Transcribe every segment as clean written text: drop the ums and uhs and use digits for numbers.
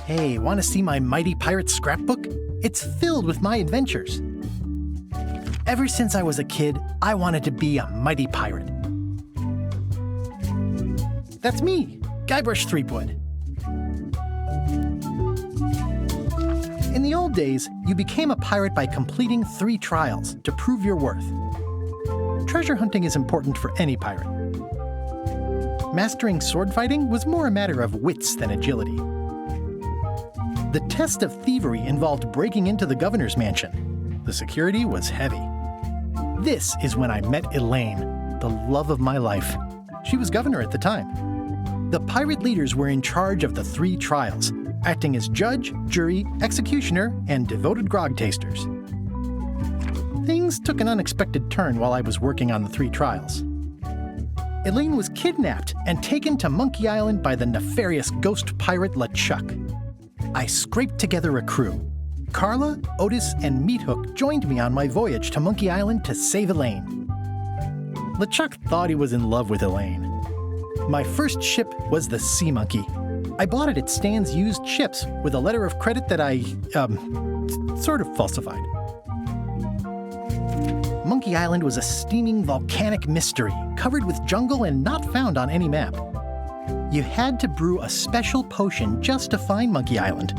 Hey, want to see my mighty pirate scrapbook? It's filled with my adventures. Ever since I was a kid, I wanted to be a mighty pirate. That's me, Guybrush Threepwood. In the old days, you became a pirate by completing 3 trials to prove your worth. Treasure hunting is important for any pirate. Mastering sword fighting was more a matter of wits than agility. The test of thievery involved breaking into the governor's mansion. The security was heavy. This is when I met Elaine, the love of my life. She was governor at the time. The pirate leaders were in charge of the 3 trials, acting as judge, jury, executioner, and devoted grog tasters. Things took an unexpected turn while I was working on the 3 trials. Elaine was kidnapped and taken to Monkey Island by the nefarious ghost pirate LeChuck. I scraped together a crew. Carla, Otis, and Meathook joined me on my voyage to Monkey Island to save Elaine. LeChuck thought he was in love with Elaine. My first ship was the Sea Monkey. I bought it at Stan's used ships with a letter of credit that I, sort of falsified. Monkey Island was a steaming volcanic mystery, covered with jungle and not found on any map. You had to brew a special potion just to find Monkey Island.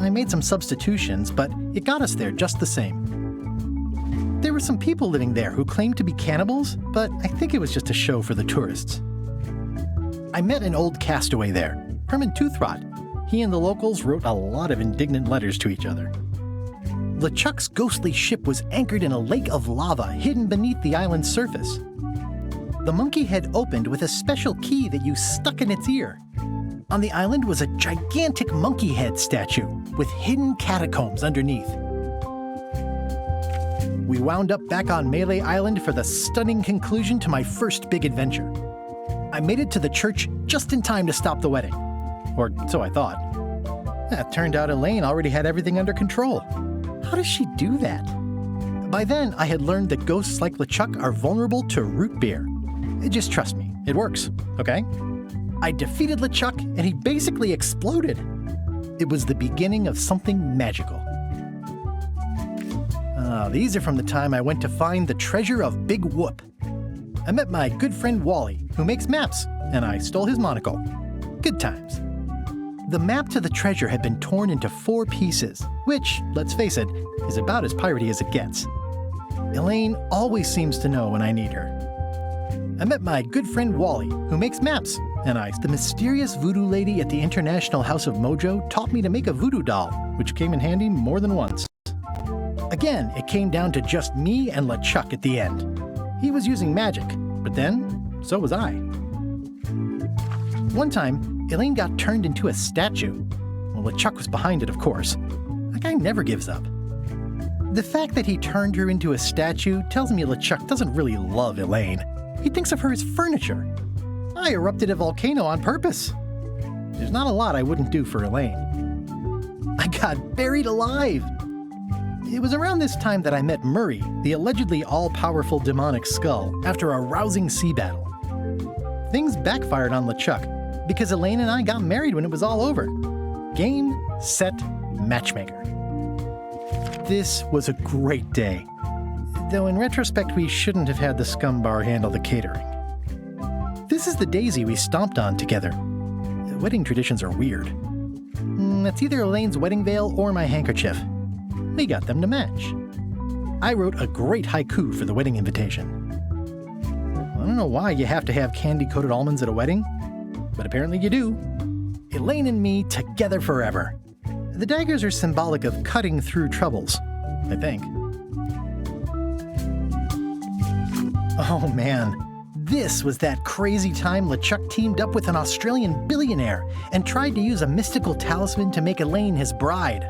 I made some substitutions, but it got us there just the same. There were some people living there who claimed to be cannibals, but I think it was just a show for the tourists. I met an old castaway there, Herman Toothrot. He and the locals wrote a lot of indignant letters to each other. LeChuck's ghostly ship was anchored in a lake of lava hidden beneath the island's surface. The monkey head opened with a special key that you stuck in its ear. On the island was a gigantic monkey head statue with hidden catacombs underneath. We wound up back on Melee Island for the stunning conclusion to my first big adventure. I made it to the church just in time to stop the wedding. Or so I thought. It turned out Elaine already had everything under control. How does she do that? By then, I had learned that ghosts like LeChuck are vulnerable to root beer. Just trust me, it works, okay? I defeated LeChuck, and he basically exploded. It was the beginning of something magical. These are from the time I went to find the treasure of Big Whoop. I met my good friend Wally, who makes maps, and I stole his monocle. Good times. The map to the treasure had been torn into 4 pieces, which, let's face it, is about as piratey as it gets. Elaine always seems to know when I need her. I met my good friend Wally, who makes maps, and the mysterious voodoo lady at the International House of Mojo taught me to make a voodoo doll, which came in handy more than once. Again, it came down to just me and LeChuck at the end. He was using magic, but then, so was I. One time, Elaine got turned into a statue. Well, LeChuck was behind it, of course. That guy never gives up. The fact that he turned her into a statue tells me LeChuck doesn't really love Elaine. He thinks of her as furniture. I erupted a volcano on purpose. There's not a lot I wouldn't do for Elaine. I got buried alive. It was around this time that I met Murray, the allegedly all-powerful demonic skull, after a rousing sea battle. Things backfired on LeChuck, because Elaine and I got married when it was all over. Game, set, matchmaker. This was a great day. Though in retrospect, we shouldn't have had the scumbar handle the catering. This is the daisy we stomped on together. Wedding traditions are weird. It's either Elaine's wedding veil or my handkerchief. We got them to match. I wrote a great haiku for the wedding invitation. I don't know why you have to have candy-coated almonds at a wedding, but apparently you do. Elaine and me together forever. The daggers are symbolic of cutting through troubles, I think. Oh man, this was that crazy time LeChuck teamed up with an Australian billionaire and tried to use a mystical talisman to make Elaine his bride.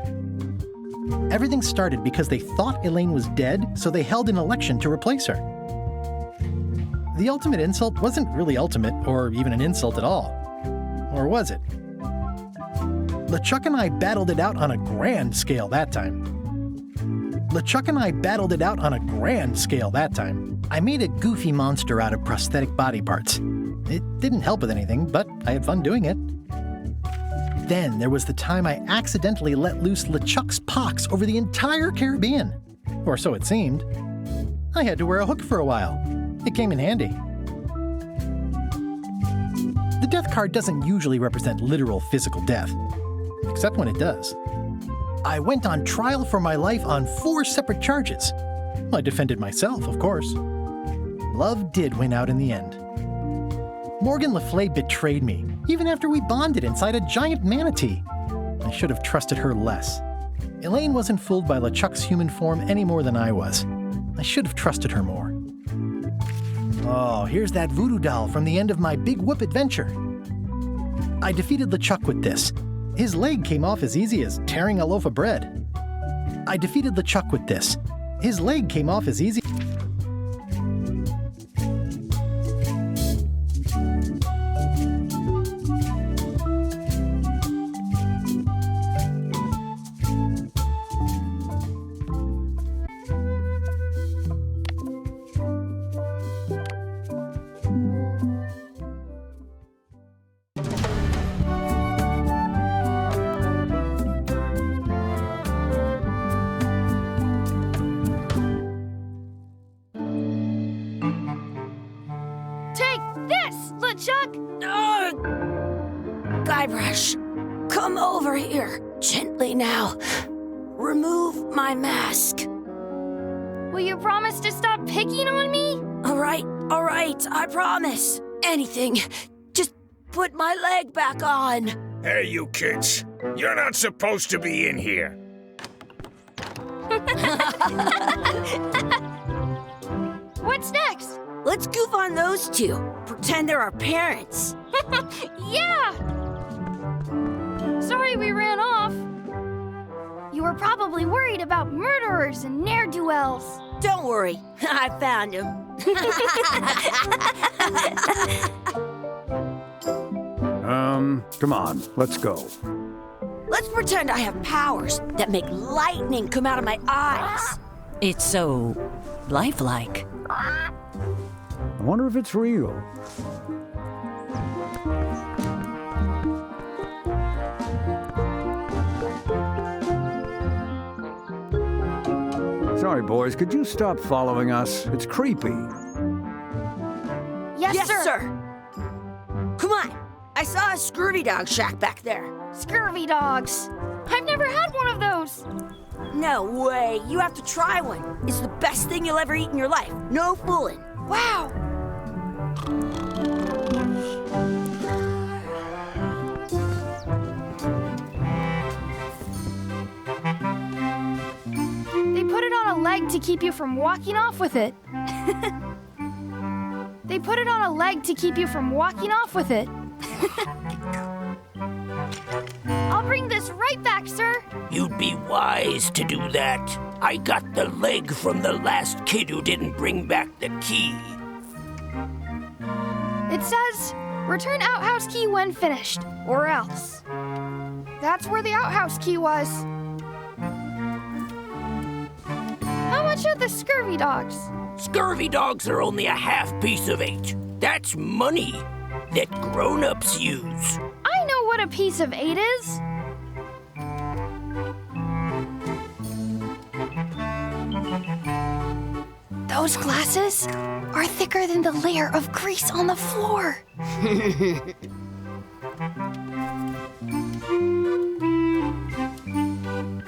Everything started because they thought Elaine was dead, so they held an election to replace her. The ultimate insult wasn't really ultimate, or even an insult at all. Or was it? LeChuck and I battled it out on a grand scale that time. I made a goofy monster out of prosthetic body parts. It didn't help with anything, but I had fun doing it. Then there was the time I accidentally let loose LeChuck's pox over the entire Caribbean. Or so it seemed. I had to wear a hook for a while. It came in handy. The death card doesn't usually represent literal physical death, except when it does. I went on trial for my life on 4 separate charges. I defended myself, of course. Love did win out in the end. Morgan Le Fay betrayed me, even after we bonded inside a giant manatee. I should have trusted her less. Elaine wasn't fooled by LeChuck's human form any more than I was. I should have trusted her more. Oh, here's that voodoo doll from the end of my Big Whoop adventure. I defeated LeChuck with this. His leg came off as easy as tearing a loaf of bread. I defeated LeChuck with this. His leg came off as easy. Guybrush, come over here, gently now. Remove my mask. Will you promise to stop picking on me? All right, I promise. Anything, just put my leg back on. Hey, you kids. You're not supposed to be in here. What's next? Let's goof on those two. Pretend they're our parents. Yeah! Sorry we ran off. You were probably worried about murderers and ne'er-do-wells. Don't worry, I found him. Come on, let's go. Let's pretend I have powers that make lightning come out of my eyes. It's so lifelike. I wonder if it's real. Sorry, boys, could you stop following us? It's creepy. Yes, sir. Come on. I saw a scurvy dog shack back there. Scurvy dogs. I've never had one of those. No way. You have to try one. It's the best thing you'll ever eat in your life. No fooling. Wow. They put it on a leg to keep you from walking off with it. They put it on a leg to keep you from walking off with it. I'll bring this right back, sir. You'd be wise to do that. I got the leg from the last kid who didn't bring back the key. It says, return outhouse key when finished, or else. That's where the outhouse key was. How much are the scurvy dogs? Scurvy dogs are only a half piece of 8. That's money that grown-ups use. I know what a piece of 8 is. Those glasses are thicker than the layer of grease on the floor.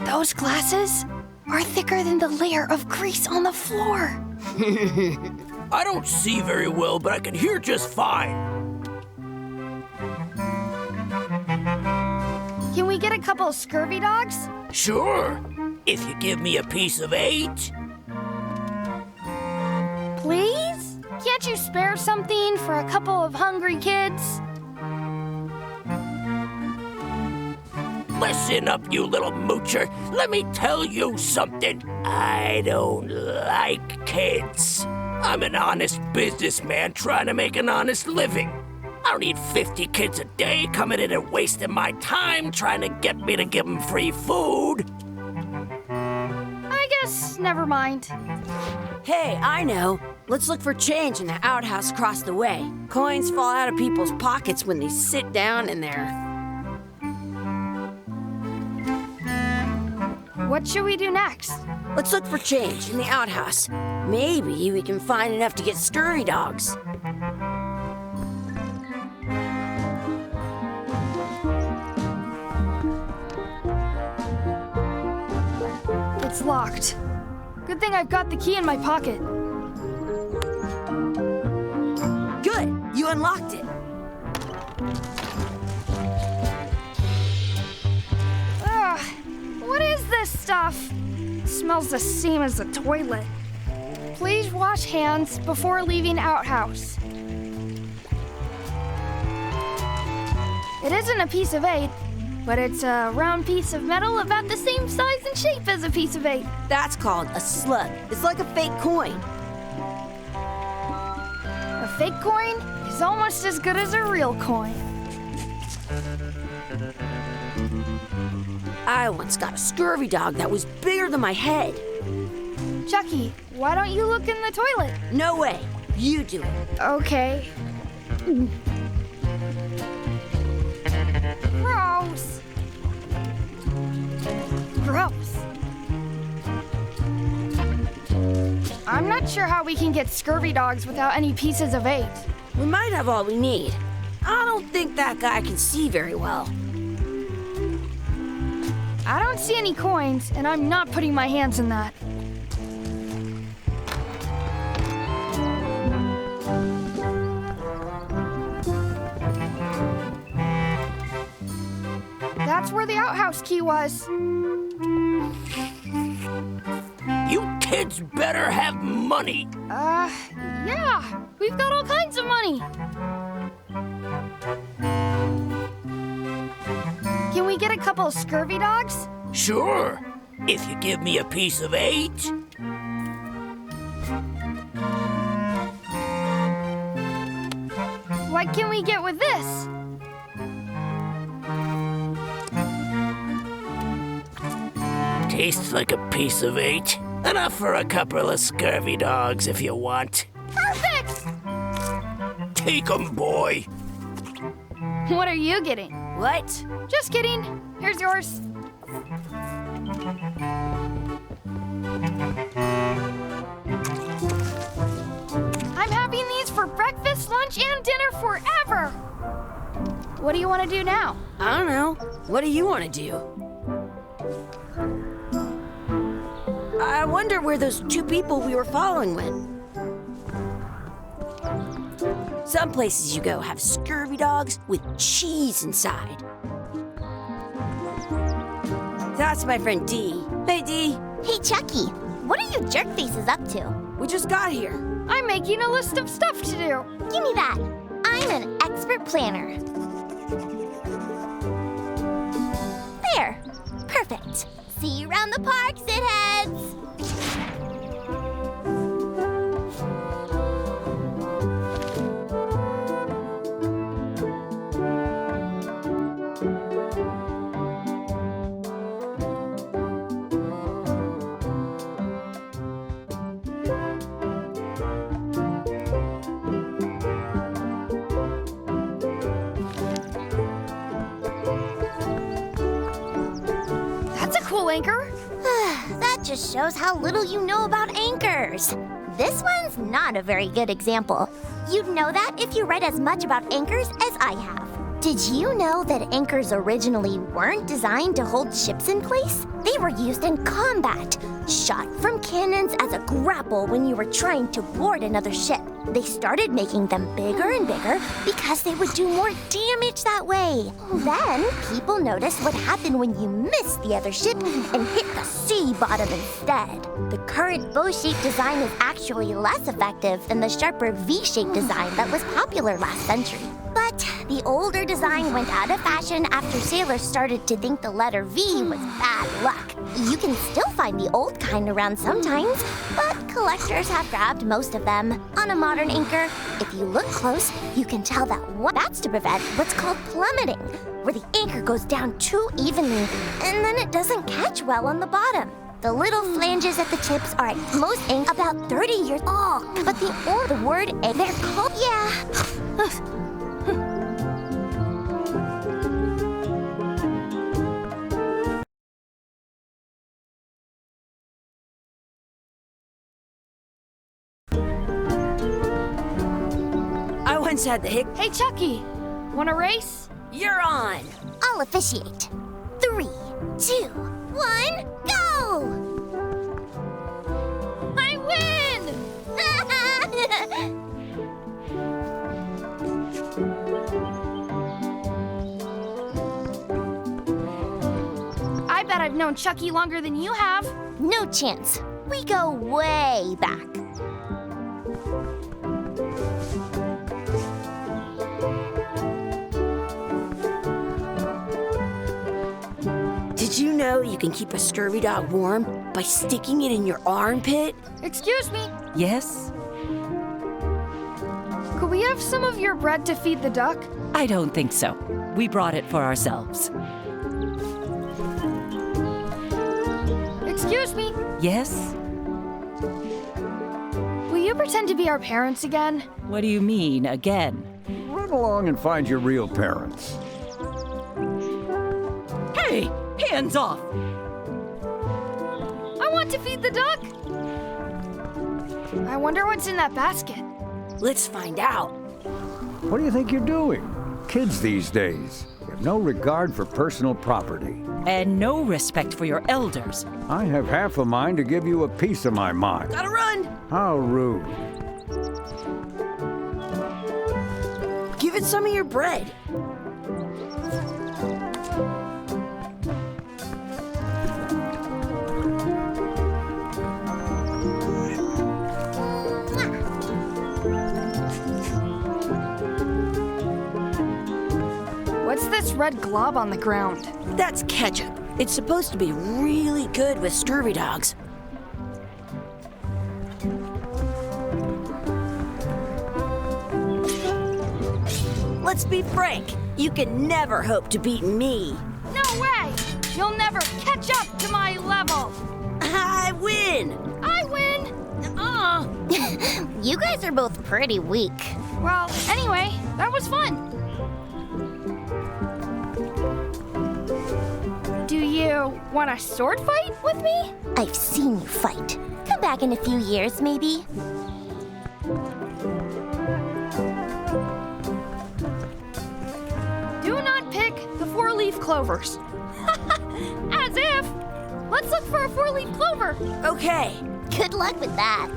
Those glasses are thicker than the layer of grease on the floor. I don't see very well, but I can hear just fine. Can we get a couple of scurvy dogs? Sure, if you give me a piece of 8. Please? Can't you spare something for a couple of hungry kids? Listen up, you little moocher. Let me tell you something. I don't like kids. I'm an honest businessman trying to make an honest living. I don't need 50 kids a day coming in and wasting my time trying to get me to give them free food. I guess never mind. Hey, I know. Let's look for change in the outhouse across the way. Coins fall out of people's pockets when they sit down in there. What should we do next? Let's look for change in the outhouse. Maybe we can find enough to get scurvy dogs. It's locked. Good thing I've got the key in my pocket. Good, you unlocked it. Ugh, what is this stuff? It smells the same as the toilet. Please wash hands before leaving outhouse. It isn't a piece of 8, but it's a round piece of metal about the same size and shape as a piece of 8. That's called a slug. It's like a fake coin. A fake coin is almost as good as a real coin. I once got a scurvy dog that was bigger than my head. Chucky, why don't you look in the toilet? No way. You do it. Okay. Gross. Gross. I'm not sure how we can get scurvy dogs without any pieces of 8. We might have all we need. I don't think that guy can see very well. I don't see any coins, and I'm not putting my hands in that. That's where the outhouse key was. You kids better have money. Yeah, we've got all kinds of money. Can we get a couple of scurvy dogs? Sure, if you give me a piece of 8. What can we get with this? Tastes like a piece of 8. Enough for a couple of scurvy dogs if you want. Perfect! Take 'em, boy. What are you getting? What? Just kidding. Here's yours. I'm having these for breakfast, lunch, and dinner forever. What do you want to do now? I don't know. What do you want to do? I wonder where those 2 people we were following went. Some places you go have scurvy dogs with cheese inside. That's my friend Dee. Hey, Dee. Hey, Chucky, what are you jerk faces up to? We just got here. I'm making a list of stuff to do. Give me that. I'm an expert planner. There. Perfect. See you around the park, shitheads. That's a cool anchor. That just shows how little you know about anchors. This one's not a very good example. You'd know that if you read as much about anchors as I have. Did you know that anchors originally weren't designed to hold ships in place? They were used in combat, shot from cannons as a grapple when you were trying to board another ship. They started making them bigger and bigger because they would do more damage that way. Then, people noticed what happened when you missed the other ship and hit the sea bottom instead. The current bow-shaped design is actually less effective than the sharper V-shaped design that was popular last century. But the older design went out of fashion after sailors started to think the letter V was bad luck. You can still find the old kind around sometimes, but collectors have grabbed most of them. On a modern anchor, if you look close, you can tell that that's to prevent what's called plummeting, where the anchor goes down too evenly, and then it doesn't catch well on the bottom. The little flanges at the tips are at most about 30 years old, but the word they're called, yeah. one's had the hic. Hey, Chucky, want a race? You're on. I'll officiate. 3, 2, 1, go! I win! I bet I've known Chucky longer than you have. No chance. We go way back. Did you know you can keep a scurvy dog warm by sticking it in your armpit? Excuse me, Yes? could we have some of your bread to feed the duck? I don't think so. We brought it for ourselves. Excuse me, Yes? will you pretend to be our parents again? What do you mean, again? Run along and find your real parents. Hey! Hands off! I want to feed the duck. I wonder what's in that basket. Let's find out. What do you think you're doing? Kids these days have no regard for personal property. And no respect for your elders. I have half a mind to give you a piece of my mind. Gotta run. How rude. Give it some of your bread. What's this red glob on the ground? That's ketchup. It's supposed to be really good with scurvy dogs. Let's be frank. You can never hope to beat me. No way! You'll never catch up to my level! I win. I win! You guys are both pretty weak. Well, anyway, that was fun. Do you want a sword fight with me? I've seen you fight. Come back in a few years, maybe. Do not pick the four-leaf clovers. As if! Let's look for a four-leaf clover. Okay. Good luck with that.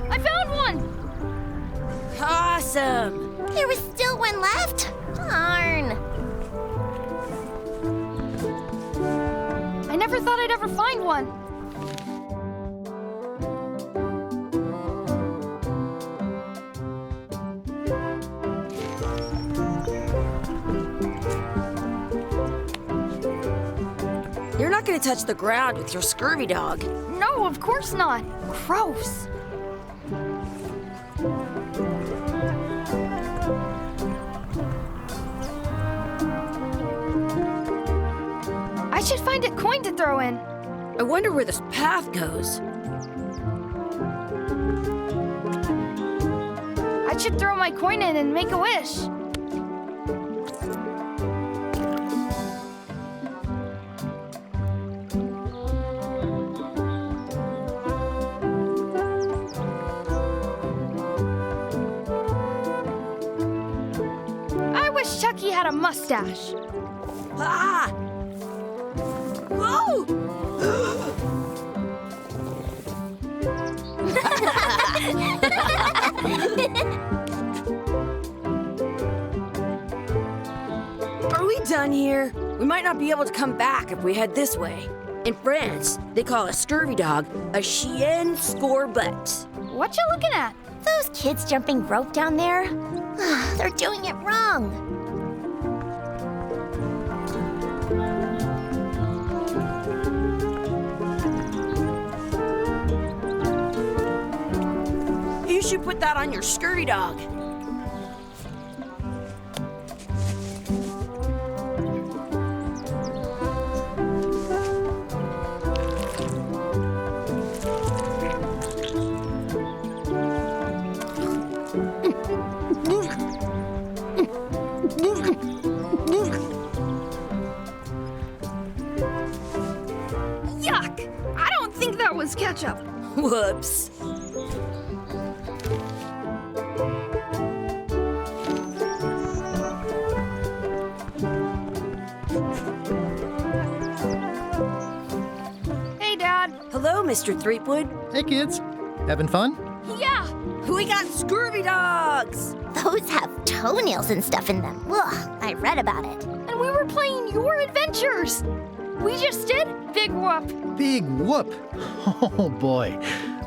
I found one! Awesome. There was still one left? Darn. I never thought I'd ever find one. You're not gonna touch the ground with your scurvy dog. No, of course not. Gross. I should find a coin to throw in. I wonder where this path goes. I should throw my coin in and make a wish. I wish Chucky had a mustache. Ah! Whoa! Are we done here? We might not be able to come back if we head this way. In France, they call a scurvy dog a chien scorbut. What you looking at? Those kids jumping rope down there? They're doing it wrong. You should put that on your scurvy dog. That was ketchup. Whoops. Hey, Dad. Hello, Mr. Threepwood. Hey, kids. Having fun? Yeah. We got scurvy dogs. Those have toenails and stuff in them. Ugh, I read about it. And we were playing your adventures. We just did Big Whoop. Big whoop. Oh, boy.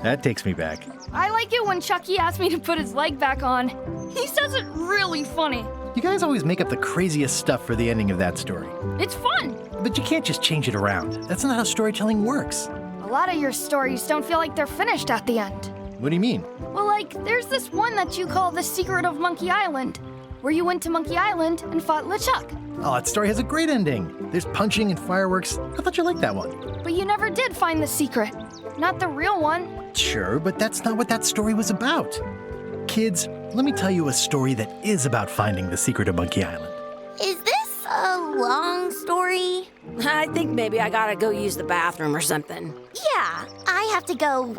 That takes me back. I like it when Chucky asks me to put his leg back on. He says it really funny. You guys always make up the craziest stuff for the ending of that story. It's fun. But you can't just change it around. That's not how storytelling works. A lot of your stories don't feel like they're finished at the end. What do you mean? Well, like, there's this one that you call The Secret of Monkey Island, where you went to Monkey Island and fought LeChuck. Oh, that story has a great ending. There's punching and fireworks. I thought you liked that one. But you never did find the secret. Not the real one. Sure, but that's not what that story was about. Kids, let me tell you a story that is about finding the secret of Monkey Island. Is this a long story? I think maybe I gotta go use the bathroom or something. Yeah, I have to go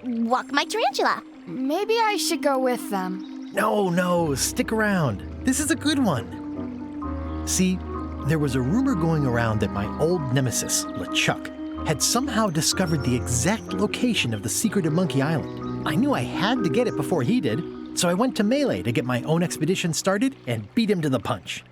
walk my tarantula. Maybe I should go with them. No, stick around. This is a good one. See, there was a rumor going around that my old nemesis, LeChuck, had somehow discovered the exact location of the secret of Monkey Island. I knew I had to get it before he did, so I went to Melee to get my own expedition started and beat him to the punch.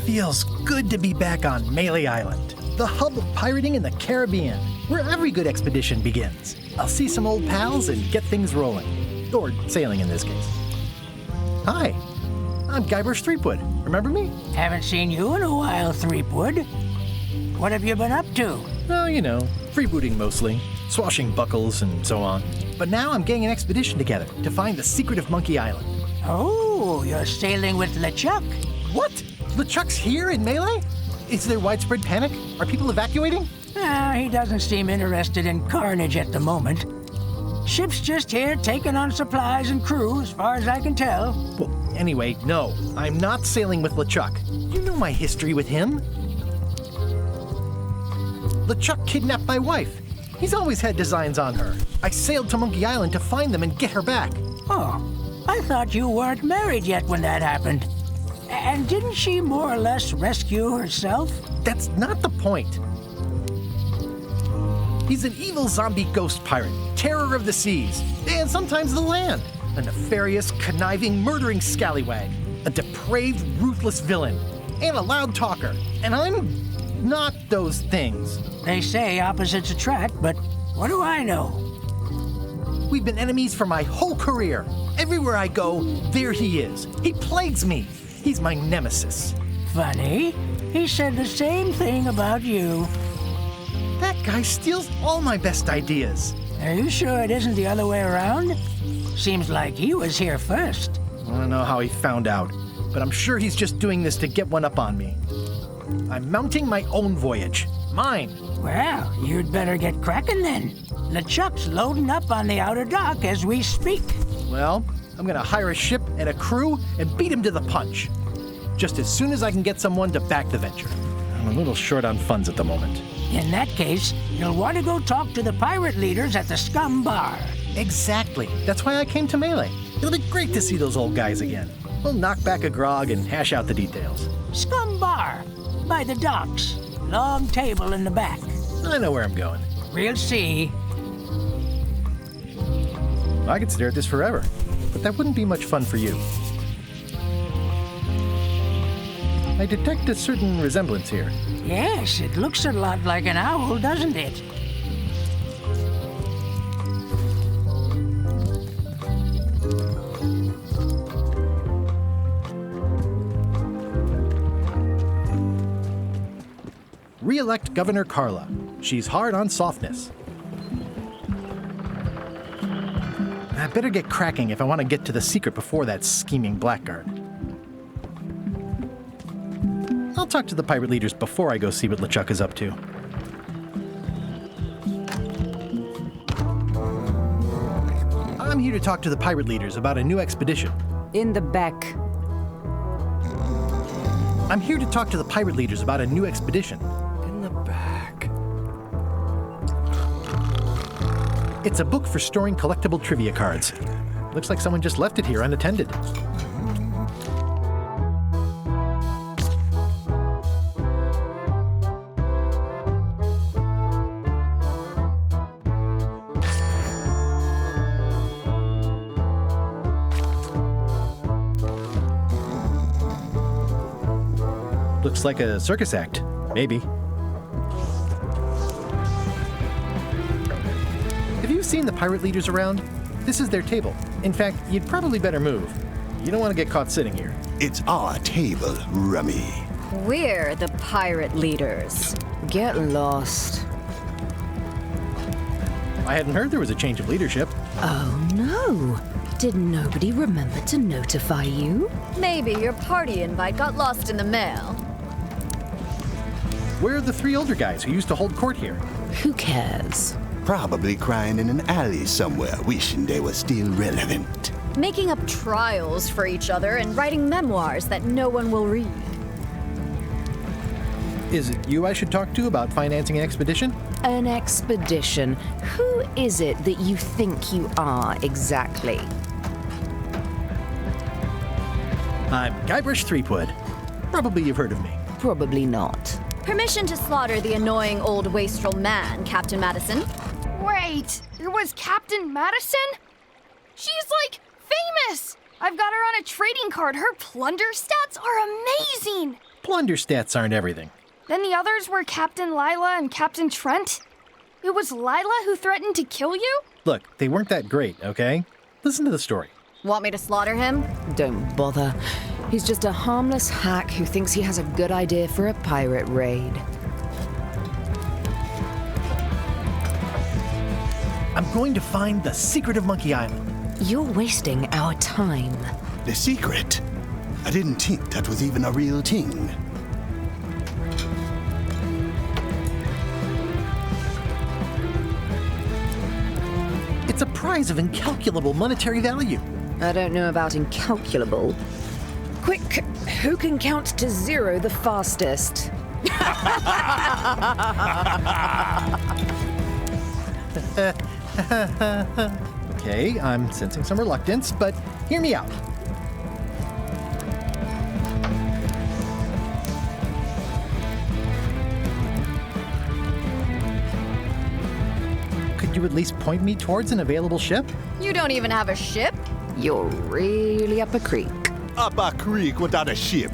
Feels good to be back on Melee Island, the hub of pirating in the Caribbean, where every good expedition begins. I'll see some old pals and get things rolling. Or sailing in this case. Hi, I'm Guybrush Threepwood. Remember me? Haven't seen you in a while, Threepwood. What have you been up to? Oh, you know, freebooting mostly, swashing buckles and so on. But now I'm getting an expedition together to find the secret of Monkey Island. Oh, you're sailing with LeChuck. What? LeChuck's here in Melee? Is there widespread panic? Are people evacuating? He doesn't seem interested in carnage at the moment. Ship's just here taking on supplies and crew, as far as I can tell. Well, anyway, no, I'm not sailing with LeChuck. You know my history with him. LeChuck kidnapped my wife. He's always had designs on her. I sailed to Monkey Island to find them and get her back. Oh, I thought you weren't married yet when that happened. And didn't she more or less rescue herself? That's not the point. He's an evil zombie ghost pirate, terror of the seas, and sometimes the land. A nefarious, conniving, murdering scallywag. A depraved, ruthless villain. And a loud talker. And I'm not those things. They say opposites attract, but what do I know? We've been enemies for my whole career. Everywhere I go, there he is. He plagues me. He's my nemesis. Funny. He said the same thing about you. That guy steals all my best ideas. Are you sure it isn't the other way around? Seems like he was here first. I don't know how he found out, but I'm sure he's just doing this to get one up on me. I'm mounting my own voyage. Mine. Well, you'd better get cracking then. LeChuck's loading up on the outer dock as we speak. Well, I'm gonna hire a ship and a crew and beat him to the punch. Just as soon as I can get someone to back the venture. I'm a little short on funds at the moment. In that case, you'll want to go talk to the pirate leaders at the Scum Bar. Exactly. That's why I came to Melee. It'll be great to see those old guys again. We'll knock back a grog and hash out the details. Scum Bar, by the docks. Long table in the back. I know where I'm going. We'll see. I could stare at this forever, but that wouldn't be much fun for you. I detect a certain resemblance here. Yes, it looks a lot like an owl, doesn't it? Re-elect Governor Carla. She's hard on softness. I better get cracking if I want to get to the secret before that scheming blackguard. I'll talk to the pirate leaders before I go see what LeChuck is up to. I'm here to talk to the pirate leaders about a new expedition. In the back. I'm here to talk to the pirate leaders about a new expedition. In the back. It's a book for storing collectible trivia cards. Looks like someone just left it here unattended. Looks like a circus act. Maybe. Have you seen the pirate leaders around? This is their table. In fact, you'd probably better move. You don't want to get caught sitting here. It's our table, Rummy. We're the pirate leaders. Get lost. I hadn't heard there was a change of leadership. Oh no! Did nobody remember to notify you? Maybe your party invite got lost in the mail. Where are the three older guys who used to hold court here? Who cares? Probably crying in an alley somewhere, wishing they were still relevant. Making up trials for each other and writing memoirs that no one will read. Is it you I should talk to about financing an expedition? An expedition? Who is it that you think you are exactly? I'm Guybrush Threepwood. Probably you've heard of me. Probably not. Permission to slaughter the annoying old wastrel man, Captain Madison. Wait, it was Captain Madison? She's like famous! I've got her on a trading card. Her plunder stats are amazing! Plunder stats aren't everything. Then the others were Captain Lila and Captain Trent. It was Lila who threatened to kill you? Look, they weren't that great, okay? Listen to the story. Want me to slaughter him? Don't bother. He's just a harmless hack who thinks he has a good idea for a pirate raid. I'm going to find the secret of Monkey Island. You're wasting our time. The secret? I didn't think that was even a real thing. It's a prize of incalculable monetary value. I don't know about incalculable. Quick, who can count to 0 the fastest? Okay, I'm sensing some reluctance, but hear me out. Could you at least point me towards an available ship? You don't even have a ship? You're really up a creek. Up a creek without a ship.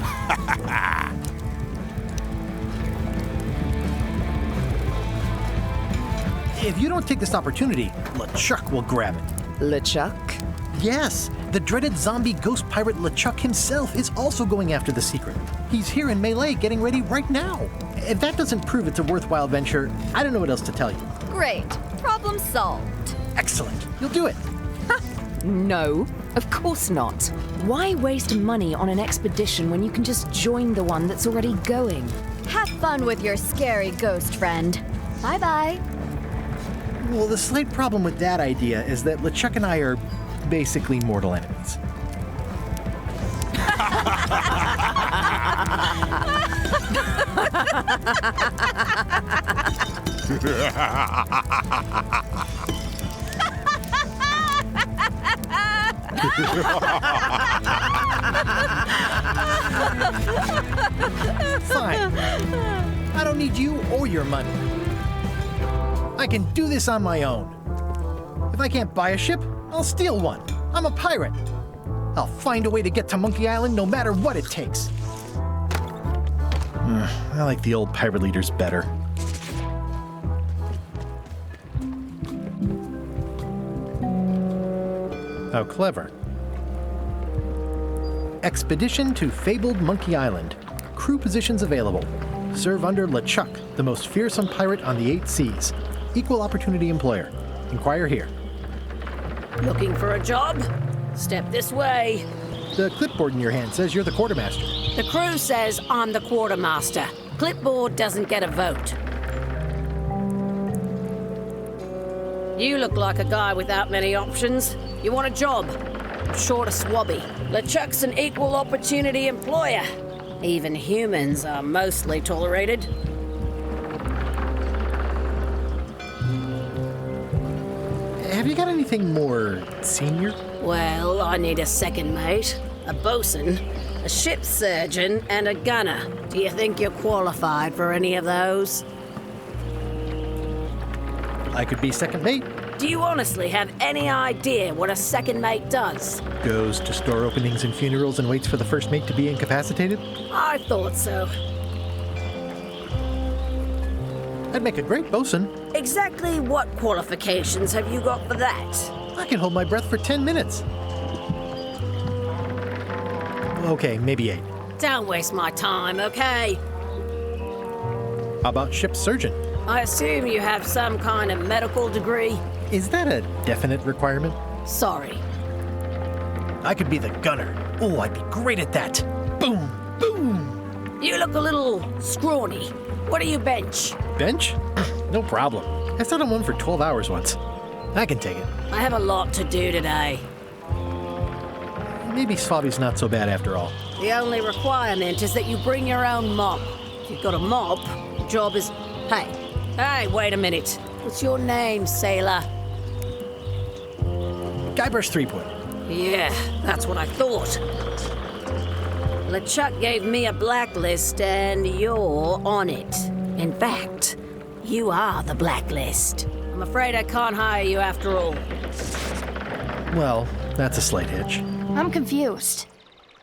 If you don't take this opportunity, LeChuck will grab it. LeChuck? Yes, the dreaded zombie ghost pirate LeChuck himself is also going after the secret. He's here in Melee getting ready right now. If that doesn't prove it's a worthwhile venture, I don't know what else to tell you. Great. Problem solved. Excellent. You'll do it. No, of course not. Why waste money on an expedition when you can just join the one that's already going? Have fun with your scary ghost friend. Bye-bye. Well, the slight problem with that idea is that LeChuck and I are basically mortal enemies. Fine. I don't need you or your money. I can do this on my own. If I can't buy a ship, I'll steal one. I'm a pirate. I'll find a way to get to Monkey Island no matter what it takes. I like the old pirate leaders better. How clever. Expedition to fabled Monkey Island. Crew positions available. Serve under LeChuck, the most fearsome pirate on the 8 seas. Equal opportunity employer. Inquire here. Looking for a job? Step this way. The clipboard in your hand says you're the quartermaster. The crew says I'm the quartermaster. Clipboard doesn't get a vote. You look like a guy without many options. You want a job? Short of swabby. LeChuck's an equal opportunity employer. Even humans are mostly tolerated. Have you got anything more senior? Well, I need a second mate, a bosun, a ship surgeon, and a gunner. Do you think you're qualified for any of those? I could be second mate. Do you honestly have any idea what a second mate does? Goes to store openings and funerals and waits for the first mate to be incapacitated? I thought so. I'd make a great bosun. Exactly what qualifications have you got for that? I can hold my breath for 10 minutes. Okay, maybe 8. Don't waste my time, okay? How about ship surgeon? I assume you have some kind of medical degree? Is that a definite requirement? Sorry. I could be the gunner. Oh, I'd be great at that. Boom, boom. You look a little scrawny. What do you bench? Bench? No problem. I sat on one for 12 hours once. I can take it. I have a lot to do today. Maybe Swabby's not so bad after all. The only requirement is that you bring your own mop. If you've got a mop, the job is... Hey, wait a minute. What's your name, sailor? Guybrush Threepwood. Yeah, that's what I thought. LeChuck gave me a blacklist and you're on it. In fact, you are the blacklist. I'm afraid I can't hire you after all. Well, that's a slight hitch. I'm confused.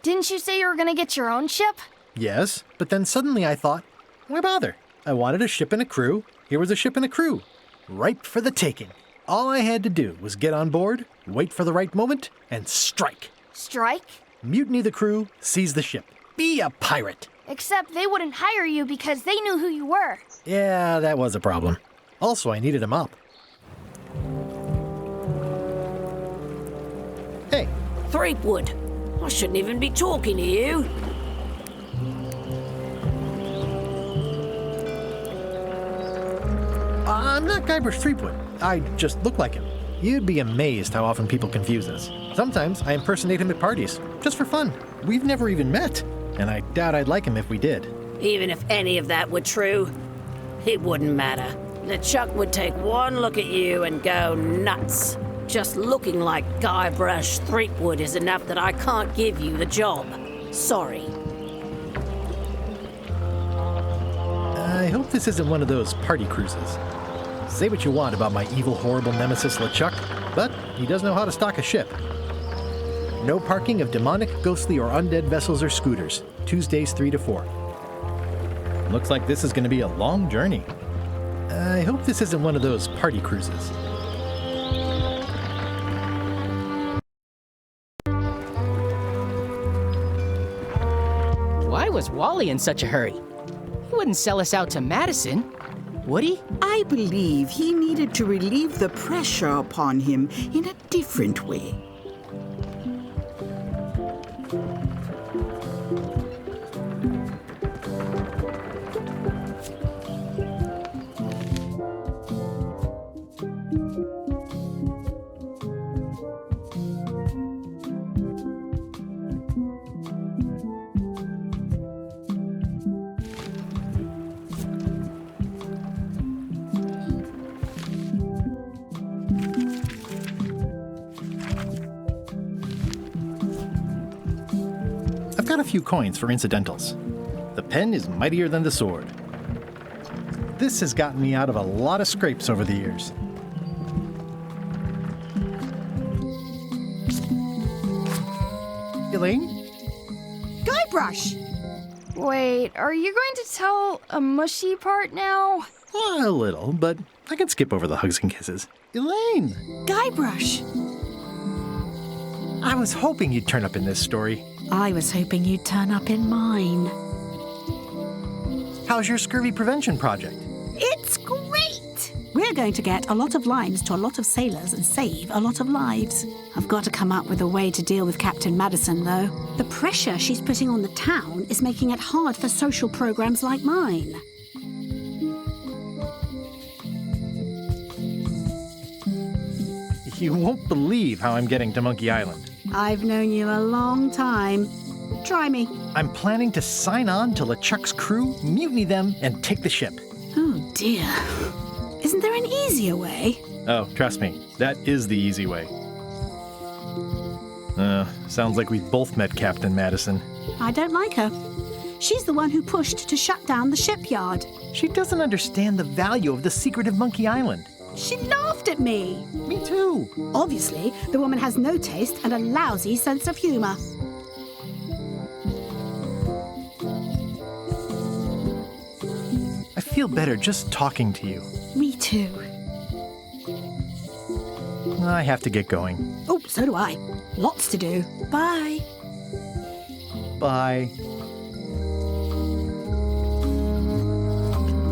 Didn't you say you were gonna get your own ship? Yes, but then suddenly I thought, why bother? I wanted a ship and a crew. Here was a ship and a crew. Ripe for the taking. All I had to do was get on board, wait for the right moment, and strike. Strike? Mutiny the crew, seize the ship. Be a pirate. Except they wouldn't hire you because they knew who you were. Yeah, that was a problem. Also, I needed a mop. Hey. Threepwood. I shouldn't even be talking to you. I'm not Guybrush Threepwood. I just look like him. You'd be amazed how often people confuse us. Sometimes I impersonate him at parties, just for fun. We've never even met, and I doubt I'd like him if we did. Even if any of that were true, it wouldn't matter. LeChuck would take one look at you and go nuts. Just looking like Guybrush Threepwood is enough that I can't give you the job. Sorry. I hope this isn't one of those party cruises. Say what you want about my evil, horrible nemesis LeChuck, but he does know how to stock a ship. No parking of demonic, ghostly, or undead vessels or scooters. Tuesdays 3 to 4. Looks like this is going to be a long journey. I hope this isn't one of those party cruises. was Wally in such a hurry? He wouldn't sell us out to Madison, would he? I believe he needed to relieve the pressure upon him in a different way. I've got a few coins for incidentals. The pen is mightier than the sword. This has gotten me out of a lot of scrapes over the years. Elaine? Guybrush! Wait, are you going to tell a mushy part now? A little, but I can skip over the hugs and kisses. Elaine! Guybrush! I was hoping you'd turn up in this story. I was hoping you'd turn up in mine. How's your scurvy prevention project? It's great! We're going to get a lot of lines to a lot of sailors and save a lot of lives. I've got to come up with a way to deal with Captain Madison, though. The pressure she's putting on the town is making it hard for social programs like mine. You won't believe how I'm getting to Monkey Island. I've known you a long time. Try me. I'm planning to sign on to LeChuck's crew, mutiny them, and take the ship. Oh, dear. Isn't there an easier way? Oh, trust me, that is the easy way. Sounds like we've both met Captain Madison. I don't like her. She's the one who pushed to shut down the shipyard. She doesn't understand the value of the secret of Monkey Island. She laughed at me. Me too. Obviously, the woman has no taste and a lousy sense of humor. I feel better just talking to you. Me too. I have to get going. Oh, so do I. Lots to do. Bye. Bye.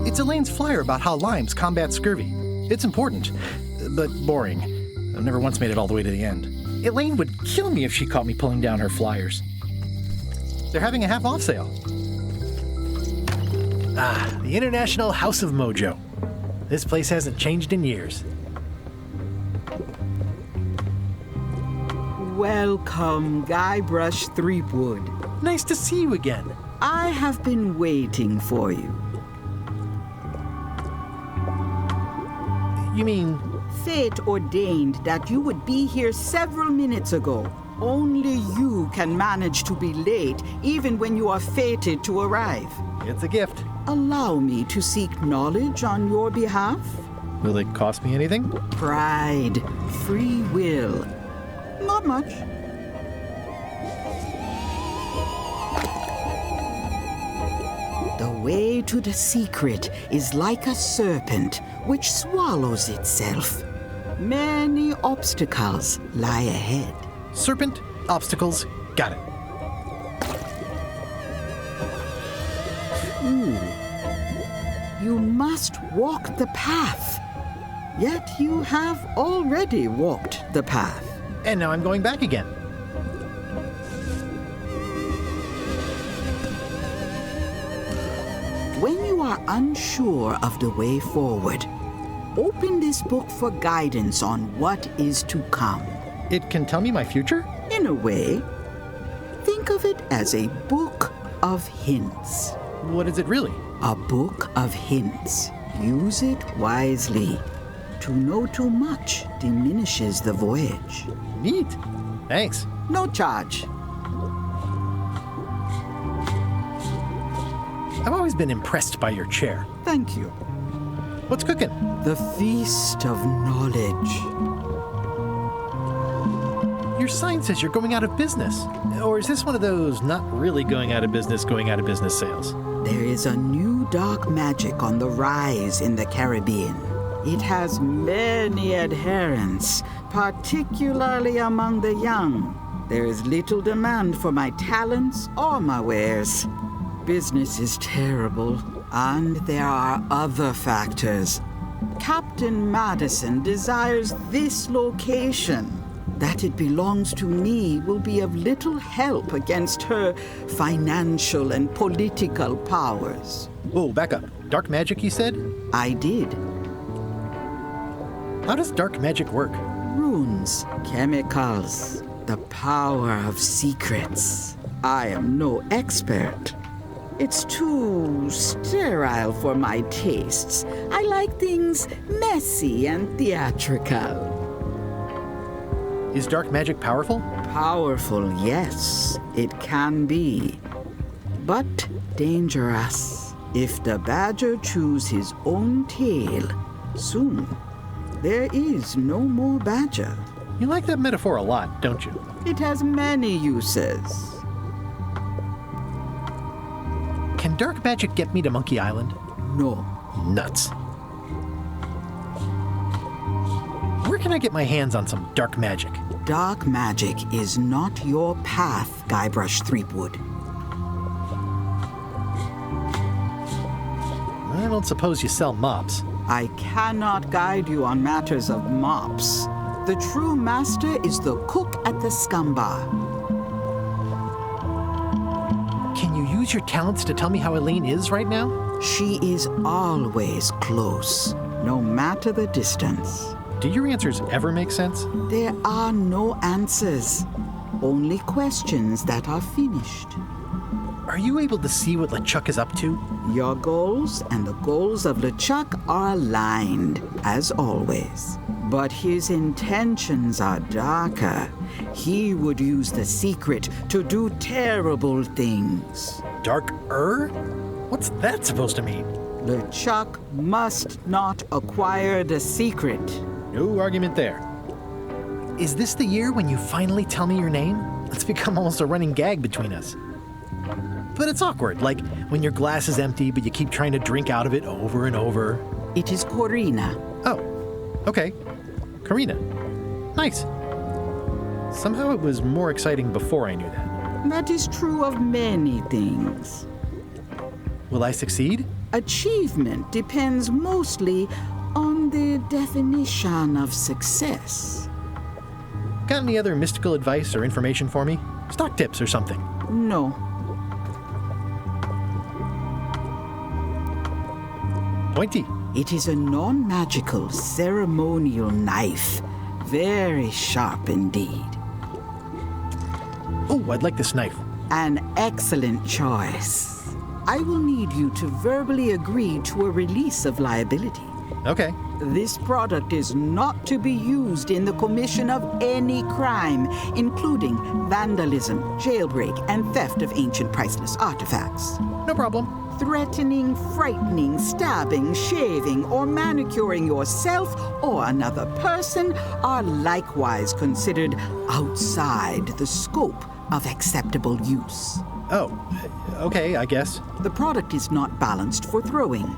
It's Elaine's flyer about how limes combat scurvy. It's important, but boring. I've never once made it all the way to the end. Elaine would kill me if she caught me pulling down her flyers. They're having a half-off sale. The International House of Mojo. This place hasn't changed in years. Welcome, Guybrush Threepwood. Nice to see you again. I have been waiting for you. You mean... Fate ordained that you would be here several minutes ago. Only you can manage to be late, even when you are fated to arrive. It's a gift. Allow me to seek knowledge on your behalf. Will it cost me anything? Pride, free will. Not much. The way to the secret is like a serpent which swallows itself. Many obstacles lie ahead. Serpent, obstacles, got it. You must walk the path. Yet you have already walked the path. And now I'm going back again. When you are unsure of the way forward, open this book for guidance on what is to come. It can tell me my future? In a way. Think of it as a book of hints. What is it really? A book of hints. Use it wisely. To know too much diminishes the voyage. Neat. Thanks. No charge. I've always been impressed by your chair. Thank you. What's cooking? The feast of knowledge. Your sign says you're going out of business. Or is this one of those not really going out of business sales? There is a new dark magic on the rise in the Caribbean. It has many adherents, particularly among the young. There is little demand for my talents or my wares. Business is terrible, and there are other factors. Captain Madison desires this location. That it belongs to me will be of little help against her financial and political powers. Whoa, back up. Dark magic, you said? I did. How does dark magic work? Runes, chemicals, the power of secrets. I am no expert. It's too sterile for my tastes. I like things messy and theatrical. Is dark magic powerful? Powerful, yes, it can be. But dangerous. If the badger chews his own tail, soon there is no more badger. You like that metaphor a lot, don't you? It has many uses. Can dark magic get me to Monkey Island? No. Nuts. Where can I get my hands on some dark magic? Dark magic is not your path, Guybrush Threepwood. I don't suppose you sell mops. I cannot guide you on matters of mops. The true master is the cook at the scum bar. Can you use your talents to tell me how Elaine is right now? She is always close, no matter the distance. Do your answers ever make sense? There are no answers, only questions that are finished. Are you able to see what LeChuck is up to? Your goals and the goals of LeChuck are aligned, as always. But his intentions are darker. He would use the secret to do terrible things. Dark-er? What's that supposed to mean? LeChuck must not acquire the secret. No argument there. Is this the year when you finally tell me your name? It's become almost a running gag between us. But it's awkward, like when your glass is empty but you keep trying to drink out of it over and over. It is Corina. Oh, okay. Karina. Nice. Somehow it was more exciting before I knew that. That is true of many things. Will I succeed? Achievement depends mostly on the definition of success. Got any other mystical advice or information for me? Stock tips or something? No. Pointy. It is a non-magical ceremonial knife. Very sharp indeed. Oh, I'd like this knife. An excellent choice. I will need you to verbally agree to a release of liability. Okay. This product is not to be used in the commission of any crime, including vandalism, jailbreak, and theft of ancient priceless artifacts. No problem. Threatening, frightening, stabbing, shaving, or manicuring yourself or another person are likewise considered outside the scope of acceptable use. Oh, okay, I guess. The product is not balanced for throwing.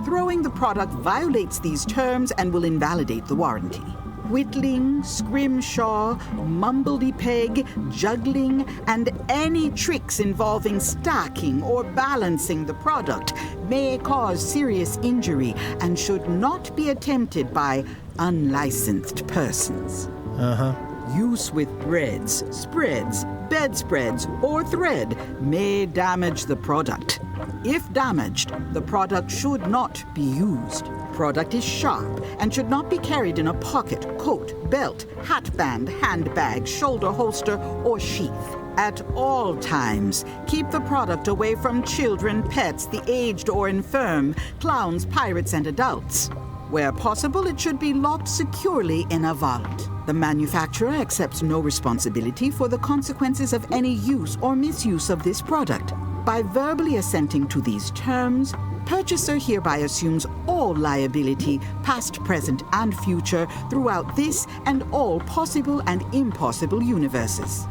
Throwing the product violates these terms and will invalidate the warranty. Whittling, scrimshaw, mumbledy-peg, juggling, and any tricks involving stacking or balancing the product may cause serious injury and should not be attempted by unlicensed persons. Uh-huh. Use with breads, spreads, bedspreads, or thread may damage the product. If damaged, the product should not be used. Product is sharp and should not be carried in a pocket, coat, belt, hatband, handbag, shoulder holster, or sheath. At all times, keep the product away from children, pets, the aged or infirm, clowns, pirates, and adults. Where possible, it should be locked securely in a vault. The manufacturer accepts no responsibility for the consequences of any use or misuse of this product. By verbally assenting to these terms, purchaser hereby assumes all liability, past, present, and future, throughout this and all possible and impossible universes.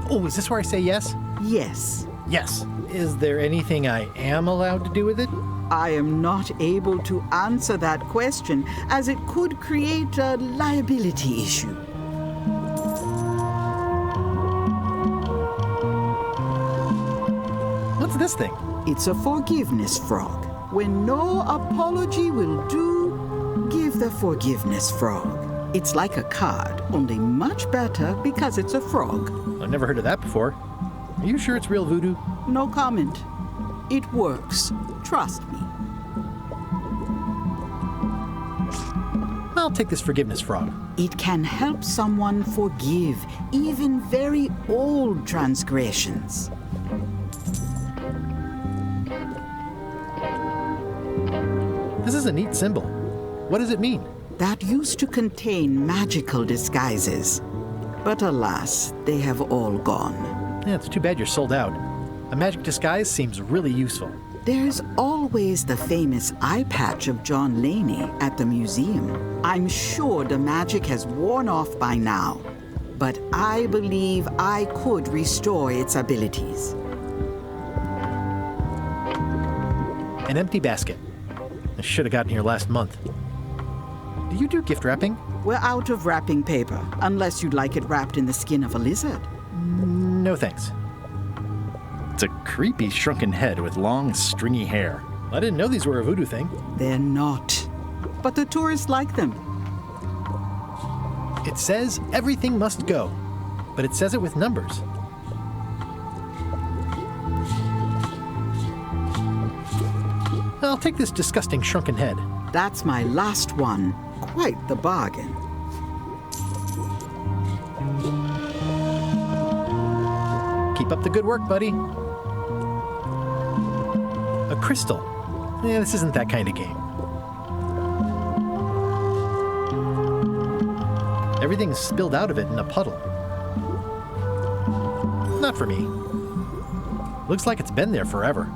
Oh, is this where I say yes? Yes. Yes. Is there anything I am allowed to do with it? I am not able to answer that question, as it could create a liability issue. this thing? It's a forgiveness frog. When no apology will do, give the forgiveness frog. It's like a card, only much better because it's a frog. I've never heard of that before. Are you sure it's real voodoo? No comment. It works. Trust me. I'll take this forgiveness frog. It can help someone forgive even very old transgressions. This is a neat symbol. What does it mean? That used to contain magical disguises. But alas, they have all gone. Yeah, it's too bad you're sold out. A magic disguise seems really useful. There's always the famous eye patch of John Laney at the museum. I'm sure the magic has worn off by now, but I believe I could restore its abilities. An empty basket. I should have gotten here last month. Do you do gift wrapping? We're out of wrapping paper, unless you'd like it wrapped in the skin of a lizard. No thanks. It's a creepy shrunken head with long, stringy hair. I didn't know these were a voodoo thing. They're not. But the tourists like them. It says everything must go, but it says it with numbers. I'll take this disgusting shrunken head. That's my last one. Quite the bargain. Keep up the good work, buddy. A crystal. Yeah, this isn't that kind of game. Everything's spilled out of it in a puddle. Not for me. Looks like it's been there forever.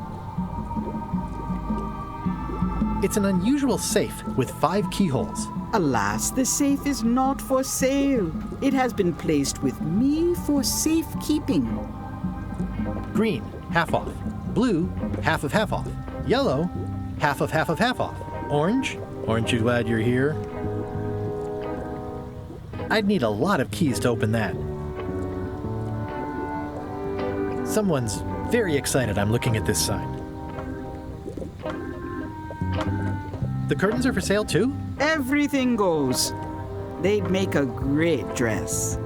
It's an unusual safe with 5 keyholes. Alas, the safe is not for sale. It has been placed with me for safekeeping. Green, half off. Blue, half of half off. Yellow, half of half of half off. Orange, aren't you glad you're here? I'd need a lot of keys to open that. Someone's very excited I'm looking at this sign. The curtains are for sale too? Everything goes. They'd make a great dress.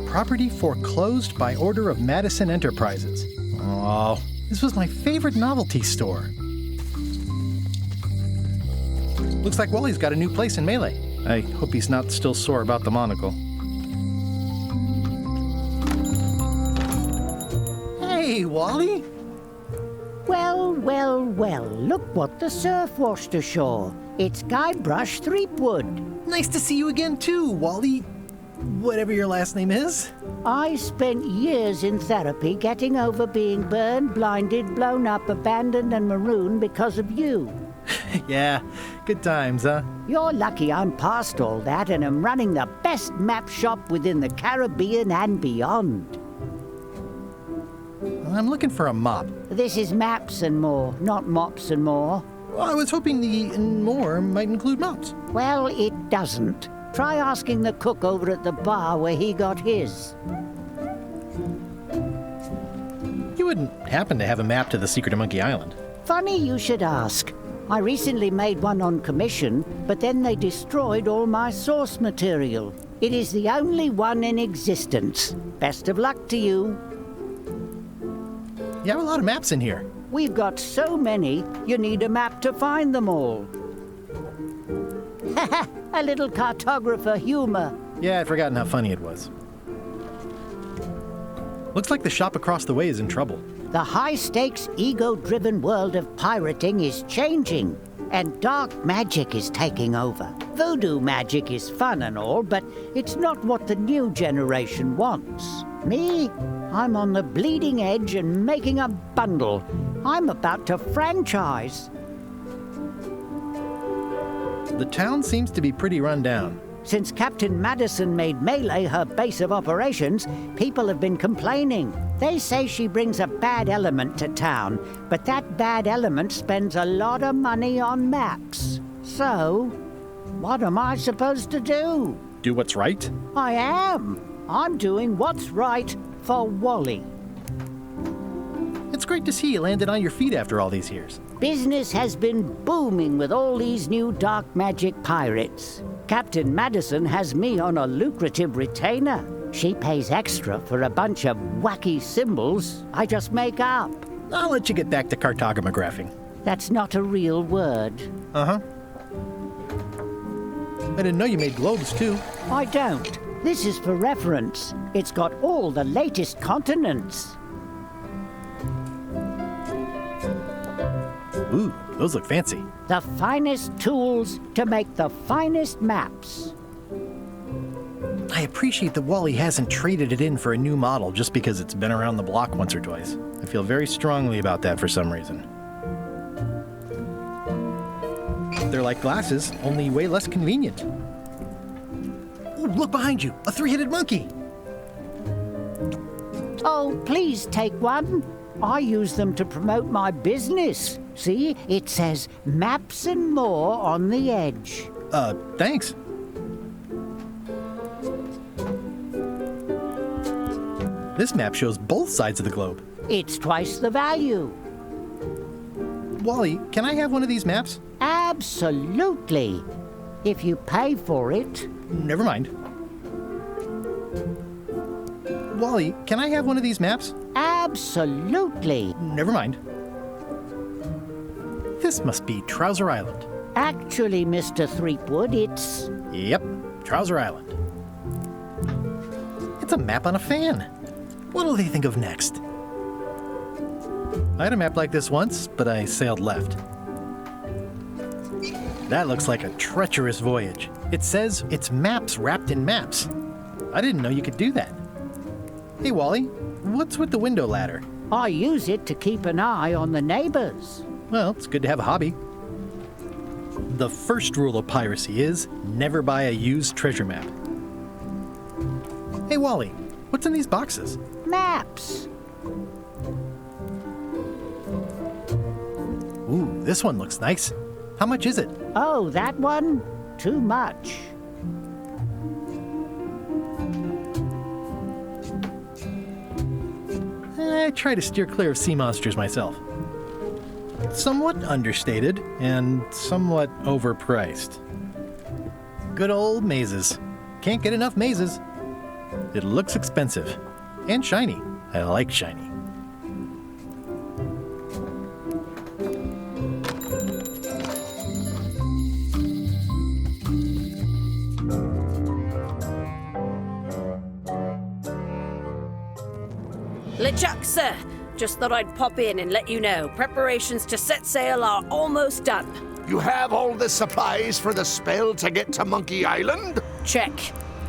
Property foreclosed by order of Madison Enterprises. Oh, this was my favorite novelty store. Looks like Wally's got a new place in Melee. I hope he's not still sore about the monocle. Hey, Wally! Well, well, well, look what the surf washed ashore. It's Guybrush Threepwood. Nice to see you again too, Wally. Whatever your last name is. I spent years in therapy getting over being burned, blinded, blown up, abandoned, and marooned because of you. Yeah, good times, huh? You're lucky I'm past all that and am running the best map shop within the Caribbean and beyond. I'm looking for a mop. This is maps and more, not mops and more. Well, I was hoping the and more might include mops. Well, it doesn't. Try asking the cook over at the bar where he got his. You wouldn't happen to have a map to the secret of Monkey Island. Funny you should ask. I recently made one on commission, but then they destroyed all my source material. It is the only one in existence. Best of luck to you. You have a lot of maps in here. We've got so many, you need a map to find them all. A little cartographer humor. Yeah, I'd forgotten how funny it was. Looks like the shop across the way is in trouble. The high-stakes, ego-driven world of pirating is changing, and dark magic is taking over. Voodoo magic is fun and all, but it's not what the new generation wants. Me? I'm on the bleeding edge and making a bundle. I'm about to franchise. The town seems to be pretty run down. Since Captain Madison made Melee her base of operations, people have been complaining. They say she brings a bad element to town, but that bad element spends a lot of money on maps. So, what am I supposed to do? Do what's right? I am. I'm doing what's right for Wally. It's great to see you landed on your feet after all these years. Business has been booming with all these new dark magic pirates. Captain Madison has me on a lucrative retainer. She pays extra for a bunch of wacky symbols I just make up. I'll let you get back to cartographing. That's not a real word. Uh-huh. I didn't know you made globes, too. I don't. This is for reference. It's got all the latest continents. Ooh, those look fancy. The finest tools to make the finest maps. I appreciate that Wally hasn't traded it in for a new model just because it's been around the block once or twice. I feel very strongly about that for some reason. They're like glasses, only way less convenient. Ooh, look behind you, a three-headed monkey. Oh, please take one. I use them to promote my business. See, it says maps and more on the edge. Thanks. This map shows both sides of the globe. It's twice the value. Wally, can I have one of these maps? Absolutely. If you pay for it. Never mind. Wally, can I have one of these maps? Absolutely. Never mind. This must be Trouser Island. Actually, Mr. Threepwood, it's... Yep, Trouser Island. It's a map on a fan. What'll they think of next? I had a map like this once, but I sailed left. That looks like a treacherous voyage. It says it's maps wrapped in maps. I didn't know you could do that. Hey, Wally, what's with the window ladder? I use it to keep an eye on the neighbors. Well, it's good to have a hobby. The first rule of piracy is never buy a used treasure map. Hey, Wally, what's in these boxes? Maps. Ooh, this one looks nice. How much is it? Oh, that one? Too much. I try to steer clear of sea monsters myself. Somewhat understated and somewhat overpriced. Good old mazes. Can't get enough mazes. It looks expensive. And shiny. I like shiny. LeChuck, sir. Just thought I'd pop in and let you know preparations to set sail are almost done. You have all the supplies for the spell to get to Monkey Island? Check.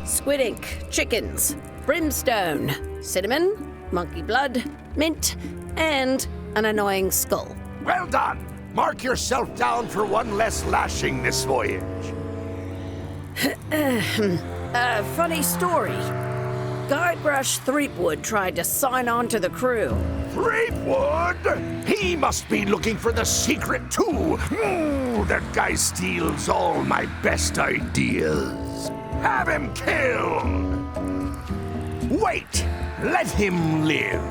Squid ink, chickens, brimstone, cinnamon, monkey blood, mint, and an annoying skull. Well done! Mark yourself down for one less lashing this voyage. Funny story. Guybrush Threepwood tried to sign on to the crew. Threepwood? He must be looking for the secret too. That guy steals all my best ideas. Have him killed. Wait, let him live.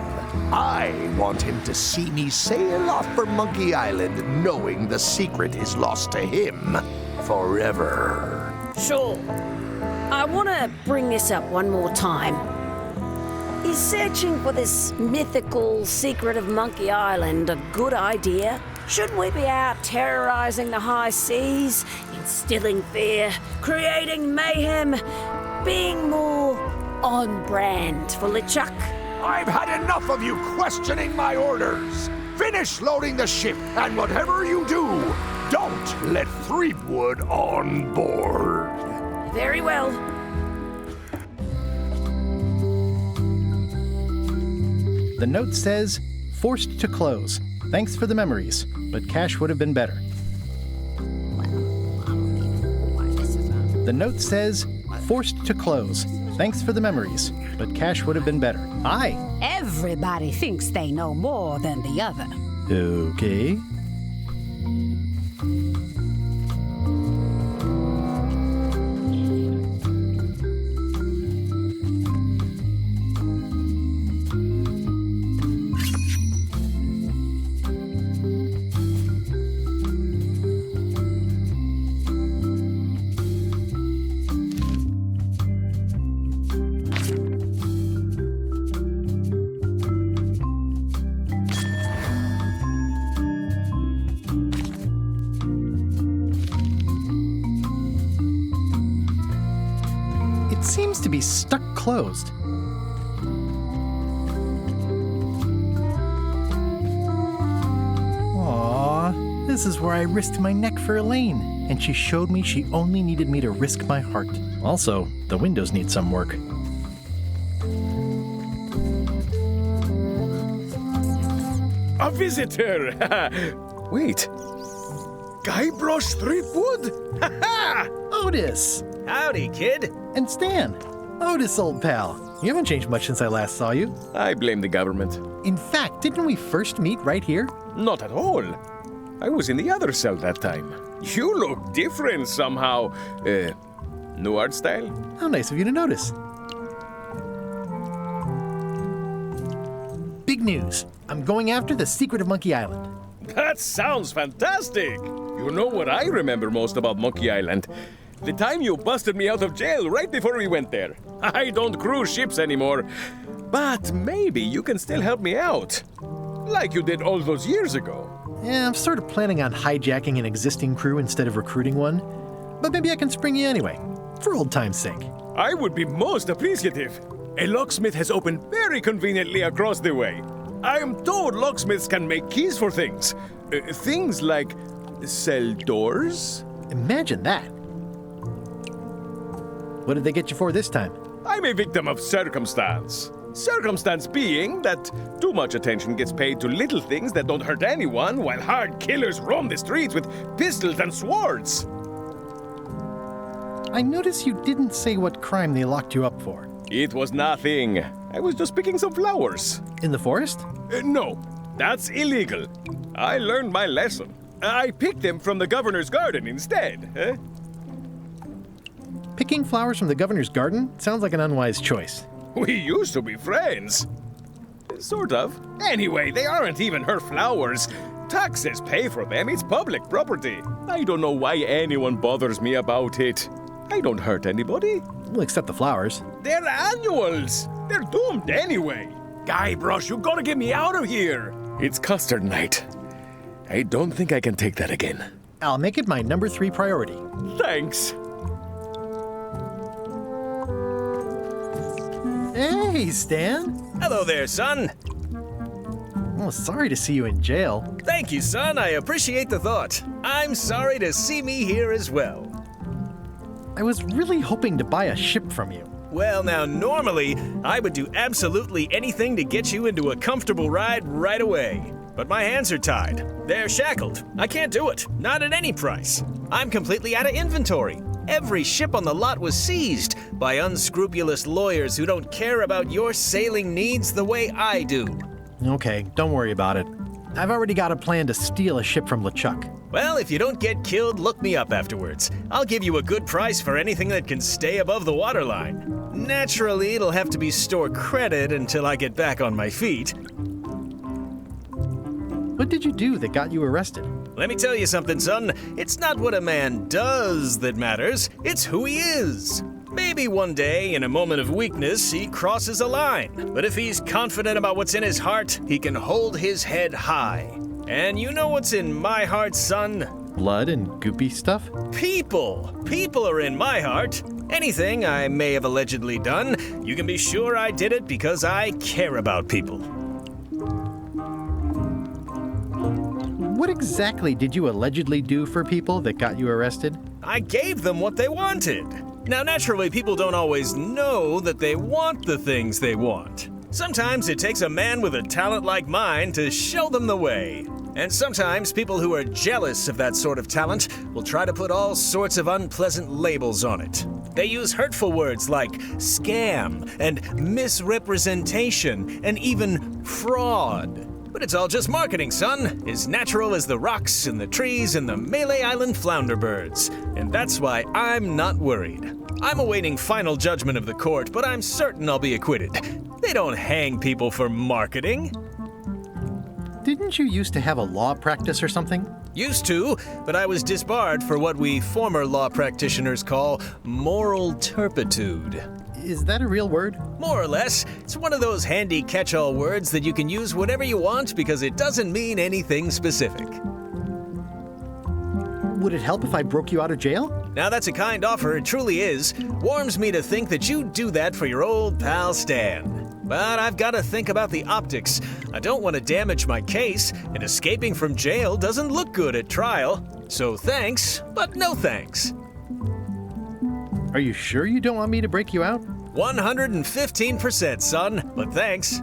I want him to see me sail off for Monkey Island knowing the secret is lost to him forever. Sure. I want to bring this up one more time. Is searching for this mythical secret of Monkey Island a good idea? Shouldn't we be out terrorizing the high seas, instilling fear, creating mayhem, being more on brand for LeChuck? I've had enough of you questioning my orders. Finish loading the ship, and whatever you do, don't let Threepwood on board. Very well. The note says, forced to close. Thanks for the memories, but cash would have been better. The note says, forced to close. Thanks for the memories, but cash would have been better. Aye. Everybody thinks they know more than the other. Okay. seems to be stuck closed. Aww, this is where I risked my neck for Elaine, and she showed me she only needed me to risk my heart. Also, the windows need some work. A visitor! Wait. Guybrush Threepwood? Otis! Howdy, kid. And Stan. Otis, old pal. You haven't changed much since I last saw you. I blame the government. In fact, didn't we first meet right here? Not at all. I was in the other cell that time. You look different somehow. New art style? How nice of you to notice. Big news. I'm going after the secret of Monkey Island. That sounds fantastic! You know what I remember most about Monkey Island? The time you busted me out of jail right before we went there. I don't cruise ships anymore. But maybe you can still help me out. Like you did all those years ago. Yeah, I'm sort of planning on hijacking an existing crew instead of recruiting one. But maybe I can spring you anyway, for old time's sake. I would be most appreciative. A locksmith has opened very conveniently across the way. I am told locksmiths can make keys for things. Things like cell doors. Imagine that. What did they get you for this time? I'm a victim of circumstance. Circumstance being that too much attention gets paid to little things that don't hurt anyone, while hard killers roam the streets with pistols and swords. I notice you didn't say what crime they locked you up for. It was nothing. I was just picking some flowers. In the forest? No, that's illegal. I learned my lesson. I picked them from the governor's garden instead. Picking flowers from the governor's garden sounds like an unwise choice. We used to be friends. Sort of. Anyway, they aren't even her flowers. Taxes pay for them. It's public property. I don't know why anyone bothers me about it. I don't hurt anybody. Well, except the flowers. They're annuals. They're doomed anyway. Guybrush, you gotta get me out of here. It's custard night. I don't think I can take that again. I'll make it my number 3 priority. Thanks. Hey, Stan. Hello there, son. Oh, sorry to see you in jail. Thank you, son. I appreciate the thought. I'm sorry to see me here as well. I was really hoping to buy a ship from you. Well, now, normally, I would do absolutely anything to get you into a comfortable ride right away. But my hands are tied. They're shackled. I can't do it. Not at any price. I'm completely out of inventory. Every ship on the lot was seized by unscrupulous lawyers who don't care about your sailing needs the way I do. Okay, don't worry about it. I've already got a plan to steal a ship from LeChuck. Well, if you don't get killed, look me up afterwards. I'll give you a good price for anything that can stay above the waterline. Naturally, it'll have to be store credit until I get back on my feet. What did you do that got you arrested? Let me tell you something, son. It's not what a man does that matters, it's who he is. Maybe one day, in a moment of weakness, he crosses a line. But if he's confident about what's in his heart, he can hold his head high. And you know what's in my heart, son? Blood and goopy stuff? People. People are in my heart. Anything I may have allegedly done, you can be sure I did it because I care about people. What exactly did you allegedly do for people that got you arrested? I gave them what they wanted. Now, naturally, people don't always know that they want the things they want. Sometimes it takes a man with a talent like mine to show them the way. And sometimes people who are jealous of that sort of talent will try to put all sorts of unpleasant labels on it. They use hurtful words like scam and misrepresentation and even fraud. But it's all just marketing, son. As natural as the rocks and the trees and the Malay Island flounder birds. And that's why I'm not worried. I'm awaiting final judgment of the court, but I'm certain I'll be acquitted. They don't hang people for marketing. Didn't you used to have a law practice or something? Used to, but I was disbarred for what we former law practitioners call moral turpitude. Is that a real word? More or less. It's one of those handy catch-all words that you can use whenever you want because it doesn't mean anything specific. Would it help if I broke you out of jail? Now that's a kind offer, it truly is. Warms me to think that you'd do that for your old pal Stan. But I've got to think about the optics. I don't want to damage my case, and escaping from jail doesn't look good at trial. So thanks, but no thanks. Are you sure you don't want me to break you out? 115%, son, but thanks.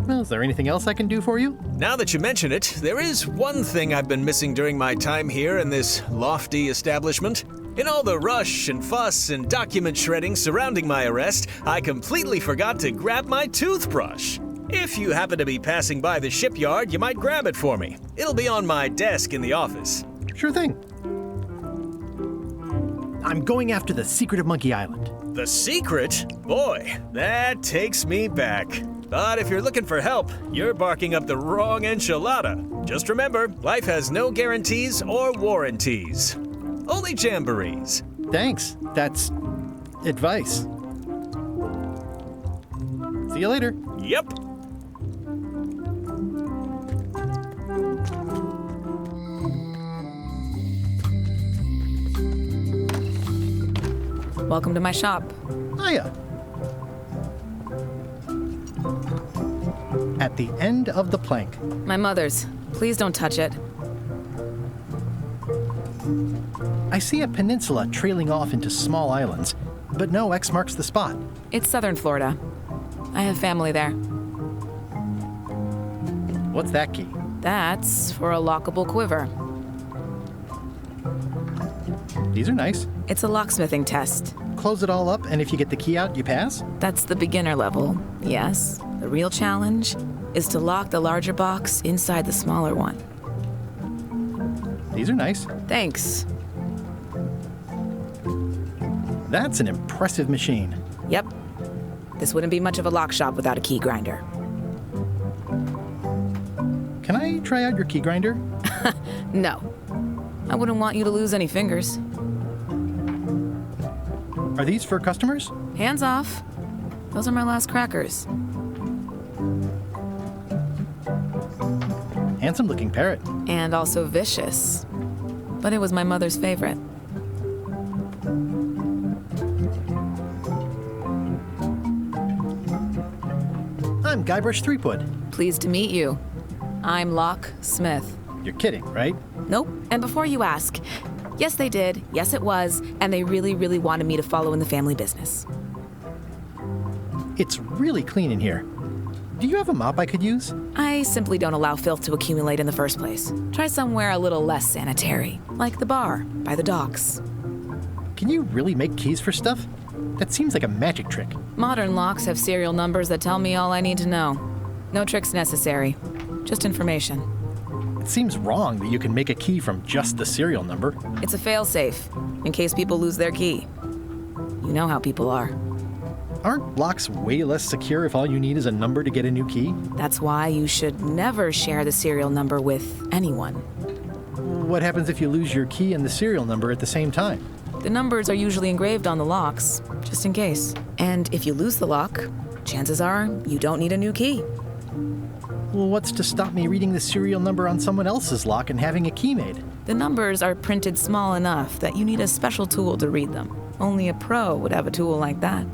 Well, is there anything else I can do for you? Now that you mention it, there is one thing I've been missing during my time here in this lofty establishment. In all the rush and fuss and document shredding surrounding my arrest, I completely forgot to grab my toothbrush. If you happen to be passing by the shipyard, you might grab it for me. It'll be on my desk in the office. Sure thing. I'm going after the secret of Monkey Island. The secret? Boy, that takes me back. But if you're looking for help, you're barking up the wrong enchilada. Just remember, life has no guarantees or warranties. Only jamborees. Thanks. That's advice. See you later. Yep. Welcome to my shop. Hiya. At the end of the plank. My mother's. Please don't touch it. I see a peninsula trailing off into small islands, but no X marks the spot. It's southern Florida. I have family there. What's that key? That's for a lockable quiver. These are nice. It's a locksmithing test. Close it all up, and if you get the key out, you pass? That's the beginner level, yes. The real challenge is to lock the larger box inside the smaller one. These are nice. Thanks. That's an impressive machine. Yep. This wouldn't be much of a lock shop without a key grinder. Can I try out your key grinder? No. I wouldn't want you to lose any fingers. Are these for customers? Hands off. Those are my last crackers. Handsome looking parrot. And also vicious. But it was my mother's favorite. I'm Guybrush Threepwood. Pleased to meet you. I'm Locke Smith. You're kidding, right? Nope. And before you ask, yes, they did. Yes, it was. And they really, really wanted me to follow in the family business. It's really clean in here. Do you have a mop I could use? I simply don't allow filth to accumulate in the first place. Try somewhere a little less sanitary, like the bar by the docks. Can you really make keys for stuff? That seems like a magic trick. Modern locks have serial numbers that tell me all I need to know. No tricks necessary, just information. It seems wrong that you can make a key from just the serial number. It's a fail-safe, in case people lose their key. You know how people are. Aren't locks way less secure if all you need is a number to get a new key? That's why you should never share the serial number with anyone. What happens if you lose your key and the serial number at the same time? The numbers are usually engraved on the locks, just in case. And if you lose the lock, chances are you don't need a new key. Well, what's to stop me reading the serial number on someone else's lock and having a key made? The numbers are printed small enough that you need a special tool to read them. Only a pro would have a tool like that.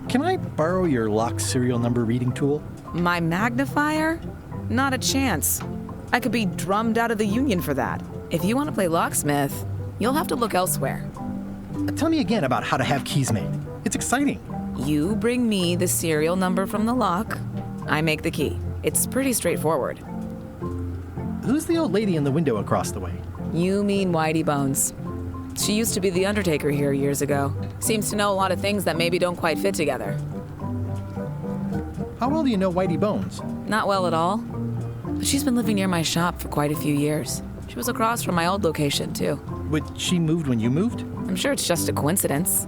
Can I borrow your lock serial number reading tool? My magnifier? Not a chance. I could be drummed out of the union for that. If you want to play locksmith, you'll have to look elsewhere. Tell me again about how to have keys made. It's exciting. You bring me the serial number from the lock, I make the key. It's pretty straightforward. Who's the old lady in the window across the way? You mean Whitey Bones. She used to be the Undertaker here years ago. Seems to know a lot of things that maybe don't quite fit together. How well do you know Whitey Bones? Not well at all. But she's been living near my shop for quite a few years. She was across from my old location, too. But she moved when you moved? I'm sure it's just a coincidence.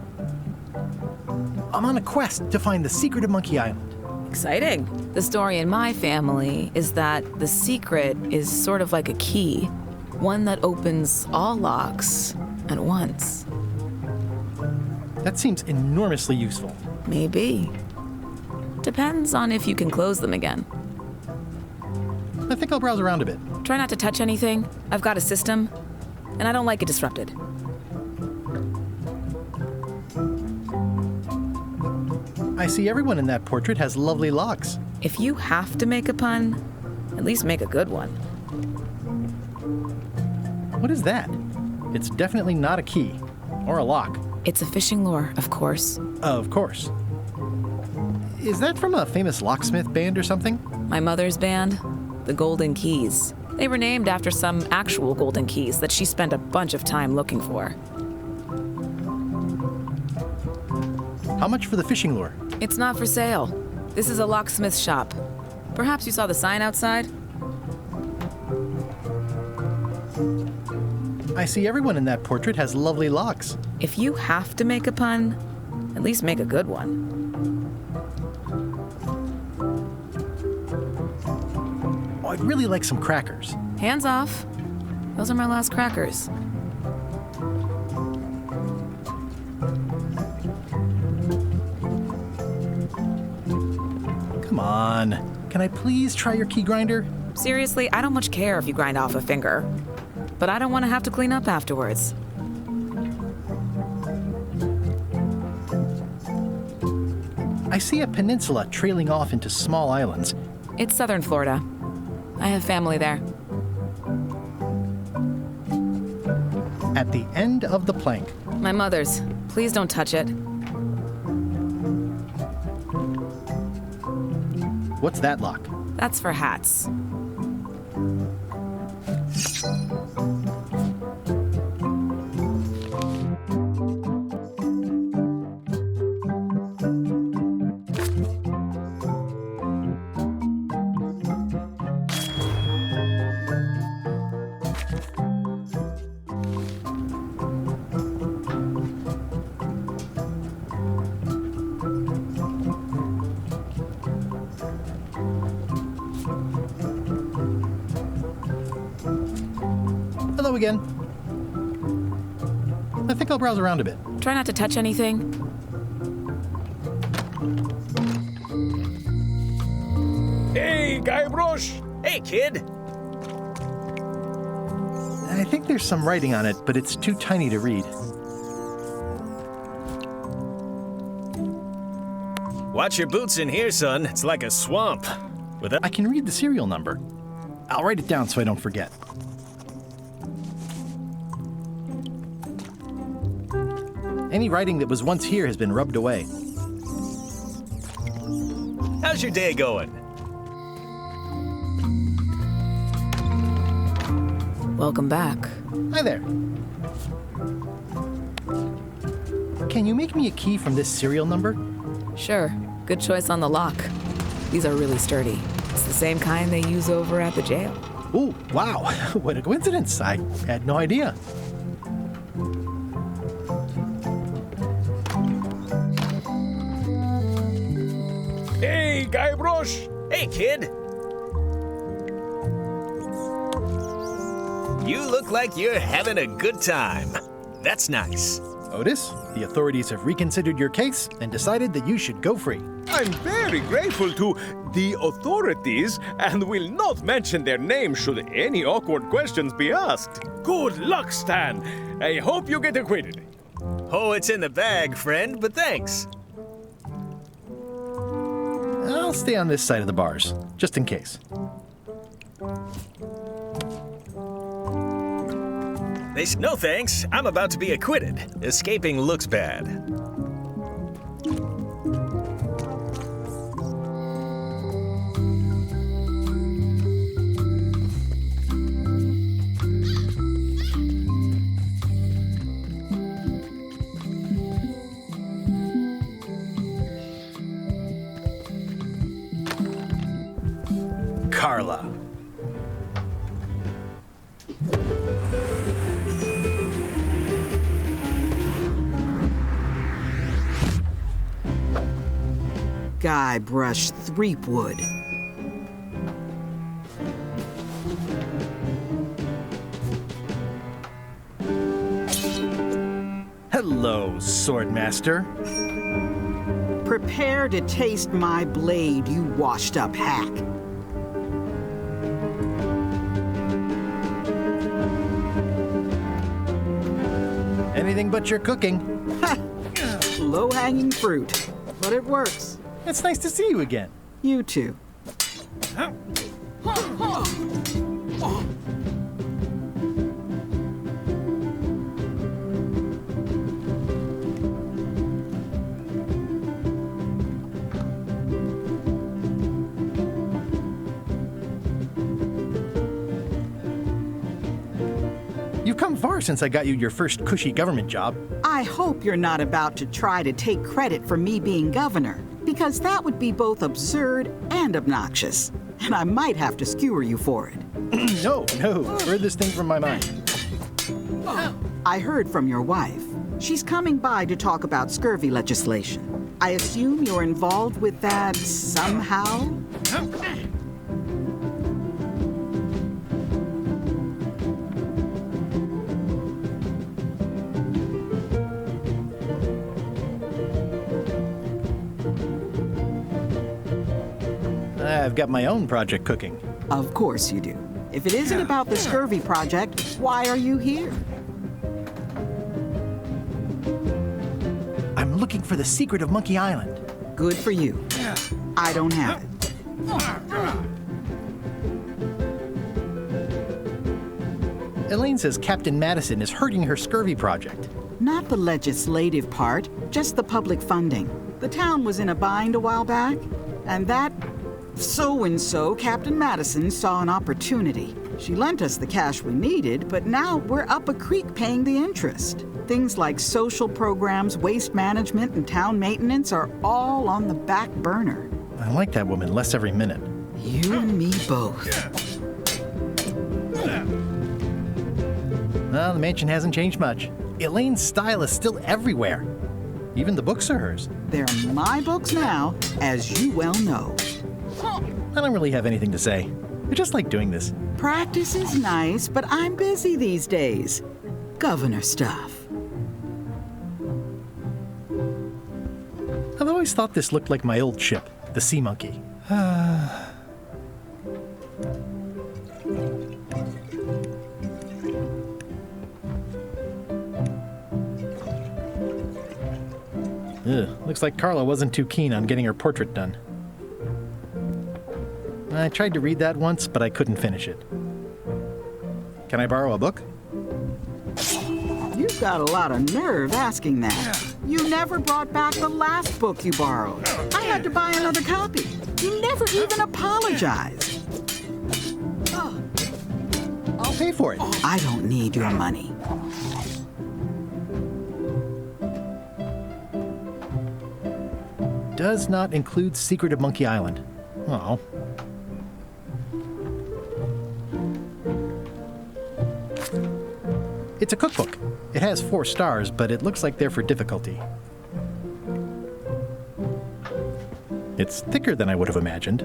I'm on a quest to find the secret of Monkey Island. Exciting. The story in my family is that the secret is sort of like a key, one that opens all locks at once. That seems enormously useful. Maybe. Depends on if you can close them again. I think I'll browse around a bit. Try not to touch anything. I've got a system. and I don't like it disrupted. I see everyone in that portrait has lovely locks. If you have to make a pun, at least make a good one. What is that? It's definitely not a key. Or a lock. It's a fishing lure, of course. Of course. Is that from a famous locksmith band or something? My mother's band, the Golden Keys. They were named after some actual golden keys that she spent a bunch of time looking for. How much for the fishing lure? It's not for sale. This is a locksmith shop. Perhaps you saw the sign outside? I see everyone in that portrait has lovely locks. If you have to make a pun, at least make a good one. Oh, I'd really like some crackers. Hands off. Those are my last crackers. Come on. Can I please try your key grinder? Seriously, I don't much care if you grind off a finger. But I don't want to have to clean up afterwards. I see a peninsula trailing off into small islands. It's southern Florida. I have family there. At the end of the plank. My mother's. Please don't touch it. What's that lock? That's for hats. Hello again. I think I'll browse around a bit. Try not to touch anything. Hey, Guybrush! Hey, kid! I think there's some writing on it, but it's too tiny to read. Watch your boots in here, son. It's like a swamp. I can read the serial number. I'll write it down so I don't forget. Any writing that was once here has been rubbed away. How's your day going? Welcome back. Hi there. Can you make me a key from this serial number? Sure. Good choice on the lock. These are really sturdy. It's the same kind they use over at the jail. Ooh, wow. What a coincidence. I had no idea. Hey, Guybrush! Hey, kid! You look like you're having a good time. That's nice. Otis, the authorities have reconsidered your case and decided that you should go free. I'm very grateful to the authorities and will not mention their name should any awkward questions be asked. Good luck, Stan. I hope you get acquitted. Oh, it's in the bag, friend, but thanks. I'll stay on this side of the bars, just in case. No thanks. I'm about to be acquitted. Escaping looks bad. Carla. Guybrush Threepwood. Hello, Swordmaster. Prepare to taste my blade, you washed-up hack. Anything but your cooking. Low-hanging fruit, but it works. It's nice to see you again. You too. You've come far since I got you your first cushy government job. I hope you're not about to try to take credit for me being governor, because that would be both absurd and obnoxious, and I might have to skewer you for it. No, furthest thing from my mind. I heard from your wife. She's coming by to talk about scurvy legislation. I assume you're involved with that somehow? I've got my own project cooking. Of course you do. If it isn't about the scurvy project, why are you here? I'm looking for the secret of Monkey Island. Good for you. I don't have it. Elaine says Captain Madison is hurting her scurvy project. Not the legislative part, just the public funding. The town was in a bind a while back, and that so-and-so, Captain Madison, saw an opportunity. She lent us the cash we needed, but now we're up a creek paying the interest. Things like social programs, waste management, and town maintenance are all on the back burner. I like that woman less every minute. You and me both. Well, the mansion hasn't changed much. Elaine's style is still everywhere. Even the books are hers. They're my books now, as you well know. I don't really have anything to say. I just like doing this. Practice is nice, but I'm busy these days. Governor stuff. I've always thought this looked like my old ship, the Sea Monkey. Looks like Carla wasn't too keen on getting her portrait done. I tried to read that once, but I couldn't finish it. Can I borrow a book? You've got a lot of nerve asking that. You never brought back the last book you borrowed. I had to buy another copy. You never even apologized. I'll pay for it. I don't need your money. Does not include Secret of Monkey Island. Oh. It's a cookbook. It has 4 stars, but it looks like they're for difficulty. It's thicker than I would have imagined.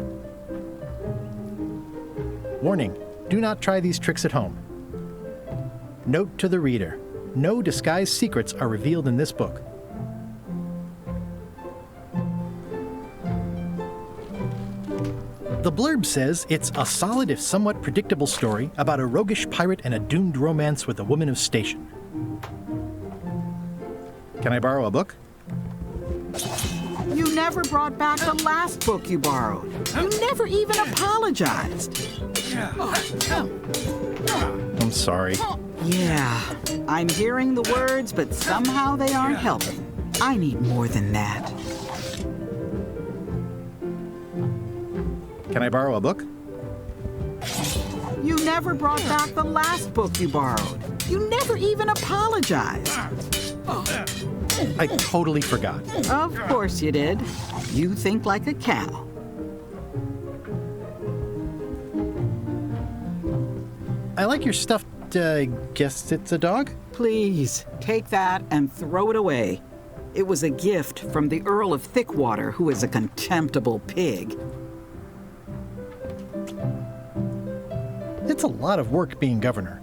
Warning, do not try these tricks at home. Note to the reader, no disguised secrets are revealed in this book. The blurb says it's a solid if somewhat predictable story about a roguish pirate and a doomed romance with a woman of station. Can I borrow a book? You never brought back the last book you borrowed. You never even apologized. I'm sorry. Yeah, I'm hearing the words, but somehow they aren't helping. I need more than that. Can I borrow a book? You never brought back the last book you borrowed. You never even apologized. I totally forgot. Of course you did. You think like a cow. I like your stuffed, guess it's a dog? Please, take that and throw it away. It was a gift from the Earl of Thickwater, who is a contemptible pig. It's a lot of work being governor.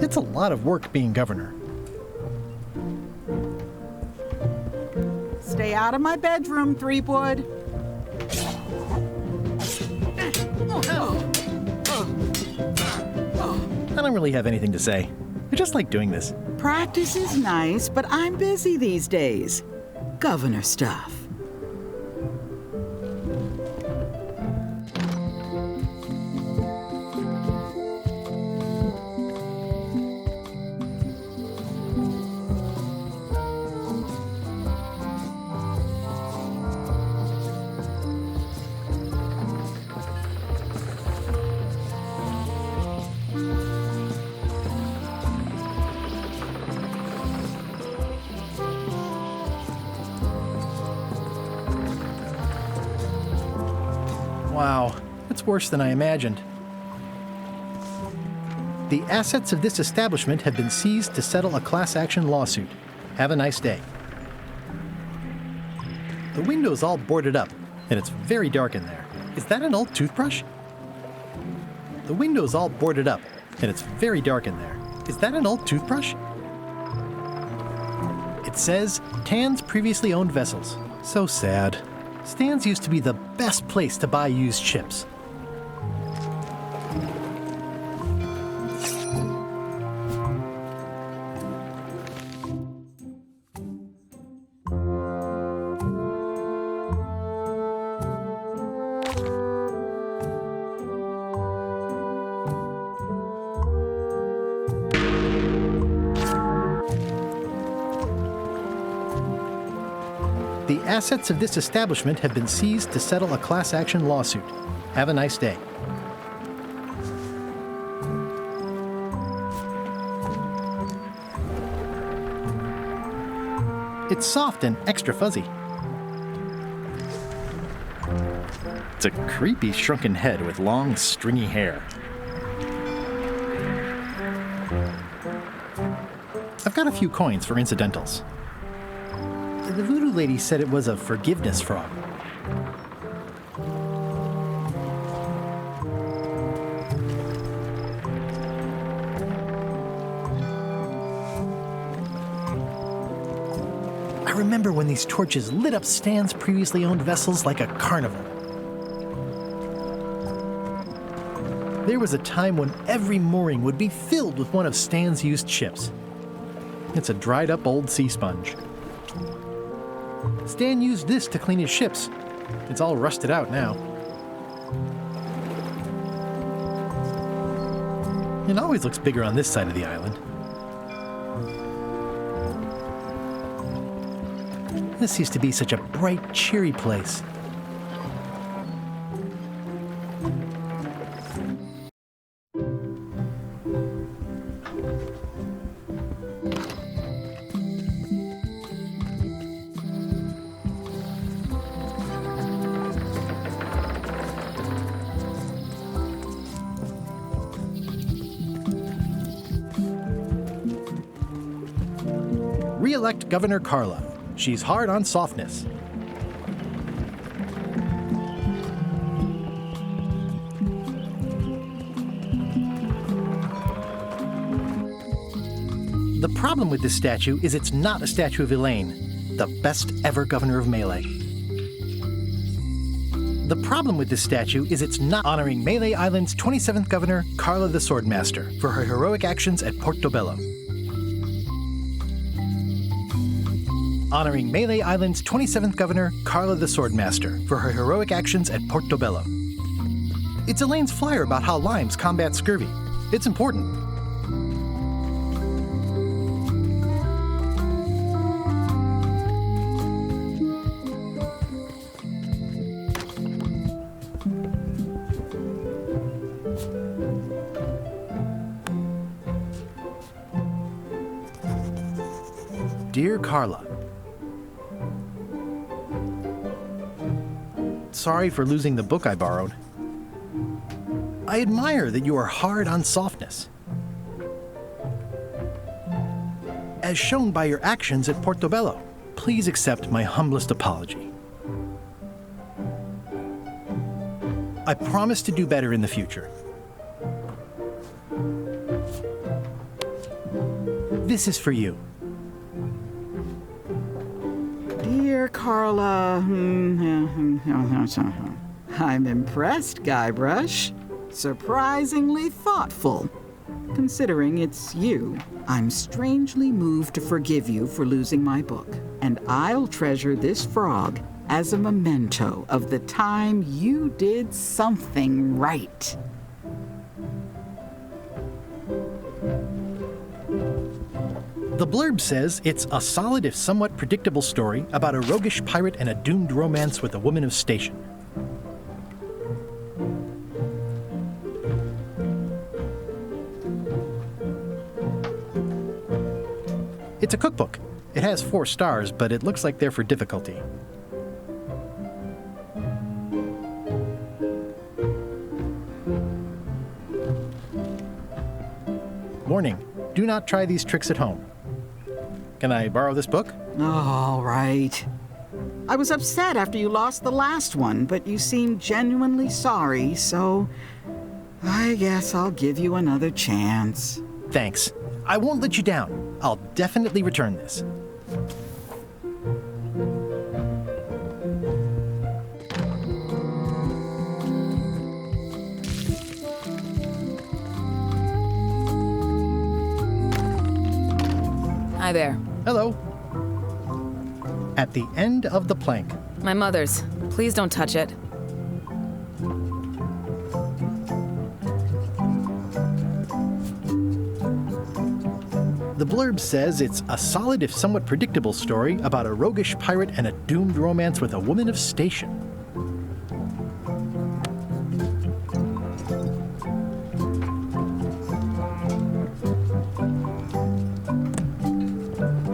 It's a lot of work being governor. Stay out of my bedroom, Threepwood. I don't really have anything to say. I just like doing this. Practice is nice, but I'm busy these days. Governor stuff. Wow, it's worse than I imagined. The assets of this establishment have been seized to settle a class action lawsuit. Have a nice day. The window's all boarded up, and it's very dark in there. Is that an old toothbrush? The window's all boarded up, and it's very dark in there. Is that an old toothbrush? It says, Tan's previously owned vessels. So sad. Stan's used to be the best place to buy used chips. The assets of this establishment have been seized to settle a class action lawsuit. Have a nice day. It's soft and extra fuzzy. It's a creepy shrunken head with long, stringy hair. I've got a few coins for incidentals. The voodoo lady said it was a forgiveness frog. I remember when these torches lit up Stan's previously owned vessels like a carnival. There was a time when every mooring would be filled with one of Stan's used ships. It's a dried up old sea sponge. Stan used this to clean his ships. It's all rusted out now. It always looks bigger on this side of the island. This used to be such a bright, cheery place. Re-elect Governor Carla. She's hard on softness. The problem with this statue is it's not a statue of Elaine, the best ever governor of Melee. The problem with this statue is it's not honoring Melee Island's 27th governor, Carla the Swordmaster, for her heroic actions at Portobello. Honoring Melee Island's 27th governor, Carla the Swordmaster, for her heroic actions at Portobello. It's Elaine's flyer about how limes combat scurvy. It's important. Dear Carla, sorry for losing the book I borrowed. I admire that you are hard on softness. As shown by your actions at Portobello, please accept my humblest apology. I promise to do better in the future. this is for you. Dear Carla, I'm impressed, Guybrush. Surprisingly thoughtful. Considering it's you, I'm strangely moved to forgive you for losing my book. And I'll treasure this frog as a memento of the time you did something right. The blurb says it's a solid if somewhat predictable story about a roguish pirate and a doomed romance with a woman of station. It's a cookbook. It has 4 stars, but it looks like they're for difficulty. Warning, do not try these tricks at home. Can I borrow this book? All right. I was upset after you lost the last one, but you seemed genuinely sorry, so I guess I'll give you another chance. Thanks. I won't let you down. I'll definitely return this. Hi there. Hello. At the end of the plank. My mother's. Please don't touch it. The blurb says it's a solid if somewhat predictable story about a roguish pirate and a doomed romance with a woman of station.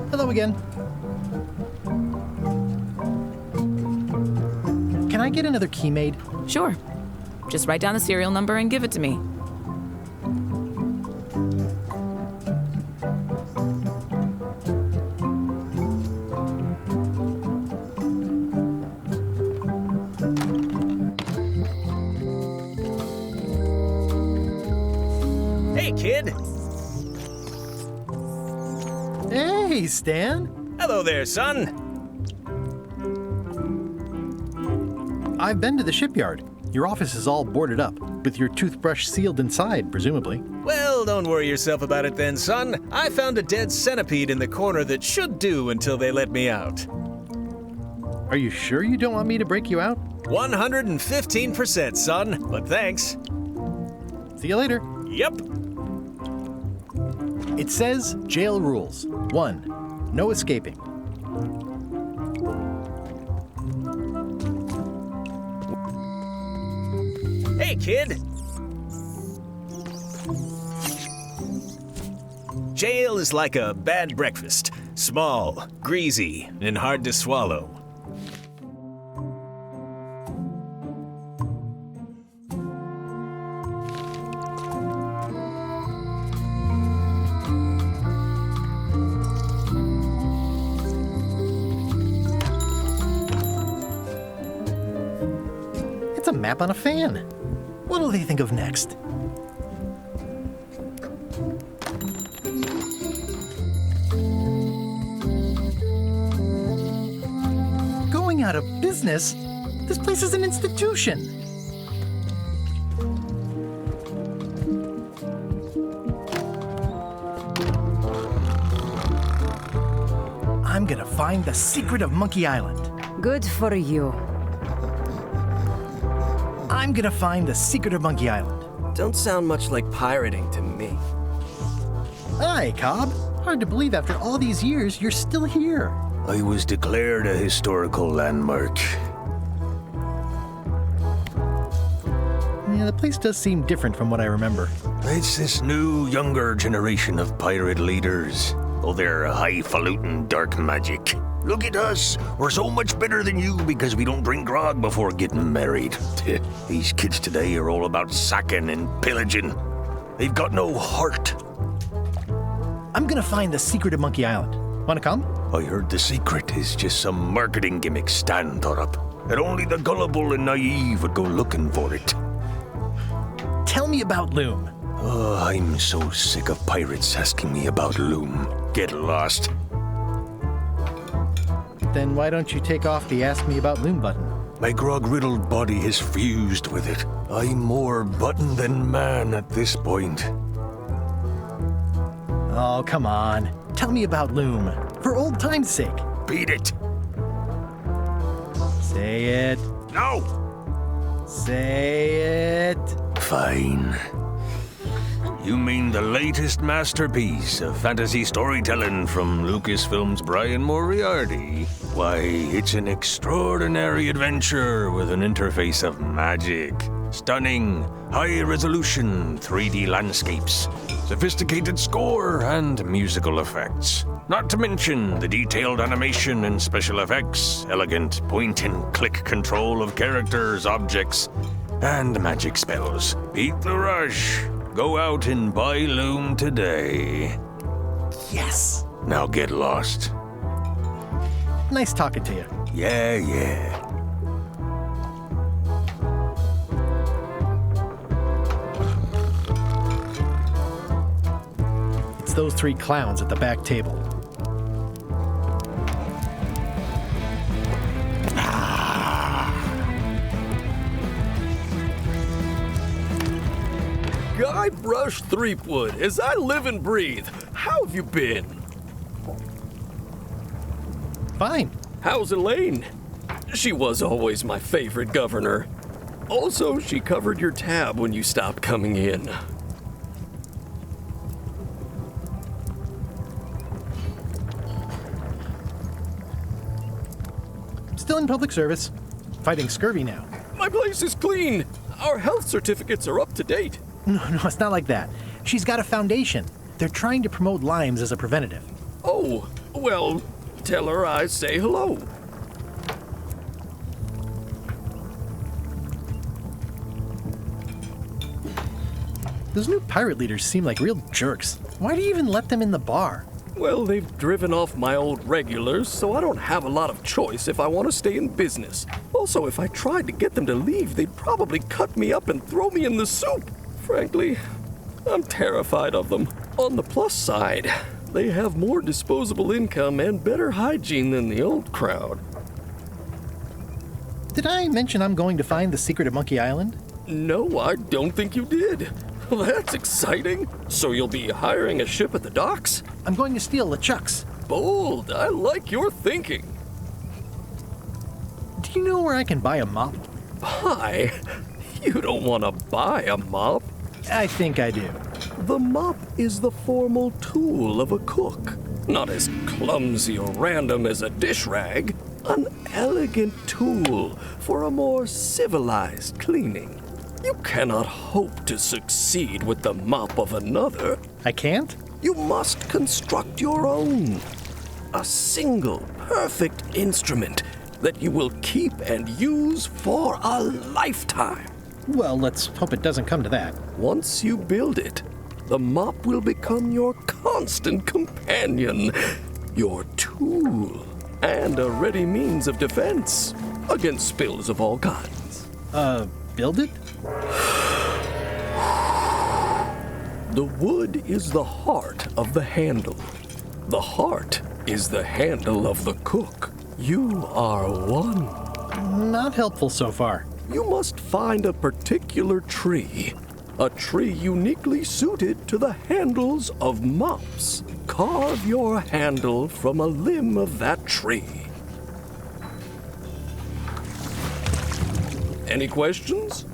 Hello again. Can I get another key made? Sure. Just write down the serial number and give it to me. Hey, kid. Hey, Stan. Hello there, son. I've been to the shipyard. Your office is all boarded up, with your toothbrush sealed inside, presumably. Well, don't worry yourself about it then, son. I found a dead centipede in the corner that should do until they let me out. Are you sure you don't want me to break you out? 115%, son, but thanks. See you later. Yep. It says jail rules. 1. No escaping. Hey, kid. Jail is like a bad breakfast. Small, greasy, and hard to swallow. It's a map on a fan. What'll they think of next? Going out of business? This place is an institution. I'm gonna find the secret of Monkey Island. Good for you. I'm gonna find the secret of Monkey Island. Don't sound much like pirating to me. Hi, Cobb. Hard to believe after all these years you're still here. I was declared a historical landmark. Yeah, the place does seem different from what I remember. It's this new, younger generation of pirate leaders. Oh, they're highfalutin dark magic. Look at us. We're so much better than you because we don't drink grog before getting married. These kids today are all about sacking and pillaging. They've got no heart. I'm gonna find the secret of Monkey Island. Wanna come? I heard the secret is just some marketing gimmick Stan thought up. And only the gullible and naive would go looking for it. Tell me about Loom. Oh, I'm so sick of pirates asking me about Loom. Get lost. Then why don't you take off the Ask Me About Loom button? My grog-riddled body has fused with it. I'm more button than man at this point. Oh, come on. Tell me about Loom. For old time's sake. Beat it. Say it. No! Say it. Fine. You mean the latest masterpiece of fantasy storytelling from Lucasfilm's Brian Moriarty? Why, it's an extraordinary adventure with an interface of magic. Stunning, high-resolution 3D landscapes, sophisticated score, and musical effects. Not to mention the detailed animation and special effects, elegant point-and-click control of characters, objects, and magic spells. Beat the rush. Go out and buy Loom today. Yes. Now get lost. Nice talking to you. Yeah. It's those three clowns at the back table. Guybrush Threepwood, as I live and breathe, how have you been? Fine. How's Elaine? She was always my favorite governor. Also, she covered your tab when you stopped coming in. Still in public service. Fighting scurvy now. My place is clean. Our health certificates are up to date. No, it's not like that. She's got a foundation. They're trying to promote Lyme's as a preventative. Oh, well, tell her I say hello. Those new pirate leaders seem like real jerks. Why do you even let them in the bar? Well, they've driven off my old regulars, so I don't have a lot of choice if I want to stay in business. Also, if I tried to get them to leave, they'd probably cut me up and throw me in the soup. Frankly, I'm terrified of them. On the plus side, they have more disposable income and better hygiene than the old crowd. Did I mention I'm going to find the secret of Monkey Island? No, I don't think you did. Well, that's exciting. So you'll be hiring a ship at the docks? I'm going to steal LeChuck's. Bold. I like your thinking. Do you know where I can buy a mop? Buy? You don't want to buy a mop. I think I do. The mop is the formal tool of a cook. Not as clumsy or random as a dish rag. An elegant tool for a more civilized cleaning. You cannot hope to succeed with the mop of another. I can't? You must construct your own. A single, perfect instrument that you will keep and use for a lifetime. Well, let's hope it doesn't come to that. Once you build it, the mop will become your constant companion, your tool, and a ready means of defense against spills of all kinds. Build it? The wood is the heart of the handle. The heart is the handle of the cook. You are one. Not helpful so far. You must find a particular tree. A tree uniquely suited to the handles of mops. Carve your handle from a limb of that tree. Any questions?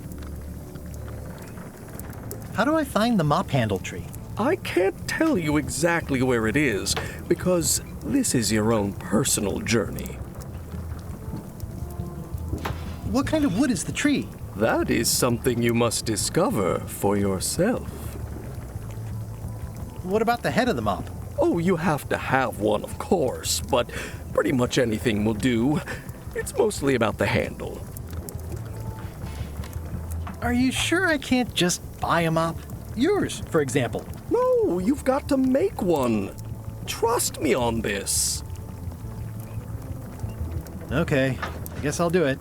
How do I find the mop handle tree? I can't tell you exactly where it is, because this is your own personal journey. What kind of wood is the tree? That is something you must discover for yourself. What about the head of the mop? Oh, you have to have one, of course, but pretty much anything will do. It's mostly about the handle. Are you sure I can't just buy a mop? Yours, for example. No, you've got to make one. Trust me on this. Okay, I guess I'll do it.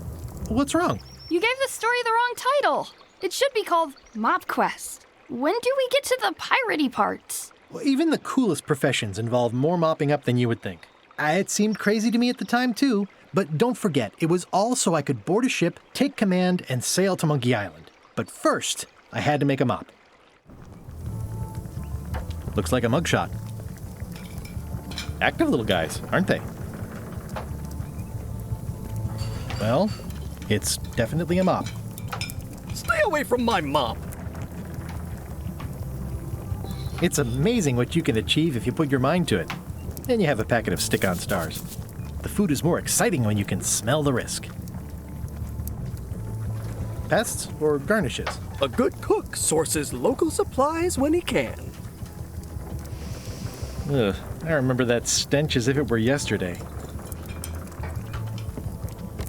What's wrong? You gave the story the wrong title. It should be called Mop Quest. When do we get to the piratey parts? Well, even the coolest professions involve more mopping up than you would think. It seemed crazy to me at the time, too. But don't forget, it was all so I could board a ship, take command, and sail to Monkey Island. But first, I had to make a mop. Looks like a mugshot. Active little guys, aren't they? Well, it's definitely a mop. Stay away from my mop! It's amazing what you can achieve if you put your mind to it. Then you have a packet of stick-on stars. The food is more exciting when you can smell the risk. Pests or garnishes? A good cook sources local supplies when he can. Ugh, I remember that stench as if it were yesterday.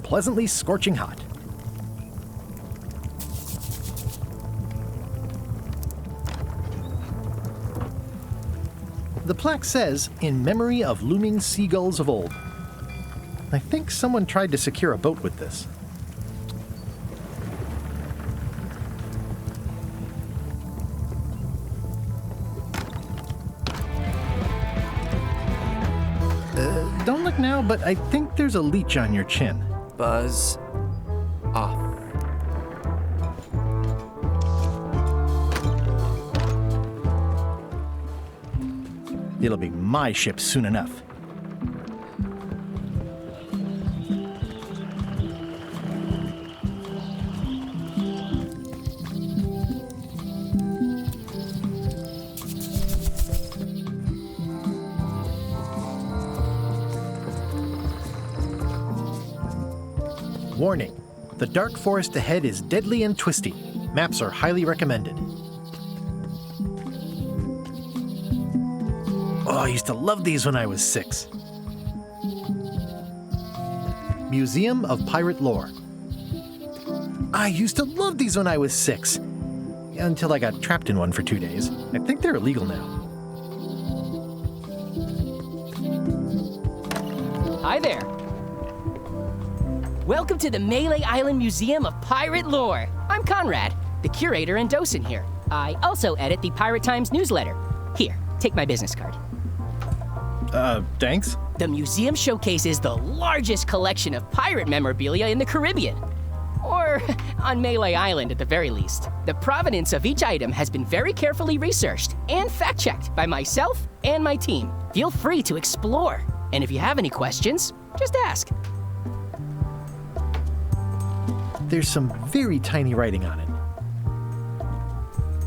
Pleasantly scorching hot. The plaque says, "In memory of looming seagulls of old." I think someone tried to secure a boat with this. Don't look now, but I think there's a leech on your chin. Buzz off. It'll be my ship soon enough. Warning, the dark forest ahead is deadly and twisty. Maps are highly recommended. Oh, I used to love these when I was 6. Museum of Pirate Lore. I used to love these when I was 6. Until I got trapped in one for 2 days. I think they're illegal now. Hi there. Welcome to the Melee Island Museum of Pirate Lore. I'm Conrad, the curator and docent here. I also edit the Pirate Times newsletter. Here, take my business card. Thanks? The museum showcases the largest collection of pirate memorabilia in the Caribbean. Or on Melee Island at the very least. The provenance of each item has been very carefully researched and fact-checked by myself and my team. Feel free to explore. And if you have any questions, just ask. There's some very tiny writing on it.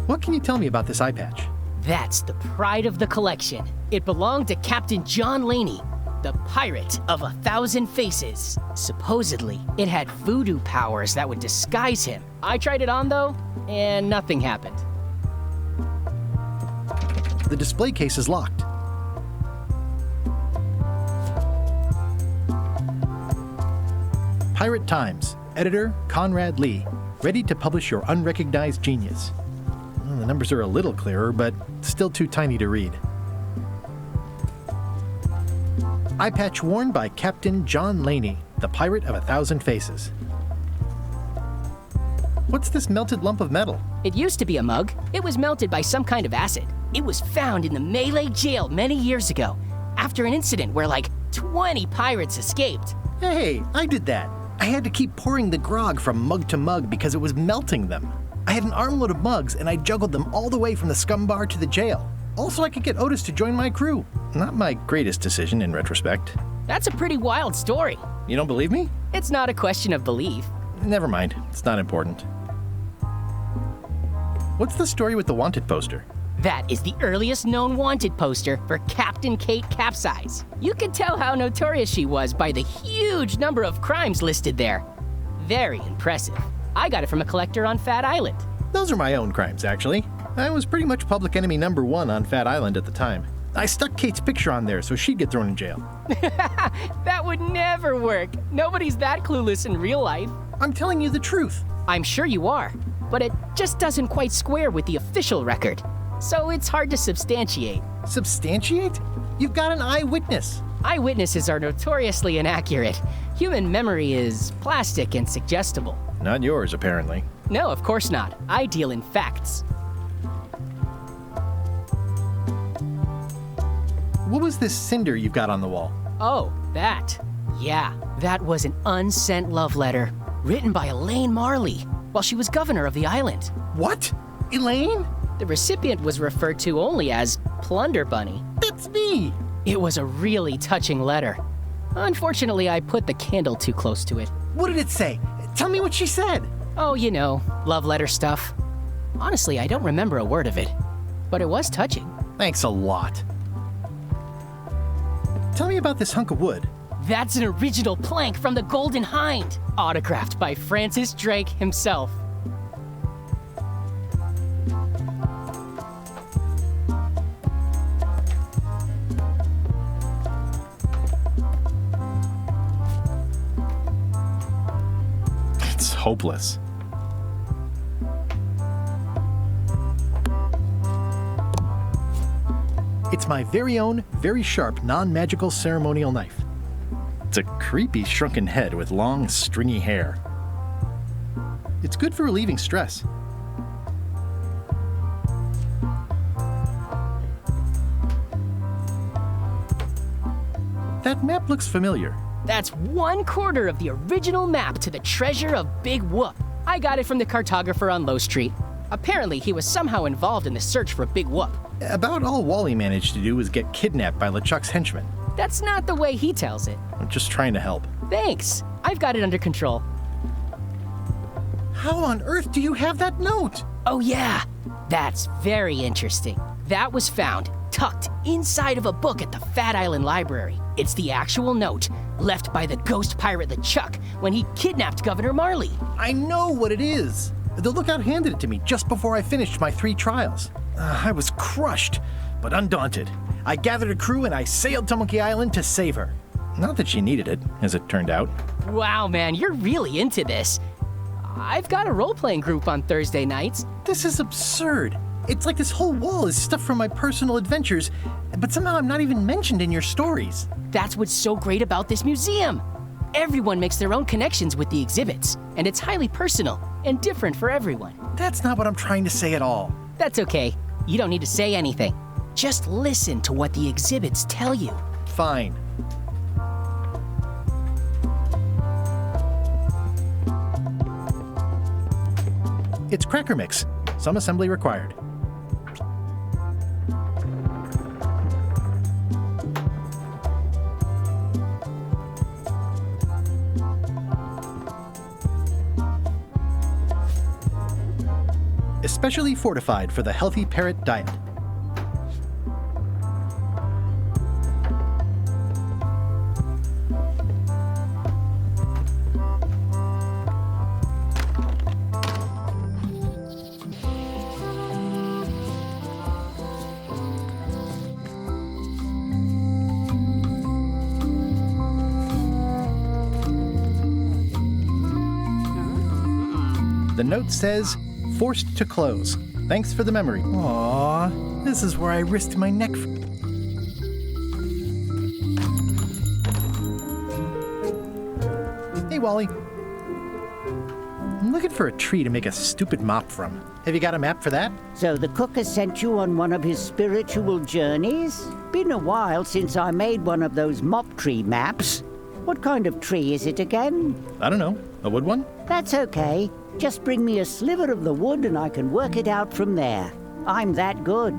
What can you tell me about this eye patch? That's the pride of the collection. It belonged to Captain John Laney, the pirate of 1,000 faces. Supposedly, it had voodoo powers that would disguise him. I tried it on though, and nothing happened. The display case is locked. Pirate Times, editor Conrad Lee, ready to publish your unrecognized genius. Well, the numbers are a little clearer, but still too tiny to read. Eye patch worn by Captain John Laney, the pirate of 1,000 faces. What's this melted lump of metal? It used to be a mug. It was melted by some kind of acid. It was found in the Melee jail many years ago, after an incident where like 20 pirates escaped. Hey, I did that. I had to keep pouring the grog from mug to mug because it was melting them. I had an armload of mugs and I juggled them all the way from the scum bar to the jail. Also, I could get Otis to join my crew. Not my greatest decision in retrospect. That's a pretty wild story. You don't believe me? It's not a question of belief. Never mind. It's not important. What's the story with the wanted poster? That is the earliest known wanted poster for Captain Kate Capsize. You can tell how notorious she was by the huge number of crimes listed there. Very impressive. I got it from a collector on Fat Island. Those are my own crimes, actually. I was pretty much public enemy number 1 on Fat Island at the time. I stuck Kate's picture on there so she'd get thrown in jail. That would never work. Nobody's that clueless in real life. I'm telling you the truth. I'm sure you are, but it just doesn't quite square with the official record. So it's hard to substantiate. Substantiate? You've got an eyewitness. Eyewitnesses are notoriously inaccurate. Human memory is plastic and suggestible. Not yours, apparently. No, of course not. I deal in facts. What was this cinder you've got on the wall? Oh, that. Yeah, that was an unsent love letter written by Elaine Marley while she was governor of the island. What? Elaine? The recipient was referred to only as Plunder Bunny. That's me! It was a really touching letter. Unfortunately, I put the candle too close to it. What did it say? Tell me what she said. Oh, you know, love letter stuff. Honestly, I don't remember a word of it, but it was touching. Thanks a lot. Tell me about this hunk of wood. That's an original plank from the Golden Hind, autographed by Francis Drake himself. It's hopeless. It's my very own, very sharp, non-magical ceremonial knife. It's a creepy shrunken head with long, stringy hair. It's good for relieving stress. That map looks familiar. That's 1/4 of the original map to the treasure of Big Whoop. I got it from the cartographer on Low Street. Apparently, he was somehow involved in the search for Big Whoop. About all Wally managed to do was get kidnapped by LeChuck's henchmen. That's not the way he tells it. I'm just trying to help. Thanks. I've got it under control. How on earth do you have that note? Oh yeah, that's very interesting. That was found tucked inside of a book at the Fat Island Library. It's the actual note left by the ghost pirate LeChuck when he kidnapped Governor Marley. I know what it is. The lookout handed it to me just before I finished my 3 trials. I was crushed, but undaunted. I gathered a crew and I sailed to Monkey Island to save her. Not that she needed it, as it turned out. Wow, man, you're really into this. I've got a role-playing group on Thursday nights. This is absurd. It's like this whole wall is stuff from my personal adventures, but somehow I'm not even mentioned in your stories. That's what's so great about this museum. Everyone makes their own connections with the exhibits, and it's highly personal and different for everyone. That's not what I'm trying to say at all. That's okay. You don't need to say anything. Just listen to what the exhibits tell you. Fine. It's cracker mix. Some assembly required. Especially fortified for the healthy parrot diet. The note says, forced to close. Thanks for the memory. Aww, this is where I risked my neck. Hey, Wally. I'm looking for a tree to make a stupid mop from. Have you got a map for that? So the cook has sent you on one of his spiritual journeys? Been a while since I made one of those mop tree maps. What kind of tree is it again? I don't know. A wood one? That's okay. Just bring me a sliver of the wood and I can work it out from there. I'm that good.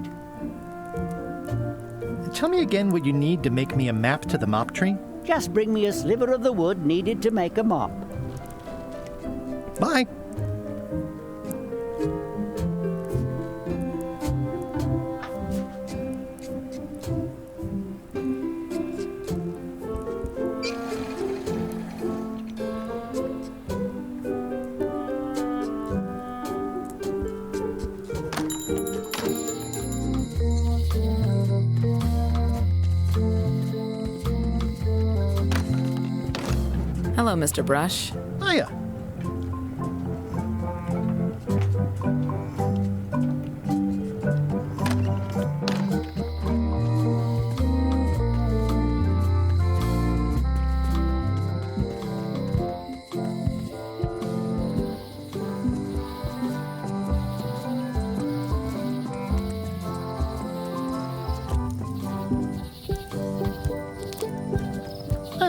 Tell me again what you need to make me a map to the mop tree. Just bring me a sliver of the wood needed to make a mop. Bye. Hello, Mr. Brush. Hiya.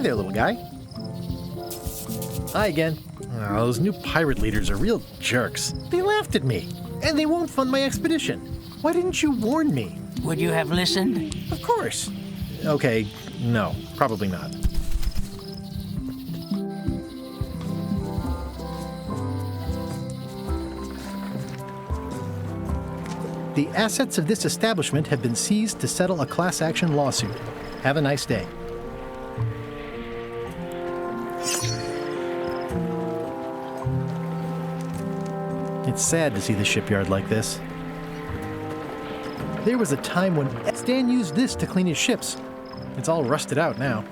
there, little guy. Hi again. Oh, those new pirate leaders are real jerks. They laughed at me, and they won't fund my expedition. Why didn't you warn me? Would you have listened? Of course. Okay, no, probably not. The assets of this establishment have been seized to settle a class action lawsuit. Have a nice day. It's sad to see the shipyard like this. There was a time when Stan used this to clean his ships. It's all rusted out now.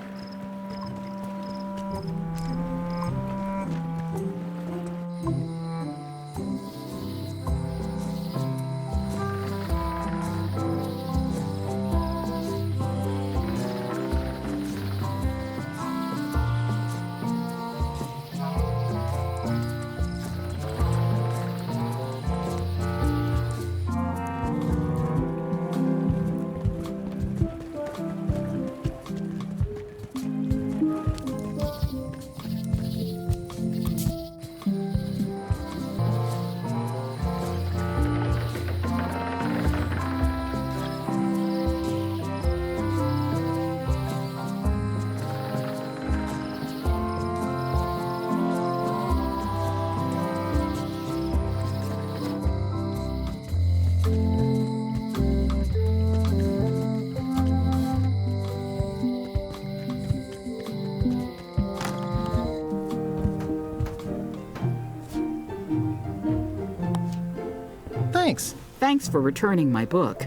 Thanks. Thanks for returning my book.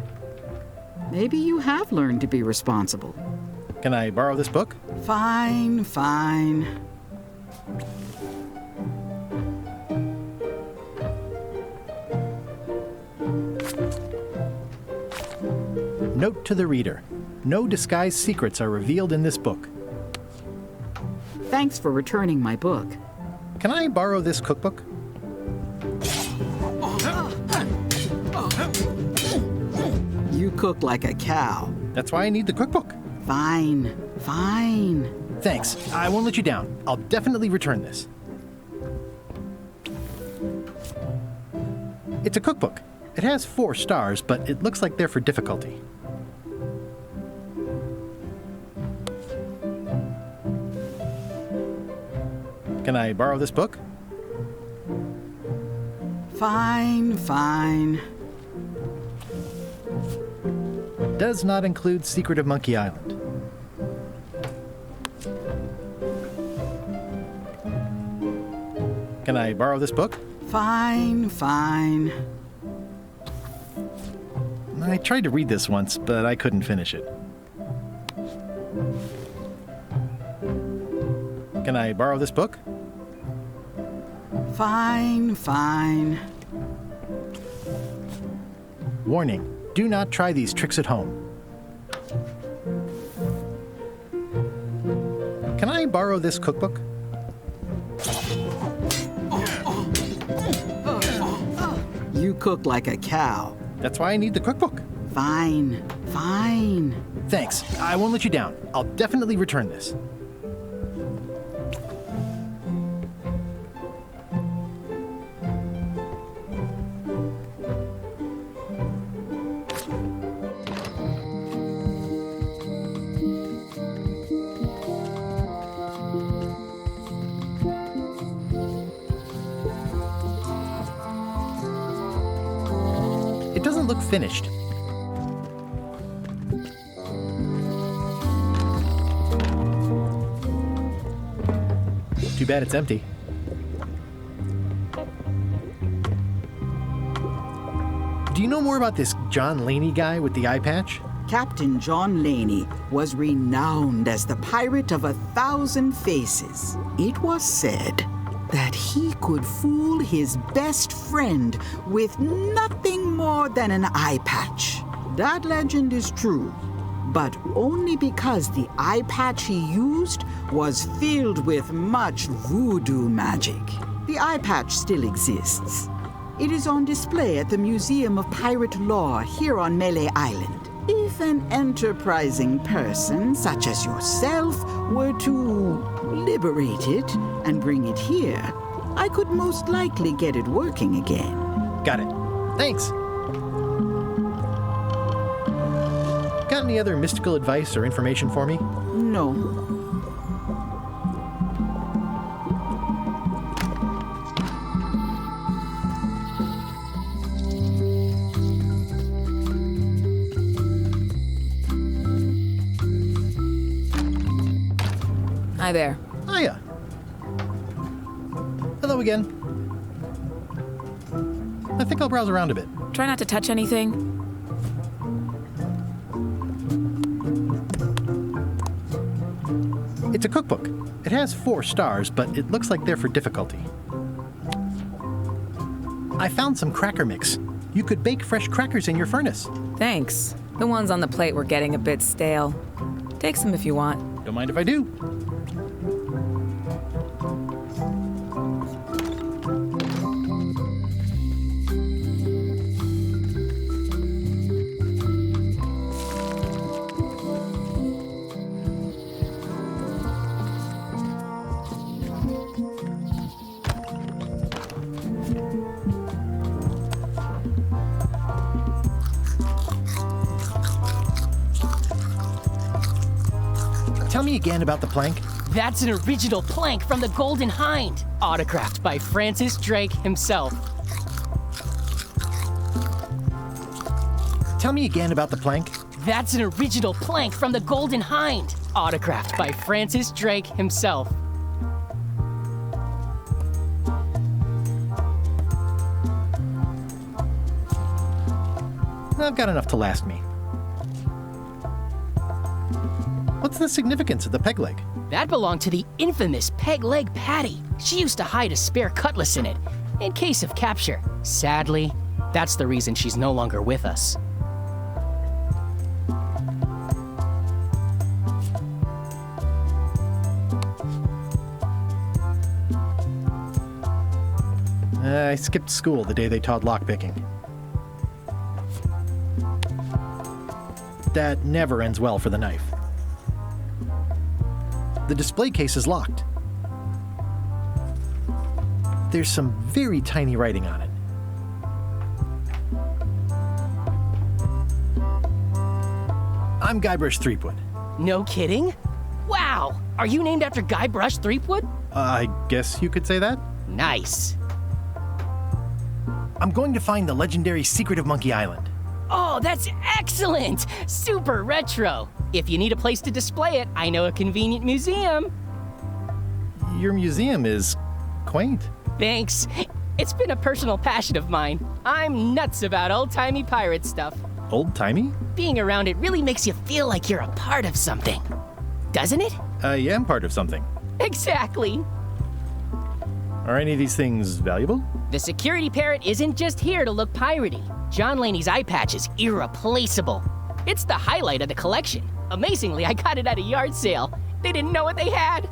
Maybe you have learned to be responsible. Can I borrow this book? Fine, fine. Note to the reader. No disguised secrets are revealed in this book. Thanks for returning my book. Can I borrow this cookbook? You cook like a cow. That's why I need the cookbook. Fine, fine. Thanks. I won't let you down. I'll definitely return this. It's a cookbook. It has 4 stars, but it looks like they're for difficulty. Can I borrow this book? Fine, fine. Does not include Secret of Monkey Island. Can I borrow this book? Fine, fine. I tried to read this once, but I couldn't finish it. Can I borrow this book? Fine, fine. Warning. Do not try these tricks at home. Can I borrow this cookbook? You cook like a cow. That's why I need the cookbook. Fine, fine. Thanks. I won't let you down. I'll definitely return this. It doesn't look finished. Too bad it's empty. Do you know more about this John Laney guy with the eye patch? Captain John Laney was renowned as the pirate of 1,000 faces. It was said that he could fool his best friend with nothing more than an eye patch. That legend is true, but only because the eye patch he used was filled with much voodoo magic. The eye patch still exists. It is on display at the Museum of Pirate Lore here on Melee Island. If an enterprising person, such as yourself were to liberate it and bring it here, I could most likely get it working again. Got it. Thanks. Got any other mystical advice or information for me? No. Hi there. Hiya. Hello again. I think I'll browse around a bit. Try not to touch anything. It's a cookbook. It has 4 stars, but it looks like they're for difficulty. I found some cracker mix. You could bake fresh crackers in your furnace. Thanks. The ones on the plate were getting a bit stale. Take some if you want. Don't mind if I do. Tell me again about the plank. That's an original plank from the Golden Hind, autographed by Francis Drake himself. Tell me again about the plank. That's an original plank from the Golden Hind, autographed by Francis Drake himself. I've got enough to last me. What's the significance of the peg leg? That belonged to the infamous peg leg Patty. She used to hide a spare cutlass in it, in case of capture. Sadly, that's the reason she's no longer with us. I skipped school the day they taught lockpicking. That never ends well for the knife. The display case is locked. There's some very tiny writing on it. I'm Guybrush Threepwood. No kidding? Wow! Are you named after Guybrush Threepwood? I guess you could say that. Nice. I'm going to find the legendary secret of Monkey Island. Oh, that's excellent! Super retro! If you need a place to display it, I know a convenient museum. Your museum is quaint. Thanks. It's been a personal passion of mine. I'm nuts about old-timey pirate stuff. Old-timey? Being around it really makes you feel like you're a part of something. Doesn't it? I am part of something. Exactly. Are any of these things valuable? The security parrot isn't just here to look piratey. John Laney's eye patch is irreplaceable. It's the highlight of the collection. Amazingly, I got it at a yard sale. They didn't know what they had.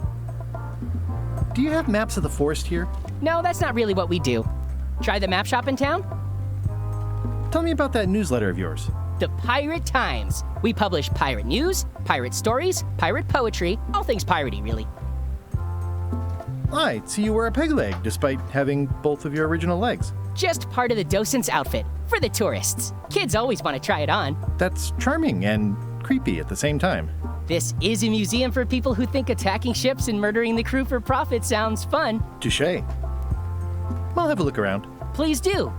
Do you have maps of the forest here? No, that's not really what we do. Try the map shop in town? Tell me about that newsletter of yours. The Pirate Times. We publish pirate news, pirate stories, pirate poetry, all things piratey, really. I see you wear a peg leg, despite having both of your original legs. Just part of the docent's outfit, for the tourists. Kids always want to try it on. That's charming and creepy at the same time. This is a museum for people who think attacking ships and murdering the crew for profit sounds fun. Touché. I'll have a look around. Please do.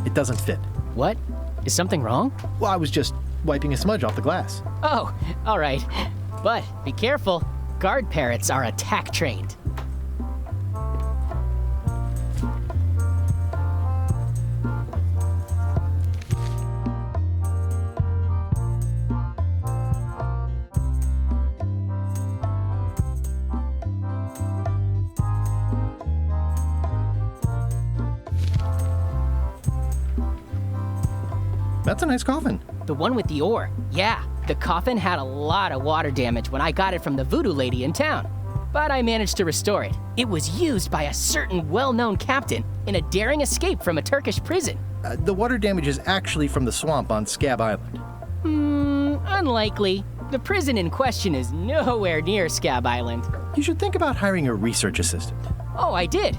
It doesn't fit. What? Is something wrong? Well, I was just wiping a smudge off the glass. Oh, all right. But be careful. Guard parrots are attack trained. That's a nice coffin. The one with the ore. Yeah, the coffin had a lot of water damage when I got it from the voodoo lady in town. But I managed to restore it. It was used by a certain well-known captain in a daring escape from a Turkish prison. The water damage is actually from the swamp on Scab Island. Unlikely. The prison in question is nowhere near Scab Island. You should think about hiring a research assistant. Oh, I did.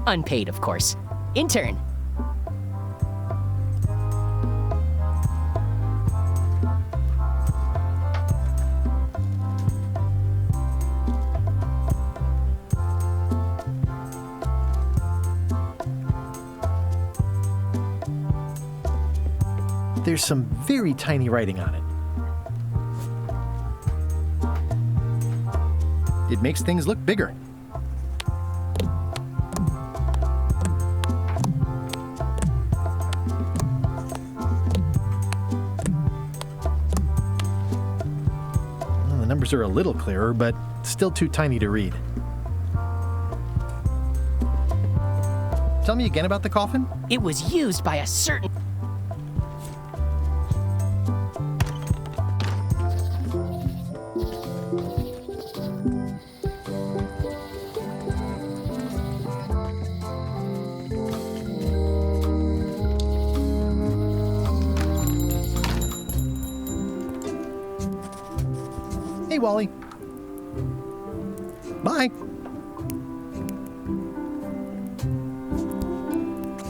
Unpaid, of course. Intern. There's some very tiny writing on it. It makes things look bigger. Well, the numbers are a little clearer, but still too tiny to read. Tell me again about the coffin? It was used by a certain... Hey, Wally. Bye.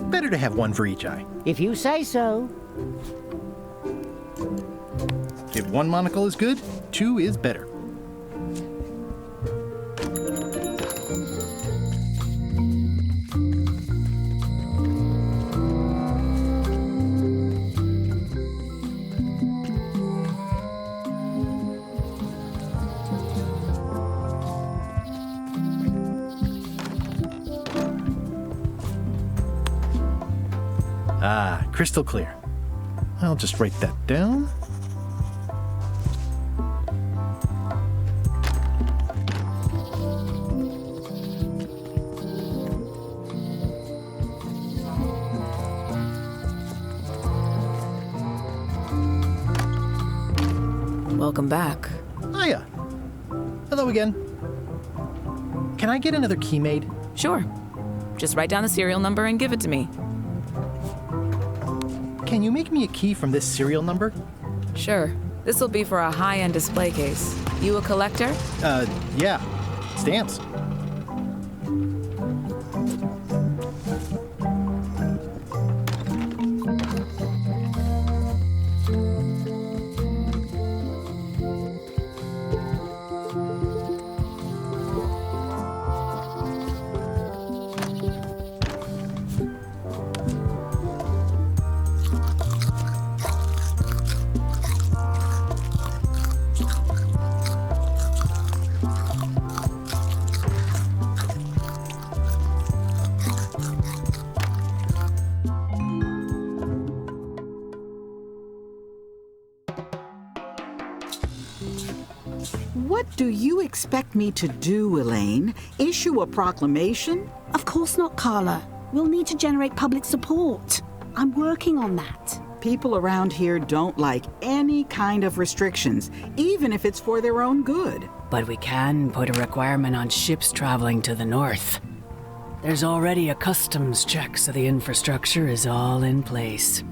Better to have one for each eye. If you say so. If one monocle is good, two is better. Ah, crystal clear. I'll just write that down. Welcome back. Hiya. Hello again. Can I get another key made? Sure. Just write down the serial number and give it to me. Can you make me a key from this serial number? Sure. This will be for a high-end display case. You a collector? Yeah. Stamps. What do you expect me to do, Elaine? Issue a proclamation? Of course not, Carla. We'll need to generate public support. I'm working on that. People around here don't like any kind of restrictions, even if it's for their own good. But we can put a requirement on ships traveling to the north. There's already a customs check, so the infrastructure is all in place.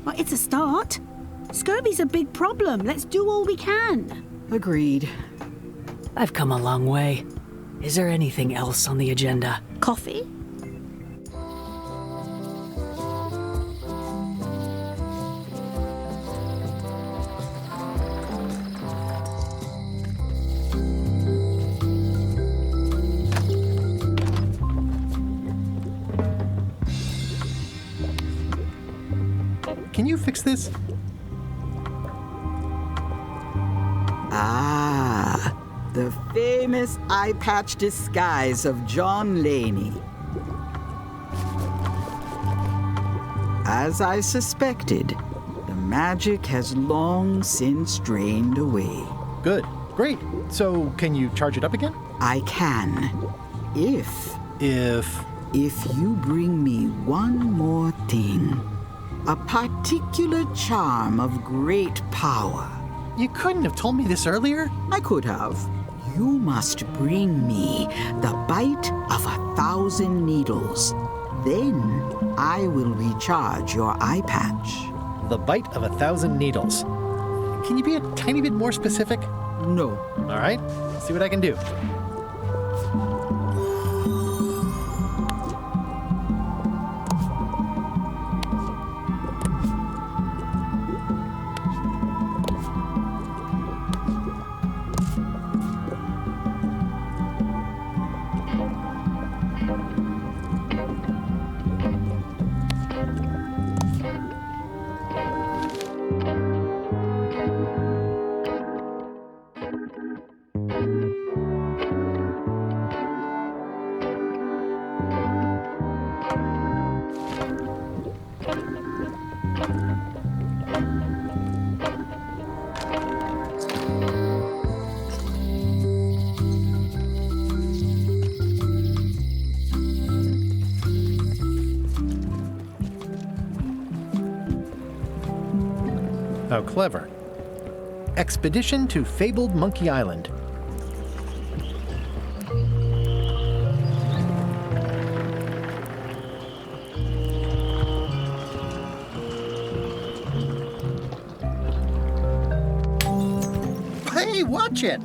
Well, it's a start. Scurvy's a big problem. Let's do all we can. Agreed. I've come a long way. Is there anything else on the agenda? Coffee? Can you fix this? Ah, the famous eye patch disguise of John Laney. As I suspected, the magic has long since drained away. Good. Great. So, can you charge it up again? I can. If you bring me one more thing. a particular charm of great power. You couldn't have told me this earlier? I could have. You must bring me the bite of 1,000 needles. Then I will recharge your eye patch. The bite of 1,000 needles. Can you be a tiny bit more specific? No. All right, see what I can do. How clever. Expedition to fabled Monkey Island. Hey, watch it!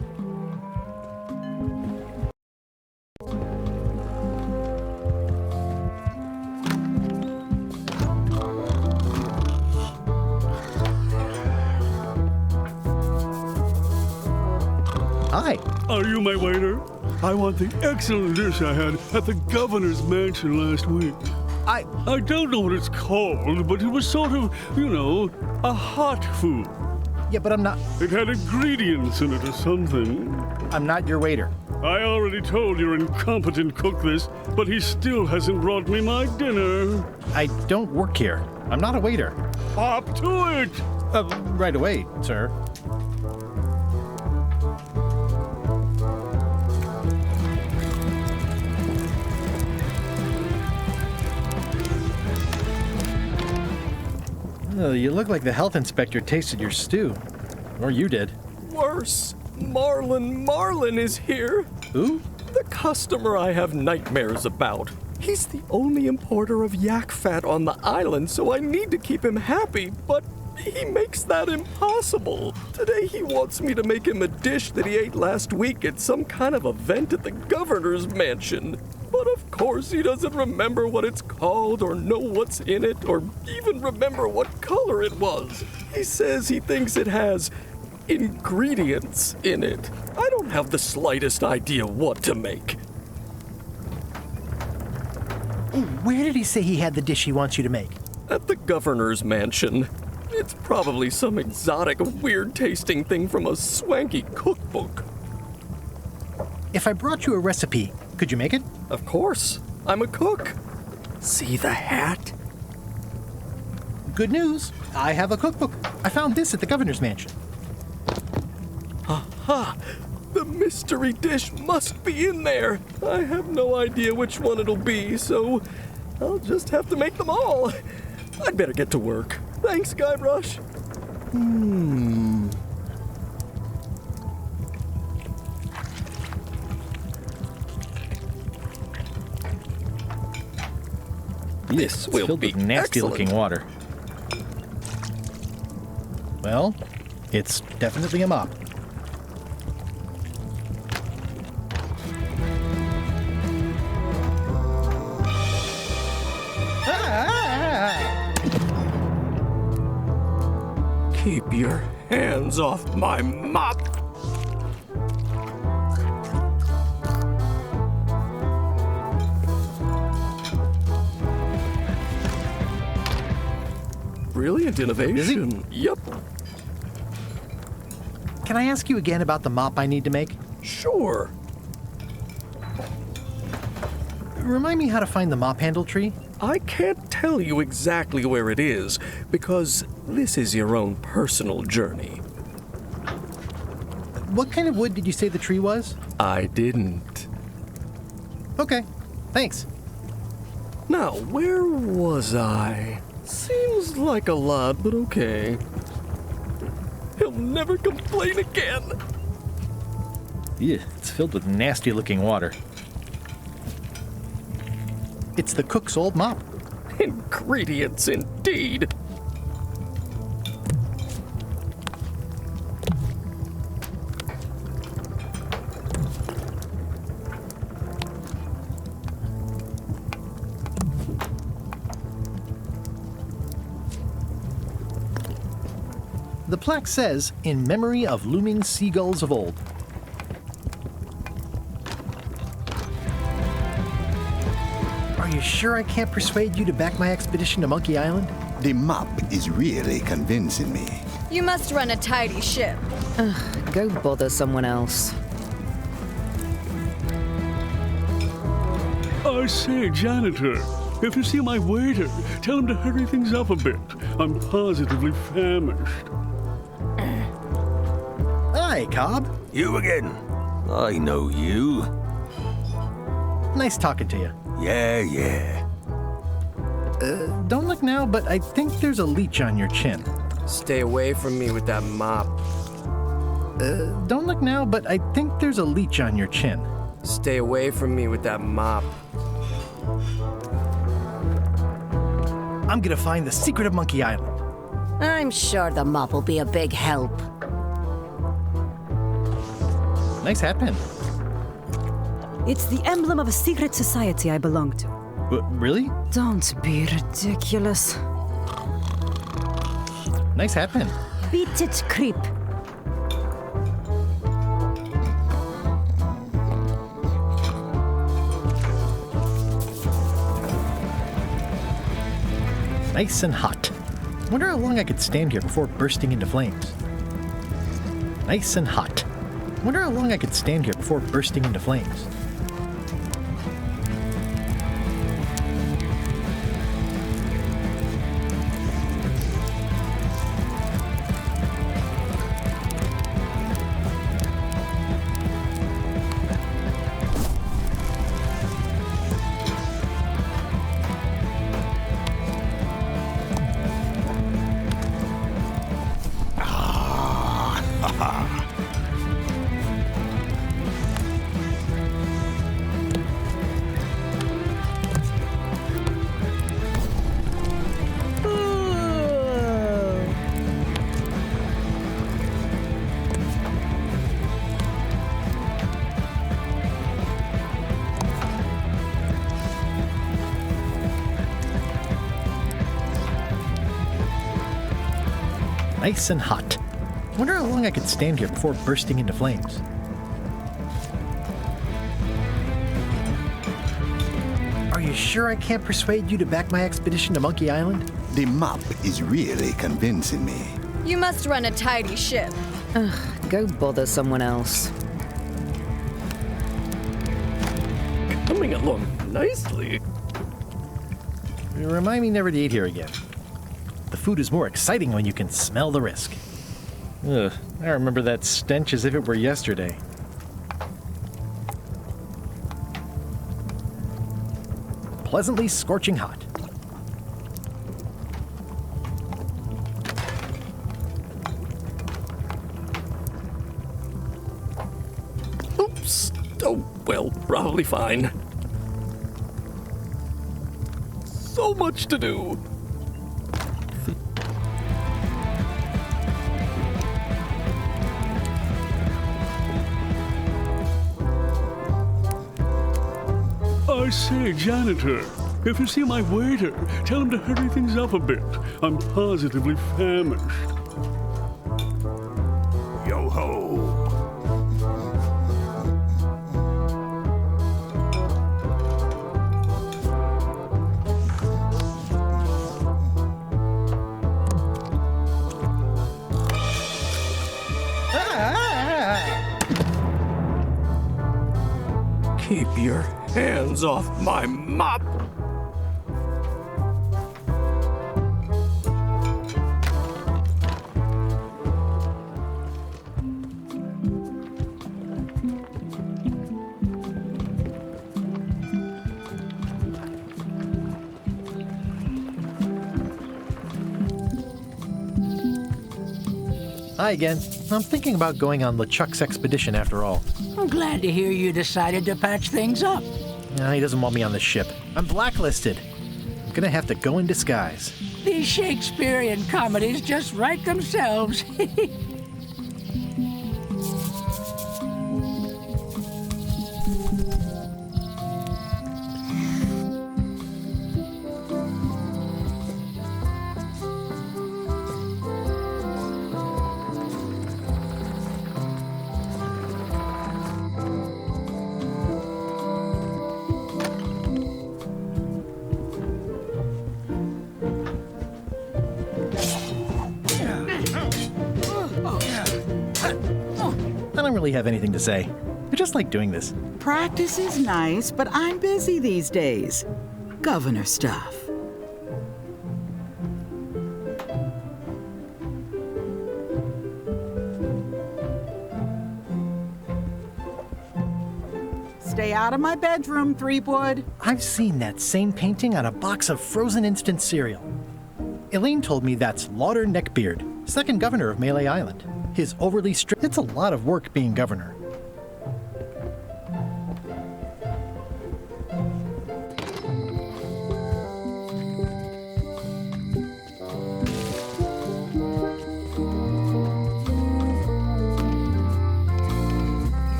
Hi. Are you my waiter? I want the excellent dish I had at the governor's mansion last week. I don't know what it's called, but it was sort of, a hot food. Yeah, but I'm not... It had ingredients in it or something. I'm not your waiter. I already told your incompetent cook this, but he still hasn't brought me my dinner. I don't work here. I'm not a waiter. Hop to it! Right away, sir. Oh, you look like the health inspector tasted your stew. Or you did. Worse. Marlin is here. Who? The customer I have nightmares about. He's the only importer of yak fat on the island, so I need to keep him happy, but he makes that impossible. Today he wants me to make him a dish that he ate last week at some kind of event at the governor's mansion. But of course he doesn't remember what it's called or know what's in it or even remember what color it was. He says he thinks it has ingredients in it. I don't have the slightest idea what to make. Where did he say he had the dish he wants you to make? At the governor's mansion. It's probably some exotic, weird-tasting thing from a swanky cookbook. If I brought you a recipe, could you make it? Of course. I'm a cook. See the hat? Good news. I have a cookbook. I found this at the governor's mansion. Aha! The mystery dish must be in there. I have no idea which one it'll be, so I'll just have to make them all. I'd better get to work. Thanks, Guybrush. This will filled be with nasty-looking water. Well, it's definitely a mop. Keep your hands off my mop. Brilliant innovation. Yep. Can I ask you again about the mop I need to make? Sure. Remind me how to find the mop handle tree? I can't tell you exactly where it is, because this is your own personal journey. What kind of wood did you say the tree was? I didn't. Okay, thanks. Now, where was I? Seems like a lot, but okay. He'll never complain again. Yeah, it's filled with nasty-looking water. It's the cook's old mop. Ingredients indeed. The plaque says, "In memory of looming seagulls of old." Are you sure I can't persuade you to back my expedition to Monkey Island? The mop is really convincing me. You must run a tidy ship. Go bother someone else. I say, janitor, if you see my waiter, tell him to hurry things up a bit. I'm positively famished. Hi, Cobb. You again. I know you. Nice talking to you. Yeah. Don't look now, but I think there's a leech on your chin. Stay away from me with that mop. Don't look now, but I think there's a leech on your chin. Stay away from me with that mop. I'm gonna find the secret of Monkey Island. I'm sure the mop will be a big help. Nice hat pin. It's the emblem of a secret society I belong to. Really? Don't be ridiculous. Nice hat pin. Beat it, creep. Nice and hot. Wonder how long I could stand here before bursting into flames. Nice and hot. Wonder how long I could stand here before bursting into flames. Nice and hot. Wonder how long I could stand here before bursting into flames. Are you sure I can't persuade you to back my expedition to Monkey Island? The mop is really convincing me. You must run a tidy ship. Go bother someone else. Coming along nicely. You remind me never to eat here again. The food is more exciting when you can smell the risk. Ugh, I remember that stench as if it were yesterday. Pleasantly scorching hot. Oops. Oh, well, probably fine. So much to do. I say, janitor, if you see my waiter, tell him to hurry things up a bit. I'm positively famished. Yo-ho. Keep your hands off my mop. Hi again. I'm thinking about going on LeChuck's expedition after all. I'm glad to hear you decided to patch things up. He doesn't want me on the ship. I'm blacklisted. I'm gonna have to go in disguise. These Shakespearean comedies just write themselves. I don't really have anything to say. I just like doing this. Practice is nice, but I'm busy these days. Governor stuff. Stay out of my bedroom, Threepwood. I've seen that same painting on a box of frozen instant cereal. Elaine told me that's Lauder Neckbeard, second governor of Melee Island. His overly strict... It's a lot of work being governor.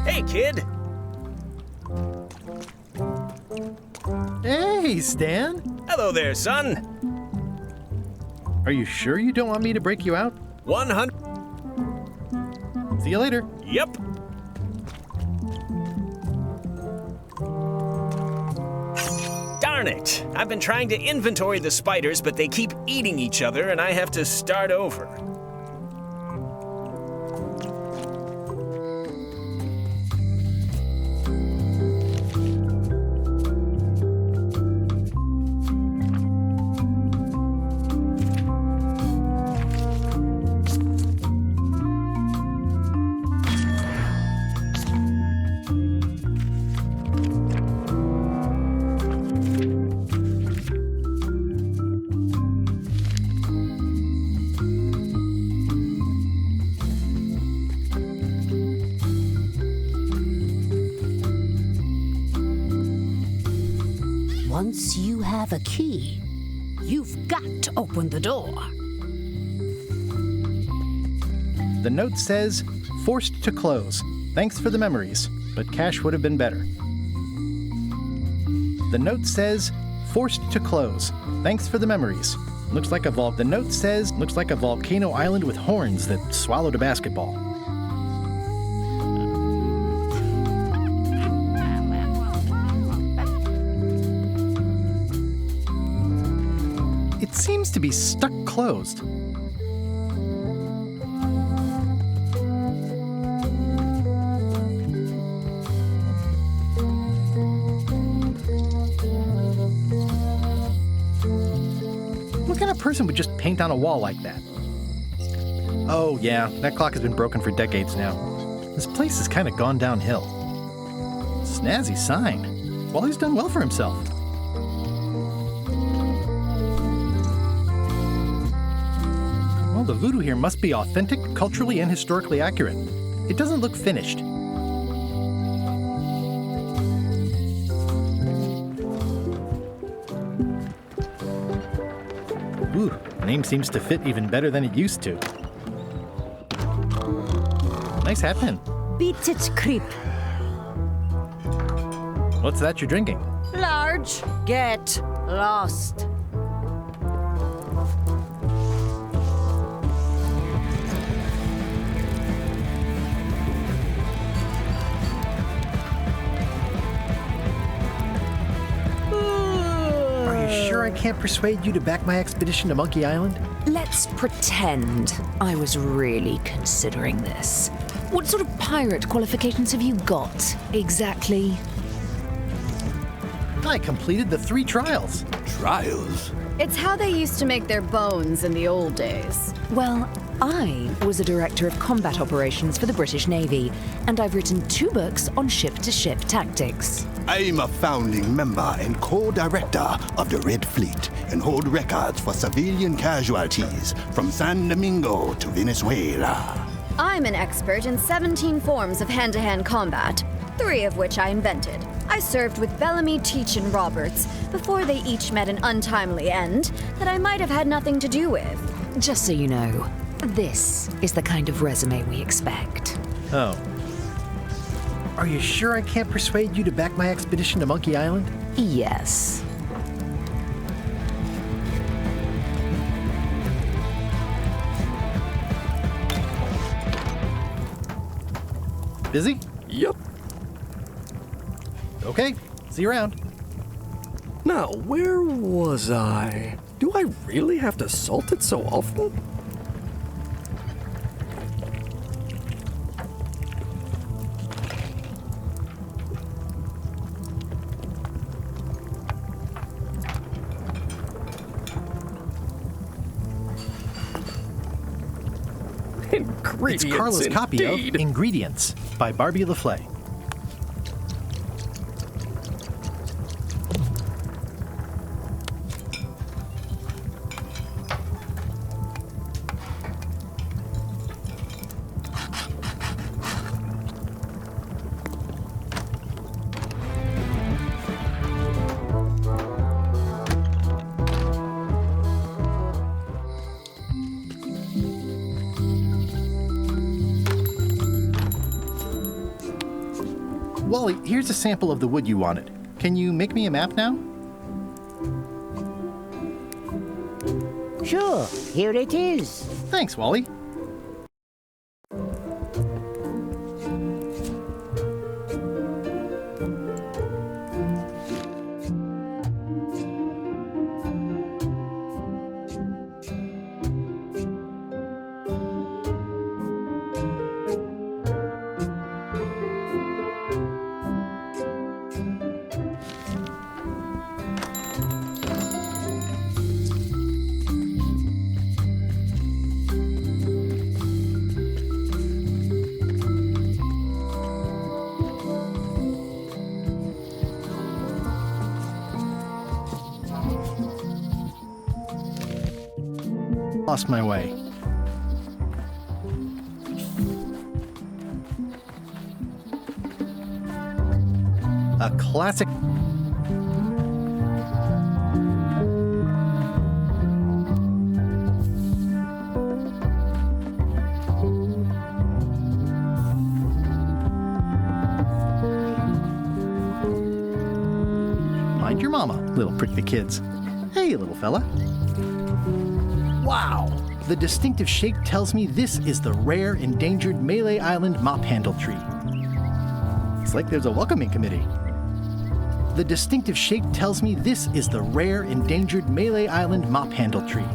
Hey, kid! Hey, Stan! Hello there, son! Are you sure you don't want me to break you out? 100. See you later. Yep. Darn it! I've been trying to inventory the spiders, but they keep eating each other, and I have to start over. Once you have a key, you've got to open the door. The note says, forced to close. Thanks for the memories, but cash would have been better. The note says, forced to close. Thanks for the memories. Looks like a The note says, looks like a volcano island with horns that swallowed a basketball. It seems to be stuck closed. What kind of person would just paint on a wall like that? Oh yeah, that clock has been broken for decades now. This place has kind of gone downhill. Snazzy sign. Wally's done well for himself. Well, the voodoo here must be authentic, culturally, and historically accurate. It doesn't look finished. Ooh, name seems to fit even better than it used to. Nice hat pin. Beat it, creep. What's that you're drinking? Large. Get lost. Sure I can't persuade you to back my expedition to Monkey Island? Let's pretend I was really considering this. What sort of pirate qualifications have you got, exactly? I completed the 3 trials. Trials? It's how they used to make their bones in the old days. Well, I was a director of combat operations for the British Navy, and I've written 2 books on ship-to-ship tactics. I'm a founding member and co-director of the Red Fleet and hold records for civilian casualties from San Domingo to Venezuela. I'm an expert in 17 forms of hand-to-hand combat, 3 of which I invented. I served with Bellamy, Teach, and Roberts before they each met an untimely end that I might have had nothing to do with. Just so you know, this is the kind of resume we expect. Oh. Are you sure I can't persuade you to back my expedition to Monkey Island? Yes. Busy? Yep. Okay, see you around. Now, where was I? Do I really have to salt it so often? It's Carla's copy of Ingredients by Barbie LaFlay. Wally, here's a sample of the wood you wanted. Can you make me a map now? Sure, here it is. Thanks, Wally. Lost my way. A classic. Mind your mama, little prick the kids. Hey, little fella. Wow! The distinctive shape tells me this is the rare, endangered Melee Island mop handle tree. It's like there's a welcoming committee. The distinctive shape tells me this is the rare, endangered Melee Island mop handle tree.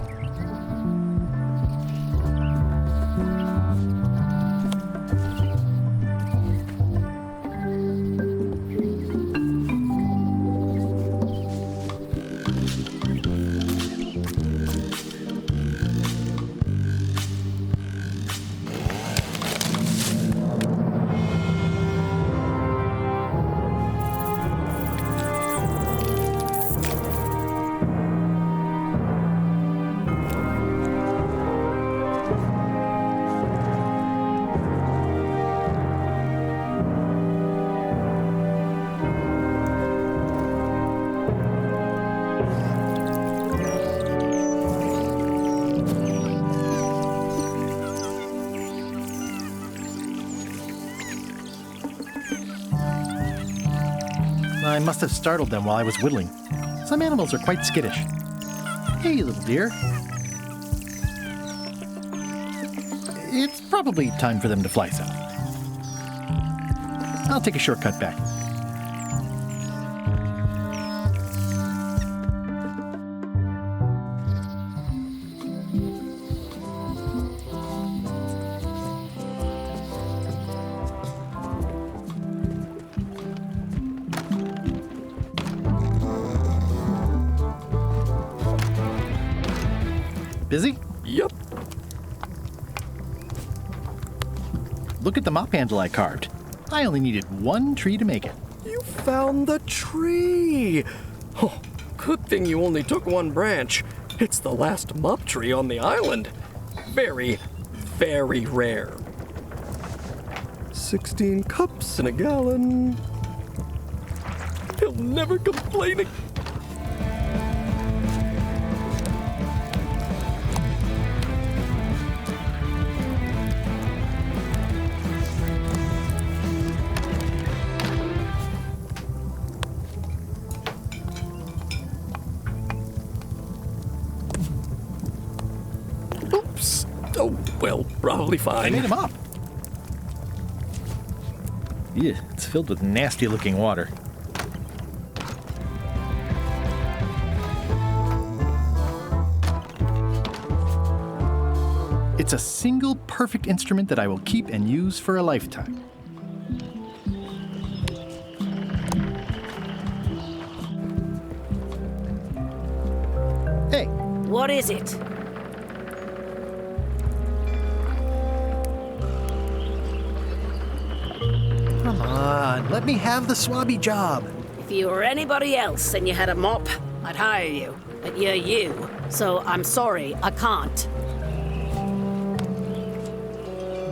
I must have startled them while I was whittling. Some animals are quite skittish. Hey, little dear. It's probably time for them to fly south. I'll take a shortcut back. Busy? Yep. Look at the mop handle I carved. I only needed one tree to make it. You found the tree! Oh, good thing you only took one branch. It's the last mop tree on the island. Very, very rare. 16 cups in a gallon. He'll never complain again. Oops. Oh, well, probably fine. I made him up. Yeah, it's filled with nasty-looking water. It's a single perfect instrument that I will keep and use for a lifetime. Hey. What is it? Come on, let me have the swabby job. If you were anybody else and you had a mop, I'd hire you. But you're you. So I'm sorry, I can't.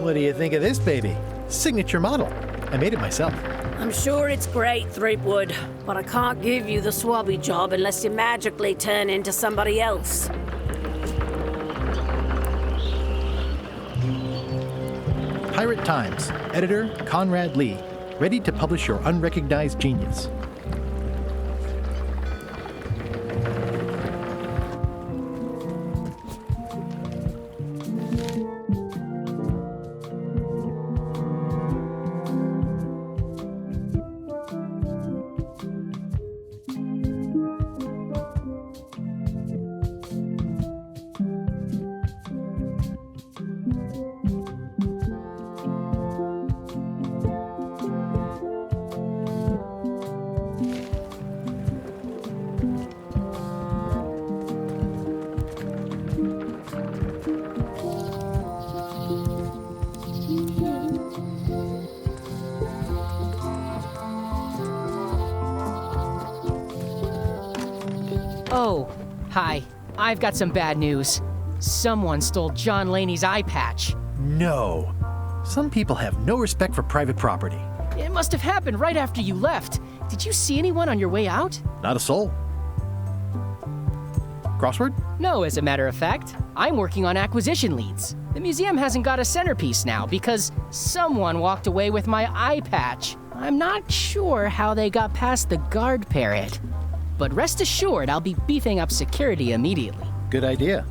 What do you think of this baby? Signature model. I made it myself. I'm sure it's great, Threepwood, but I can't give you the swabby job unless you magically turn into somebody else. Pirate Times, editor Conrad Lee, ready to publish your unrecognized genius. Oh, hi. I've got some bad news. Someone stole John Laney's eye patch. No. Some people have no respect for private property. It must have happened right after you left. Did you see anyone on your way out? Not a soul. Crossword? No, as a matter of fact. I'm working on acquisition leads. The museum hasn't got a centerpiece now because someone walked away with my eye patch. I'm not sure how they got past the guard parrot. But rest assured, I'll be beefing up security immediately. Good idea.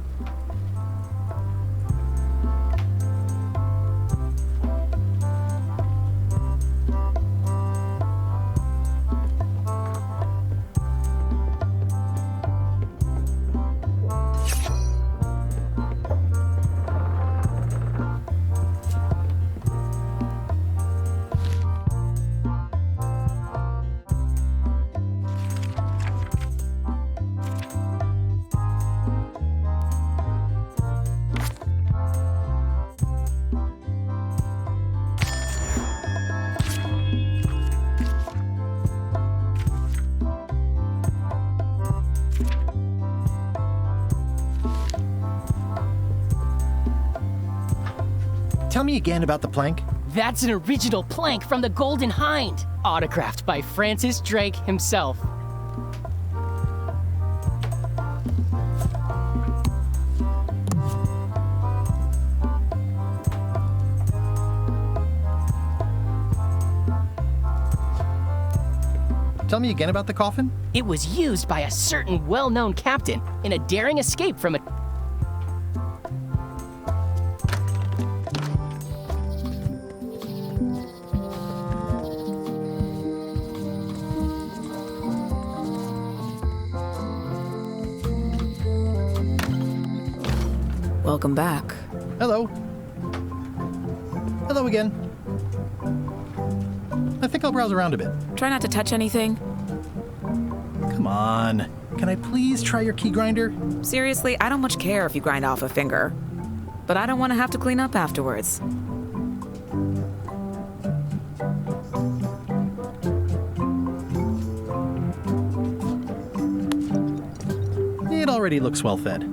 Tell me again about the plank. That's an original plank from the Golden Hind, autographed by Francis Drake himself. Tell me again about the coffin. It was used by a certain well-known captain in a daring escape from a... Welcome back. Hello. Hello again. I think I'll browse around a bit. Try not to touch anything. Come on. Can I please try your key grinder? Seriously, I don't much care if you grind off a finger. But I don't want to have to clean up afterwards. It already looks well fed.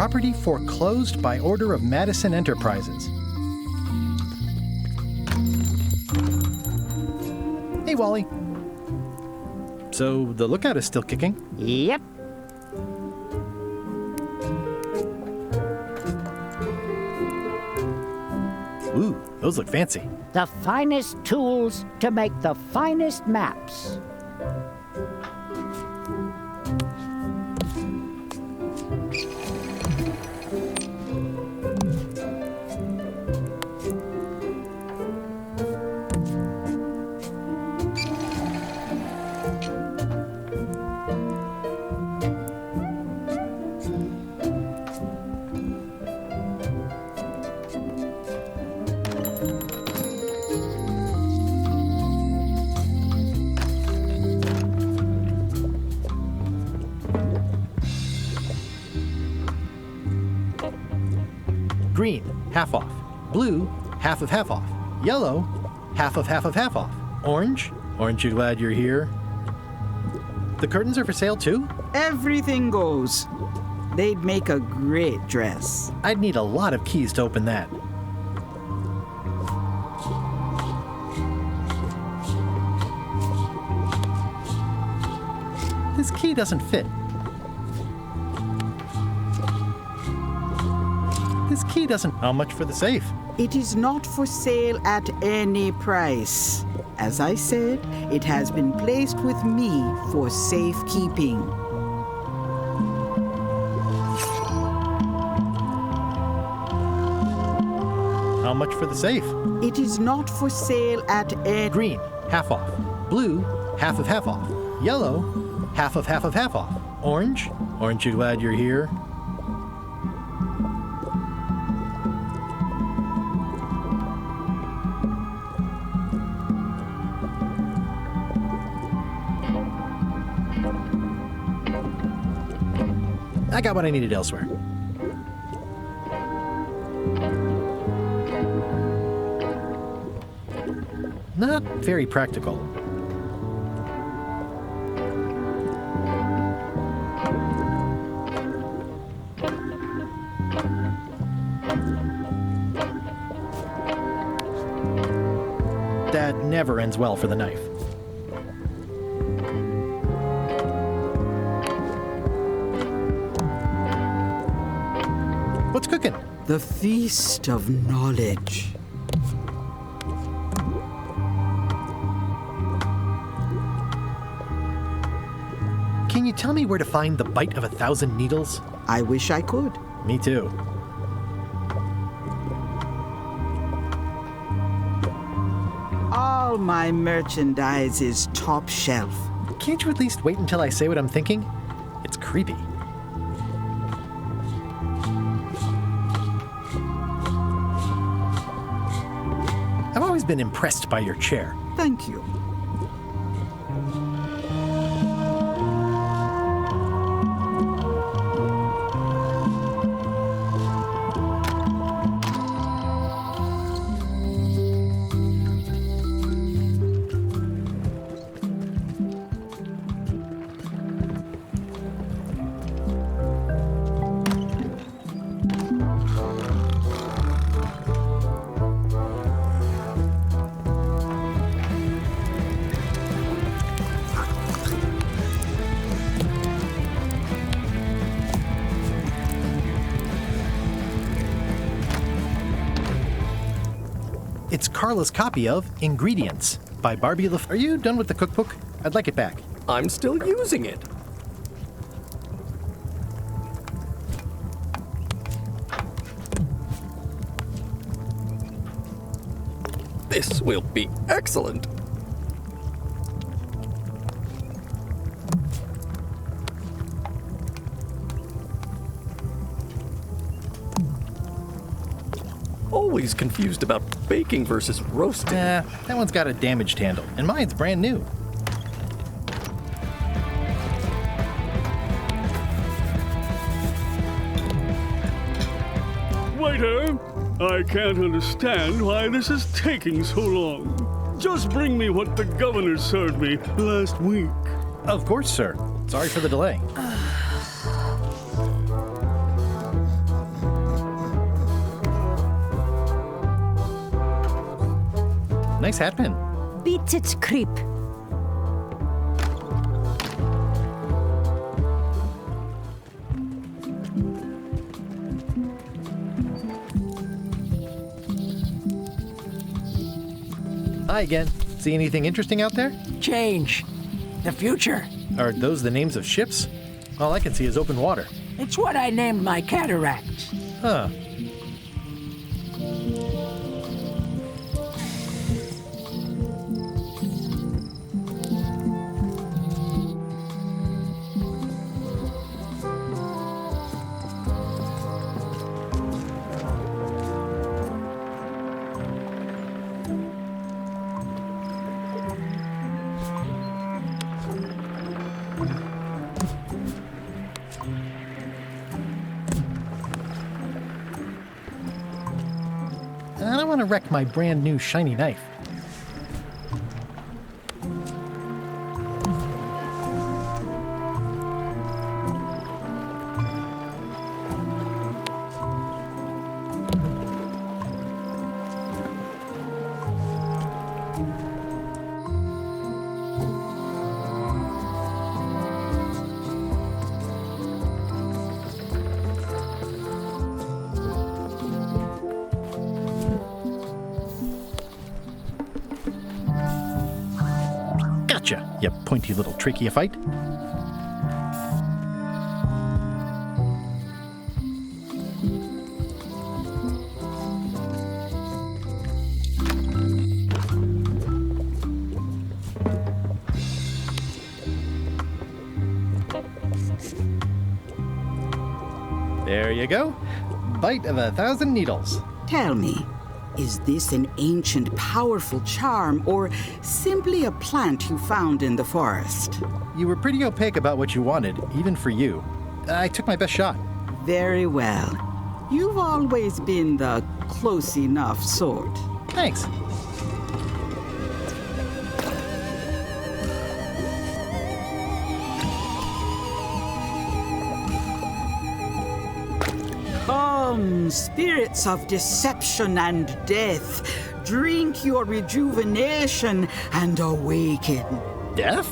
Property foreclosed by order of Madison Enterprises. Hey, Wally. So the lookout is still kicking? Yep. Ooh, those look fancy. The finest tools to make the finest maps. Green, half off. Blue, half of half off. Yellow, half of half of half off. Orange, aren't you glad you're here? The curtains are for sale too? Everything goes. They'd make a great dress. I'd need a lot of keys to open that. This key doesn't fit. This key doesn't... How much for the safe? It is not for sale at any price. As I said, it has been placed with me for safekeeping. How much for the safe? It is not for sale at any... Green, half off. Blue, half of half off. Yellow, half of half of half off. Orange, aren't you glad you're here? I got what I needed elsewhere. Not very practical. That never ends well for the knife. What's cooking? The feast of knowledge. Can you tell me where to find the bite of 1,000 needles? I wish I could. Me too. All my merchandise is top shelf. Can't you at least wait until I say what I'm thinking? It's creepy. I've always been impressed by your chair. Thank you. It's Carla's copy of Ingredients by Barbie Are you done with the cookbook? I'd like it back. I'm still using it. This will be excellent. Always confused about baking versus roasting. That one's got a damaged handle, and mine's brand new. Waiter, I can't understand why this is taking so long. Just bring me what the governor served me last week. Of course, sir. Sorry for the delay. Nice hat pin. Beat it, creep. Hi again. See anything interesting out there? Change. The future. Are those the names of ships? All I can see is open water. It's what I named my cataracts. Huh. I don't want to wreck my brand new shiny knife. Gotcha, you pointy little trichiophyte. There you go. Bite of 1,000 needles. Tell me, is this an ancient, powerful charm, or simply a plant you found in the forest? You were pretty opaque about what you wanted, even for you. I took my best shot. Very well. You've always been the close enough sort. Thanks. Come, spirits of deception and death, drink your rejuvenation and awaken. Death?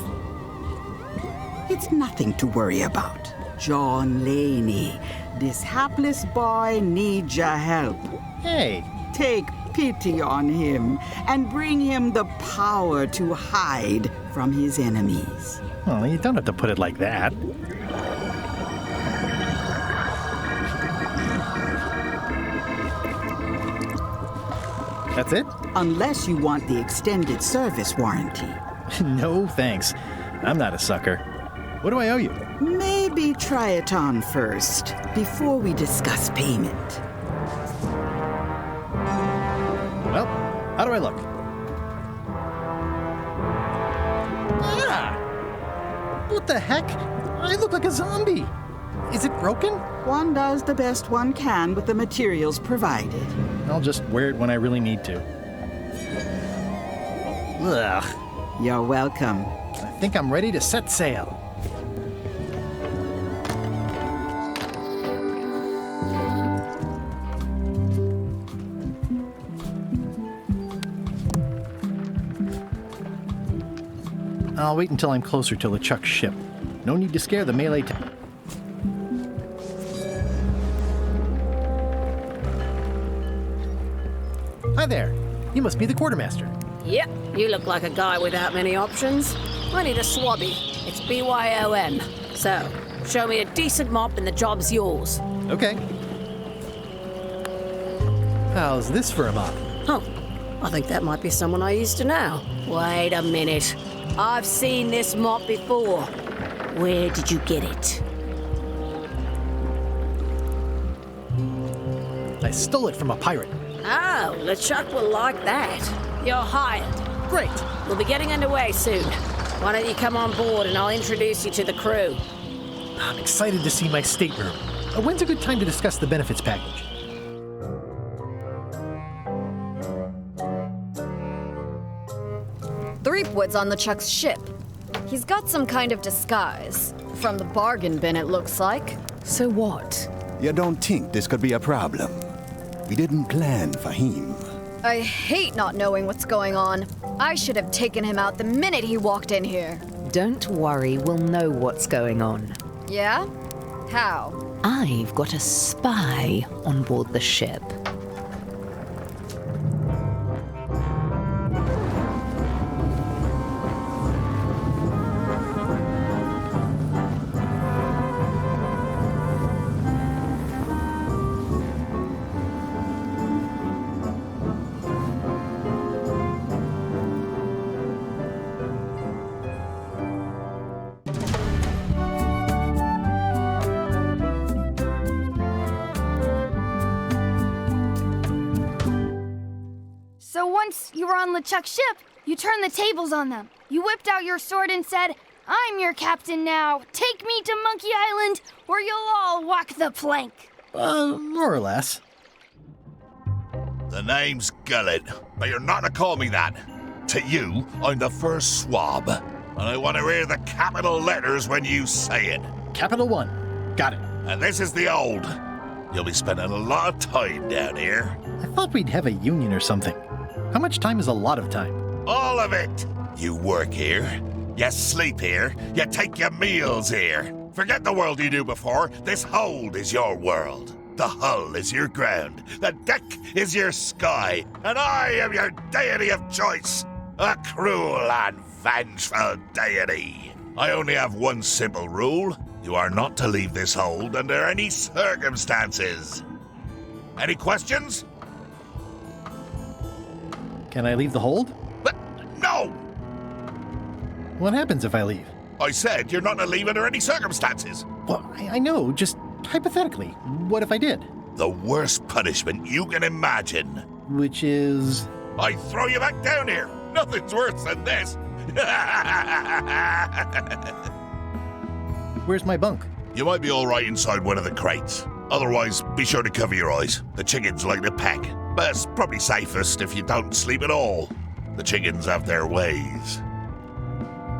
It's nothing to worry about. John Laney, this hapless boy needs your help. Hey. Take pity on him and bring him the power to hide from his enemies. Well, you don't have to put it like that. That's it? Unless you want the extended service warranty. No, thanks. I'm not a sucker. What do I owe you? Maybe try it on first, before we discuss payment. Well, how do I look? Ah! What the heck? I look like a zombie. Is it broken? One does the best one can with the materials provided. I'll just wear it when I really need to. Ugh. You're welcome. I think I'm ready to set sail. I'll wait until I'm closer to LeChuck's ship. No need to scare the melee Hi there. You must be the quartermaster. Yep, you look like a guy without many options. I need a swabby. It's BYON. So, show me a decent mop and the job's yours. Okay. How's this for a mop? Oh, I think that might be someone I used to know. Wait a minute. I've seen this mop before. Where did you get it? I stole it from a pirate. Oh, LeChuck will like that. You're hired. Great. We'll be getting underway soon. Why don't you come on board and I'll introduce you to the crew. I'm excited to see my stateroom. When's a good time to discuss the benefits package? Threepwood's on LeChuck's ship. He's got some kind of disguise. From the bargain bin, it looks like. So what? You don't think this could be a problem? We didn't plan for him. I hate not knowing what's going on. I should have taken him out the minute he walked in here. Don't worry, we'll know what's going on. Yeah? How? I've got a spy on board the ship. So once you were on LeChuck's ship, you turned the tables on them. You whipped out your sword and said, "I'm your captain now. Take me to Monkey Island, or you'll all walk the plank." More or less. The name's Gullet, but you're not to call me that. To you, I'm the first swab, and I want to hear the capital letters when you say it. Capital 1. Got it. And this is the old. You'll be spending a lot of time down here. I thought we'd have a union or something. How much time is a lot of time? All of it. You work here, you sleep here, you take your meals here. Forget the world you knew before. This hold is your world. The hull is your ground. The deck is your sky. And I am your deity of choice. A cruel and vengeful deity. I only have one simple rule. You are not to leave this hold under any circumstances. Any questions? Can I leave the hold? But no! What happens if I leave? I said you're not to leave under any circumstances. Well, I know, just hypothetically. What if I did? The worst punishment you can imagine. Which is? I throw you back down here. Nothing's worse than this. Where's my bunk? You might be all right inside one of the crates. Otherwise, be sure to cover your eyes. The chickens like to peck. But it's probably safest if you don't sleep at all. The chickens have their ways.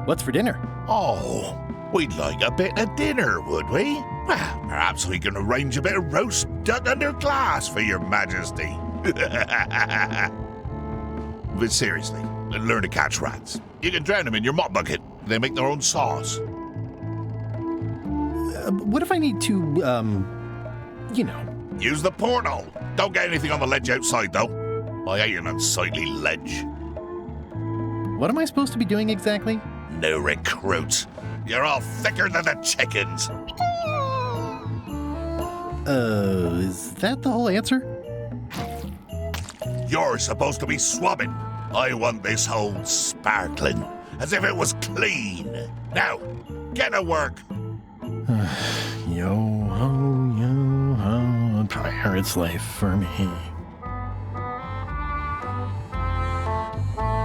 What's for dinner? Oh, we'd like a bit of dinner, would we? Well, perhaps we can arrange a bit of roast duck under glass for your majesty. But seriously, learn to catch rats. You can drown them in your mop bucket. They make their own sauce. What if I need to, Use the portal. Don't get anything on the ledge outside, though. I hate an unsightly ledge. What am I supposed to be doing exactly? New recruits. You're all thicker than the chickens. Is that the whole answer? You're supposed to be swabbing. I want this whole sparkling, as if it was clean. Now, get to work. Yo-ho, a pirate's life for me.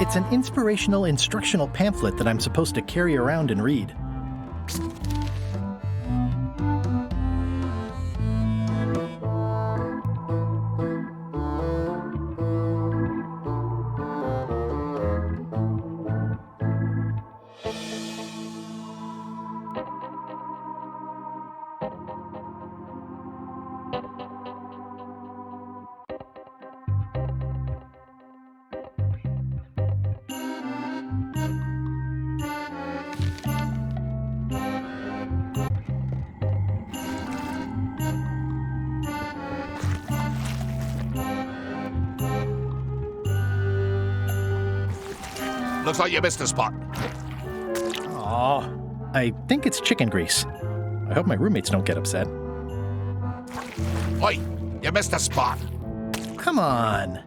It's an inspirational instructional pamphlet that I'm supposed to carry around and read. Looks like you missed a spot. Aw, I think it's chicken grease. I hope my roommates don't get upset. Oi, you missed a spot. Come on.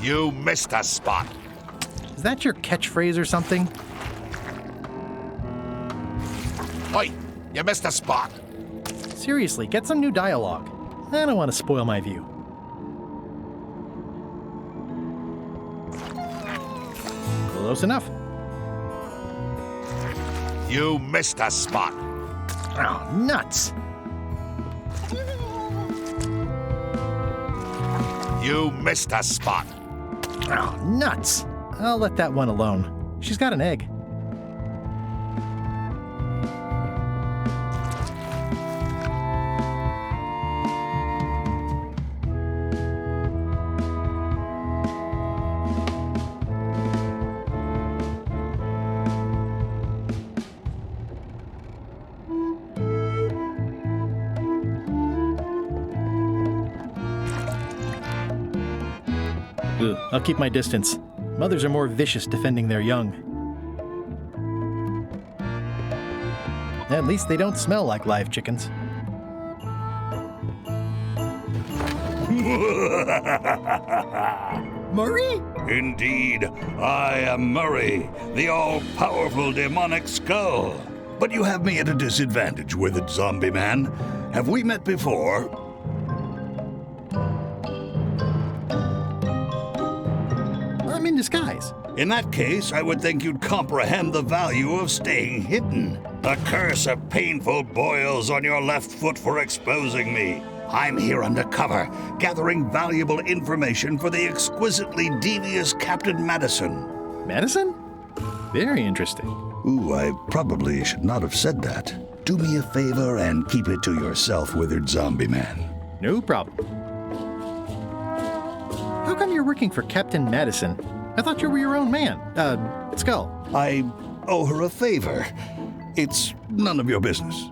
You missed a spot. Is that your catchphrase or something? Oi, you missed a spot. Seriously, get some new dialogue. I don't want to spoil my view. Close enough. You missed a spot. Oh, nuts. You missed a spot. Oh, nuts. I'll let that one alone. She's got an egg. Ugh, I'll keep my distance. Mothers are more vicious defending their young. At least they don't smell like live chickens. Murray? Indeed, I am Murray, the all-powerful demonic skull. But you have me at a disadvantage with it, zombie man. Have we met before? I'm in disguise. In that case, I would think you'd comprehend the value of staying hidden. A curse of painful boils on your left foot for exposing me. I'm here undercover, gathering valuable information for the exquisitely devious Captain Madison. Madison? Very interesting. Ooh, I probably should not have said that. Do me a favor and keep it to yourself, withered zombie man. No problem. How come you're working for Captain Madison? I thought you were your own man. Skull. I owe her a favor. It's none of your business.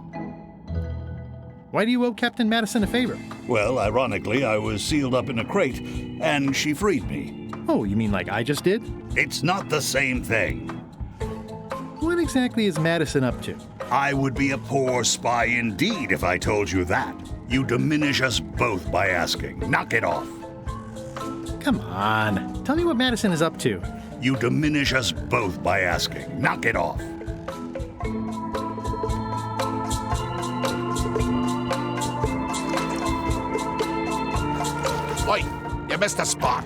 Why do you owe Captain Madison a favor? Well, ironically, I was sealed up in a crate, and she freed me. Oh, you mean like I just did? It's not the same thing. What exactly is Madison up to? I would be a poor spy indeed if I told you that. You diminish us both by asking. Knock it off. Come on. Tell me what Madison is up to. You diminish us both by asking. Knock it off. Oi, you missed a spot.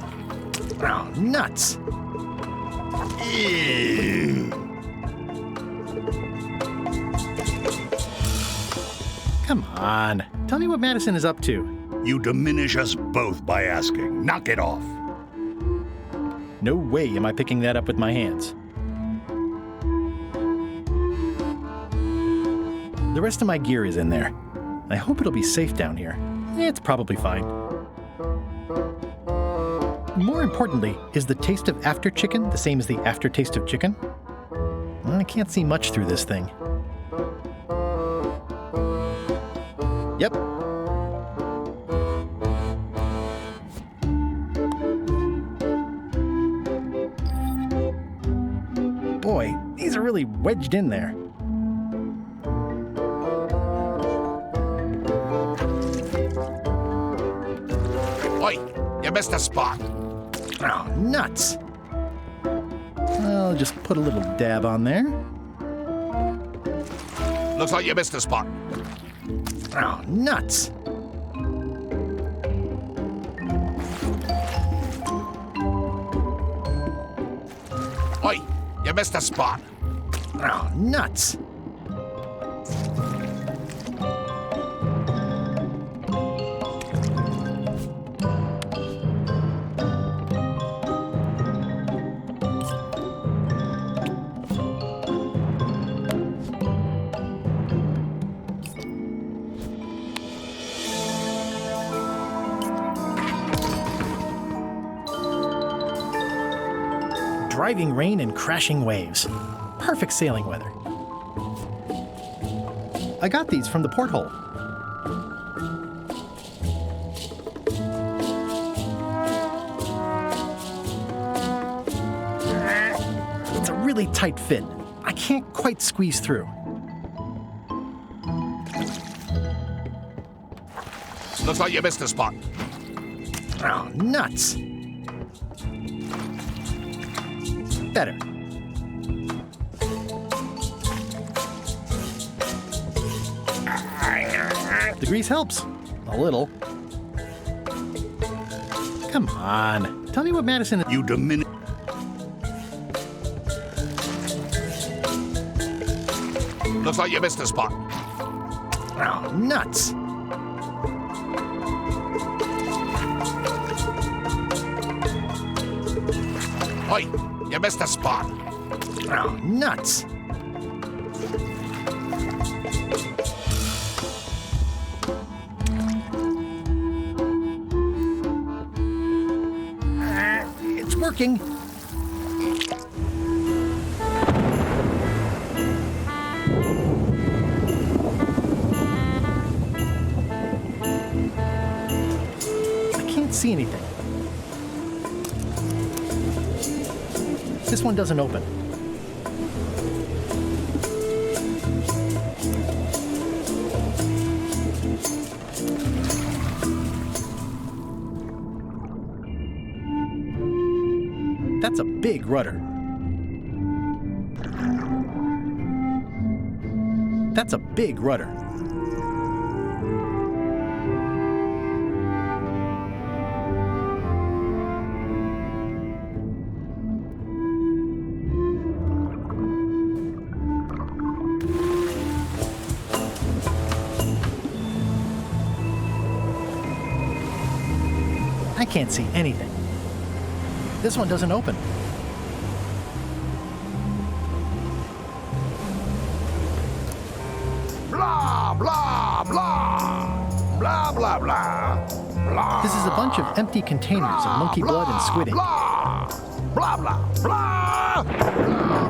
Oh, nuts. Ew. Come on. Tell me what Madison is up to. You diminish us both by asking. Knock it off. No way am I picking that up with my hands. The rest of my gear is in there. I hope it'll be safe down here. It's probably fine. More importantly, is the taste of after chicken the same as the aftertaste of chicken? I can't see much through this thing. Yep. Boy, these are really wedged in there. Oi, you missed a spot. Oh, nuts. I'll just put a little dab on there. Looks like you missed a spot. Oh, nuts. Oi, you missed a spot. Oh, nuts. Driving rain and crashing waves. Perfect sailing weather. I got these from the porthole. It's a really tight fit. I can't quite squeeze through. Looks like you missed a spot. Oh, nuts. Better. The grease helps. A little. Come on. Tell me what Madison... You diminish... Looks like you missed a spot. Oh, nuts. Oi, you missed a spot. Oh, nuts. It's working. I can't see anything. This one doesn't open. That's a big rudder. That's a big rudder. I can't see anything. This one doesn't open. Blah, blah, blah. Blah, blah, blah. Blah. This is a bunch of empty containers of monkey blood and squid ink. Blah, blah, blah, blah. Blah,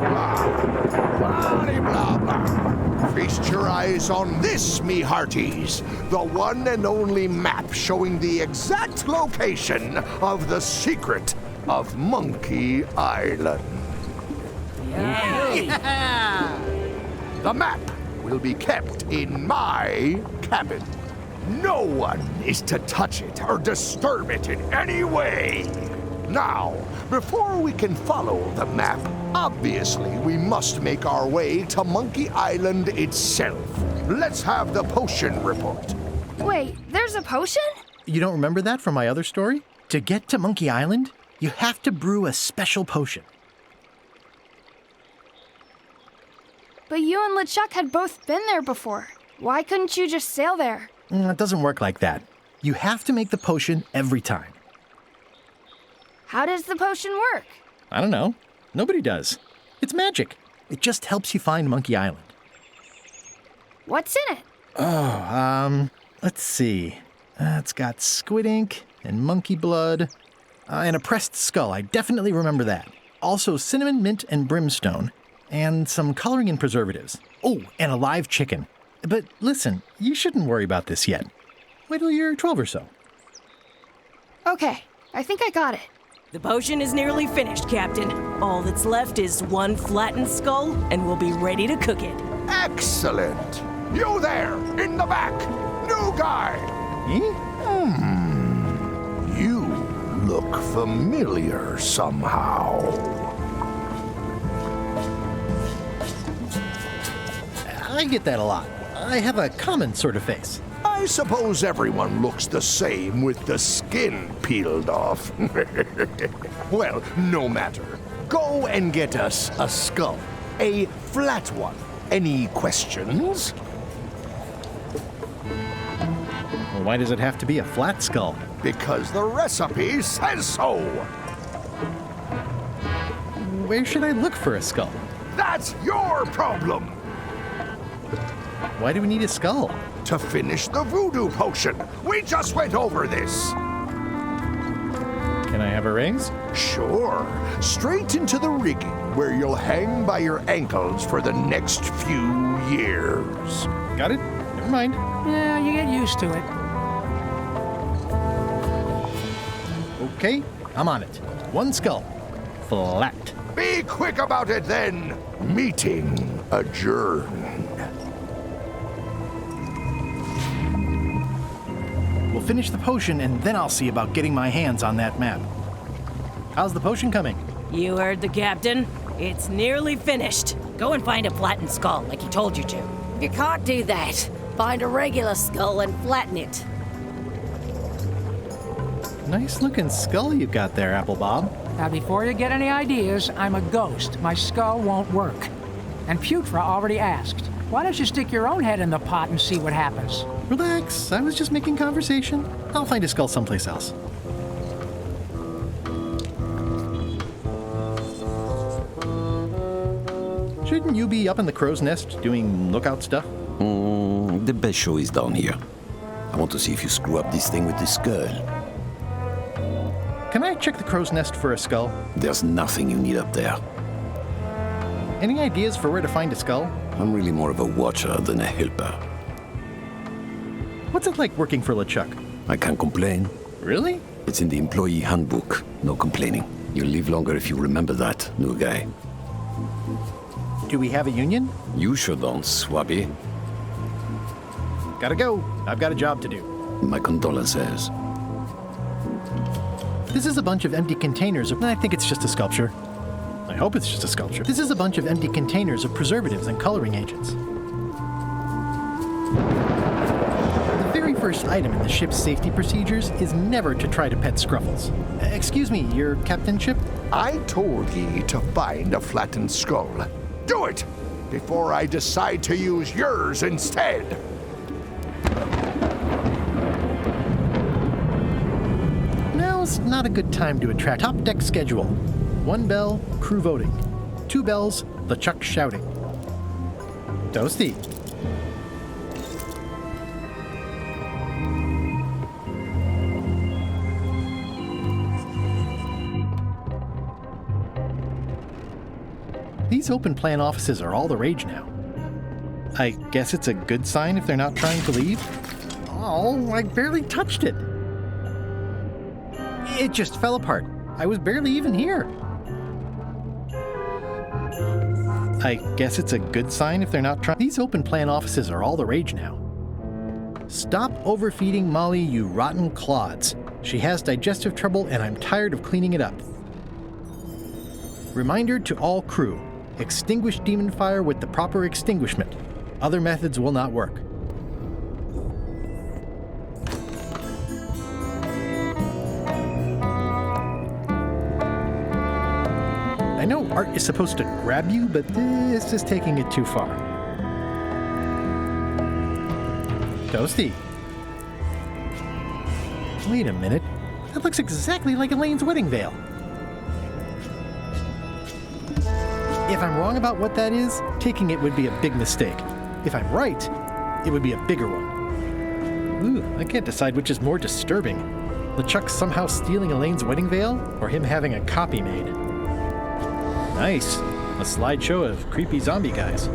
blah. Blah, blah. Feast your eyes on this, me hearties. The one and only map showing the exact location of the secret of Monkey Island. Yeah. The map will be kept in my cabin. No one is to touch it or disturb it in any way. Now, before we can follow the map, obviously we must make our way to Monkey Island itself. Let's have the potion report. Wait, there's a potion? You don't remember that from my other story? To get to Monkey Island, you have to brew a special potion. But you and LeChuck had both been there before. Why couldn't you just sail there? It doesn't work like that. You have to make the potion every time. How does the potion work? I don't know. Nobody does. It's magic. It just helps you find Monkey Island. What's in it? Let's see. It's got squid ink and monkey blood and a pressed skull. I definitely remember that. Also cinnamon, mint, and brimstone. And some coloring and preservatives. Oh, and a live chicken. But listen, you shouldn't worry about this yet. Wait till you're 12 or so. Okay, I think I got it. The potion is nearly finished, Captain. All that's left is one flattened skull, and we'll be ready to cook it. Excellent. You there, in the back. New guy. You look familiar somehow. I get that a lot. I have a common sort of face. I suppose everyone looks the same with the skin peeled off. Well, no matter. Go and get us a skull. A flat one. Any questions? Well, why does it have to be a flat skull? Because the recipe says so. Where should I look for a skull? That's your problem. Why do we need a skull? To finish the voodoo potion. We just went over this. Can I have a raise? Sure. Straight into the rigging, where you'll hang by your ankles for the next few years. Got it? Never mind. Yeah, you get used to it. Okay, I'm on it. One skull. Flat. Be quick about it then. Meeting adjourned. We'll finish the potion, and then I'll see about getting my hands on that map. How's the potion coming? You heard the captain. It's nearly finished. Go and find a flattened skull, like he told you to. If you can't do that, find a regular skull and flatten it. Nice looking skull you've got there, Apple Bob. Now, before you get any ideas, I'm a ghost. My skull won't work. And Putra already asked. Why don't you stick your own head in the pot and see what happens? Relax, I was just making conversation. I'll find a skull someplace else. Shouldn't you be up in the crow's nest doing lookout stuff? The best show is down here. I want to see if you screw up this thing with this girl. Can I check the crow's nest for a skull? There's nothing you need up there. Any ideas for where to find a skull? I'm really more of a watcher than a helper. What's it like working for LeChuck? I can't complain. Really? It's in the employee handbook. No complaining. You'll live longer if you remember that, new guy. Do we have a union? You sure don't, Swabby. Gotta go. I've got a job to do. My condolences. This is a bunch of empty containers of... I think it's just a sculpture. I hope it's just a sculpture. This is a bunch of empty containers of preservatives and coloring agents. The very first item in the ship's safety procedures is never to try to pet Scruffles. Excuse me, your captainship? I told ye to find a flattened skull. Do it before I decide to use yours instead. Now's not a good time to attract. Top deck schedule. 1 bell, crew voting. 2 bells, LeChuck shouting. Toasty. These open plan offices are all the rage now. I guess it's a good sign if they're not trying to leave. Oh, I barely touched it. It just fell apart. I was barely even here. I guess it's a good sign if they're not trying. These open plan offices are all the rage now. Stop overfeeding Molly, you rotten clods. She has digestive trouble and I'm tired of cleaning it up. Reminder to all crew. Extinguish demon fire with the proper extinguishment. Other methods will not work. I know art is supposed to grab you, but this is taking it too far. Toasty. Wait a minute. That looks exactly like Elaine's wedding veil. If I'm wrong about what that is, taking it would be a big mistake. If I'm right, it would be a bigger one. Ooh, I can't decide which is more disturbing. LeChuck somehow stealing Elaine's wedding veil, or him having a copy made. Nice. A slideshow of creepy zombie guys.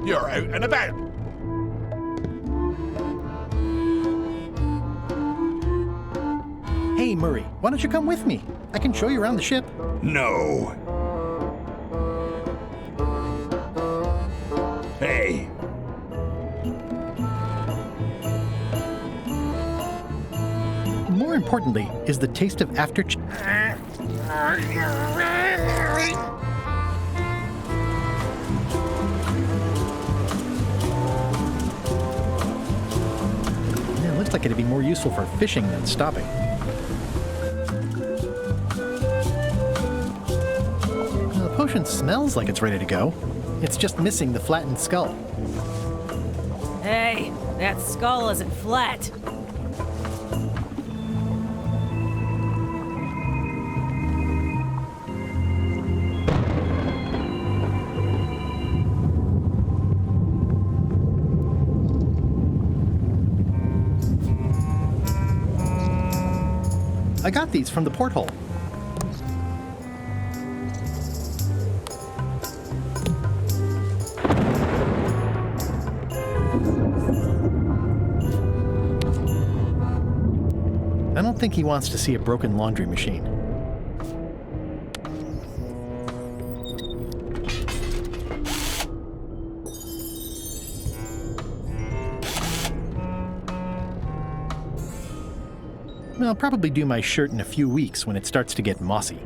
You're out and about. Hey, Murray, why don't you come with me? I can show you around the ship. No. Hey. More importantly is the taste of after... It looks like it'd be more useful for fishing than stopping. The potion smells like it's ready to go. It's just missing the flattened skull. Hey, that skull isn't flat. I got these from the porthole. I don't think he wants to see a broken laundry machine. I'll probably do my shirt in a few weeks when it starts to get mossy.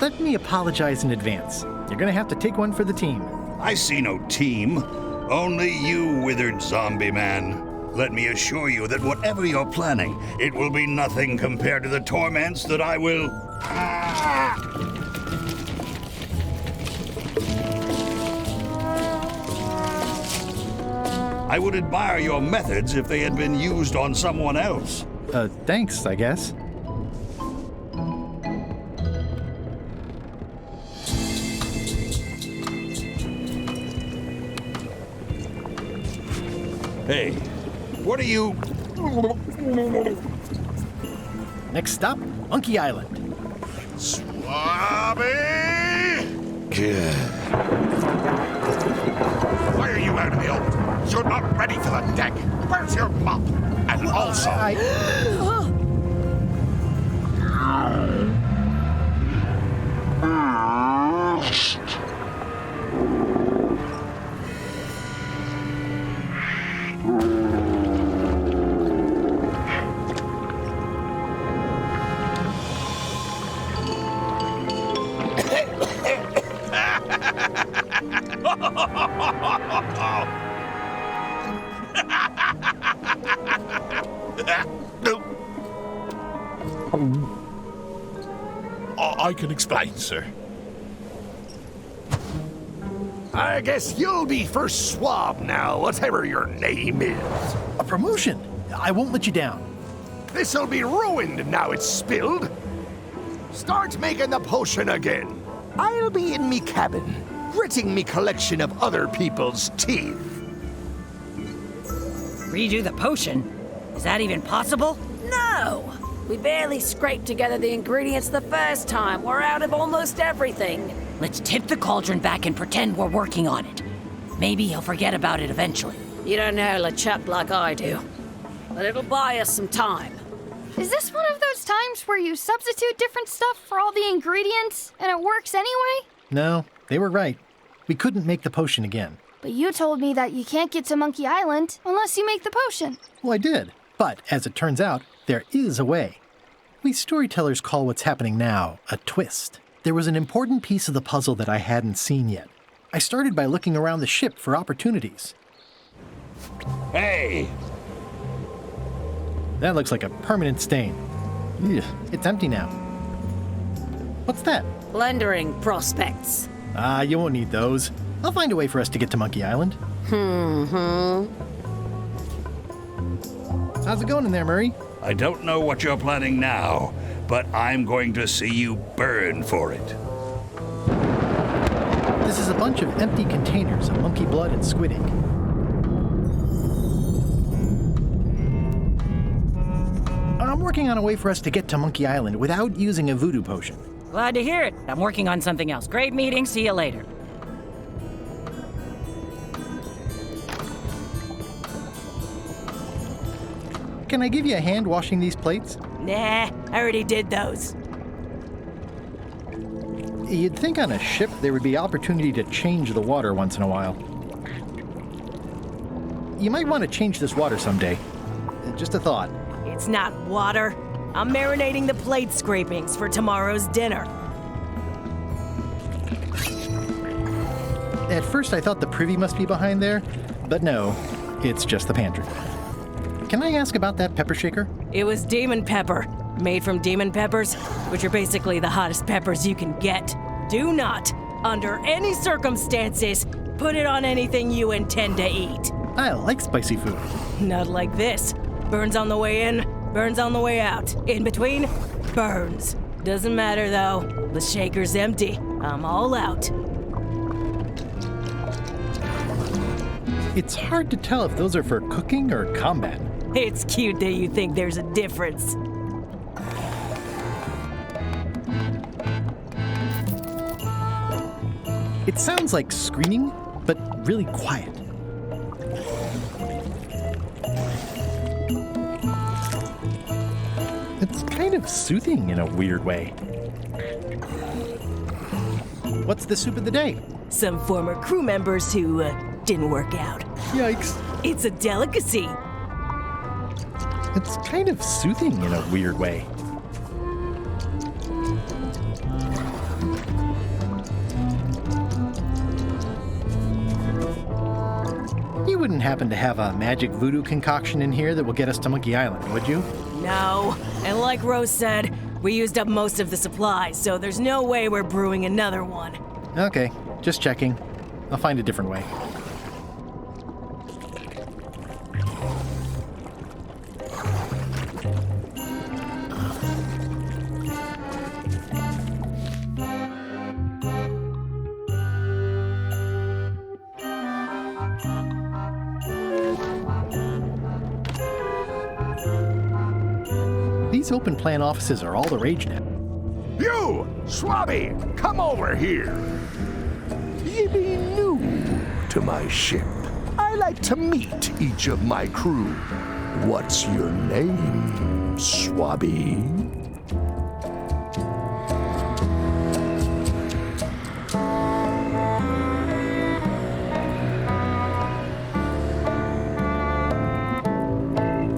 Let me apologize in advance. You're gonna have to take one for the team. I see no team. Only you, withered zombie man. Let me assure you that whatever you're planning, it will be nothing compared to the torments that I will... I would admire your methods if they had been used on someone else. Thanks, I guess. Hey, what are you... Next stop, Monkey Island. Swabby! Why are you out in the open? You're not ready for the deck. Where's your mop? And also... I can explain, sir. I guess you'll be first swab now, whatever your name is. A promotion! I won't let you down. This'll be ruined now it's spilled. Start making the potion again. I'll be in me cabin, gritting me collection of other people's teeth. Redo the potion? Is that even possible? No! We barely scraped together the ingredients the first time. We're out of almost everything. Let's tip the cauldron back and pretend we're working on it. Maybe he'll forget about it eventually. You don't know LeChuck like I do. But it'll buy us some time. Is this one of those times where you substitute different stuff for all the ingredients and it works anyway? No, they were right. We couldn't make the potion again. But you told me that you can't get to Monkey Island unless you make the potion. Well, I did. But as it turns out, there is a way. We storytellers call what's happening now a twist. There was an important piece of the puzzle that I hadn't seen yet. I started by looking around the ship for opportunities. Hey! That looks like a permanent stain. Ugh, it's empty now. What's that? Plundering prospects. You won't need those. I'll find a way for us to get to Monkey Island. How's it going in there, Murray? I don't know what you're planning now, but I'm going to see you burn for it. This is a bunch of empty containers of monkey blood and squid ink. I'm working on a way for us to get to Monkey Island without using a voodoo potion. Glad to hear it. I'm working on something else. Great meeting. See you later. Can I give you a hand washing these plates? Nah, I already did those. You'd think on a ship there would be opportunity to change the water once in a while. You might want to change this water someday. Just a thought. It's not water. I'm marinating the plate scrapings for tomorrow's dinner. At first I thought the privy must be behind there, but no, it's just the pantry. Can I ask about that pepper shaker? It was demon pepper, made from demon peppers, which are basically the hottest peppers you can get. Do not, under any circumstances, put it on anything you intend to eat. I like spicy food. Not like this. Burns on the way in, burns on the way out. In between, burns. Doesn't matter though. The shaker's empty. I'm all out. It's hard to tell if those are for cooking or combat. It's cute that you think there's a difference. It sounds like screaming, but really quiet. It's kind of soothing in a weird way. What's the soup of the day? Some former crew members who didn't work out. Yikes. It's a delicacy. It's kind of soothing in a weird way. You wouldn't happen to have a magic voodoo concoction in here that will get us to Monkey Island, would you? No. And like Rose said, we used up most of the supplies, so there's no way we're brewing another one. Okay, just checking. I'll find a different way. These open plan offices are all the rage now. You, Swabby, come over here. Ye be new to my ship. I like to meet each of my crew. What's your name, Swabby?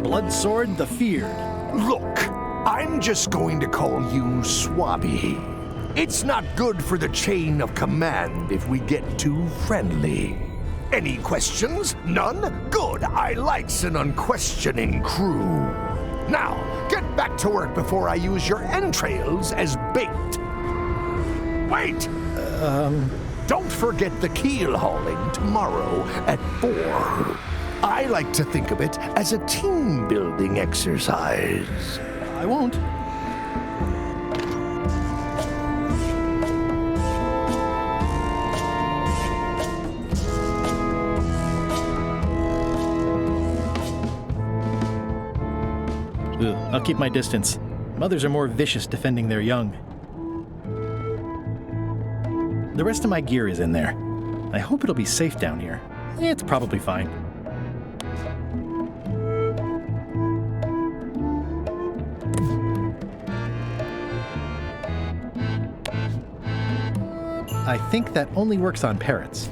Bloodsword the Feared. Look, I'm just going to call you Swabby. It's not good for the chain of command if we get too friendly. Any questions? None? Good. I likes an unquestioning crew. Now, get back to work before I use your entrails as bait. Wait! Don't forget the keel hauling tomorrow at 4. I like to think of it as a team-building exercise. I won't. I'll keep my distance. Mothers are more vicious defending their young. The rest of my gear is in there. I hope it'll be safe down here. It's probably fine. I think that only works on parrots.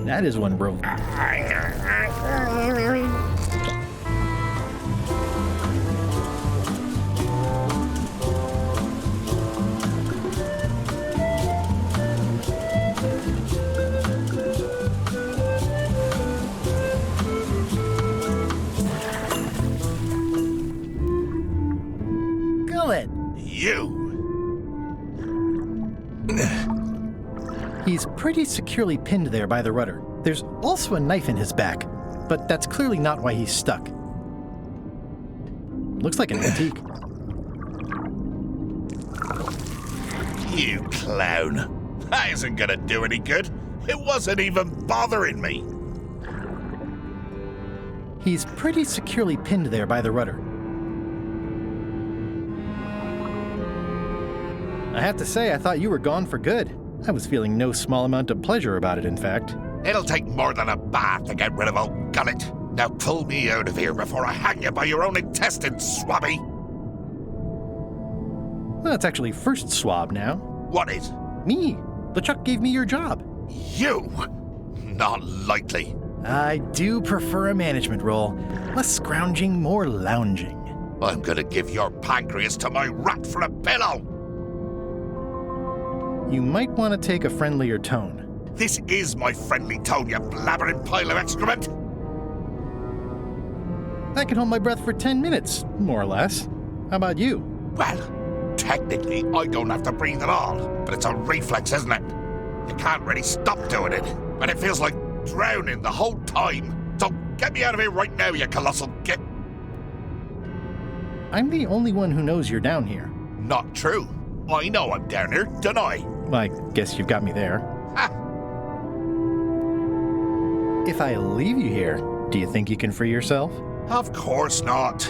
That is one bro. He's pretty securely pinned there by the rudder. There's also a knife in his back, but that's clearly not why he's stuck. Looks like an antique. You clown. That isn't gonna do any good. It wasn't even bothering me. He's pretty securely pinned there by the rudder. I have to say, I thought you were gone for good. I was feeling no small amount of pleasure about it, in fact. It'll take more than a bath to get rid of old Gullet. Now pull me out of here before I hang you by your own intestines, Swabby. Well, it's actually first swab now. What is? Me. LeChuck gave me your job. You? Not likely. I do prefer a management role. Less scrounging, more lounging. I'm gonna give your pancreas to my rat for a pillow. You might want to take a friendlier tone. This is my friendly tone, you blabbering pile of excrement. I can hold my breath for 10 minutes, more or less. How about you? Well, technically, I don't have to breathe at all, but it's a reflex, isn't it? You can't really stop doing it, and it feels like drowning the whole time. So get me out of here right now, you colossal git. I'm the only one who knows you're down here. Not true. I know I'm down here, don't I? Well, I guess you've got me there. Ha! If I leave you here, do you think you can free yourself? Of course not.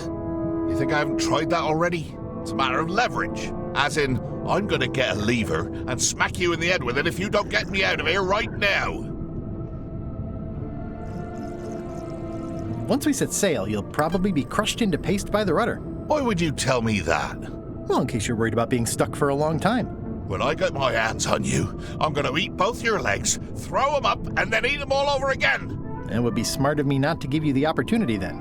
You think I haven't tried that already? It's a matter of leverage. As in, I'm gonna get a lever and smack you in the head with it if you don't get me out of here right now. Once we set sail, you'll probably be crushed into paste by the rudder. Why would you tell me that? Well, in case you're worried about being stuck for a long time. When I get my hands on you, I'm gonna eat both your legs, throw them up, and then eat them all over again. It would be smart of me not to give you the opportunity then.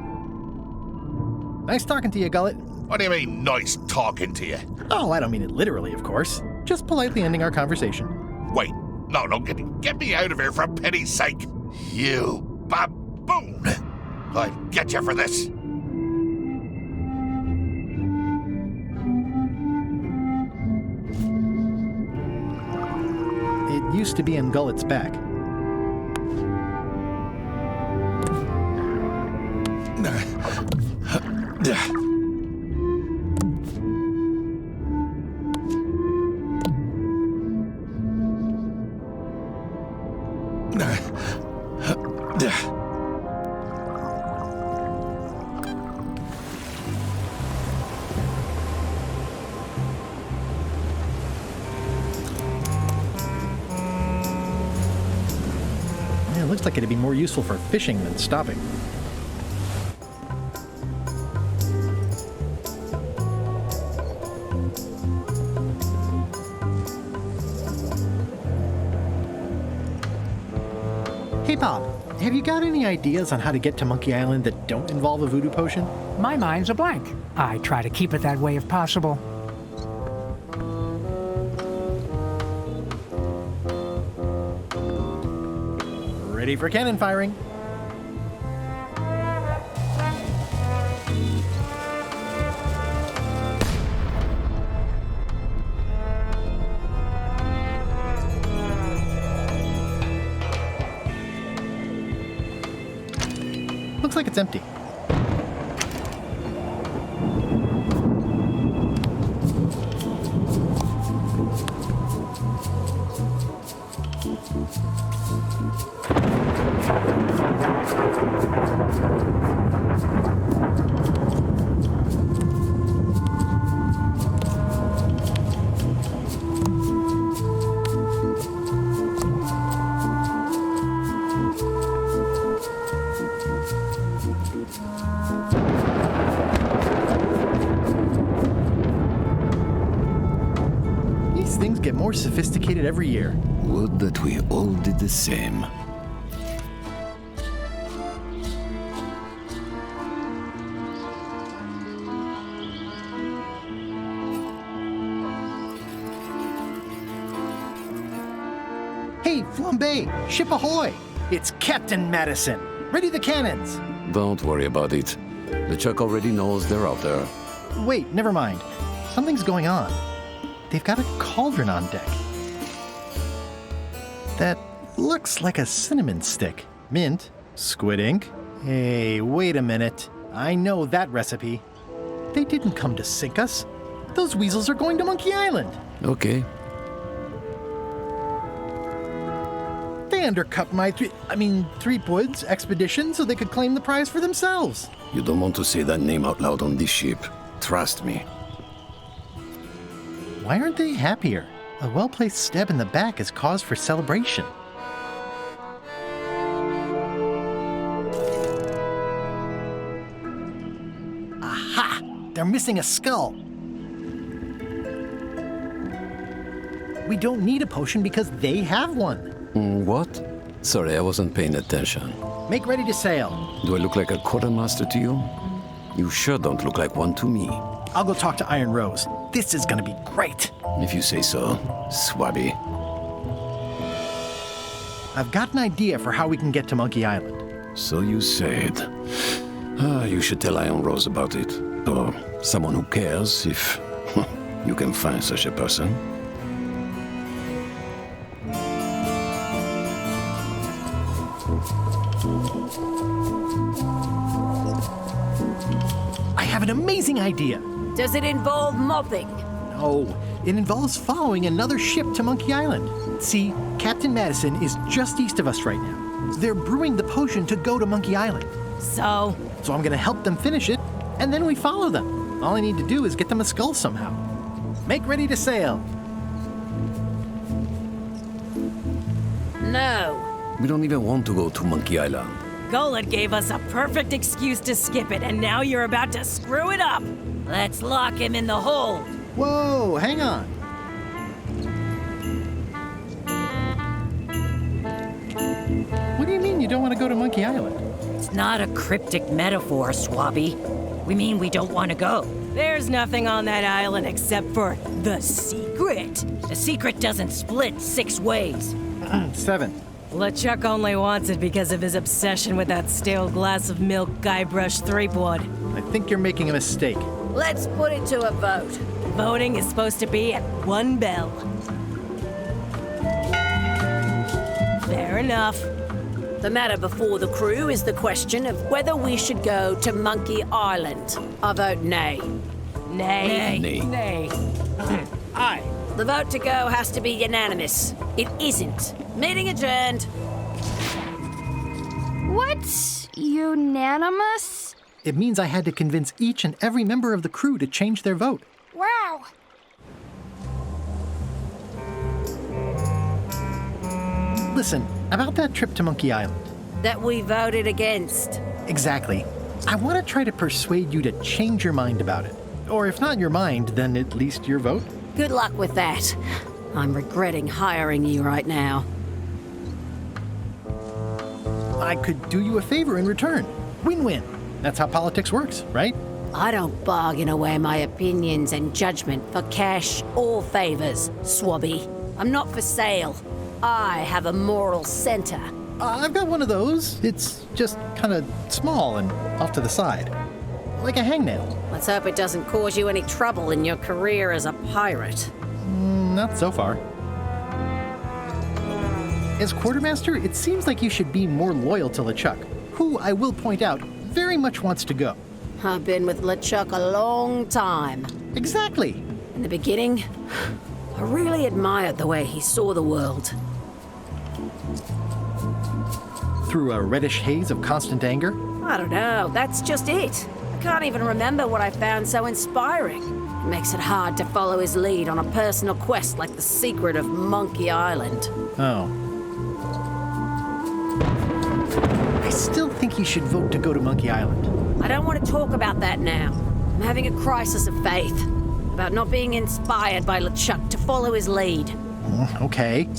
Nice talking to you, Gullet. What do you mean, nice talking to you? Oh, I don't mean it literally, of course. Just politely ending our conversation. Wait, no, get me out of here for pity's sake. You baboon! I'll get you for this. It used to be in Gullet's back. It looks like it'd be more useful for fishing than stopping. Hey Bob, have you got any ideas on how to get to Monkey Island that don't involve a voodoo potion? My mind's a blank. I try to keep it that way if possible. Ready for cannon firing. Looks like it's empty. Things get more sophisticated every year. Would that we all did the same. Hey, Flambe! Ship ahoy! It's Captain Madison! Ready the cannons! Don't worry about it. LeChuck already knows they're out there. Wait, never mind. Something's going on. They've got a cauldron on deck. That looks like a cinnamon stick. Mint, squid ink. Hey, wait a minute. I know that recipe. They didn't come to sink us. Those weasels are going to Monkey Island. Okay. They undercut my Threepwood's expedition so they could claim the prize for themselves. You don't want to say that name out loud on this ship. Trust me. Why aren't they happier? A well-placed stab in the back is cause for celebration. Aha! They're missing a skull. We don't need a potion because they have one. What? Sorry, I wasn't paying attention. Make ready to sail. Do I look like a quartermaster to you? You sure don't look like one to me. I'll go talk to Iron Rose. This is gonna be great. If you say so, Swabby. I've got an idea for how we can get to Monkey Island. So you said. You should tell Iron Rose about it. Or someone who cares, if you can find such a person. I have an amazing idea. Does it involve mopping? No, it involves following another ship to Monkey Island. See, Captain Madison is just east of us right now. They're brewing the potion to go to Monkey Island. So I'm gonna help them finish it, and then we follow them. All I need to do is get them a skull somehow. Make ready to sail. No. We don't even want to go to Monkey Island. Gullet gave us a perfect excuse to skip it, and now you're about to screw it up. Let's lock him in the hold. Whoa, hang on. What do you mean you don't want to go to Monkey Island? It's not a cryptic metaphor, Swabby. We mean we don't want to go. There's nothing on that island except for the secret. The secret doesn't split 6 ways. 7. LeChuck only wants it because of his obsession with that stale glass of milk Guybrush Threepwood. I think you're making a mistake. Let's put it to a vote. Voting is supposed to be at 1 bell. Fair enough. The matter before the crew is the question of whether we should go to Monkey Island. I vote nay. Nay. Nay. Nay. Aye. The vote to go has to be unanimous. It isn't. Meeting adjourned. What's unanimous? It means I had to convince each and every member of the crew to change their vote. Wow. Listen, about that trip to Monkey Island. That we voted against. Exactly. I want to try to persuade you to change your mind about it. Or if not your mind, then at least your vote. Good luck with that. I'm regretting hiring you right now. I could do you a favor in return. Win-win. That's how politics works, right? I don't bargain away my opinions and judgment for cash or favors, Swabby. I'm not for sale. I have a moral center. I've got one of those. It's just kind of small and off to the side. Like a hangnail. Let's hope it doesn't cause you any trouble in your career as a pirate. Not so far. As quartermaster, it seems like you should be more loyal to LeChuck, who, I will point out, very much wants to go. I've been with LeChuck a long time. Exactly. In the beginning, I really admired the way he saw the world. Through a reddish haze of constant anger? I don't know, that's just it. I can't even remember what I found so inspiring. It makes it hard to follow his lead on a personal quest like the secret of Monkey Island. Oh. I still think you should vote to go to Monkey Island. I don't want to talk about that now. I'm having a crisis of faith about not being inspired by LeChuck to follow his lead. Okay.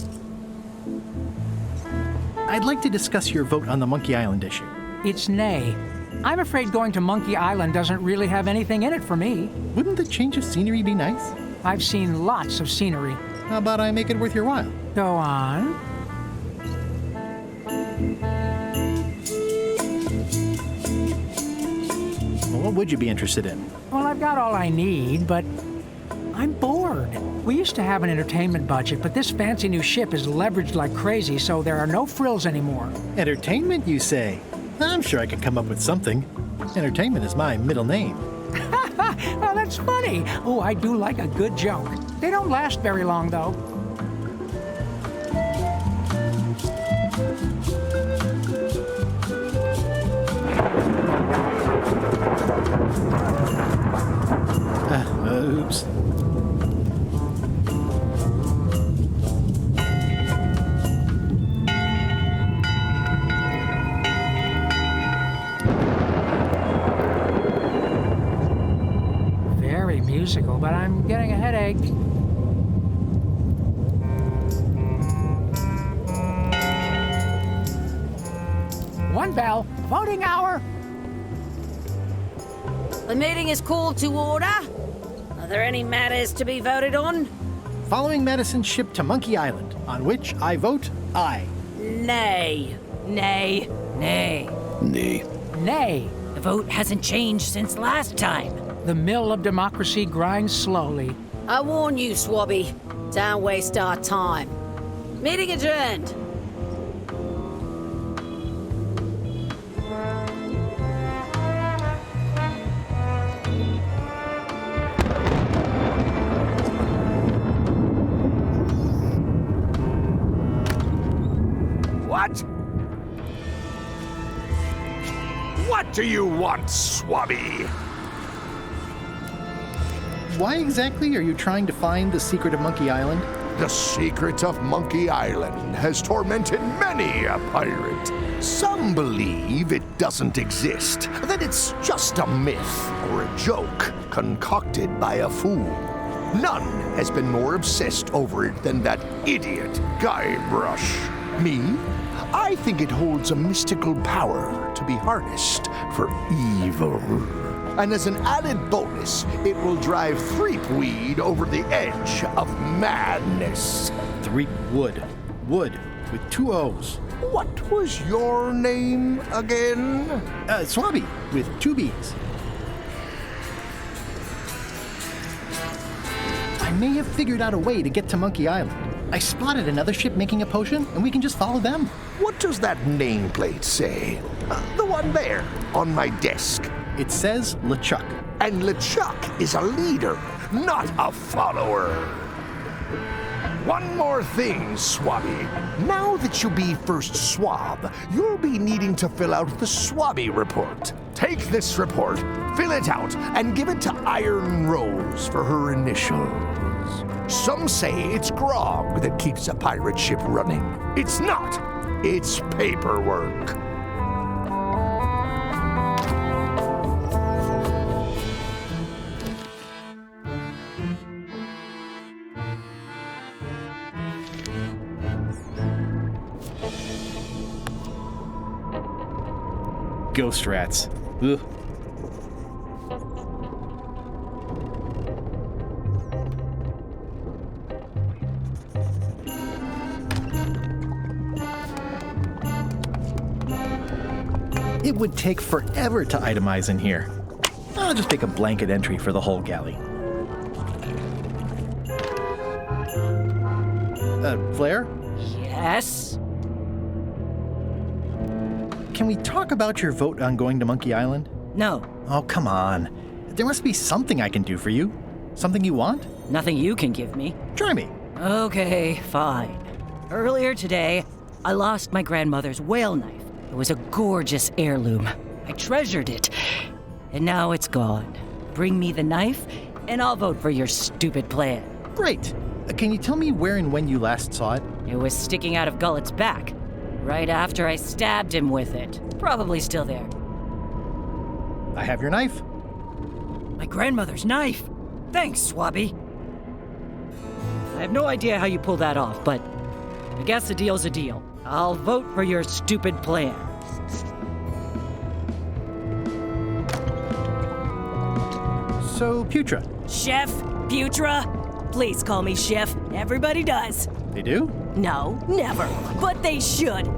I'd like to discuss your vote on the Monkey Island issue. It's nay. I'm afraid going to Monkey Island doesn't really have anything in it for me. Wouldn't the change of scenery be nice? I've seen lots of scenery. How about I make it worth your while? Go on. Well, what would you be interested in? Well, I've got all I need, but I'm bored. We used to have an entertainment budget, but this fancy new ship is leveraged like crazy, so there are no frills anymore. Entertainment, you say? I'm sure I could come up with something. Entertainment is my middle name. Well, that's funny. Oh, I do like a good joke. They don't last very long, though. Oops. Very musical, but I'm getting a headache. One bell. Voting hour. The meeting is called to order. Are there any matters to be voted on? Following Madison's ship to Monkey Island, on which I vote aye. Nay. Nay. Nay. Nay. Nay. The vote hasn't changed since last time. The mill of democracy grinds slowly. I warn you, Swabby. Don't waste our time. Meeting adjourned. What? What do you want, Swabby? Why exactly are you trying to find the secret of Monkey Island? The secret of Monkey Island has tormented many a pirate. Some believe it doesn't exist, that it's just a myth or a joke concocted by a fool. None has been more obsessed over it than that idiot Guybrush. Me? I think it holds a mystical power to be harnessed for evil. And as an added bonus, it will drive Threepweed over the edge of madness. Threepwood. Wood with 2 O's. What was your name again? Swabby with 2 B's. I may have figured out a way to get to Monkey Island. I spotted another ship making a potion, and we can just follow them. What does that nameplate say? The one there, on my desk. It says LeChuck. And LeChuck is a leader, not a follower. One more thing, Swabby. Now that you'll be first swab, you'll be needing to fill out the Swabby report. Take this report, fill it out, and give it to Iron Rose for her initials. Some say it's grog that keeps a pirate ship running. It's not. It's paperwork. Ghost rats. Ugh. It would take forever to itemize in here. I'll just make a blanket entry for the whole galley. Flair? Yes? Can we talk about your vote on going to Monkey Island? No. Oh, come on. There must be something I can do for you. Something you want? Nothing you can give me. Try me. Okay, fine. Earlier today, I lost my grandmother's whale knife. It was a gorgeous heirloom. I treasured it. And now it's gone. Bring me the knife, and I'll vote for your stupid plan. Great. Can you tell me where and when you last saw it? It was sticking out of Gullet's back, right after I stabbed him with it. Probably still there. I have your knife. My grandmother's knife? Thanks, Swabby. I have no idea how you pulled that off, but I guess a deal's a deal. I'll vote for your stupid plan. So, Putra. Chef? Putra? Please call me Chef. Everybody does. They do? No, never. But they should.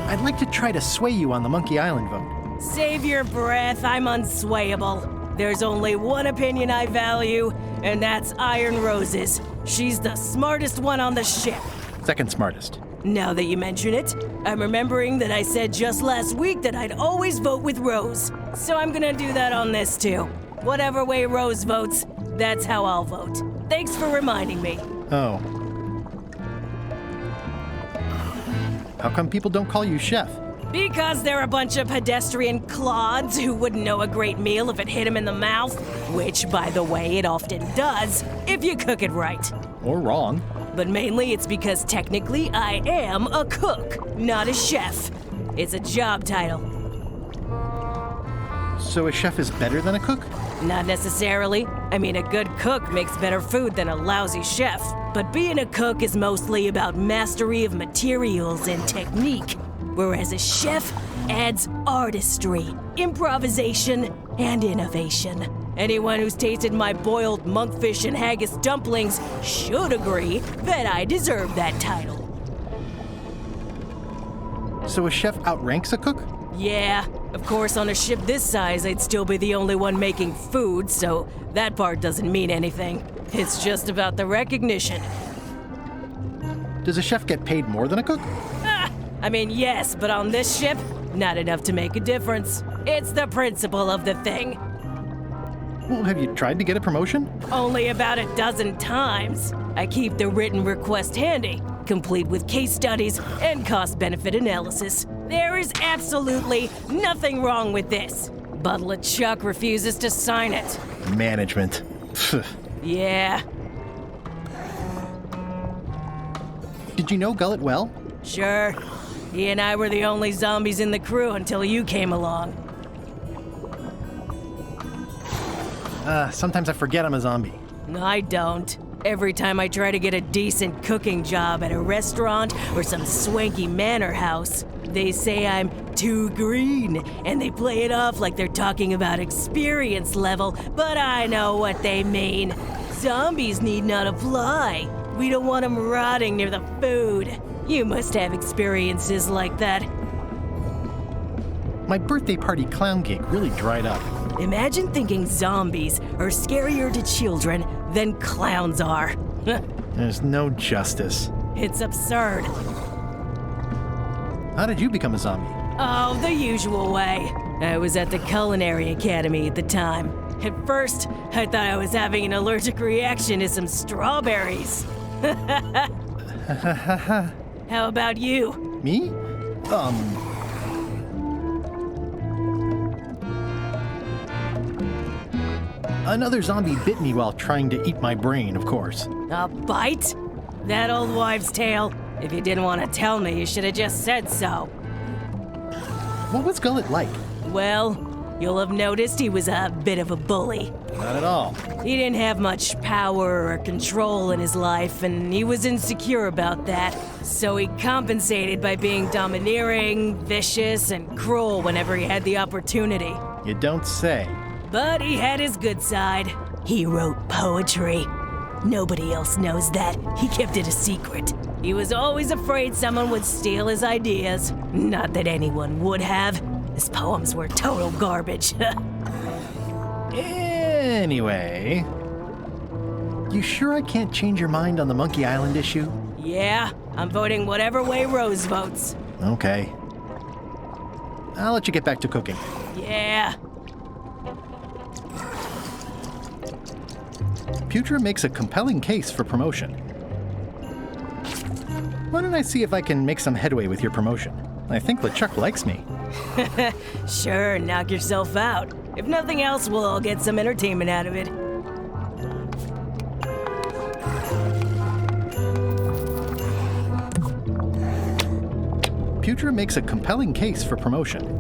I'd like to try to sway you on the Monkey Island vote. Save your breath. I'm unswayable. There's only one opinion I value, and that's Iron Rose's. She's the smartest one on the ship. Second smartest. Now that you mention it, I'm remembering that I said just last week that I'd always vote with Rose. So I'm gonna do that on this too. Whatever way Rose votes, that's how I'll vote. Thanks for reminding me. Oh. How come people don't call you Chef? Because they're a bunch of pedestrian clods who wouldn't know a great meal if it hit them in the mouth, which, by the way, it often does, if you cook it right. Or wrong. But mainly it's because technically I am a cook, not a chef. It's a job title. So a chef is better than a cook? Not necessarily. I mean, a good cook makes better food than a lousy chef. But being a cook is mostly about mastery of materials and technique, whereas a chef adds artistry, improvisation, and innovation. Anyone who's tasted my boiled monkfish and haggis dumplings should agree that I deserve that title. So a chef outranks a cook? Yeah, of course on a ship this size I'd still be the only one making food, so that part doesn't mean anything. It's just about the recognition. Does a chef get paid more than a cook? I mean, yes, but on this ship, not enough to make a difference. It's the principle of the thing. Well, have you tried to get a promotion? Only about a dozen times. I keep the written request handy, complete with case studies and cost-benefit analysis. There is absolutely nothing wrong with this. But LeChuck refuses to sign it. Management. Yeah. Did you know Gullet well? Sure. He and I were the only zombies in the crew until you came along. Sometimes I forget I'm a zombie. I don't. Every time I try to get a decent cooking job at a restaurant or some swanky manor house, they say I'm too green, and they play it off like they're talking about experience level, but I know what they mean. Zombies need not apply. We don't want them rotting near the food. You must have experiences like that. My birthday party clown gig really dried up. Imagine thinking zombies are scarier to children than clowns are. There's no justice. It's absurd. How did you become a zombie? Oh, the usual way. I was at the Culinary Academy at the time. At first, I thought I was having an allergic reaction to some strawberries. How about you? Me? Another zombie bit me while trying to eat my brain, of course. A bite? That old wives' tale. If you didn't want to tell me, you should have just said so. What was Gullet like? Well, you'll have noticed he was a bit of a bully. Not at all. He didn't have much power or control in his life, and he was insecure about that. So he compensated by being domineering, vicious, and cruel whenever he had the opportunity. You don't say. But he had his good side. He wrote poetry. Nobody else knows that. He kept it a secret. He was always afraid someone would steal his ideas. Not that anyone would have. His poems were total garbage. Anyway, you sure I can't change your mind on the Monkey Island issue? Yeah, I'm voting whatever way Rose votes. Okay. I'll let you get back to cooking. Yeah. Putra makes a compelling case for promotion. Why don't I see if I can make some headway with your promotion? I think LeChuck likes me. Sure, knock yourself out. If nothing else, we'll all get some entertainment out of it. Putra makes a compelling case for promotion.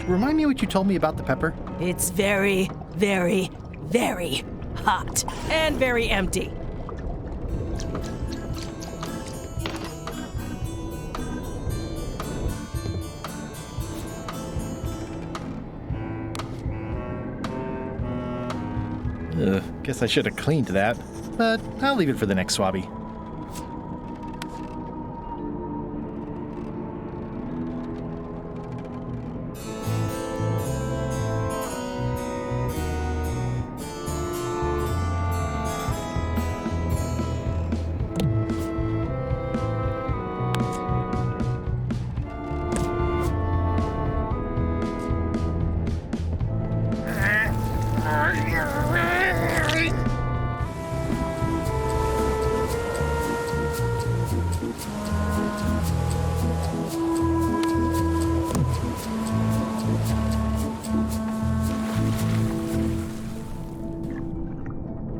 Remind me what you told me about the pepper? It's very, very, very hot and very empty. Guess I should have cleaned that, but I'll leave it for the next swabby.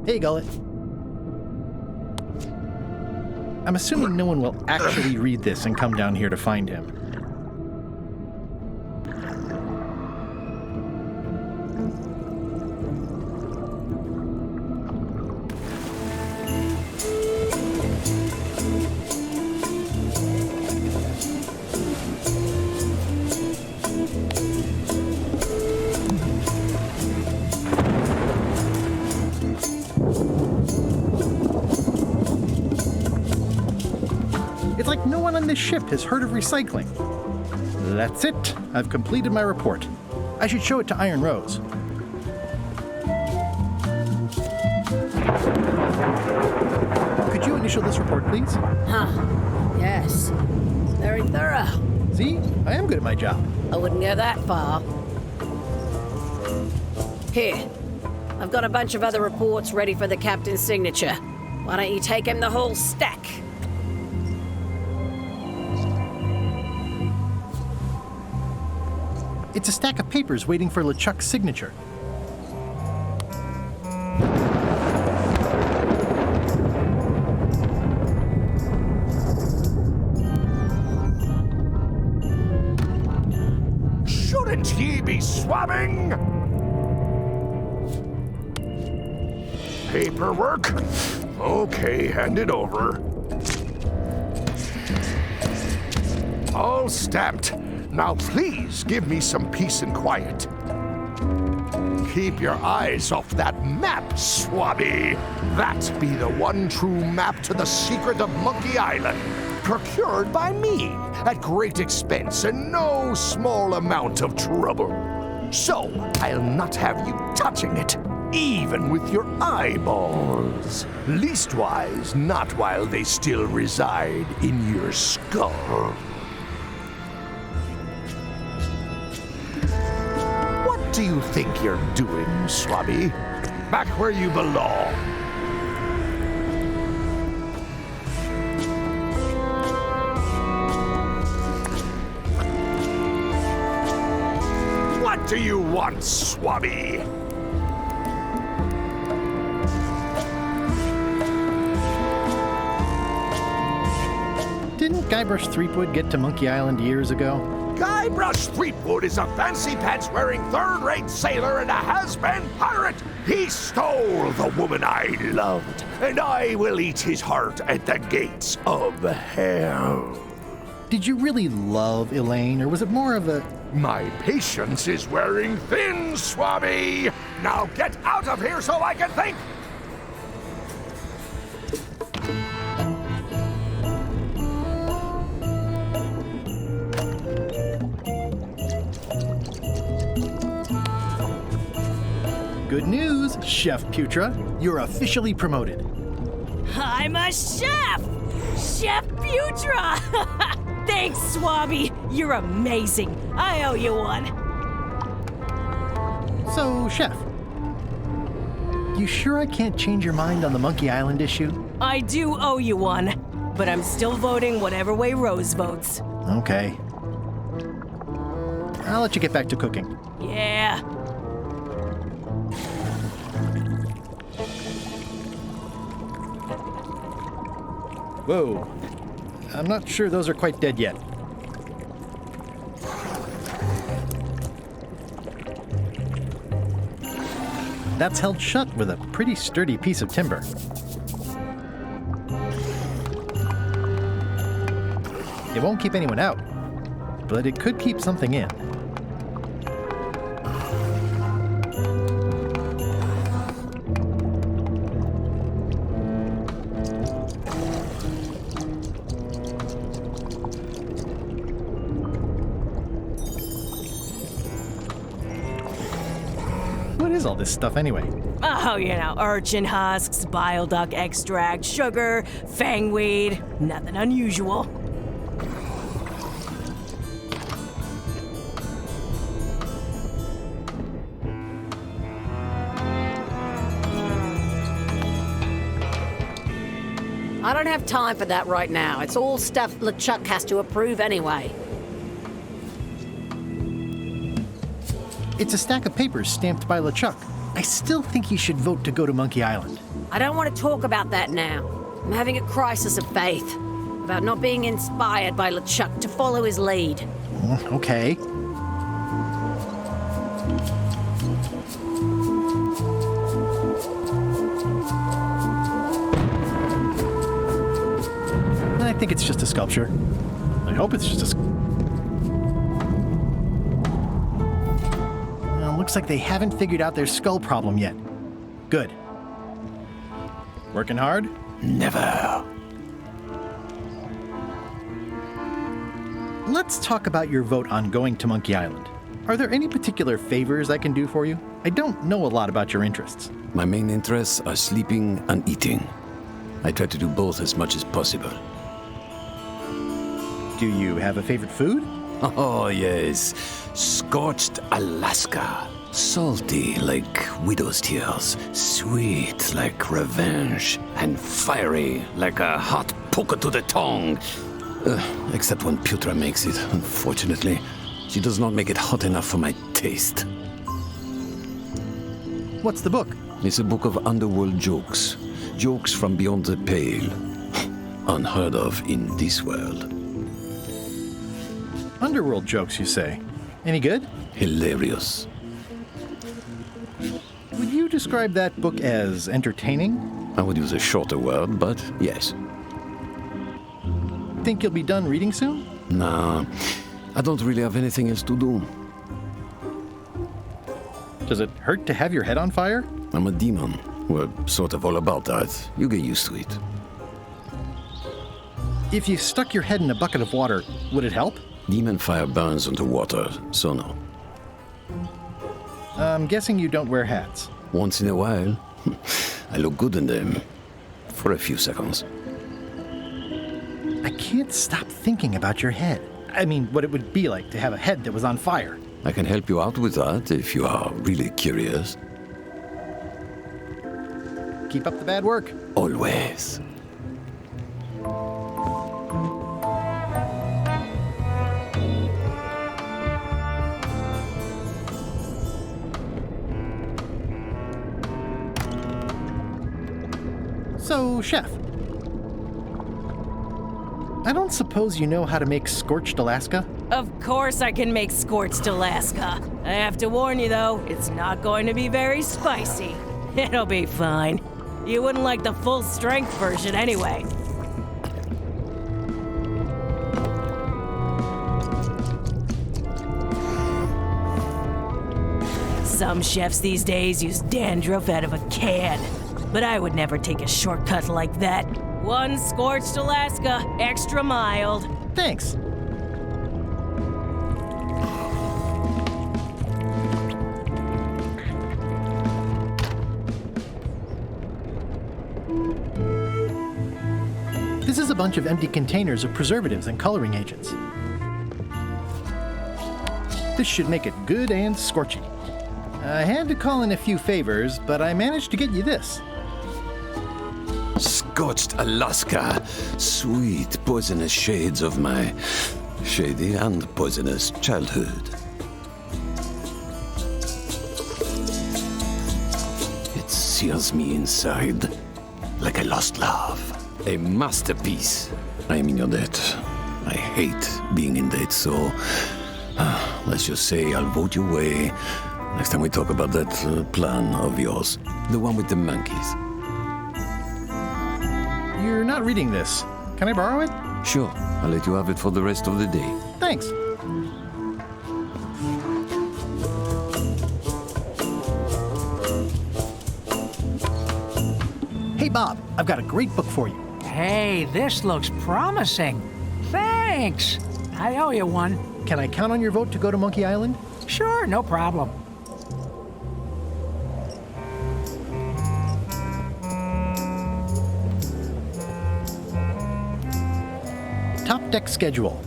Hey, Gullet. I'm assuming no one will actually read this and come down here to find him. It's like no one on this ship has heard of recycling. That's it. I've completed my report. I should show it to Iron Rose. Could you initial this report, please? Yes. Very thorough. See? I am good at my job. I wouldn't go that far. Here. I've got a bunch of other reports ready for the captain's signature. Why don't you take him the whole stack? It's a stack of papers waiting for LeChuck's signature. Shouldn't ye be swabbing? Paperwork? Okay, hand it over. All stamped. Now please give me some peace and quiet. Keep your eyes off that map, Swabby. That be the one true map to the secret of Monkey Island. Procured by me at great expense and no small amount of trouble. So I'll not have you touching it, even with your eyeballs. Leastwise, not while they still reside in your skull. What do you think you're doing, Swabby? Back where you belong. What do you want, Swabby? Didn't Guybrush Threepwood get to Monkey Island years ago? Guybrush Threepwood is a fancy-pants-wearing third-rate sailor and a has-been pirate. He stole the woman I loved, and I will eat his heart at the gates of hell. Did you really love Elaine, or was it more of a... My patience is wearing thin, Swabby. Now get out of here so I can think. Good news, Chef Putra. You're officially promoted. I'm a chef! Chef Putra! Thanks, Swabby. You're amazing. I owe you one. So, Chef, you sure I can't change your mind on the Monkey Island issue? I do owe you one, but I'm still voting whatever way Rose votes. Okay. I'll let you get back to cooking. Yeah. Whoa. I'm not sure those are quite dead yet. That's held shut with a pretty sturdy piece of timber. It won't keep anyone out, but it could keep something in. What is all this stuff anyway? Oh, you know, urchin husks, bile duck extract, sugar, fangweed. Nothing unusual. I don't have time for that right now. It's all stuff LeChuck has to approve anyway. It's a stack of papers stamped by LeChuck. I still think he should vote to go to Monkey Island. I don't want to talk about that now. I'm having a crisis of faith about not being inspired by LeChuck to follow his lead. Okay. I think it's just a sculpture. I hope it's just a... Well, looks like they haven't figured out their skull problem yet. Good. Working hard? Never. Let's talk about your vote on going to Monkey Island. Are there any particular favors I can do for you? I don't know a lot about your interests. My main interests are sleeping and eating. I try to do both as much as possible. Do you have a favorite food? Oh, yes. Scorched Alaska. Salty like widow's tears. Sweet like revenge. And fiery like a hot poker to the tongue. Except when Putra makes it, unfortunately. She does not make it hot enough for my taste. What's the book? It's a book of underworld jokes. Jokes from beyond the pale. Unheard of in this world. Underworld jokes, you say? Any good? Hilarious. Would you describe that book as entertaining? I would use a shorter word, but yes. Think you'll be done reading soon? Nah, I don't really have anything else to do. Does it hurt to have your head on fire? I'm a demon. We're sort of all about that. You get used to it. If you stuck your head in a bucket of water, would it help? Demon fire burns under water, so no. I'm guessing you don't wear hats. Once in a while, I look good in them. For a few seconds. I can't stop thinking about your head. I mean, what it would be like to have a head that was on fire. I can help you out with that if you are really curious. Keep up the bad work. Always. So, Chef, I don't suppose you know how to make scorched Alaska? Of course I can make scorched Alaska. I have to warn you though, it's not going to be very spicy. It'll be fine. You wouldn't like the full strength version anyway. Some chefs these days use dandruff out of a can, but I would never take a shortcut like that. One scorched Alaska, extra mild. Thanks. This is a bunch of empty containers of preservatives and coloring agents. This should make it good and scorchy. I had to call in a few favors, but I managed to get you this. Scorched Alaska. Sweet, poisonous shades of my shady and poisonous childhood. It sears me inside like a lost love. A masterpiece. I am in your debt. I hate being in debt, so let's just say I'll vote your way next time we talk about that plan of yours. The one with the monkeys. You're not reading this. Can I borrow it? Sure. I'll let you have it for the rest of the day. Thanks. Hey, Bob, I've got a great book for you. Hey, this looks promising. Thanks. I owe you one. Can I count on your vote to go to Monkey Island? Sure, no problem. Top deck schedule.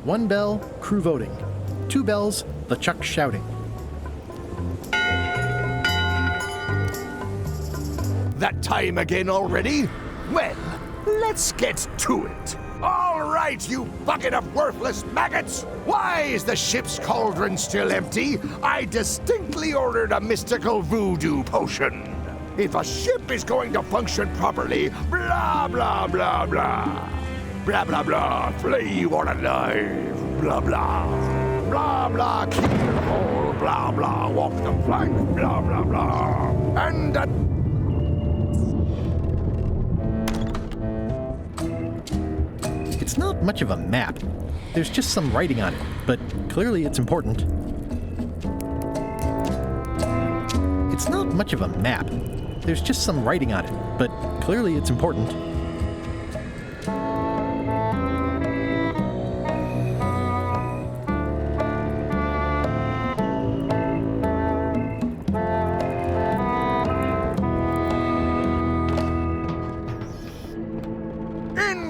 1 bell, crew voting. 2 bells, LeChuck shouting. That time again already? Well, let's get to it. All right, you bucket of worthless maggots! Why is the ship's cauldron still empty? I distinctly ordered a mystical voodoo potion. If a ship is going to function properly, blah, blah, blah, blah. Blah, blah, blah, flay you on alive. Blah, blah. Blah, blah, keep it whole. Blah, blah, walk the plank. Blah, blah, blah. And It's not much of a map. There's just some writing on it, but clearly it's important. It's not much of a map. There's just some writing on it, but clearly it's important.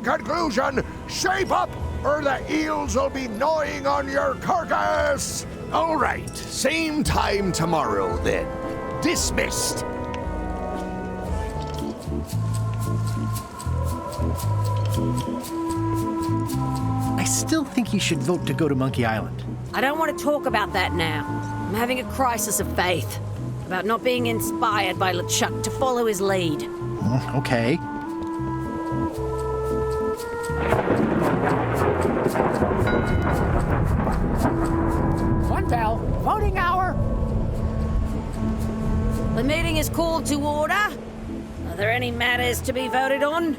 Conclusion, shape up or the eels will be gnawing on your carcass. All right, same time tomorrow then. Dismissed. I still think you should vote to go to Monkey Island. I don't want to talk about that now. I'm having a crisis of faith about not being inspired by LeChuck to follow his lead. Okay. One bell. Voting hour. The meeting is called to order. Are there any matters to be voted on?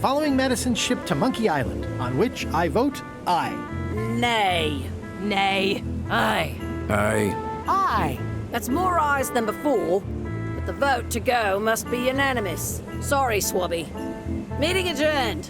Following medicine ship to Monkey Island, on which I vote aye. Nay. Nay. Aye. Aye. Aye. That's more ayes than before, but the vote to go must be unanimous. Sorry, Swabby. Meeting adjourned.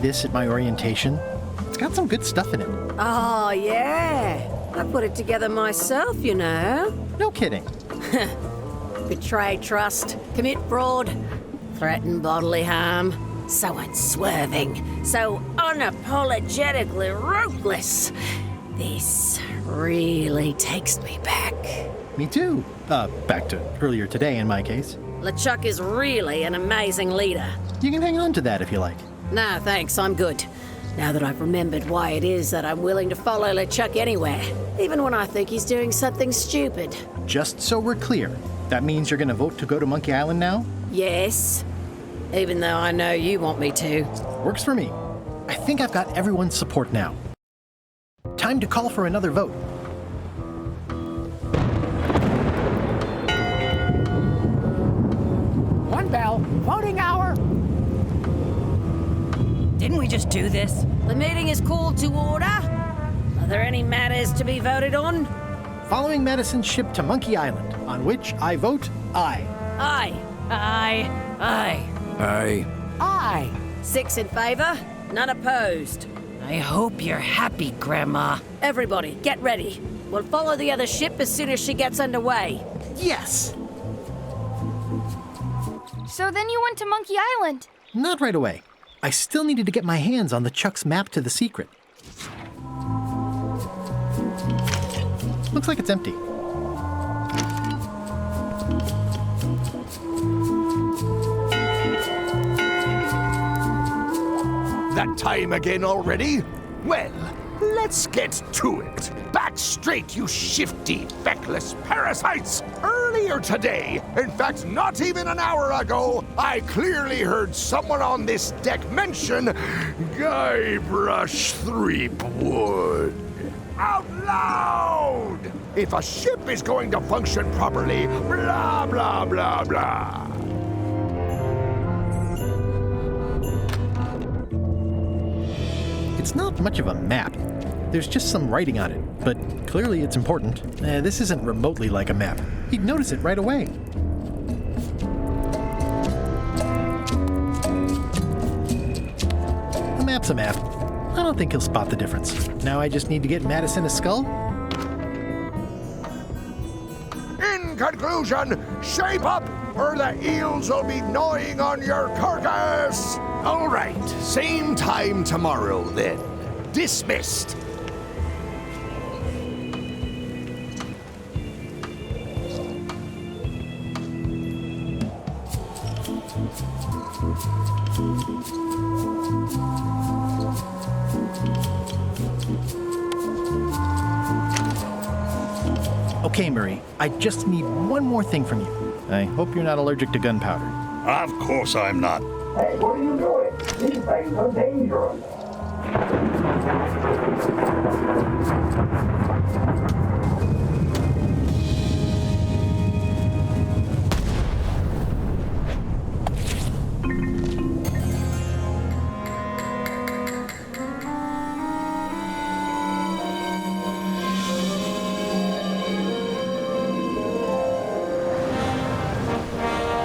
This at my orientation. It's got some good stuff in it. Oh, yeah. I put it together myself, you know. No kidding. Betray trust, commit fraud, threaten bodily harm. So unswerving, so unapologetically ruthless. This really takes me back. Me too. Back to earlier today in my case. LeChuck is really an amazing leader. You can hang on to that if you like. No, thanks, I'm good. Now that I've remembered why it is that I'm willing to follow LeChuck anywhere, even when I think he's doing something stupid. Just so we're clear, that means you're gonna vote to go to Monkey Island now? Yes. Even though I know you want me to. Works for me. I think I've got everyone's support now. Time to call for another vote. One bell. Voting hour. Didn't we just do this? The meeting is called to order. Are there any matters to be voted on? Following medicine ship to Monkey Island, on which I vote aye. Aye. Aye. Aye. Aye. Aye. 6 in favor, none opposed. I hope you're happy, Grandma. Everybody, get ready. We'll follow the other ship as soon as she gets underway. Yes! So then you went to Monkey Island? Not right away. I still needed to get my hands on LeChuck's map to the secret. Looks like it's empty. That time again already? Well, let's get to it. Back straight, you shifty, feckless parasites! Earlier today, in fact, not even an hour ago, I clearly heard someone on this deck mention Guybrush Threepwood. Out loud! If a ship is going to function properly, blah, blah, blah, blah. It's not much of a map. There's just some writing on it, but clearly it's important. This isn't remotely like a map. He'd notice it right away. A map's a map. I don't think he'll spot the difference. Now I just need to get Madison a skull. In conclusion, shape up or the eels will be gnawing on your carcass. All right, same time tomorrow then. Dismissed. Okay, Murray, I just need one more thing from you. I hope you're not allergic to gunpowder. Of course I'm not. Hey, what are you doing? These things are dangerous.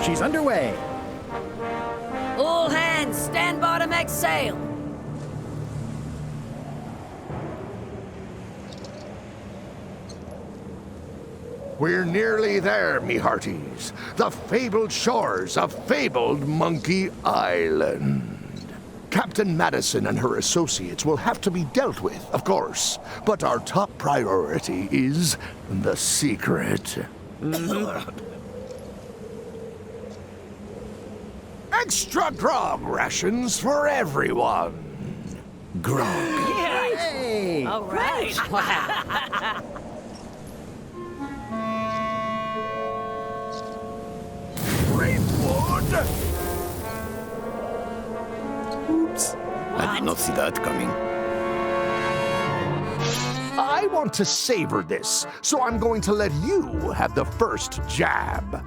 She's underway. All hands, stand by to make sail. We're nearly there, me hearties. The fabled shores of fabled Monkey Island. Captain Madison and her associates will have to be dealt with, of course. But our top priority is the secret. Extra grog rations for everyone. Grog. Hey! All right. Prelude! Oops. I did not see that coming. I want to savor this, so I'm going to let you have the first jab.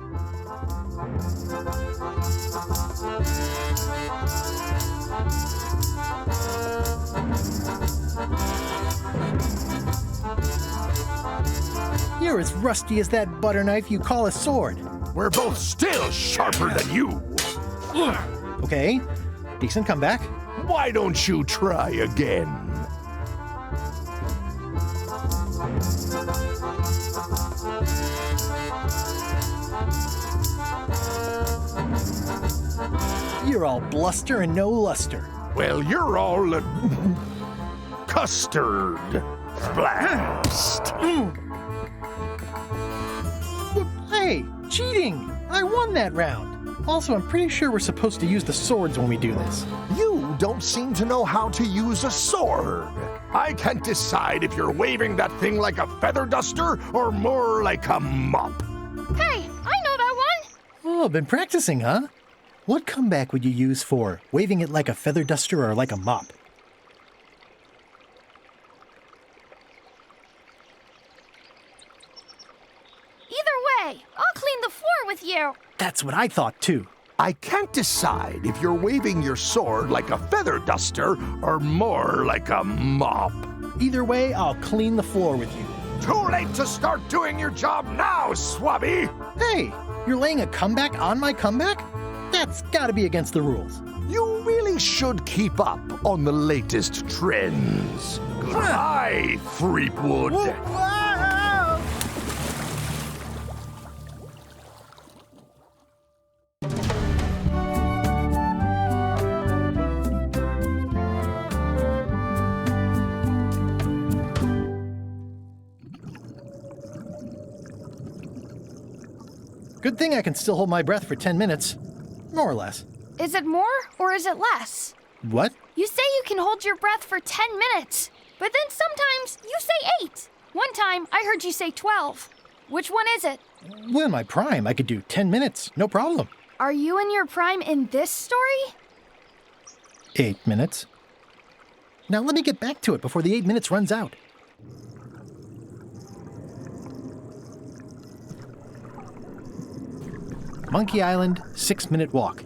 You're as rusty as that butter knife you call a sword. We're both still sharper than you. Okay, decent comeback. Why don't you try again? You're all bluster and no luster. Well, you're all custard. Blast. Hey, cheating! I won that round. Also, I'm pretty sure we're supposed to use the swords when we do this. You don't seem to know how to use a sword. I can't decide if you're waving that thing like a feather duster or more like a mop. Hey, I know that one! Oh, been practicing, huh? What comeback would you use for waving it like a feather duster or like a mop? Either way, I'll clean the floor with you. That's what I thought, too. I can't decide if you're waving your sword like a feather duster or more like a mop. Either way, I'll clean the floor with you. Too late to start doing your job now, Swabby! Hey, you're laying a comeback on my comeback? That's gotta be against the rules. You really should keep up on the latest trends. Goodbye, Freepwood. Good thing I can still hold my breath for 10 minutes. More or less. Is it more or is it less? What? You say you can hold your breath for 10 minutes, but then sometimes you say 8. One time I heard you say 12. Which one is it? Well, in my prime, I could do 10 minutes, no problem. Are you in your prime in this story? 8 minutes. Now let me get back to it before the 8 minutes runs out. Monkey Island, 6-minute walk.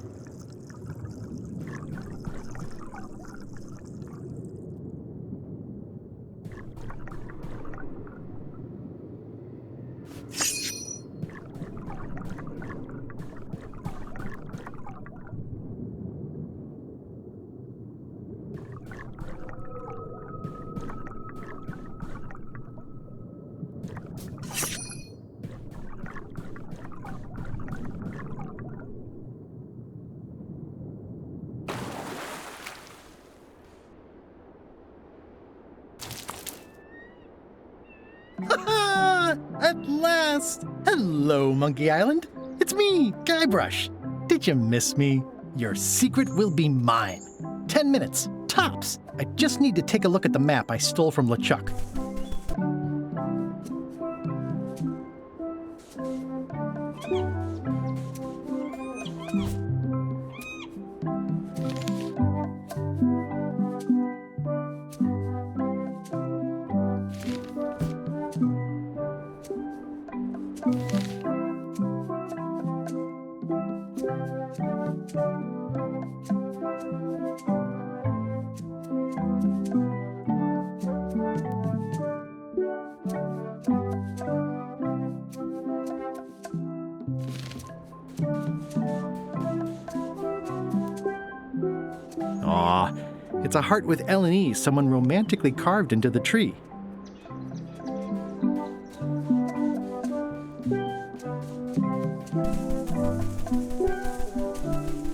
At last! Hello, Monkey Island. It's me, Guybrush. Did you miss me? Your secret will be mine. 10 minutes, tops. I just need to take a look at the map I stole from LeChuck. Aw, it's a heart with L and E someone romantically carved into the tree.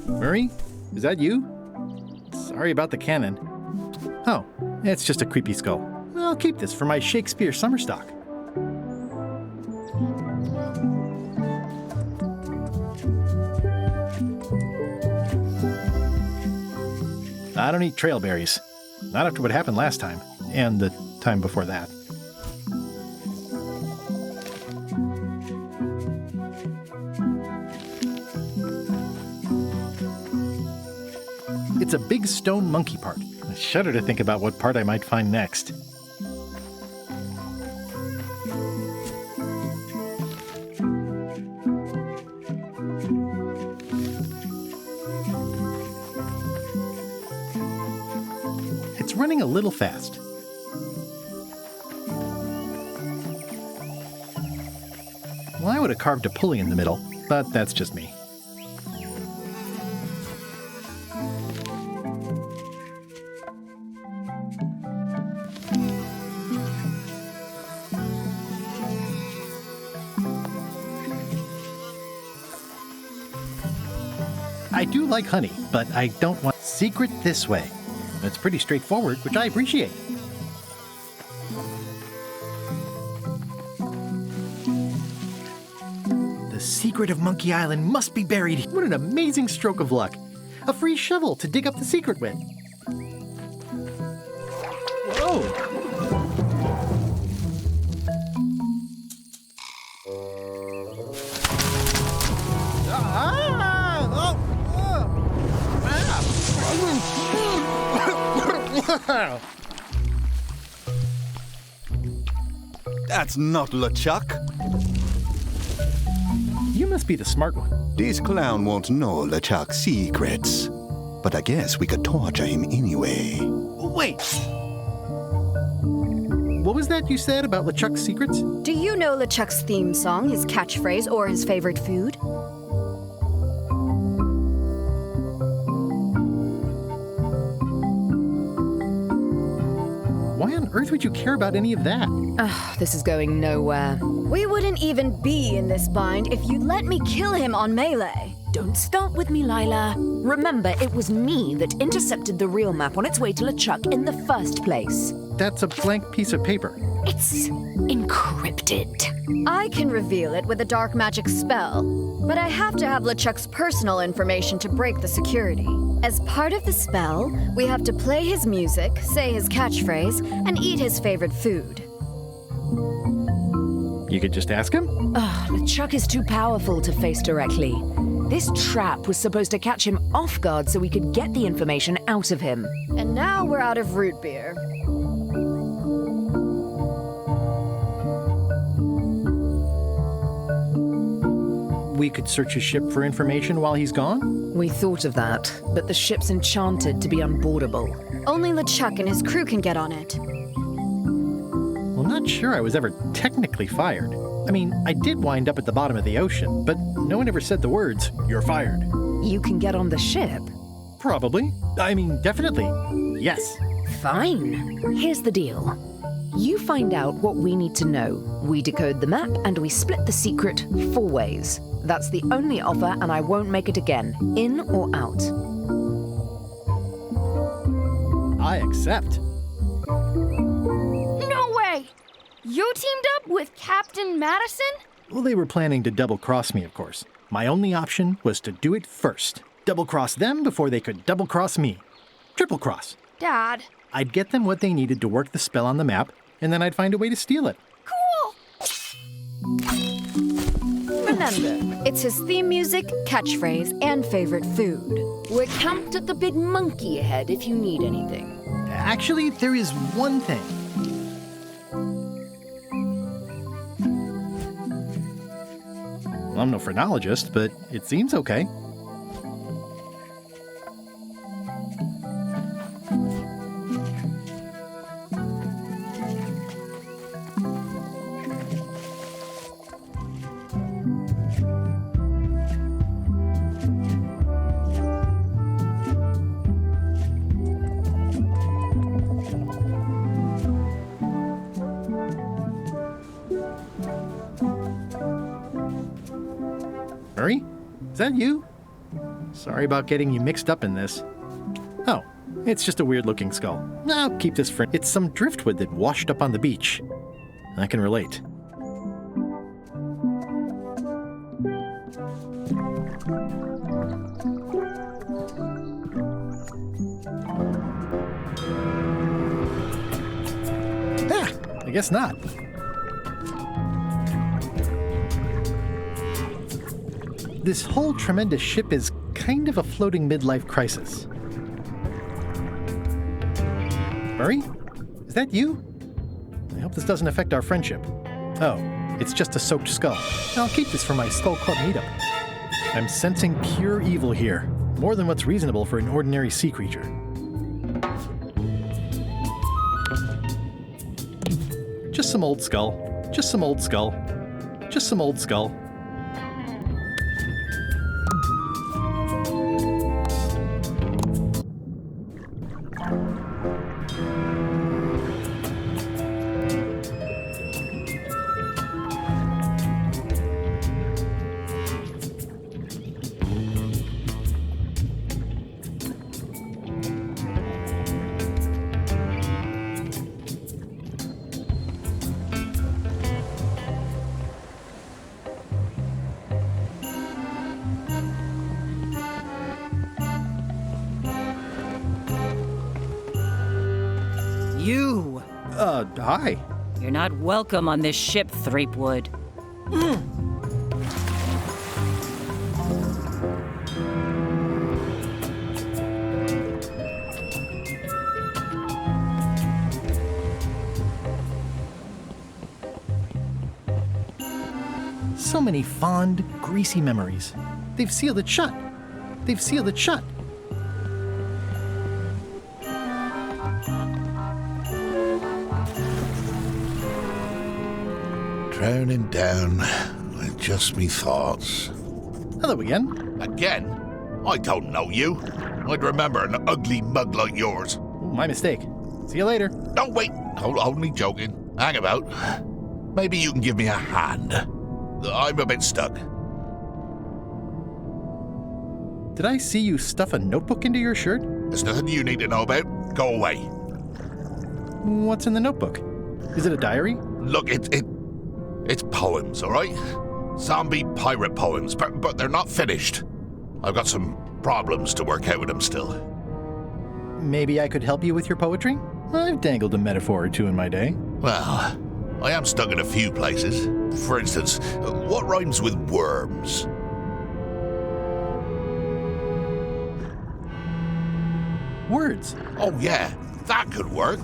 Murray, is that you? Sorry about the cannon. Oh, it's just a creepy skull. I'll keep this for my Shakespeare summer stock. I don't eat trailberries. Not after what happened last time, and the time before that. It's a big stone monkey part. I shudder to think about what part I might find next. It's running a little fast. Well, I would have carved a pulley in the middle, but that's just me. I do like honey, but I don't want secret this way. It's pretty straightforward, which I appreciate. The secret of Monkey Island must be buried. What an amazing stroke of luck. A free shovel to dig up the secret with. Whoa! That's not LeChuck. You must be the smart one. This clown won't know LeChuck's secrets. But I guess we could torture him anyway. Wait! What was that you said about LeChuck's secrets? Do you know LeChuck's theme song, his catchphrase, or his favorite food? Why on earth would you care about any of that? This is going nowhere. We wouldn't even be in this bind if you'd let me kill him on melee. Don't start with me, Lila. Remember, it was me that intercepted the real map on its way to LeChuck in the first place. That's a blank piece of paper. It's encrypted. I can reveal it with a dark magic spell, but I have to have LeChuck's personal information to break the security. As part of the spell, we have to play his music, say his catchphrase, and eat his favorite food. You could just ask him? LeChuck is too powerful to face directly. This trap was supposed to catch him off guard so we could get the information out of him. And now we're out of root beer. We could search his ship for information while he's gone? We thought of that, but the ship's enchanted to be unboardable. Only LeChuck and his crew can get on it. Well, not sure I was ever technically fired. I mean, I did wind up at the bottom of the ocean, but no one ever said the words, "You're fired." You can get on the ship? Probably. I mean, definitely. Yes. Fine. Here's the deal. You find out what we need to know. We decode the map, and we split the secret 4 ways. That's the only offer, and I won't make it again. In or out? I accept. No way! You teamed up with Captain Madison? Well, they were planning to double-cross me, of course. My only option was to do it first. Double-cross them before they could double-cross me. Triple-cross. Dad. I'd get them what they needed to work the spell on the map, and then I'd find a way to steal it. Cool! Remember, it's his theme music, catchphrase, and favorite food. We're camped at the big monkey ahead if you need anything. Actually, there is one thing. Well, I'm no phrenologist, but it seems okay. Murray? Is that you? Sorry about getting you mixed up in this. Oh, It's just a weird-looking skull. I'll keep this for... It's some driftwood that washed up on the beach. I can relate. I guess not. This whole tremendous ship is kind of a floating midlife crisis. Murray? Is that you? I hope this doesn't affect our friendship. Oh, it's just a soaked skull. I'll keep this for my Skull Club meetup. I'm sensing pure evil here, more than what's reasonable for an ordinary sea creature. Just some old skull. Just some old skull. Just some old skull. You! Hi. You're not welcome on this ship, Threepwood. So many fond, greasy memories. They've sealed it shut. They've sealed it shut. Drowning down with just me thoughts. Hello again. Again? I don't know you. I'd remember an ugly mug like yours. My mistake. See you later. No, wait. Only joking. Hang about. Maybe you can give me a hand. I'm a bit stuck. Did I see you stuff a notebook into your shirt? There's nothing you need to know about. Go away. What's in the notebook? Is it a diary? Look, it's poems, all right? Zombie pirate poems, but they're not finished. I've got some problems to work out with them still. Maybe I could help you with your poetry? I've dangled a metaphor or two in my day. Well, I am stuck in a few places. For instance, what rhymes with worms? Words. Oh yeah, that could work.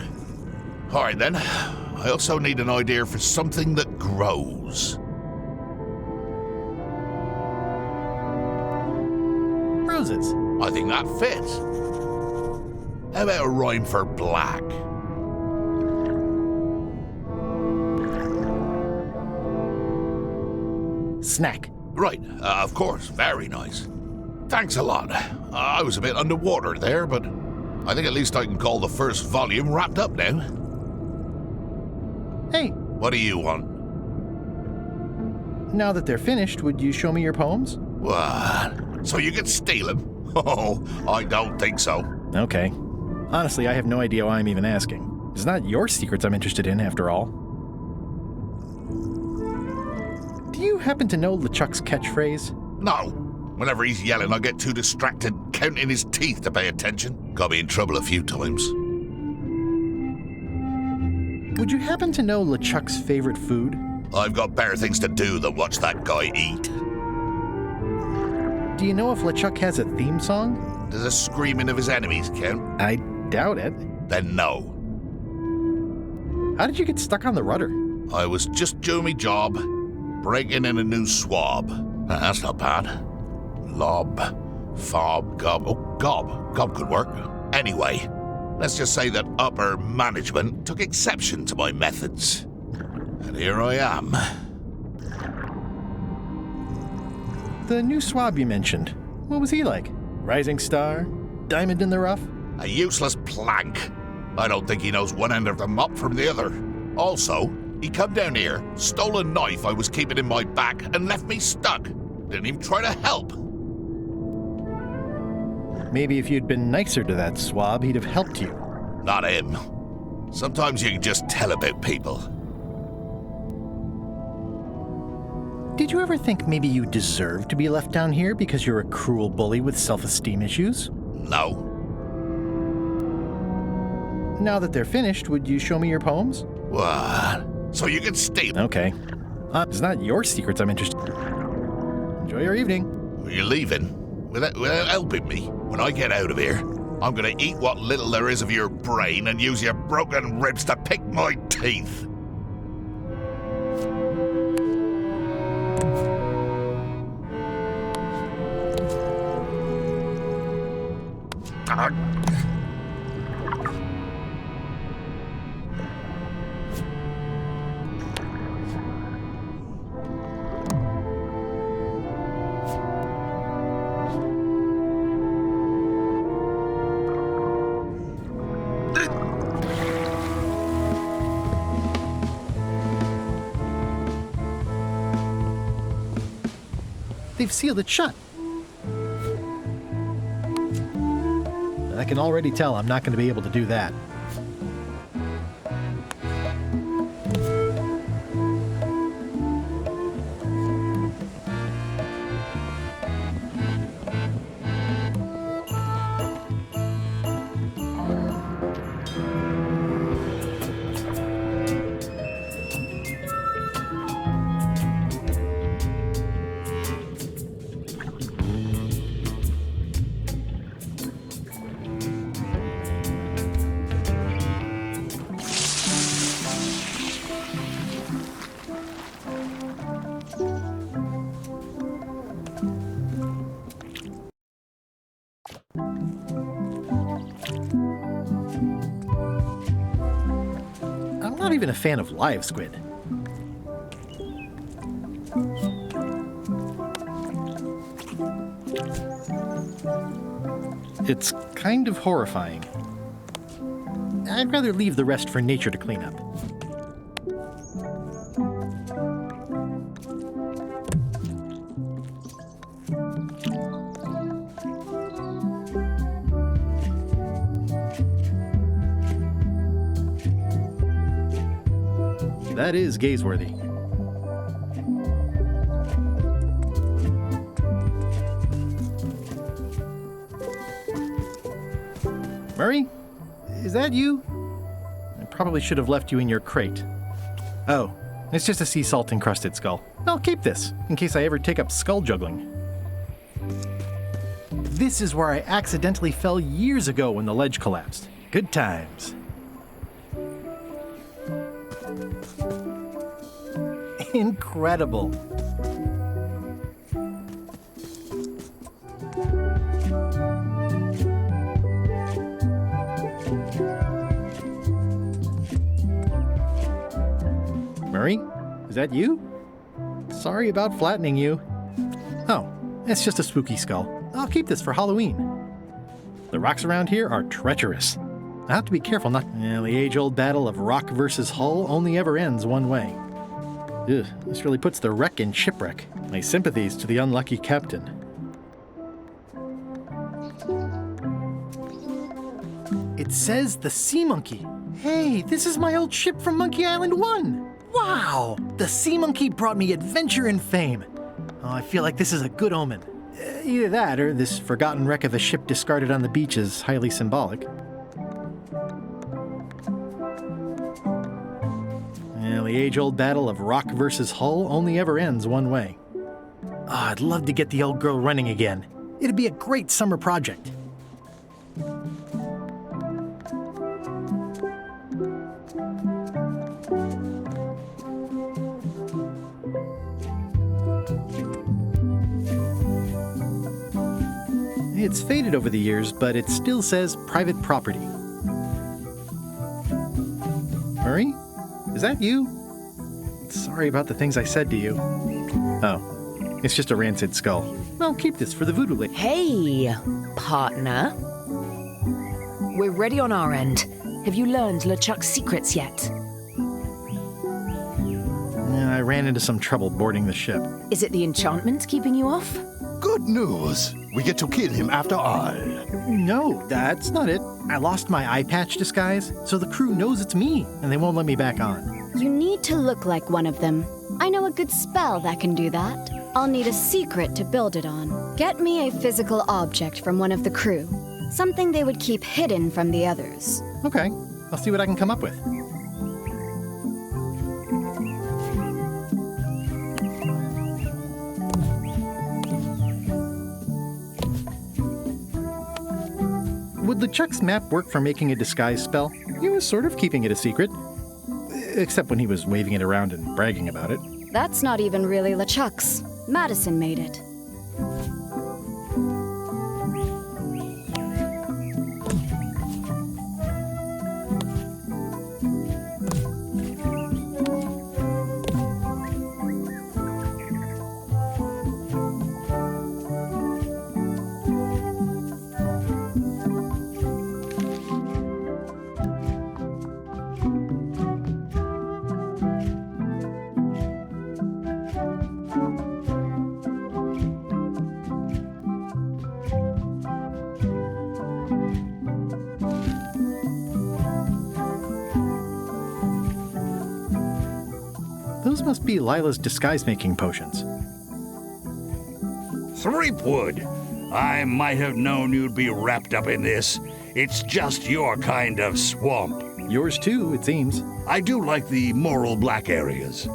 All right then. I also need an idea for something that grows. Roses. I think that fits. How about a rhyme for black? Snack. Right, of course. Very nice. Thanks a lot. I was a bit underwater there, but I think at least I can call the first volume wrapped up now. Hey. What do you want? Now that they're finished, would you show me your poems? What? So you can steal them? Oh, I don't think so. Okay. Honestly, I have no idea why I'm even asking. It's not your secrets I'm interested in, after all. Do you happen to know LeChuck's catchphrase? No. Whenever he's yelling, I get too distracted counting his teeth to pay attention. Got me in trouble a few times. Would you happen to know LeChuck's favorite food? I've got better things to do than watch that guy eat. Do you know if LeChuck has a theme song? Does the screaming of his enemies count? I doubt it. Then no. How did you get stuck on the rudder? I was just doing my job, breaking in a new swab. That's not bad. Lob, fob, gob. Oh, gob. Gob could work. Anyway, let's just say that upper management took exception to my methods. And here I am. The new swab you mentioned. What was he like? Rising star? Diamond in the rough? A useless plank. I don't think he knows one end of the mop from the other. Also, he come down here, stole a knife I was keeping in my back, and left me stuck. Didn't even try to help. Maybe if you'd been nicer to that swab, he'd have helped you. Not him. Sometimes you can just tell about people. Did you ever think maybe you deserve to be left down here because you're a cruel bully with self-esteem issues? No. Now that they're finished, would you show me your poems? What? So you can steal? Okay. It's not your secrets I'm interested in. Enjoy your evening. Are you leaving? Without helping me? When I get out of here, I'm gonna eat what little there is of your brain and use your broken ribs to pick my teeth. They've sealed it shut. I can already tell I'm not going to be able to do that. I'm not even a fan of live squid. It's kind of horrifying. I'd rather leave the rest for nature to clean up. That is gaze-worthy. Murray? Is that you? I probably should have left you in your crate. Oh, it's just a sea salt encrusted skull. I'll keep this, in case I ever take up skull juggling. This is where I accidentally fell years ago when the ledge collapsed. Good times. Incredible. Murray, is that you? Sorry about flattening you. Oh, it's just a spooky skull. I'll keep this for Halloween. The rocks around here are treacherous. I have to be careful not... the age-old battle of rock versus hull only ever ends one way. Ugh, this really puts the wreck in shipwreck. My sympathies to the unlucky captain. It says the Sea Monkey. Hey, this is my old ship from Monkey Island 1. Wow! The Sea Monkey brought me adventure and fame. Oh, I feel like this is a good omen. Either that, or this forgotten wreck of a ship discarded on the beach is highly symbolic. The age-old battle of rock versus hull only ever ends one way. Oh, I'd love to get the old girl running again. It'd be a great summer project. It's faded over the years, but it still says private property. Murray? Is that you? Sorry about the things I said to you. Oh, it's just a rancid skull. I'll keep this for the voodoo lady. Hey, partner. We're ready on our end. Have you learned LeChuck's secrets yet? I ran into some trouble boarding the ship. Is it the enchantment keeping you off? Good news. We get to kill him after all. No, that's not it. I lost my eye patch disguise, so the crew knows it's me, and they won't let me back on. You need to look like one of them. I know a good spell that can do that. I'll need a secret to build it on. Get me a physical object from one of the crew. Something they would keep hidden from the others. Okay, I'll see what I can come up with. Would LeChuck's map work for making a disguise spell? He was sort of keeping it a secret. Except when he was waving it around and bragging about it. That's not even really LeChuck's. Madison made it. Those must be Lila's disguise-making potions. Threepwood, I might have known you'd be wrapped up in this. It's just your kind of swamp. Yours too, it seems. I do like the moral black areas.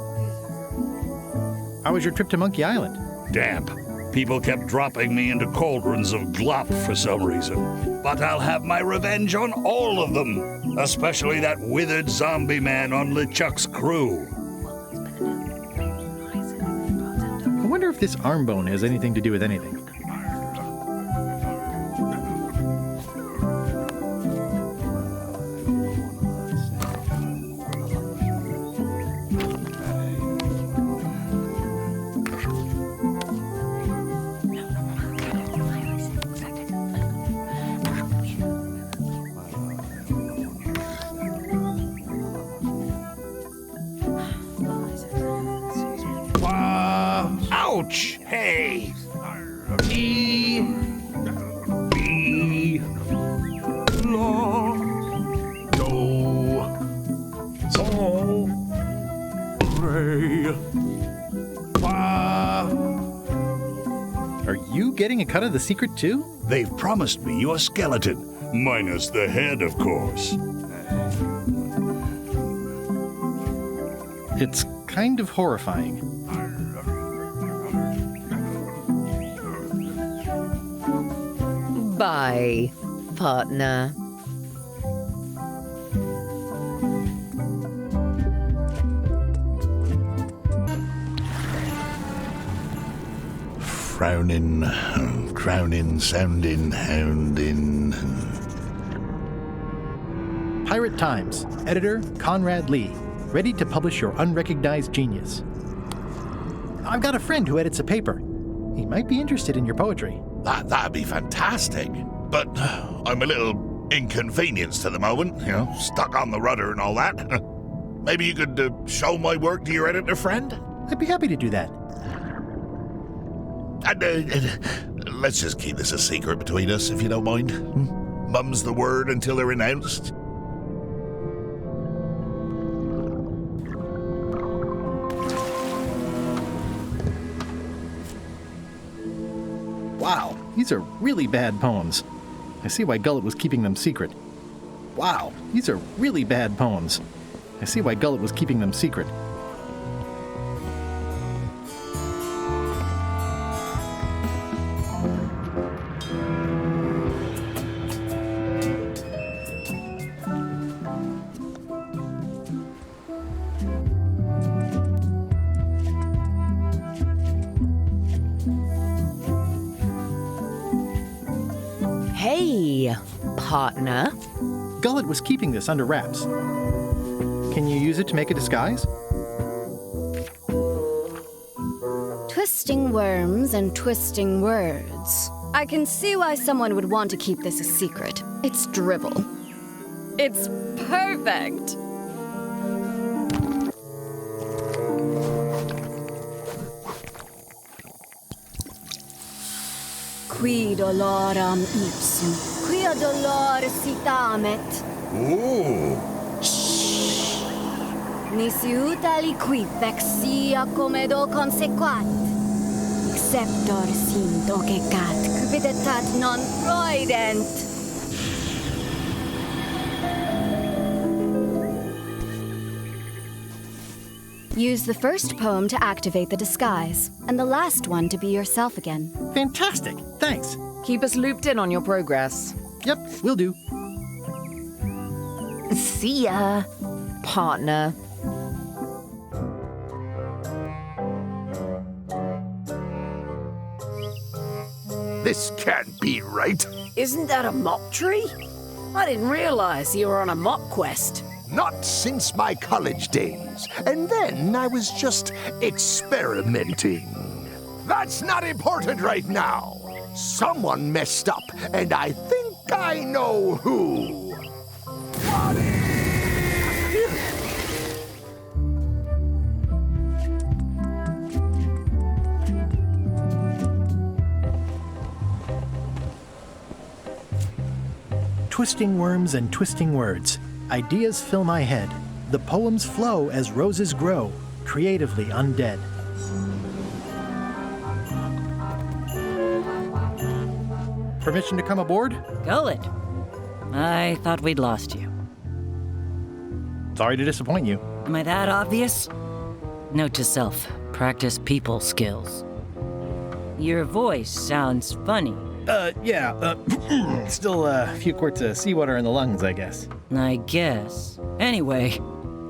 How was your trip to Monkey Island? Damp. People kept dropping me into cauldrons of glop for some reason. But I'll have my revenge on all of them, especially that withered zombie man on LeChuck's crew. I wonder if this arm bone has anything to do with anything. Ouch! Hey! E. B. Law. Do. So. Ray. Fa. Are you getting a cut of the secret too? They've promised me your skeleton, minus the head, of course. It's kind of horrifying. Bye, partner. Frowning, crowning, sounding, hounding. Pirate Times, editor Conrad Lee, ready to publish your unrecognized genius. I've got a friend who edits a paper. He might be interested in your poetry. That'd be fantastic. But I'm a little inconvenienced at the moment, stuck on the rudder and all that. Maybe you could show my work to your editor friend? I'd be happy to do that. And, let's just keep this a secret between us, if you don't mind. Mum's the word until they're announced. Wow, these are really bad poems. I see why Gullet was keeping them secret. Wow, these are really bad poems. I see why Gullet was keeping them secret. Hey, partner. Gullet was keeping this under wraps. Can you use it to make a disguise? Twisting worms and twisting words. I can see why someone would want to keep this a secret. It's drivel. It's perfect. Qui doloram ipsum, quia dolor sitamet. Ooh. Nisi uta liquid vexia comedo consequat. Exceptor sint ocecat, cupiditat non proident. Use the first poem to activate the disguise, and the last one to be yourself again. Fantastic. Thanks. Keep us looped in on your progress. Yep, will do. See ya, partner. This can't be right. Isn't that a mop tree? I didn't realize you were on a mop quest. Not since my college days. And then I was just experimenting. That's not important right now. Someone messed up, and I think I know who. Twisting worms and twisting words. Ideas fill my head. The poems flow as roses grow, creatively undead. Permission to come aboard? Gullet. I thought we'd lost you. Sorry to disappoint you. Am I that obvious? Note to self, practice people skills. Your voice sounds funny. Still a few quarts of seawater in the lungs, I guess. I guess. Anyway,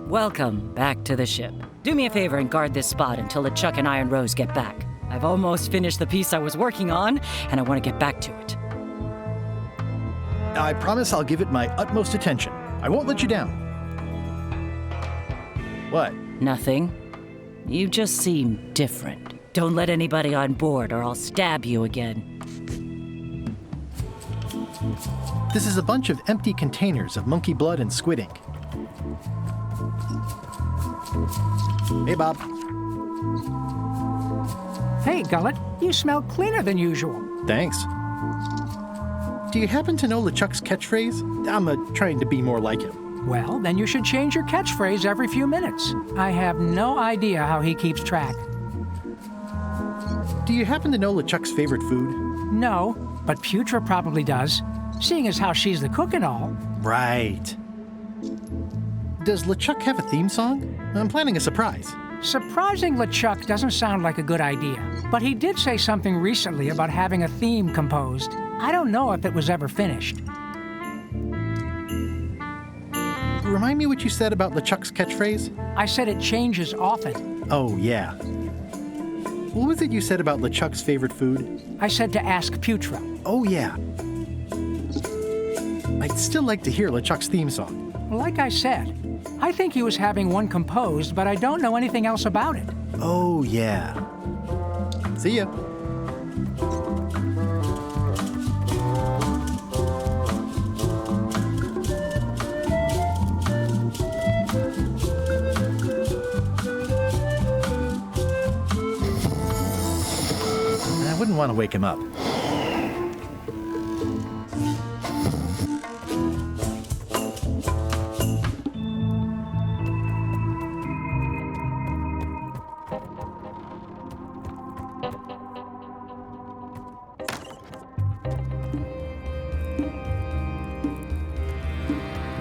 welcome back to the ship. Do me a favor and guard this spot until LeChuck and Iron Rose get back. I've almost finished the piece I was working on, and I want to get back to it. I promise I'll give it my utmost attention. I won't let you down. What? Nothing. You just seem different. Don't let anybody on board or I'll stab you again. This is a bunch of empty containers of monkey blood and squid ink. Hey, Bob. Hey, Gullet, you smell cleaner than usual. Thanks. Do you happen to know LeChuck's catchphrase? I'm trying to be more like him. Well, then you should change your catchphrase every few minutes. I have no idea how he keeps track. Do you happen to know LeChuck's favorite food? No, but Putra probably does, seeing as how she's the cook and all. Right. Does LeChuck have a theme song? I'm planning a surprise. Surprising LeChuck doesn't sound like a good idea, but he did say something recently about having a theme composed. I don't know if it was ever finished. Remind me what you said about LeChuck's catchphrase? I said it changes often. Oh, yeah. What was it you said about LeChuck's favorite food? I said to ask Putra. Oh, yeah. I'd still like to hear LeChuck's theme song. Like I said, I think he was having one composed, but I don't know anything else about it. Oh, yeah. See ya. I wouldn't want to wake him up.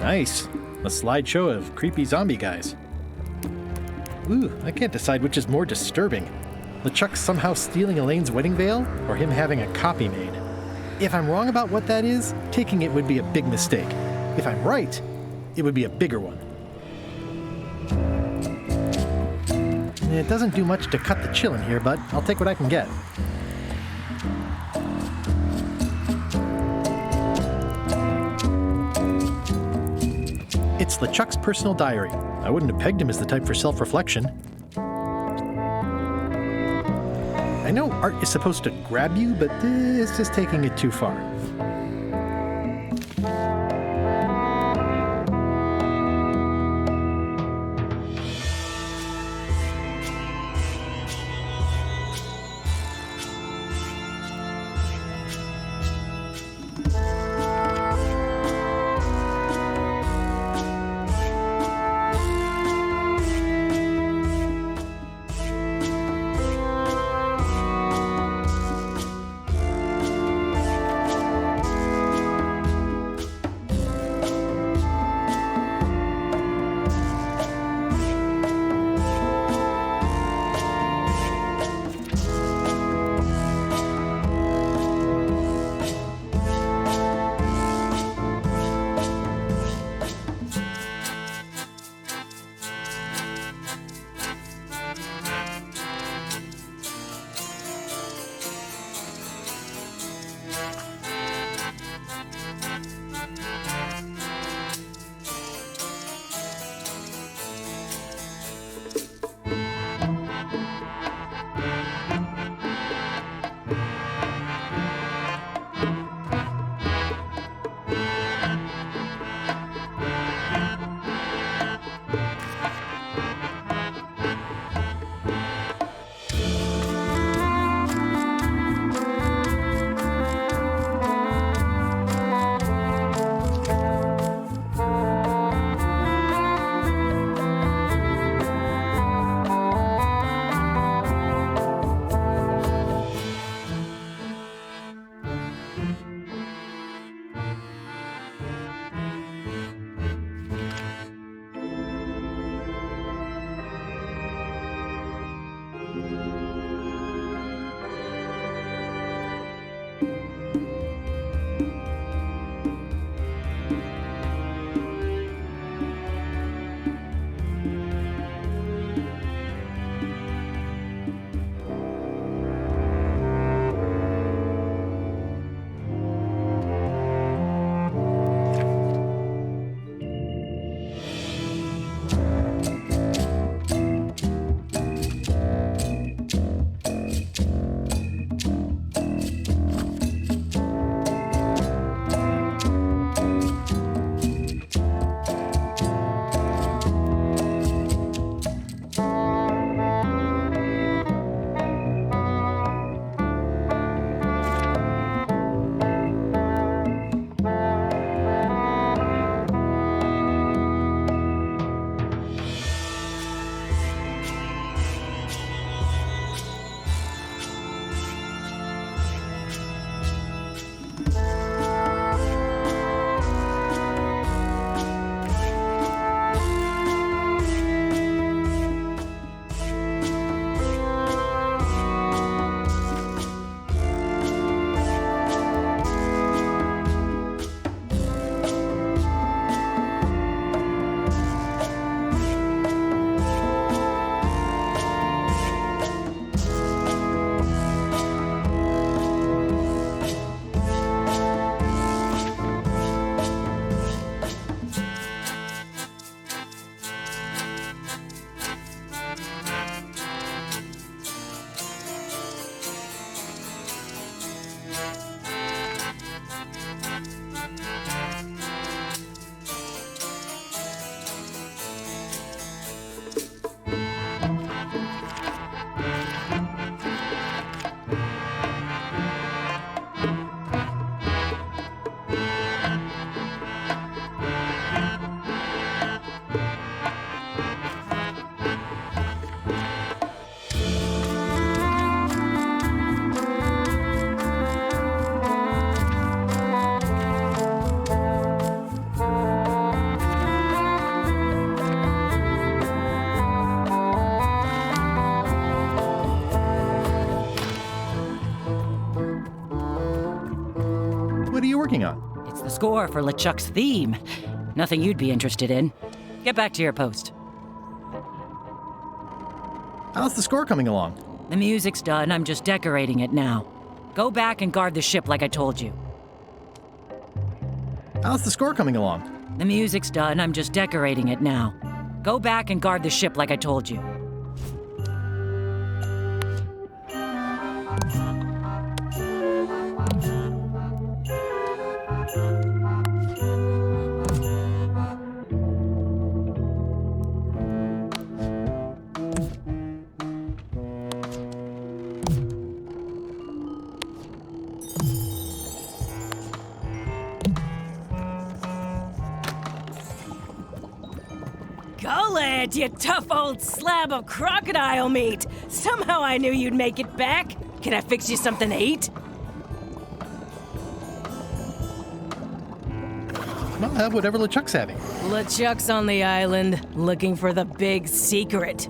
Nice. A slideshow of creepy zombie guys. Ooh, I can't decide which is more disturbing. LeChuck somehow stealing Elaine's wedding veil, or him having a copy made. If I'm wrong about what that is, taking it would be a big mistake. If I'm right, it would be a bigger one. It doesn't do much to cut the chill in here, but I'll take what I can get. It's LeChuck's personal diary. I wouldn't have pegged him as the type for self-reflection. I know art is supposed to grab you, but this is taking it too far. What are you working on? It's the score for LeChuck's theme. Nothing you'd be interested in. Get back to your post. How's the score coming along? The music's done, I'm just decorating it now. Go back and guard the ship like I told you. How's the score coming along? The music's done, I'm just decorating it now. Go back and guard the ship like I told you. Golad, you tough old slab of crocodile meat! Somehow I knew you'd make it back. Can I fix you something to eat? I'll have whatever LeChuck's having. LeChuck's on the island, looking for the big secret.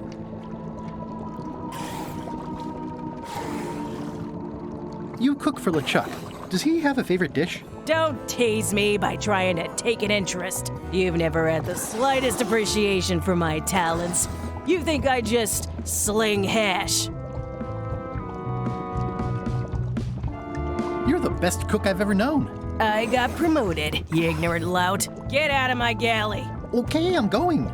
You cook for LeChuck. Does he have a favorite dish? Don't tease me by trying to take an interest. You've never had the slightest appreciation for my talents. You think I just sling hash. You're the best cook I've ever known. I got promoted, you ignorant lout. Get out of my galley. Okay, I'm going.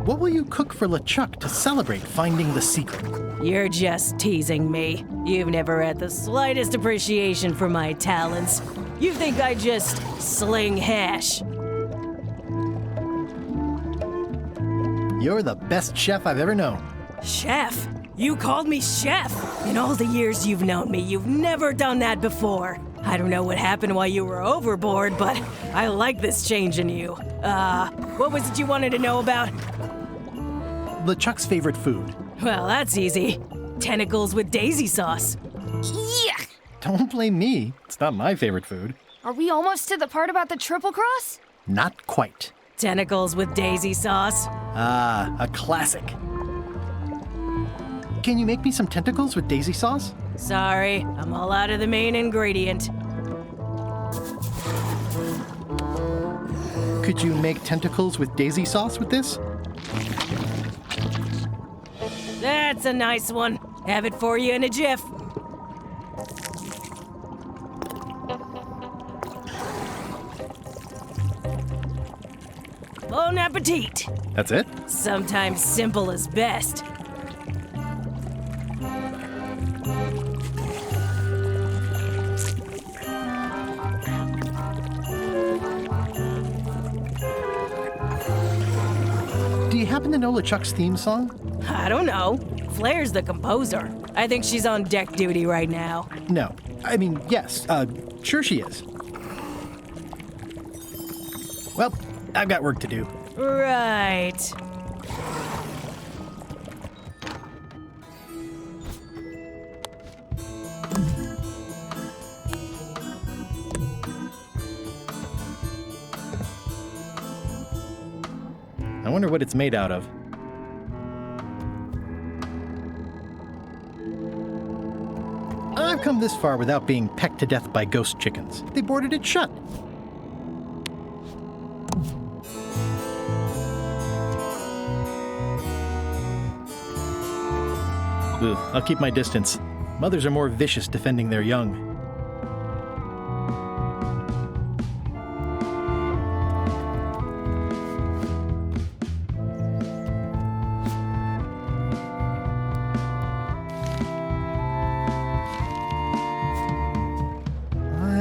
What will you cook for LeChuck to celebrate finding the secret? You're just teasing me. You've never had the slightest appreciation for my talents. You think I just sling hash. You're the best chef I've ever known. Chef? You called me chef? In all the years you've known me, you've never done that before. I don't know what happened while you were overboard, but I like this change in you. What was it you wanted to know about? LeChuck's favorite food. Well, that's easy. Tentacles with daisy sauce. Yuck! Don't blame me. It's not my favorite food. Are we almost to the part about the triple cross? Not quite. Tentacles with daisy sauce. Ah, a classic. Can you make me some tentacles with daisy sauce? Sorry, I'm all out of the main ingredient. Could you make tentacles with daisy sauce with this? That's a nice one. Have it for you in a jiff. Bon appetit. That's it? Sometimes simple is best. Do you happen to know LeChuck's theme song? I don't know. Flair's the composer. I think she's on deck duty right now. No. I mean, yes. Sure she is. Well, I've got work to do. Right. I wonder what it's made out of. I've come this far without being pecked to death by ghost chickens. They boarded it shut. Ugh, I'll keep my distance. Mothers are more vicious defending their young.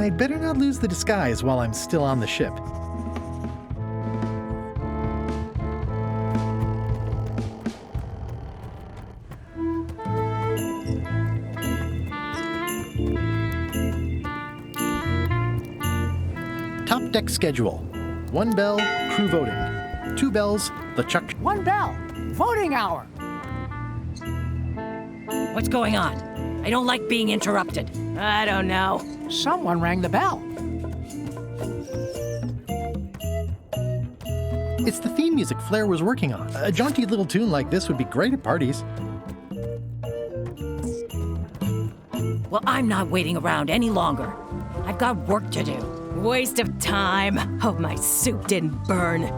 I'd better not lose the disguise while I'm still on the ship. Top deck schedule. 1 bell, crew voting. 2 bells, LeChuck. 1 bell, voting hour. What's going on? I don't like being interrupted. I don't know. Someone rang the bell. It's the theme music Flair was working on. A jaunty little tune like this would be great at parties. Well, I'm not waiting around any longer. I've got work to do. Waste of time. Hope my soup didn't burn.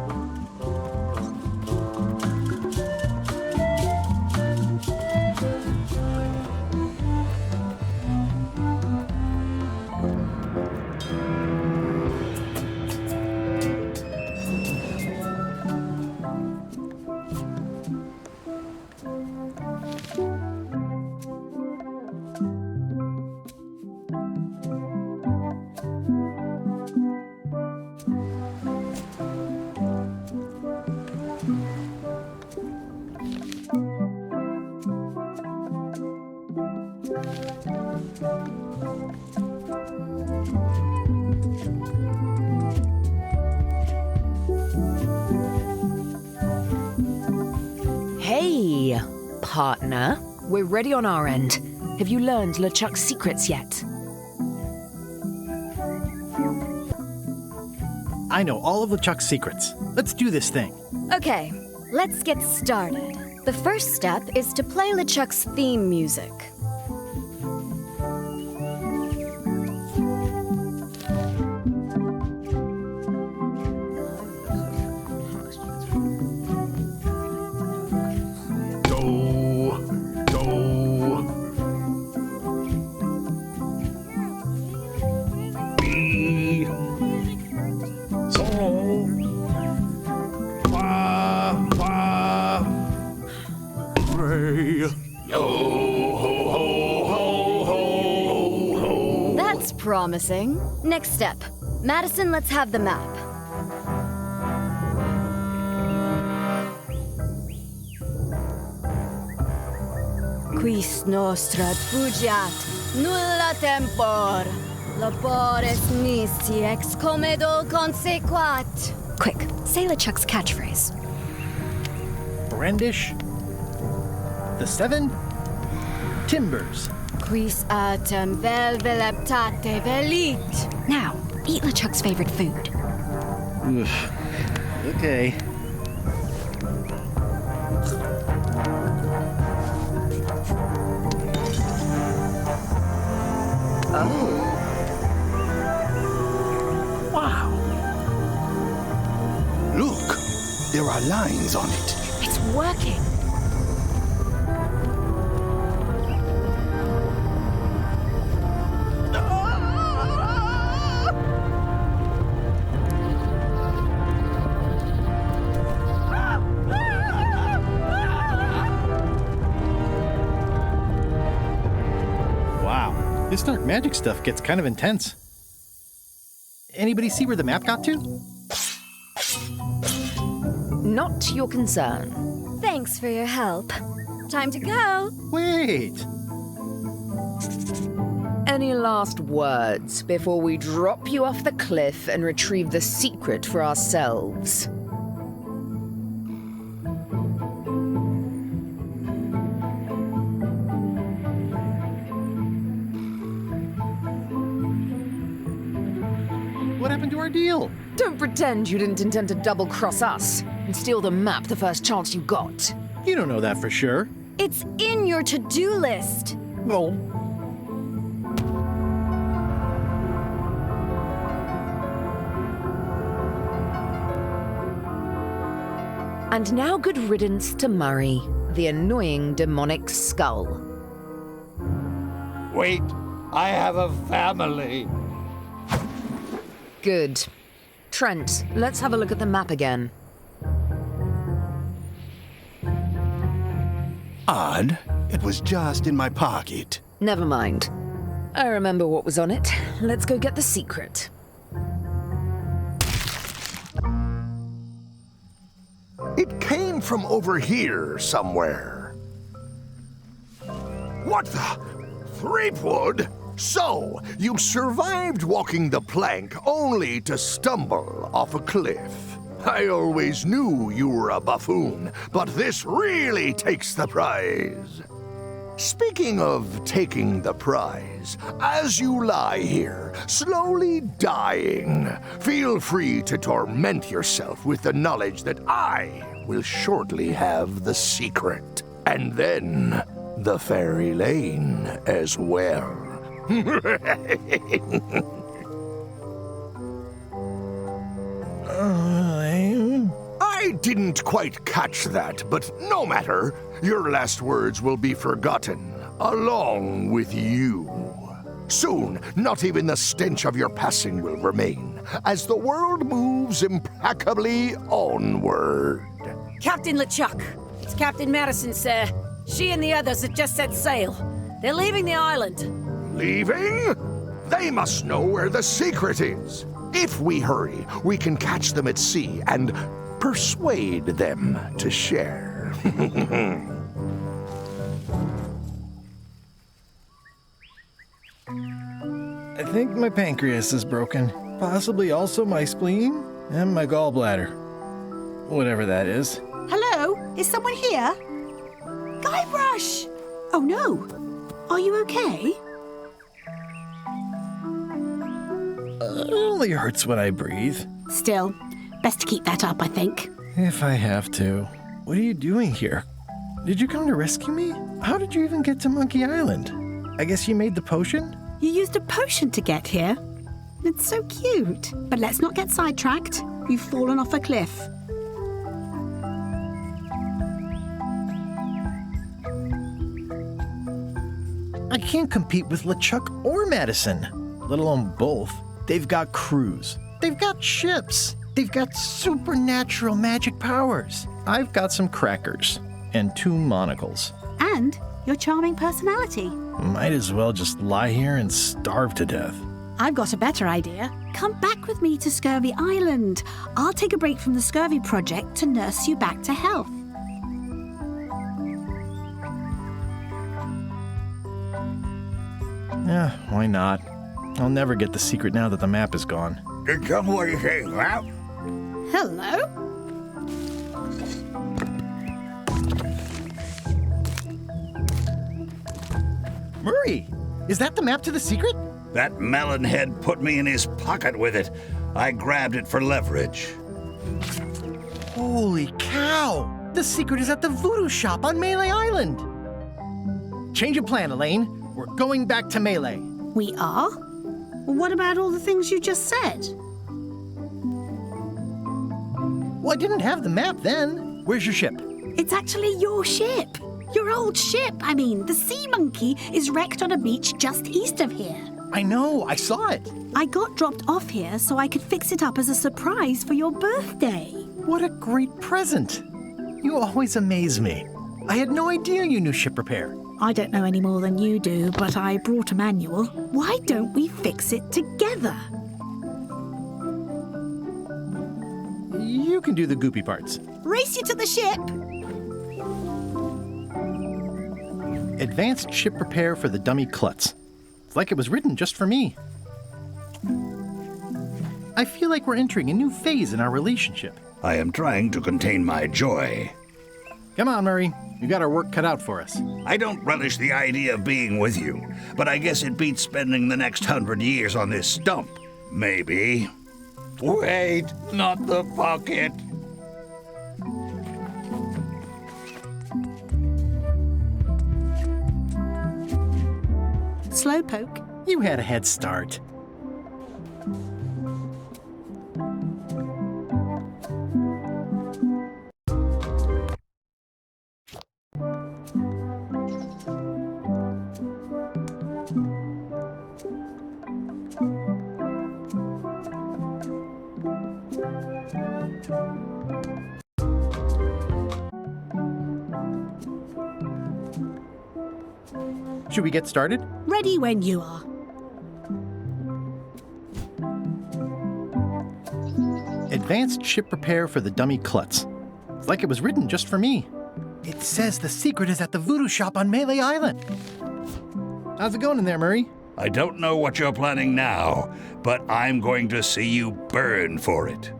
Hey, partner. We're ready on our end. Have you learned LeChuck's secrets yet? I know all of LeChuck's secrets. Let's do this thing. Okay, let's get started. The first step is to play LeChuck's theme music. Promising. Next step. Madison, let's have the map. Quis nostra fugiat, nulla tempor. Labores nisi ex comedo consequat. Quick, say LeChuck's catchphrase. Brandish. The 7. Timbers. Quis autem vel veleptate velit. Now, eat LeChuck's favorite food. Okay. Oh. Wow. Look, there are lines on it. It's working. This dark magic stuff gets kind of intense. Anybody see where the map got to? Not your concern. Thanks for your help. Time to go. Wait. Any last words before we drop you off the cliff and retrieve the secret for ourselves? What happened to our deal? Don't pretend you didn't intend to double-cross us and steal the map the first chance you got. You don't know that for sure. It's in your to-do list. Well, and now good riddance to Murray, the annoying demonic skull. Wait, I have a family. Good. Trent, let's have a look at the map again. Odd. It was just in my pocket. Never mind. I remember what was on it. Let's go get the secret. It came from over here somewhere. What the? Threepwood? So, you survived walking the plank only to stumble off a cliff. I always knew you were a buffoon, but this really takes the prize. Speaking of taking the prize, as you lie here, slowly dying, feel free to torment yourself with the knowledge that I will shortly have the secret. And then the fairy lane as well. I didn't quite catch that, but no matter. Your last words will be forgotten, along with you. Soon, not even the stench of your passing will remain, as the world moves implacably onward. Captain LeChuck, it's Captain Madison, sir. She and the others have just set sail. They're leaving the island. Leaving? They must know where the secret is. If we hurry, we can catch them at sea and persuade them to share. I think my pancreas is broken. Possibly also my spleen and my gallbladder. Whatever that is. Hello? Is someone here? Guybrush! Oh no. Are you okay? It only hurts when I breathe. Still, best to keep that up, I think. If I have to. What are you doing here? Did you come to rescue me? How did you even get to Monkey Island? I guess you made the potion? You used a potion to get here. It's so cute. But let's not get sidetracked. You've fallen off a cliff. I can't compete with LeChuck or Madison, let alone both. They've got crews. They've got ships. They've got supernatural magic powers. I've got some crackers and 2 monocles. And your charming personality. Might as well just lie here and starve to death. I've got a better idea. Come back with me to Scurvy Island. I'll take a break from the Scurvy project to nurse you back to health. Yeah, why not? I'll never get the secret now that the map is gone. Did somebody say map? Hello? Murray, is that the map to the secret? That melonhead put me in his pocket with it. I grabbed it for leverage. Holy cow! The secret is at the voodoo shop on Melee Island! Change of plan, Elaine. We're going back to Melee. We are? Well, what about all the things you just said? Well, I didn't have the map then. Where's your ship? It's actually your ship. Your old ship, I mean. The Sea Monkey is wrecked on a beach just east of here. I know, I saw it. I got dropped off here so I could fix it up as a surprise for your birthday. What a great present. You always amaze me. I had no idea you knew ship repair. I don't know any more than you do, but I brought a manual. Why don't we fix it together? You can do the goopy parts. Race you to the ship! Advanced ship repair for the dummy klutz. It's like it was written just for me. I feel like we're entering a new phase in our relationship. I am trying to contain my joy. Come on, Murray. You got our work cut out for us. I don't relish the idea of being with you, but I guess it beats spending the next 100 years on this stump. Maybe. Wait, not the pocket. Slowpoke. You had a head start. Should we get started? Ready when you are. Advanced ship repair for the dummy klutz. It's like it was written just for me. It says the secret is at the voodoo shop on Melee Island. How's it going in there, Murray? I don't know what you're planning now, but I'm going to see you burn for it.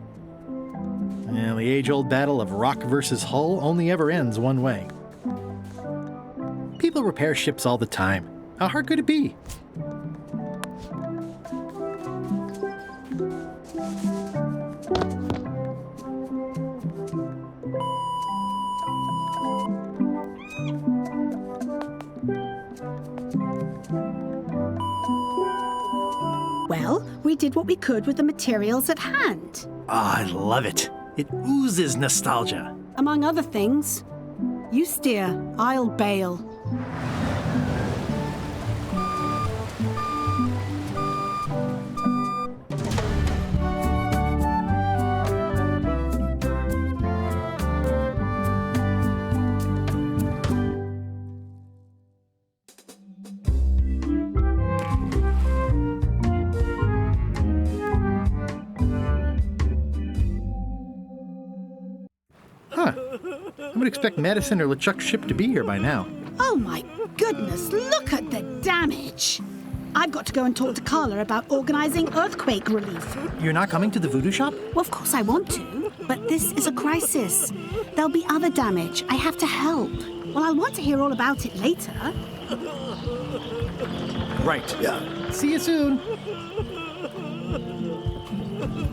Well, the age-old battle of rock versus hull only ever ends one way. People repair ships all the time. How hard could it be? Well, we did what we could with the materials at hand. Ah, I love it. It oozes nostalgia. Among other things, you steer, I'll bail. I would expect Madison or LeChuck's ship to be here by now. Oh my goodness, look at the damage! I've got to go and talk to Carla about organizing earthquake relief. You're not coming to the voodoo shop? Well, of course I want to, but this is a crisis. There'll be other damage. I have to help. Well, I'll want to hear all about it later. Right. Yeah. See you soon.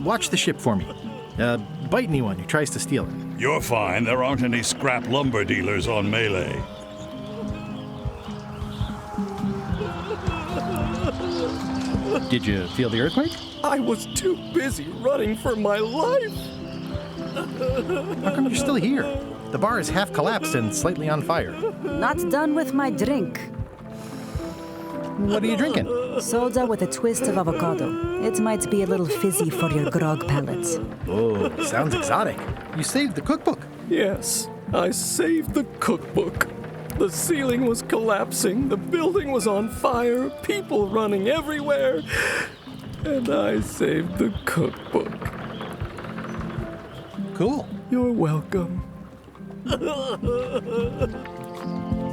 Watch the ship for me. Bite anyone who tries to steal it. You're fine. There aren't any scrap lumber dealers on Melee. Did you feel the earthquake? I was too busy running for my life. How come you're still here? The bar is half collapsed and slightly on fire. Not done with my drink. What are you drinking? Soda with a twist of avocado. It might be a little fizzy for your grog palate. Oh, sounds exotic. You saved the cookbook. Yes, I saved the cookbook. The ceiling was collapsing, the building was on fire, people running everywhere, and I saved the cookbook. Cool. You're welcome.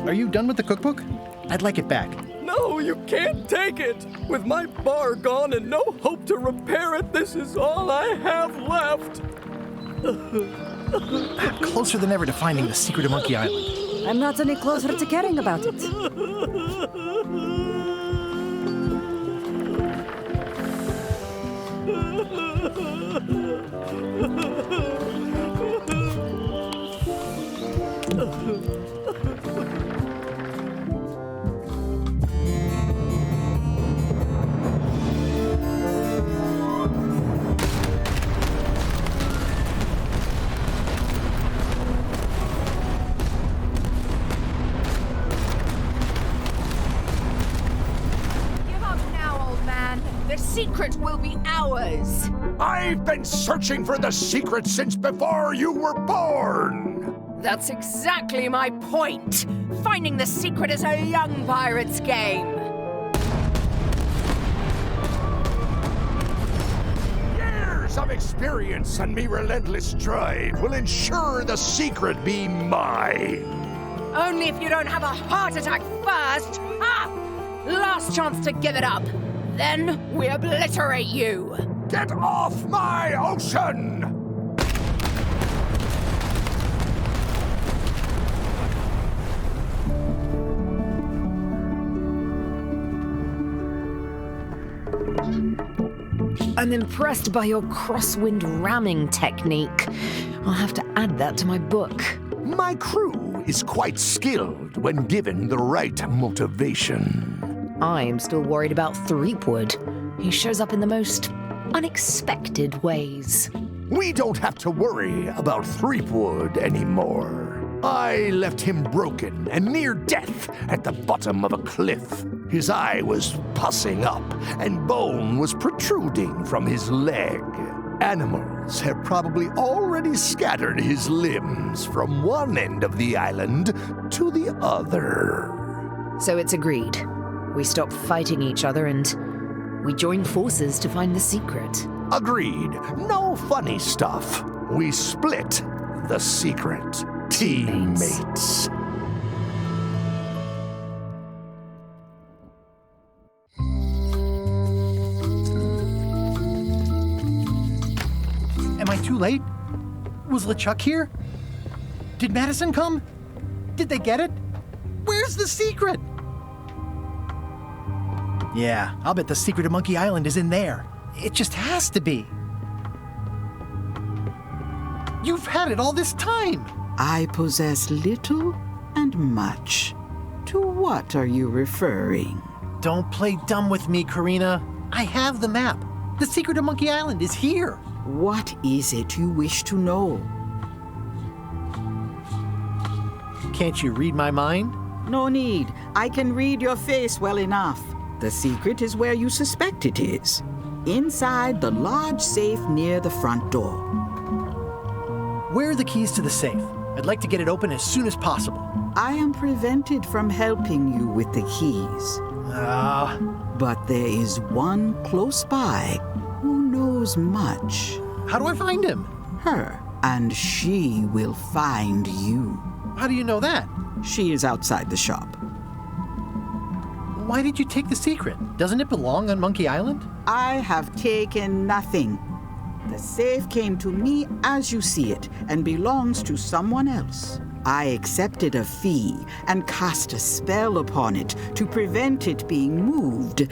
Are you done with the cookbook? I'd like it back. No, you can't take it! With my bar gone and no hope to repair it, this is all I have left! Closer than ever to finding the secret of Monkey Island. I'm not any closer to caring about it. Secret will be ours. I've been searching for the secret since before you were born. That's exactly my point. Finding the secret is a young pirate's game. Years of experience and me relentless drive will ensure the secret be mine. Only if you don't have a heart attack first. Ha! Last chance to give it up. Then we obliterate you. Get off my ocean! I'm impressed by your crosswind ramming technique. I'll have to add that to my book. My crew is quite skilled when given the right motivation. I'm still worried about Threepwood. He shows up in the most unexpected ways. We don't have to worry about Threepwood anymore. I left him broken and near death at the bottom of a cliff. His eye was pussing up and bone was protruding from his leg. Animals have probably already scattered his limbs from one end of the island to the other. So it's agreed. We stop fighting each other and we join forces to find the secret. Agreed. No funny stuff. We split the secret. Teammates. Am I too late? Was LeChuck here? Did Madison come? Did they get it? Where's Where's the secret? Yeah, I'll bet the secret of Monkey Island is in there. It just has to be. You've had it all this time. I possess little and much. To what are you referring? Don't play dumb with me, Karina. I have the map. The secret of Monkey Island is here. What is it you wish to know? Can't you read my mind? No need. I can read your face well enough. The secret is where you suspect it is. Inside the large safe near the front door. Where are the keys to the safe? I'd like to get it open as soon as possible. I am prevented from helping you with the keys. But there is one close by who knows much. How do I find him? Her, and she will find you. How do you know that? She is outside the shop. Why did you take the secret? Doesn't it belong on Monkey Island? I have taken nothing. The safe came to me as you see it and belongs to someone else. I accepted a fee and cast a spell upon it to prevent it being moved.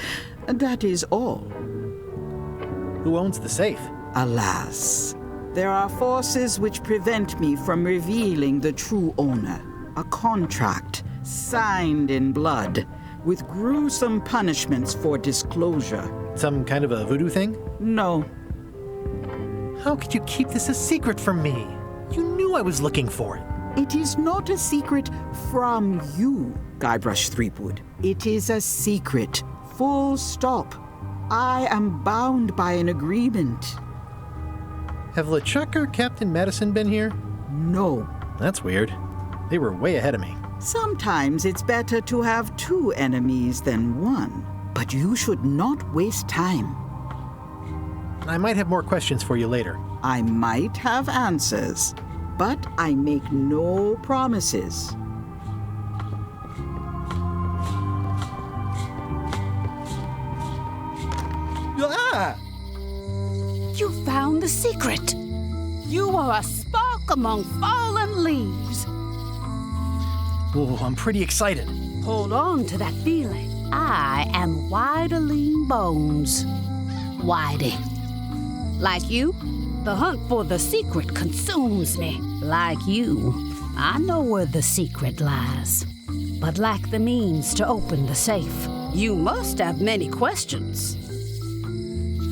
That is all. Who owns the safe? Alas, there are forces which prevent me from revealing the true owner. A contract signed in blood with gruesome punishments for disclosure. Some kind of a voodoo thing? No. How could you keep this a secret from me? You knew I was looking for it. It is not a secret from you, Guybrush Threepwood. It is a secret. Full stop. I am bound by an agreement. Have LeChuck or Captain Madison been here? No. That's weird. They were way ahead of me. Sometimes it's better to have two enemies than one. But you should not waste time. I might have more questions for you later. I might have answers, but I make no promises. Ah! You found the secret. You are a spark among fallen leaves. Oh, I'm pretty excited. Hold on to that feeling. I am Whiteling Bones. Whitey. Like you, the hunt for the secret consumes me. Like you, I know where the secret lies, but lack the means to open the safe. You must have many questions.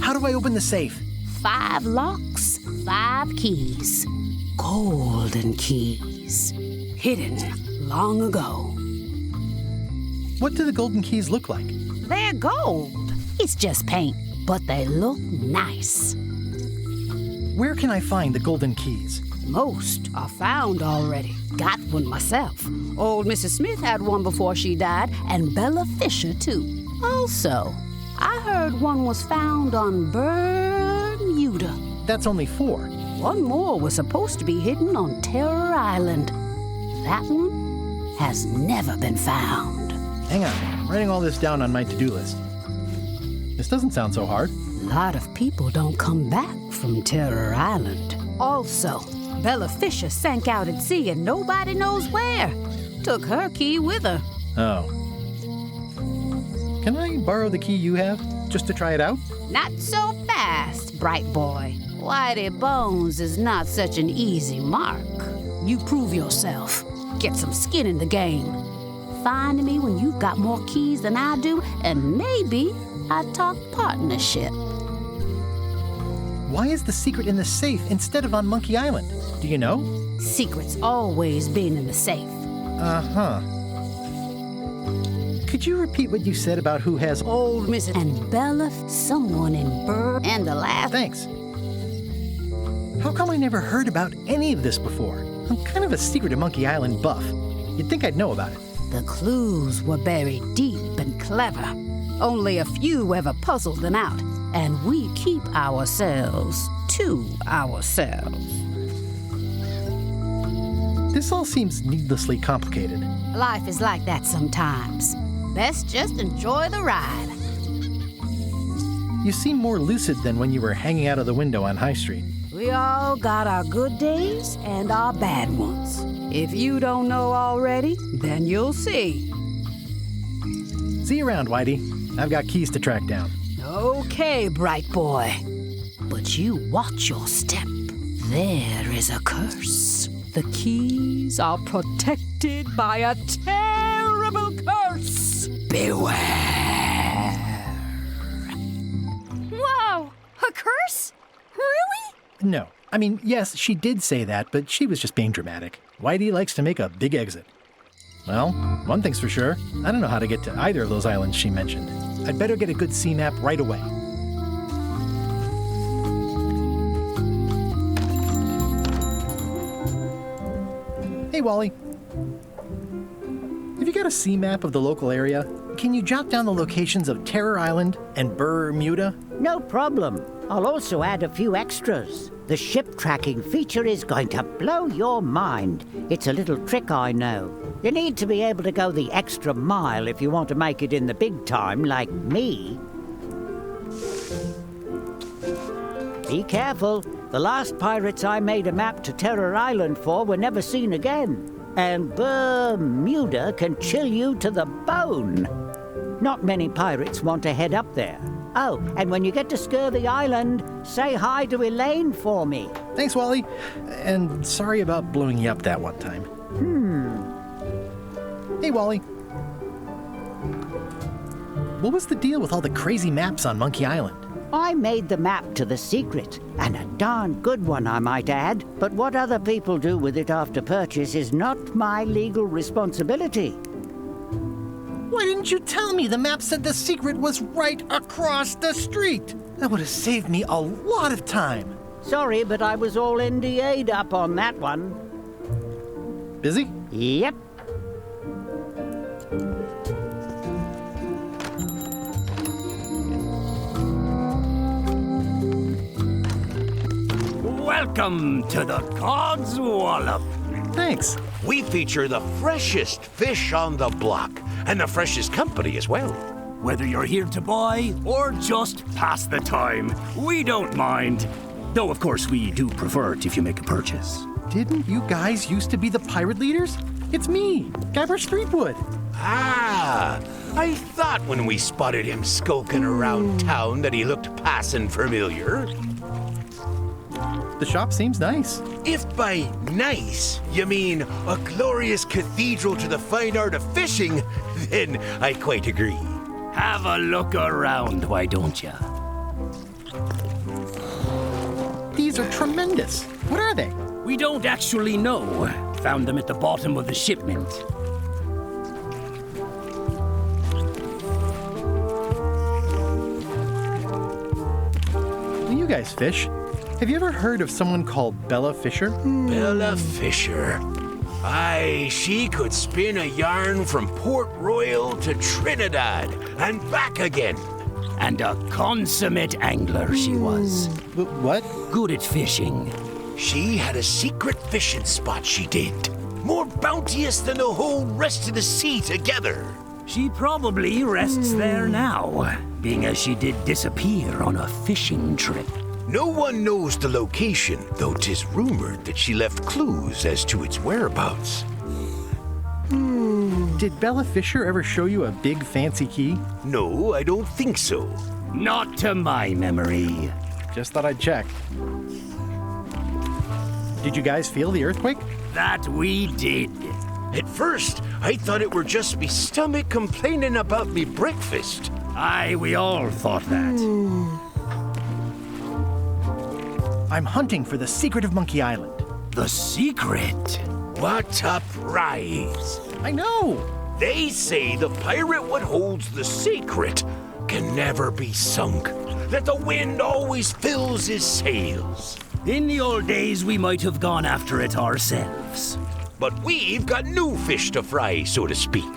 How do I open the safe? 5 locks, 5 keys. Golden keys. Hidden long ago. What do the golden keys look like? They're gold. It's just paint, but they look nice. Where can I find the golden keys? Most are found already. Got one myself. Old Mrs. Smith had one before she died, and Bella Fisher, too. Also, I heard one was found on Bermuda. That's only 4. One more was supposed to be hidden on Terror Island. That one has never been found. Hang on, I'm writing all this down on my to-do list. This doesn't sound so hard. A lot of people don't come back from Terror Island. Also, Bella Fisher sank out at sea and nobody knows where. Took her key with her. Oh. Can I borrow the key you have, just to try it out? Not so fast, bright boy. Whitey Bones is not such an easy mark. You prove yourself. Get some skin in the game. Find me when you've got more keys than I do, and maybe I'd talk partnership. Why is the secret in the safe instead of on Monkey Island? Do you know? Secret's always been in the safe. Uh-huh. Could you repeat what you said about who has Old Mrs. and Bella, someone in Burr, and the last... Thanks. How come I never heard about any of this before? I'm kind of a secret of Monkey Island buff. You'd think I'd know about it. The clues were buried deep and clever. Only a few ever puzzled them out, and we keep ourselves to ourselves. This all seems needlessly complicated. Life is like that sometimes. Best just enjoy the ride. You seem more lucid than when you were hanging out of the window on High Street. We all got our good days and our bad ones. If you don't know already, then you'll see. See you around, Whitey. I've got keys to track down. Okay, bright boy. But you watch your step. There is a curse. The keys are protected by a terrible curse. Beware. Whoa! A curse? Really? No. I mean, yes, she did say that, but she was just being dramatic. Whitey likes to make a big exit. Well, one thing's for sure. I don't know how to get to either of those islands she mentioned. I'd better get a good sea map right away. Hey, Wally. Have you got a sea map of the local area? Can you jot down the locations of Terror Island and Bermuda? No problem. I'll also add a few extras. The ship tracking feature is going to blow your mind. It's a little trick, I know. You need to be able to go the extra mile if you want to make it in the big time, like me. Be careful. The last pirates I made a map to Terror Island for were never seen again. And Bermuda can chill you to the bone. Not many pirates want to head up there. Oh, and when you get to Scurvy Island, say hi to Elaine for me. Thanks, Wally. And sorry about blowing you up that one time. Hey, Wally. What was the deal with all the crazy maps on Monkey Island? I made the map to the secret, and a darn good one, I might add. But what other people do with it after purchase is not my legal responsibility. Why didn't you tell me the map said the secret was right across the street? That would have saved me a lot of time. Sorry, but I was all NDA'd up on that one. Busy? Yep. Welcome to the God's Wallop. Thanks. We feature the freshest fish on the block, and the freshest company as well. Whether you're here to buy or just pass the time, we don't mind. Though, of course, we do prefer it if you make a purchase. Didn't you guys used to be the pirate leaders? It's me, Guybrush Threepwood. Ah, I thought when we spotted him skulking around town that he looked passing familiar. The shop seems nice. If by nice you mean a glorious cathedral to the fine art of fishing, then I quite agree. Have a look around, why don't you? These are tremendous. What are they? We don't actually know. Found them at the bottom of the shipment. You guys fish. Have you ever heard of someone called Bella Fisher? Bella Fisher. Aye, she could spin a yarn from Port Royal to Trinidad and back again. And a consummate angler she was. What? Good at fishing. She had a secret fishing spot, she did. More bounteous than the whole rest of the sea together. She probably rests there now, being as she did disappear on a fishing trip. No one knows the location, though 'tis rumored that she left clues as to its whereabouts. Did Bella Fisher ever show you a big fancy key? No, I don't think so. Not to my memory. Just thought I'd check. Did you guys feel the earthquake? That we did. At first, I thought it were just me stomach complaining about me breakfast. Aye, we all thought that. I'm hunting for the secret of Monkey Island. The secret? What a prize! I know! They say the pirate what holds the secret can never be sunk, that the wind always fills his sails. In the old days, we might have gone after it ourselves. But we've got new fish to fry, so to speak.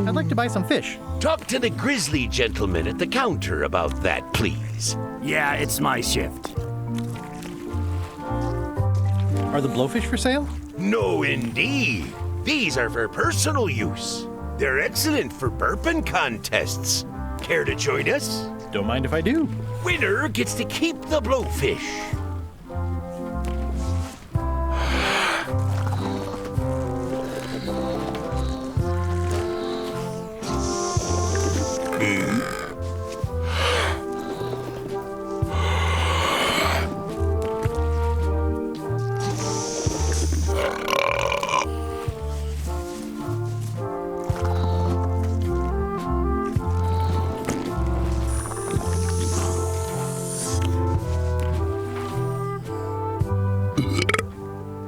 I'd like to buy some fish. Talk to the grizzly gentleman at the counter about that, please. Yeah, it's my shift. Are the blowfish for sale? No, indeed. These are for personal use. They're excellent for burping contests. Care to join us? Don't mind if I do. Winner gets to keep the blowfish.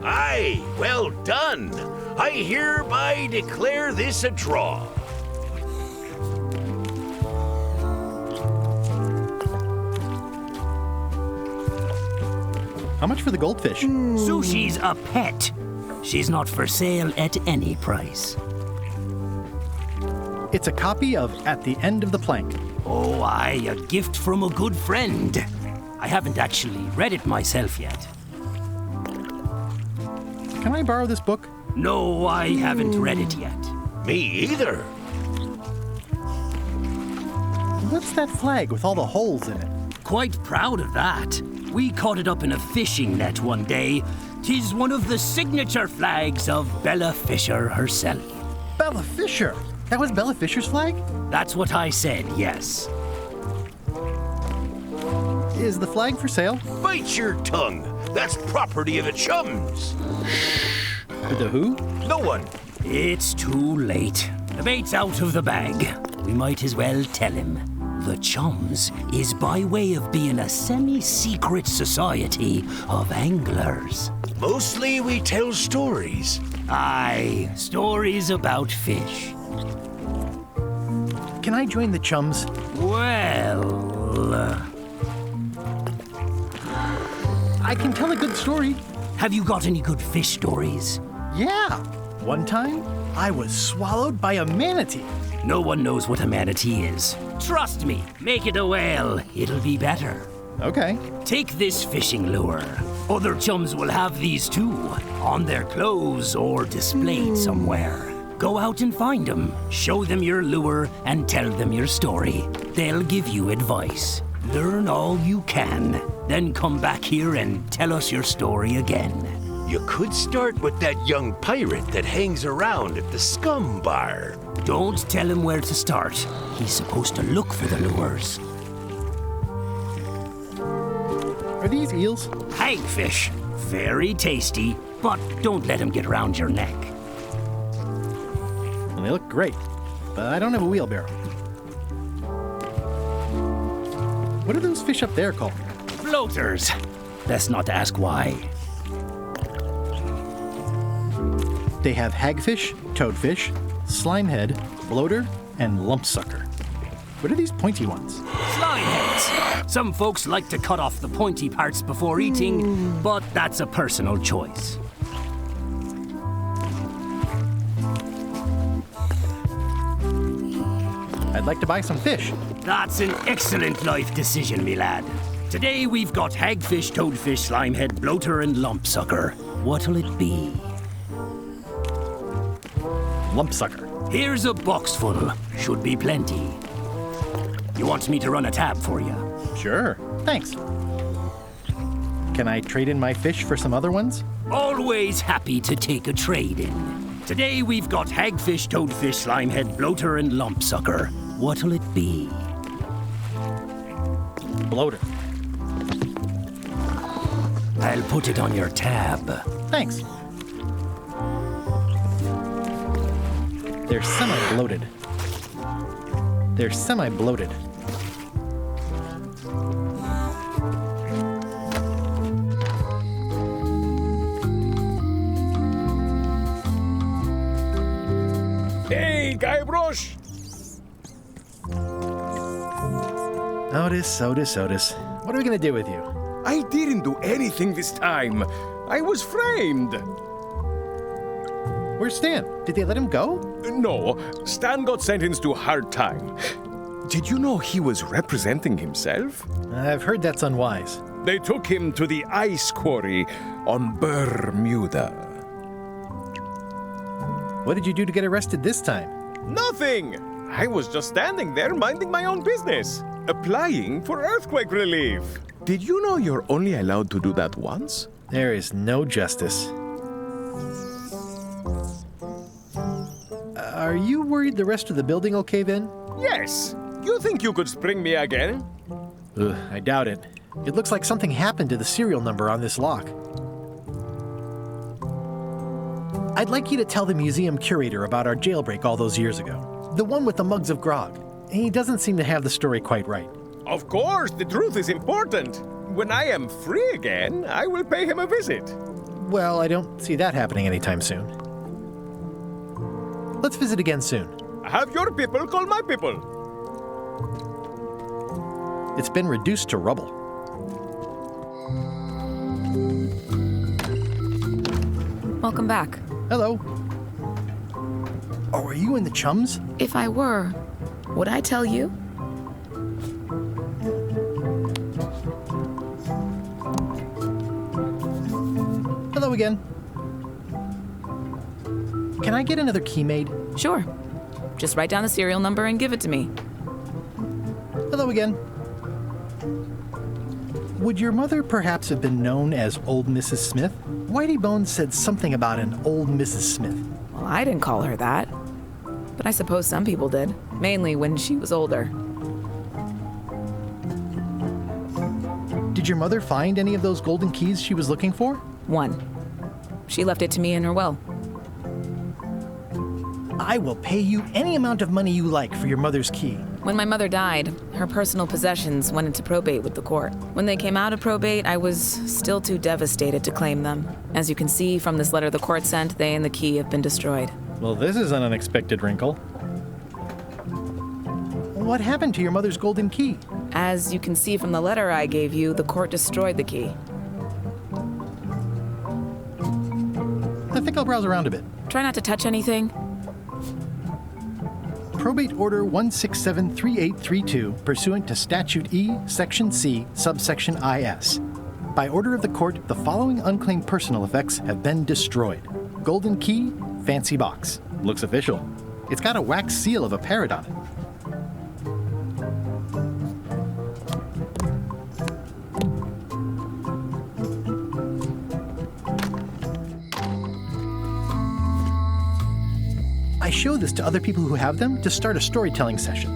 Aye, well done. I hereby declare this a draw. How much for the goldfish? Sushi's a pet. She's not for sale at any price. It's a copy of At the End of the Plank. Oh, aye, a gift from a good friend. I haven't actually read it myself yet. Can I borrow this book? No, I haven't read it yet. Me either. What's that flag with all the holes in it? Quite proud of that. We caught it up in a fishing net one day. 'Tis one of the signature flags of Bella Fisher herself. Bella Fisher? That was Bella Fisher's flag? That's what I said, yes. Is the flag for sale? Bite your tongue. That's property of the chums. The who? No one. It's too late. The bait's out of the bag. We might as well tell him. The Chums is by way of being a semi-secret society of anglers. Mostly we tell stories. Aye, stories about fish. Can I join the Chums? Well... I can tell a good story. Have you got any good fish stories? Yeah. One time, I was swallowed by a manatee. No one knows what a manatee is. Trust me, make it a whale. It'll be better. Okay. Take this fishing lure. Other chums will have these too, on their clothes or displayed somewhere. Go out and find them, show them your lure, and tell them your story. They'll give you advice. Learn all you can, then come back here and tell us your story again. You could start with that young pirate that hangs around at the Scum Bar. Don't tell him where to start. He's supposed to look for the lures. Are these eels? Hagfish. Very tasty, but don't let him get round your neck. Well, they look great, but I don't have a wheelbarrow. What are those fish up there called? Floaters. Best not to ask why. They have hagfish, toadfish, slimehead, bloater, and lumpsucker. What are these pointy ones? Slimeheads. Some folks like to cut off the pointy parts before eating, but that's a personal choice. I'd like to buy some fish. That's an excellent life decision, me lad. Today we've got hagfish, toadfish, slimehead, bloater, and lumpsucker. What'll it be? Lumpsucker. Here's a box full. Should be plenty. You want me to run a tab for you? Sure. Thanks. Can I trade in my fish for some other ones? Always happy to take a trade in. Today we've got hagfish, toadfish, slimehead, bloater, and lumpsucker. What'll it be? Bloater. I'll put it on your tab. Thanks. They're semi-bloated. They're semi-bloated. Hey, Guybrush! Otis. What are we gonna do with you? I didn't do anything this time. I was framed. Where's Stan? Did they let him go? No, Stan got sentenced to hard time. Did you know he was representing himself? I've heard that's unwise. They took him to the ice quarry on Bermuda. What did you do to get arrested this time? Nothing! I was just standing there minding my own business, applying for earthquake relief. Did you know you're only allowed to do that once? There is no justice. Are you worried the rest of the building will cave in? Yes, You think you could spring me again? Ugh, I doubt it. It looks like something happened to the serial number on this lock. I'd like you to tell the museum curator about our jailbreak all those years ago. The one with the mugs of grog. He doesn't seem to have the story quite right. Of course, the truth is important. When I am free again, I will pay him a visit. Well, I don't see that happening anytime soon. Let's visit again soon. Have your people call my people. It's been reduced to rubble. Welcome back. Hello. Oh, are you in the chums? If I were, would I tell you? Hello again. Can I get another key made? Sure. Just write down the serial number and give it to me. Hello again. Would your mother perhaps have been known as Old Mrs. Smith? Whitey Bones said something about an Old Mrs. Smith. Well, I didn't call her that. But I suppose some people did. Mainly when she was older. Did your mother find any of those golden keys she was looking for? One. She left it to me in her will. I will pay you any amount of money you like for your mother's key. When my mother died, her personal possessions went into probate with the court. When they came out of probate, I was still too devastated to claim them. As you can see from this letter the court sent, they and the key have been destroyed. Well, this is an unexpected wrinkle. What happened to your mother's golden key? As you can see from the letter I gave you, the court destroyed the key. I think I'll browse around a bit. Try not to touch anything. Probate Order 1673832, pursuant to Statute E, Section C, subsection IS. By order of the court, the following unclaimed personal effects have been destroyed. Golden key, fancy box. Looks official. It's got a wax seal of a parrot on it. I show this to other people who have them to start a storytelling session.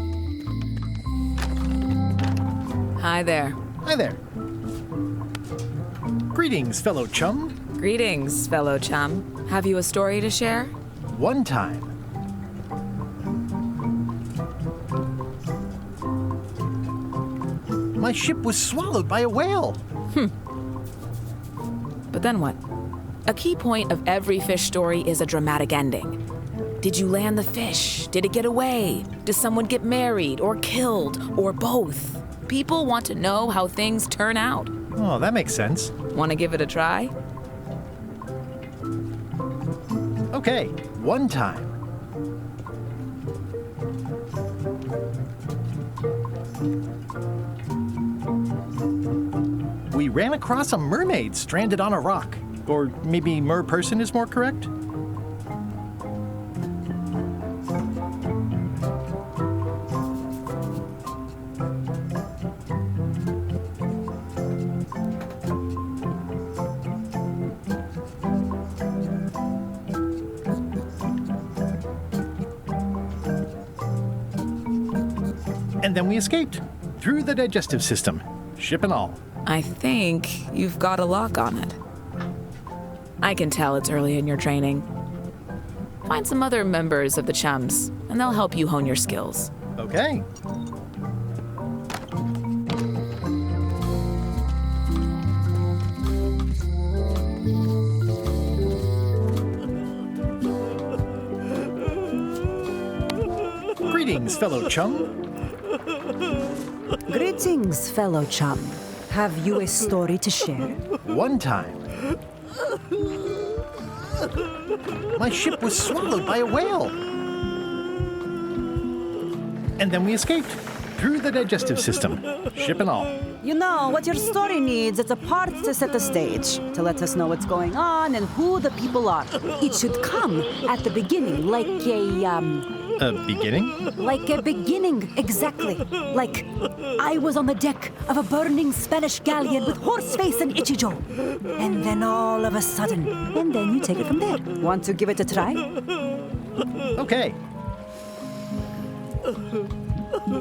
Hi there. Hi there. Greetings, fellow chum. Greetings, fellow chum. Have you a story to share? One time. My ship was swallowed by a whale. But then what? A key point of every fish story is a dramatic ending. Did you land the fish? Did it get away? Does someone get married or killed or both? People want to know how things turn out. Oh, that makes sense. Want to give it a try? Okay, one time. We ran across a mermaid stranded on a rock. Or maybe merperson is more correct? And then we escaped through the digestive system, ship and all. I think you've got a lock on it. I can tell it's early in your training. Find some other members of the chums, and they'll help you hone your skills. Okay. Greetings, fellow chum. Greetings, fellow chum. Have you a story to share? One time. My ship was swallowed by a whale. And then we escaped through the digestive system, ship and all. You know, what your story needs is a part to set the stage, to let us know what's going on and who the people are. It should come at the beginning, like A beginning? Like a beginning, exactly. Like, I was on the deck of a burning Spanish galleon with Horseface and Ichijo. And then all of a sudden, and then you take it from there. Want to give it a try? Okay. It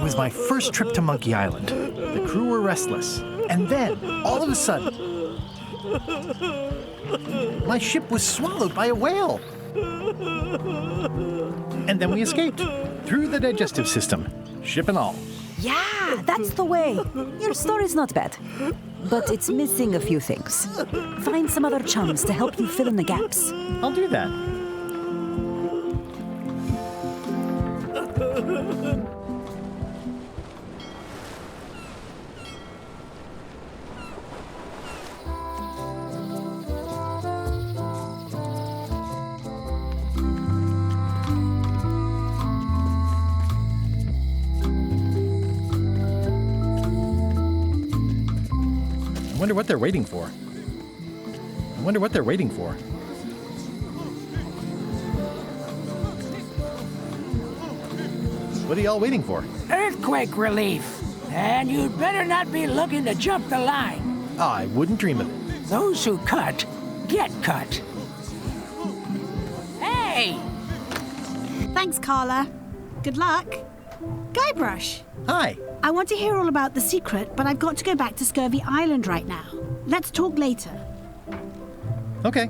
was my first trip to Monkey Island. The crew were restless. And then, all of a sudden, my ship was swallowed by a whale. And then we escaped through the digestive system, ship and all. Yeah, that's the way. Your story's not bad, but it's missing a few things. Find some other chums to help you fill in the gaps. I'll do that. I wonder what they're waiting for. What are y'all waiting for? Earthquake relief. And you'd better not be looking to jump the line. I wouldn't dream of it. Those who cut, get cut. Hey! Thanks, Carla. Good luck. Guybrush. Hi. I want to hear all about the secret, but I've got to go back to Scurvy Island right now. Let's talk later. Okay.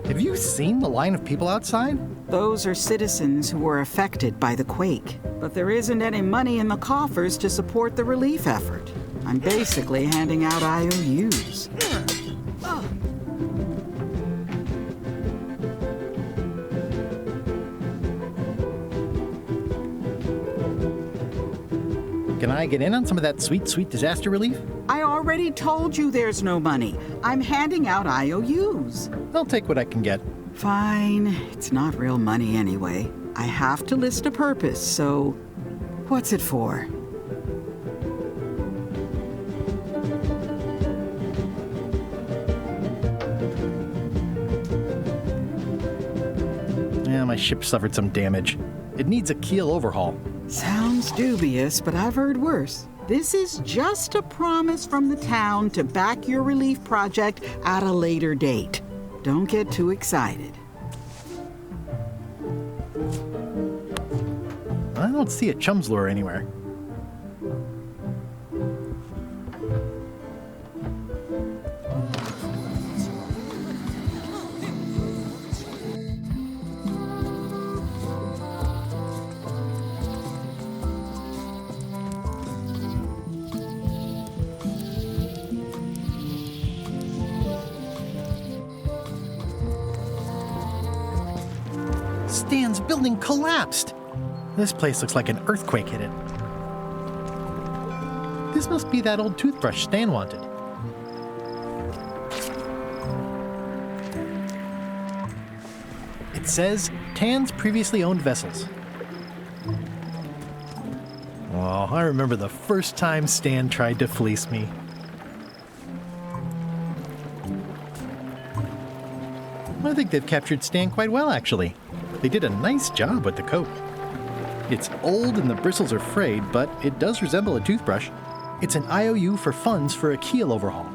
Have you seen the line of people outside? Those are citizens who were affected by the quake. But there isn't any money in the coffers to support the relief effort. I'm basically handing out IOUs. Can I get in on some of that sweet, sweet disaster relief? I already told you there's no money. I'm handing out IOUs. I'll take what I can get. Fine. It's not real money anyway. I have to list a purpose, so what's it for? Yeah, my ship suffered some damage. It needs a keel overhaul. Sounds dubious, but I've heard worse. This is just a promise from the town to back your relief project at a later date. Don't get too excited. I don't see a chum's lure anywhere. Stan's building collapsed. This place looks like an earthquake hit it. This must be that old toothbrush Stan wanted. It says, Tan's previously owned vessels. Oh, I remember the first time Stan tried to fleece me. I think they've captured Stan quite well, actually. They did a nice job with the coat. It's old and the bristles are frayed, but it does resemble a toothbrush. It's an IOU for funds for a keel overhaul.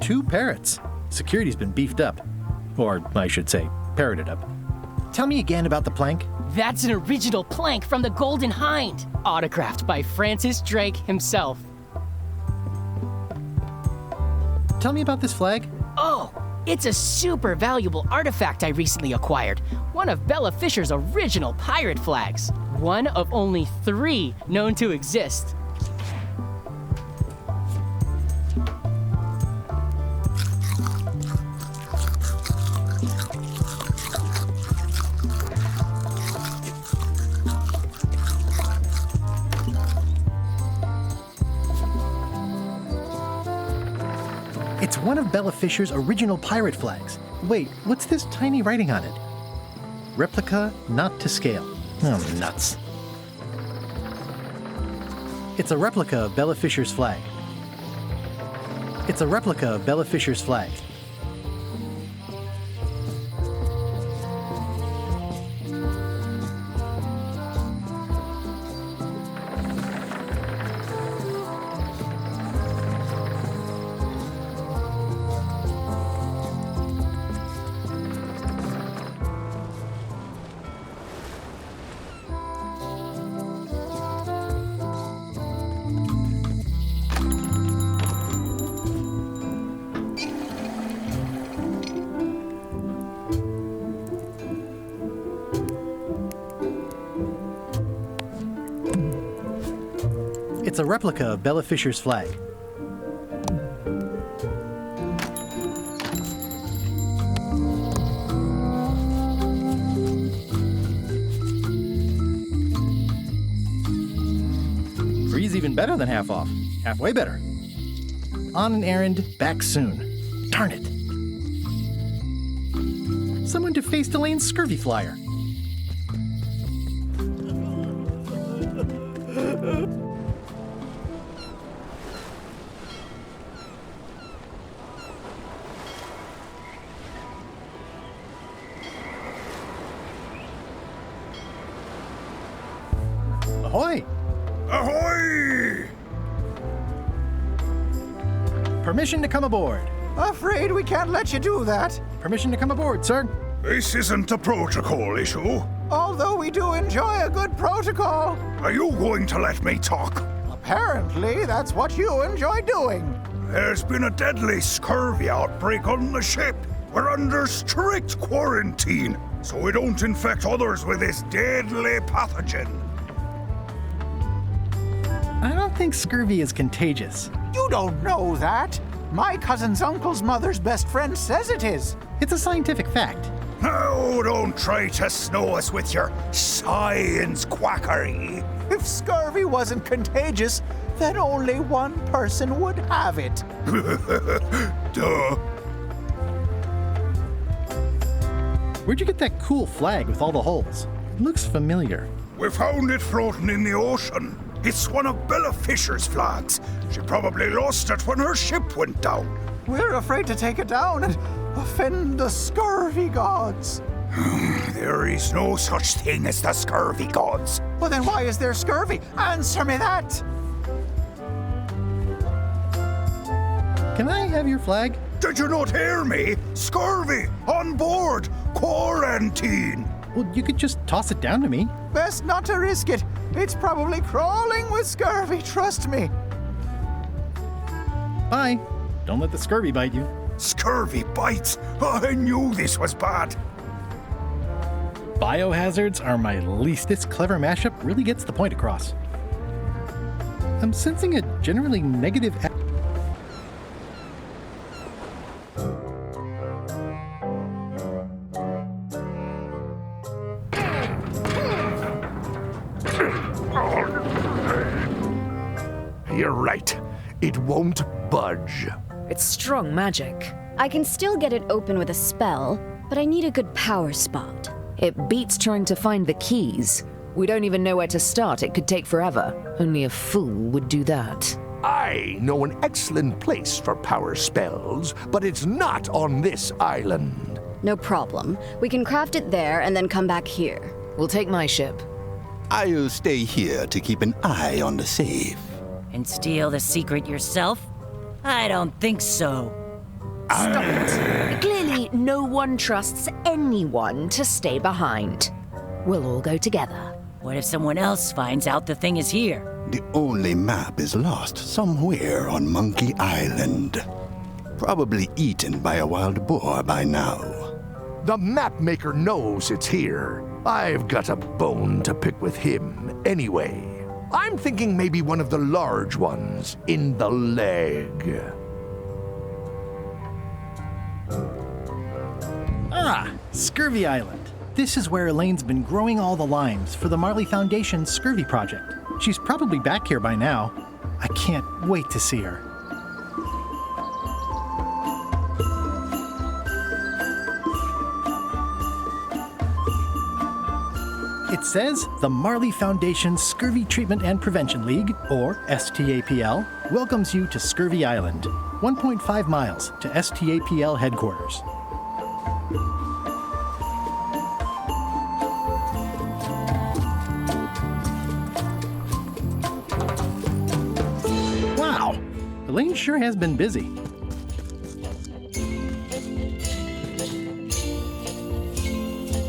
Two parrots. Security's been beefed up. Or, I should say, parroted up. Tell me again about the plank. That's an original plank from the Golden Hind, autographed by Francis Drake himself. Tell me about this flag. Oh, it's a super valuable artifact I recently acquired. One of Bella Fisher's original pirate flags. One of only 3 known to exist. one of Bella Fisher's original pirate flags. Wait, what's this tiny writing on it? Replica not to scale. Oh, nuts. It's a replica of Bella Fisher's flag. It's a replica of Bella Fisher's flag. It's a replica of Bella Fisher's flag. Three's even better than half off. Halfway better. On an errand, back soon. Darn it. Someone defaced Elaine's scurvy flyer. Ahoy! Ahoy! Permission to come aboard. Afraid we can't let you do that. Permission to come aboard, sir. This isn't a protocol issue. Although we do enjoy a good protocol. Are you going to let me talk? Apparently, that's what you enjoy doing. There's been a deadly scurvy outbreak on the ship. We're under strict quarantine, so we don't infect others with this deadly pathogen. I don't think scurvy is contagious. You don't know that. My cousin's uncle's mother's best friend says it is. It's a scientific fact. Oh, don't try to snow us with your science quackery. If scurvy wasn't contagious, then only one person would have it. Duh. Where'd you get that cool flag with all the holes? It looks familiar. We found it floating in the ocean. It's one of Bella Fisher's flags. She probably lost it when her ship went down. We're afraid to take it down and offend the scurvy gods. There is no such thing as the scurvy gods. Well, then why is there scurvy? Answer me that! Can I have your flag? Did you not hear me? Scurvy! On board! Quarantine! Well, you could just toss it down to me. Best not to risk it. It's probably crawling with scurvy, trust me. Bye. Don't let the scurvy bite you. Scurvy bites? I knew this was bad. Biohazards are my least. This clever mashup really gets the point across. I'm sensing a generally negative... You're right. It won't budge. It's strong magic. I can still get it open with a spell, but I need a good power spot. It beats trying to find the keys. We don't even know where to start. It could take forever. Only a fool would do that. I know an excellent place for power spells, but it's not on this island. No problem. We can craft it there and then come back here. We'll take my ship. I'll stay here to keep an eye on the safe. And steal the secret yourself? I don't think so. Stop it. Clearly, no one trusts anyone to stay behind. We'll all go together. What if someone else finds out the thing is here? The only map is lost somewhere on Monkey Island. Probably eaten by a wild boar by now. The map maker knows it's here. I've got a bone to pick with him anyway. I'm thinking maybe one of the large ones in the leg. Ah, Scurvy Island. This is where Elaine's been growing all the limes for the Marley Foundation's Scurvy project. She's probably back here by now. I can't wait to see her. It says the Marley Foundation Scurvy Treatment and Prevention League, or STAPL, welcomes you to Scurvy Island, 1.5 miles to STAPL headquarters. Wow, Elaine sure has been busy.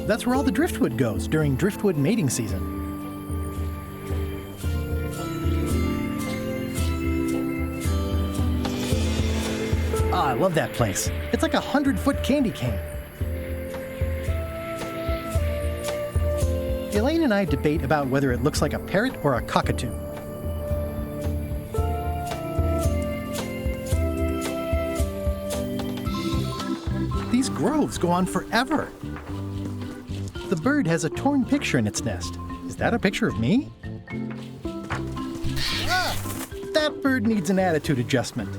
That's where all the driftwood goes during driftwood mating season. Ah, I love that place. It's like a 100-foot candy cane. Elaine and I debate about whether it looks like a parrot or a cockatoo. These groves go on forever. The bird has a torn picture in its nest. Is that a picture of me? Ah, that bird needs an attitude adjustment.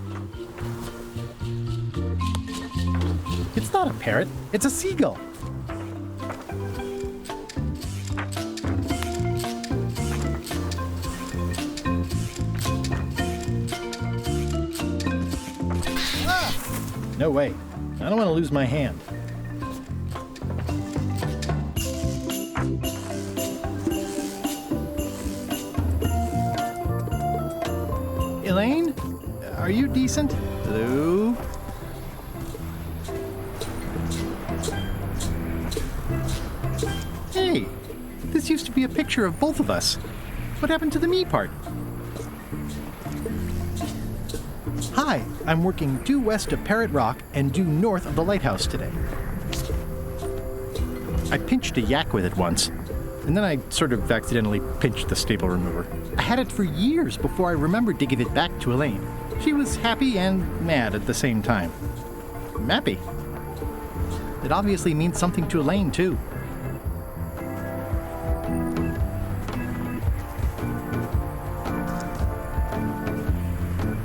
It's not a parrot, it's a seagull. Ah, no way. I don't want to lose my hand. Elaine? Are you decent? Hello? Hey, this used to be a picture of both of us. What happened to the me part? Hi, I'm working due west of Parrot Rock and due north of the lighthouse today. I pinched a yak with it once, and then I sort of accidentally pinched the staple remover. I had it for years before I remembered to give it back to Elaine. She was happy and mad at the same time. Mappy. It obviously means something to Elaine, too.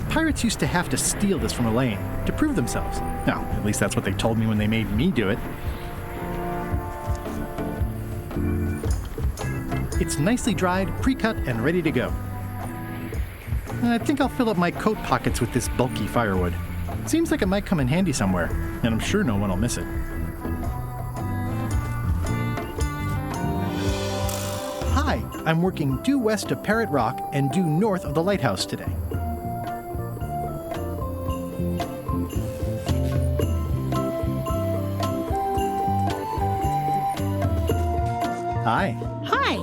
Pirates used to have to steal this from Elaine to prove themselves. Now, at least that's what they told me when they made me do it. It's nicely dried, pre-cut, and ready to go. I think I'll fill up my coat pockets with this bulky firewood. Seems like it might come in handy somewhere, and I'm sure no one will miss it. Hi, I'm working due west of Parrot Rock and due north of the lighthouse today. Hi. Hi.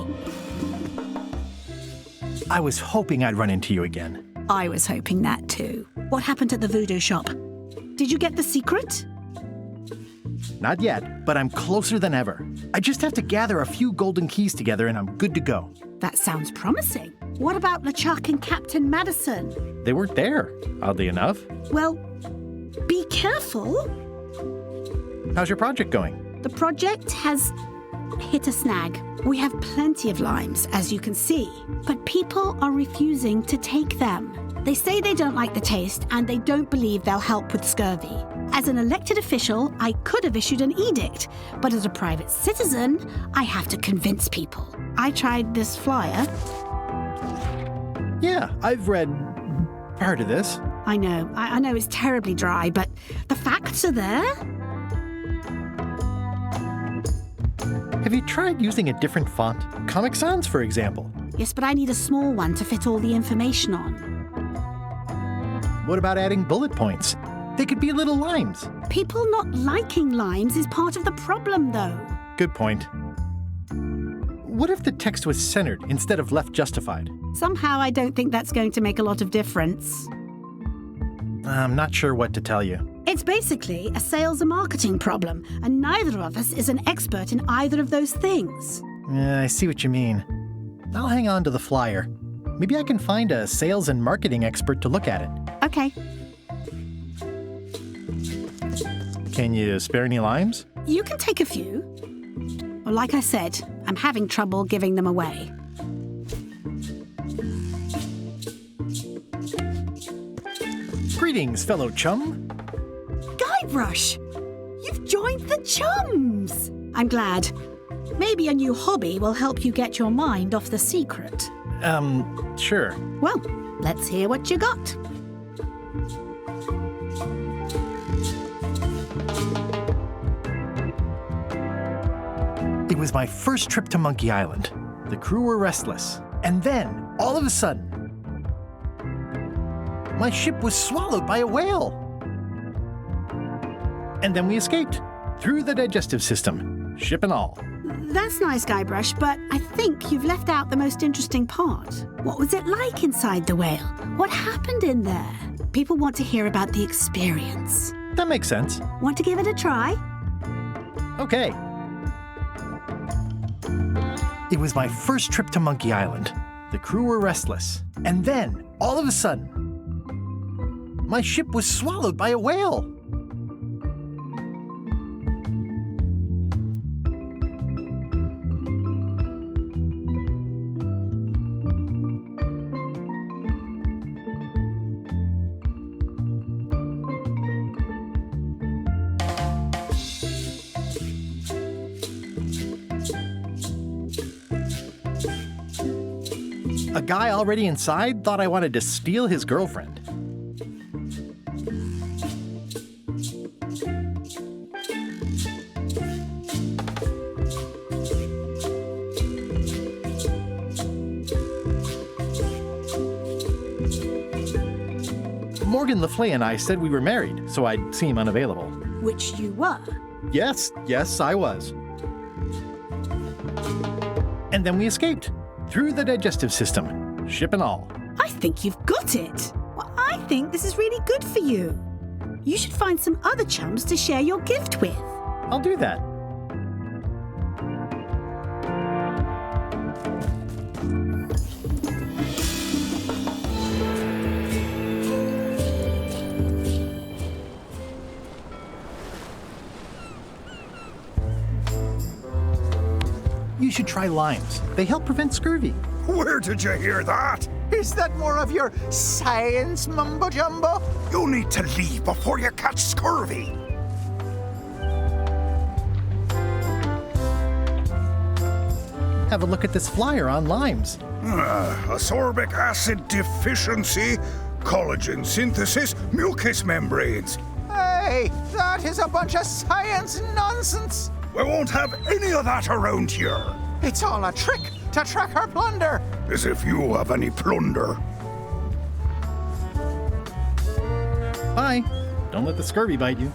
I was hoping I'd run into you again. I was hoping that too. What happened at the voodoo shop? Did you get the secret? Not yet, but I'm closer than ever. I just have to gather a few golden keys together and I'm good to go. That sounds promising. What about LeChuck and Captain Madison? They weren't there, oddly enough. Well, be careful. How's your project going? The project has hit a snag. We have plenty of limes, as you can see, but people are refusing to take them. They say they don't like the taste and they don't believe they'll help with scurvy. As an elected official, I could have issued an edict, but as a private citizen, I have to convince people. I tried this flyer. Yeah, I've read part of this. I know it's terribly dry, but the facts are there. Have you tried using a different font? Comic Sans, for example. Yes, but I need a small one to fit all the information on. What about adding bullet points? They could be little limes. People not liking limes is part of the problem, though. Good point. What if the text was centered instead of left justified? Somehow I don't think that's going to make a lot of difference. I'm not sure what to tell you. It's basically a sales and marketing problem, and neither of us is an expert in either of those things. Yeah, I see what you mean. I'll hang on to the flyer. Maybe I can find a sales and marketing expert to look at it. Okay. Can you spare any limes? You can take a few. Well, like I said, I'm having trouble giving them away. Greetings, fellow chum. Guybrush! You've joined the chums! I'm glad. Maybe a new hobby will help you get your mind off the secret. Sure. Well, let's hear what you got. It was my first trip to Monkey Island. The crew were restless. And then, all of a sudden, my ship was swallowed by a whale. And then we escaped through the digestive system, ship and all. That's nice, Guybrush, but I think you've left out the most interesting part. What was it like inside the whale? What happened in there? People want to hear about the experience. That makes sense. Want to give it a try? Okay. It was my first trip to Monkey Island. The crew were restless. And then, all of a sudden, my ship was swallowed by a whale. A guy already inside thought I wanted to steal his girlfriend. Morgan LaFleur and I said we were married, so I'd seem unavailable. Which you were. Yes, I was. And then we escaped. Through the digestive system, ship and all. I think you've got it. Well, I think this is really good for you. You should find some other chums to share your gift with. I'll do that. You should try limes. They help prevent scurvy. Where did you hear that? Is that more of your science mumbo-jumbo? You need to leave before you catch scurvy. Have a look at this flyer on limes. Ascorbic acid deficiency, collagen synthesis, mucous membranes. Hey, that is a bunch of science nonsense. We won't have any of that around here. It's all a trick to track our plunder. As if you have any plunder. Bye. Don't let the scurvy bite you.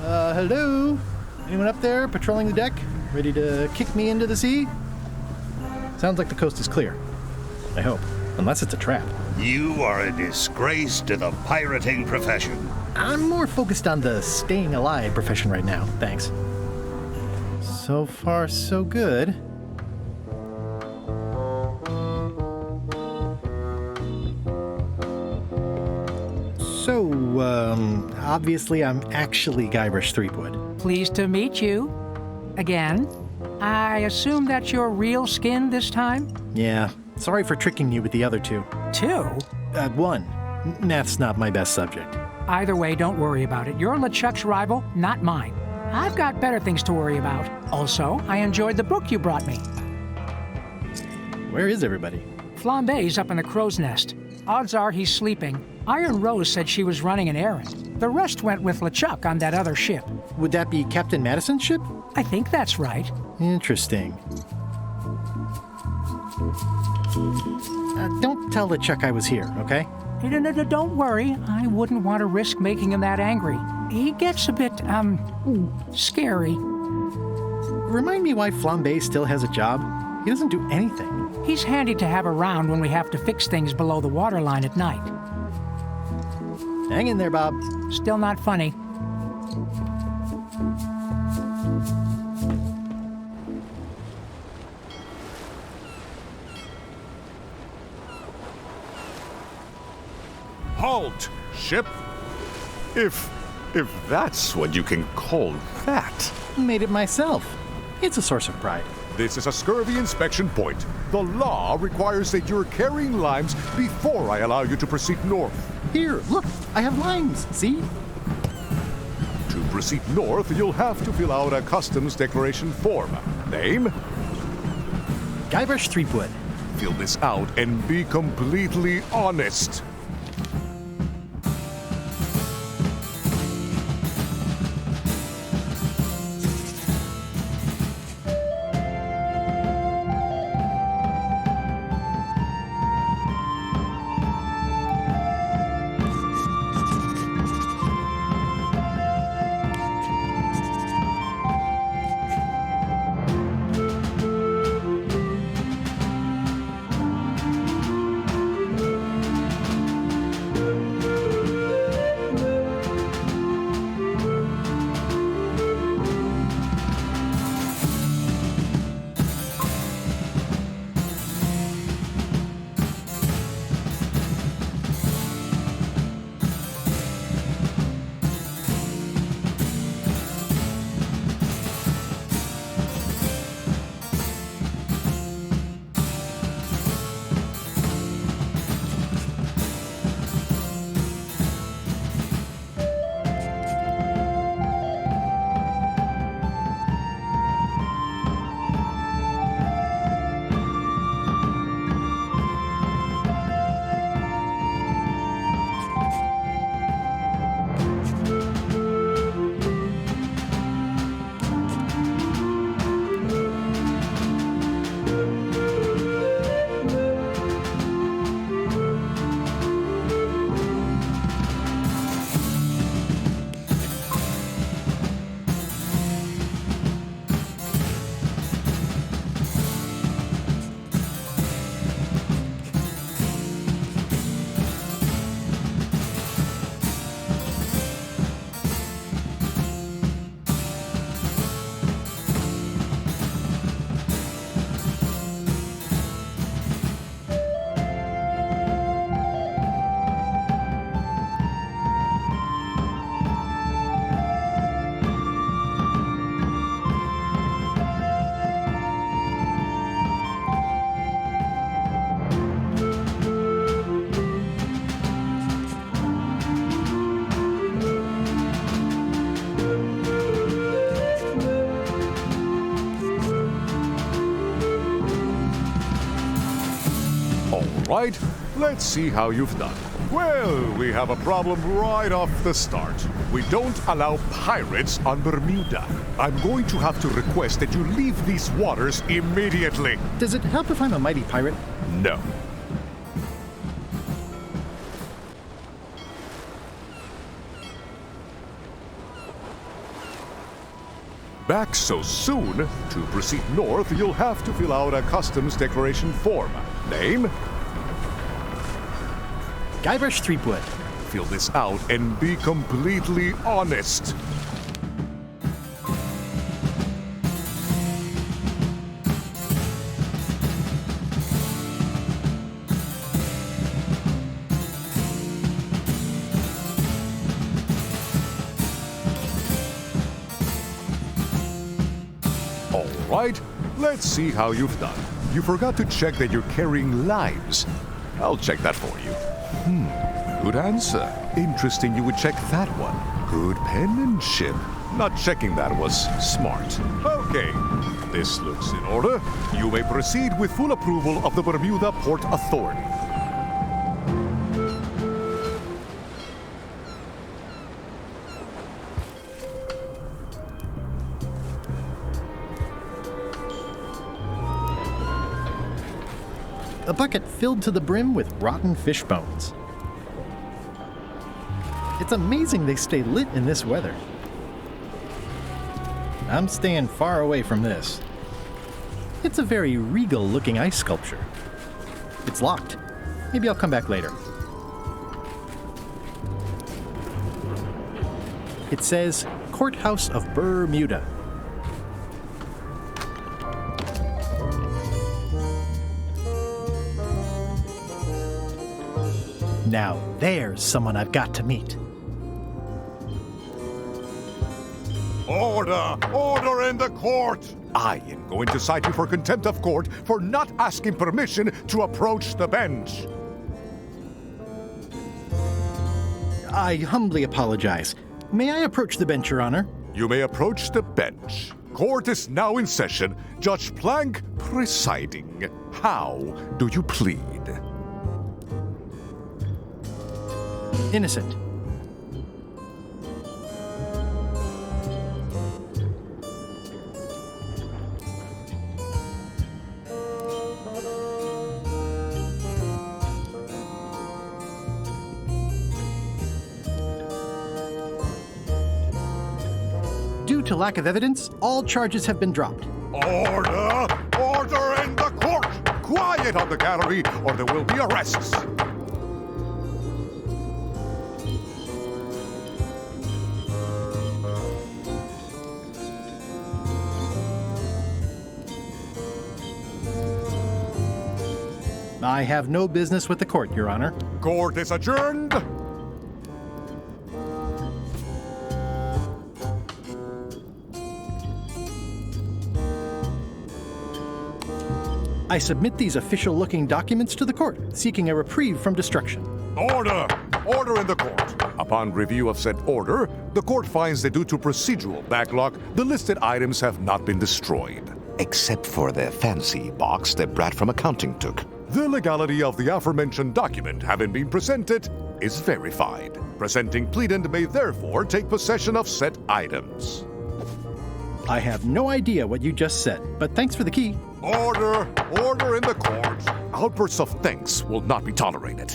Hello? Anyone up there patrolling the deck? Ready to kick me into the sea? Sounds like the coast is clear. I hope. Unless it's a trap. You are a disgrace to the pirating profession. I'm more focused on the staying alive profession right now, thanks. So far, so good. So, obviously I'm actually Guybrush Threepwood. Pleased to meet you. Again. I assume that's your real skin this time? Yeah. Sorry for tricking you with the other two. Two? One. Math's not my best subject. Either way, don't worry about it. You're LeChuck's rival, not mine. I've got better things to worry about. Also, I enjoyed the book you brought me. Where is everybody? Flambe's up in the crow's nest. Odds are he's sleeping. Iron Rose said she was running an errand. The rest went with LeChuck on that other ship. Would that be Captain Madison's ship? I think that's right. Interesting. Don't tell LeChuck I was here, okay? Don't worry. I wouldn't want to risk making him that angry. He gets a bit, scary. Remind me why Flambe still has a job? He doesn't do anything. He's handy to have around when we have to fix things below the waterline at night. Hang in there, Bob. Still not funny. Halt, ship! If that's what you can call that. Made it myself. It's a source of pride. This is a scurvy inspection point. The law requires that you're carrying limes before I allow you to proceed north. Here, look, I have lines, see? To proceed north, you'll have to fill out a customs declaration form. Name? Guybrush Threepwood. Fill this out and be completely honest. Right, let's see how you've done. Well, we have a problem right off the start. We don't allow pirates on Bermuda. I'm going to have to request that you leave these waters immediately. Does it help if I'm a mighty pirate? No. Back so soon? To proceed north, you'll have to fill out a customs declaration form. Name? Guybrush Threepwood. Fill this out and be completely honest. All right, let's see how you've done. You forgot to check that you're carrying lives. I'll check that for you. Good answer. Interesting you would check that one. Good penmanship. Not checking that was smart. Okay, this looks in order. You may proceed with full approval of the Bermuda Port Authority. A bucket filled to the brim with rotten fish bones. It's amazing they stay lit in this weather. I'm staying far away from this. It's a very regal-looking ice sculpture. It's locked. Maybe I'll come back later. It says, Courthouse of Bermuda. Now there's someone I've got to meet. Order! Order in the court! I am going to cite you for contempt of court for not asking permission to approach the bench. I humbly apologize. May I approach the bench, Your Honor? You may approach the bench. Court is now in session. Judge Plank presiding. How do you plead? Innocent. Due to lack of evidence, all charges have been dropped. Order! Order in the court! Quiet on the gallery, or there will be arrests. I have no business with the court, Your Honor. Court is adjourned. I submit these official-looking documents to the court, seeking a reprieve from destruction. Order! Order in the court. Upon review of said order, the court finds that due to procedural backlog, the listed items have not been destroyed. Except for the fancy box that Brad from accounting took. The legality of the aforementioned document having been presented is verified. Presenting pleadant may therefore take possession of said items. I have no idea what you just said, but thanks for the key. Order! Order in the court! Outbursts of thanks will not be tolerated.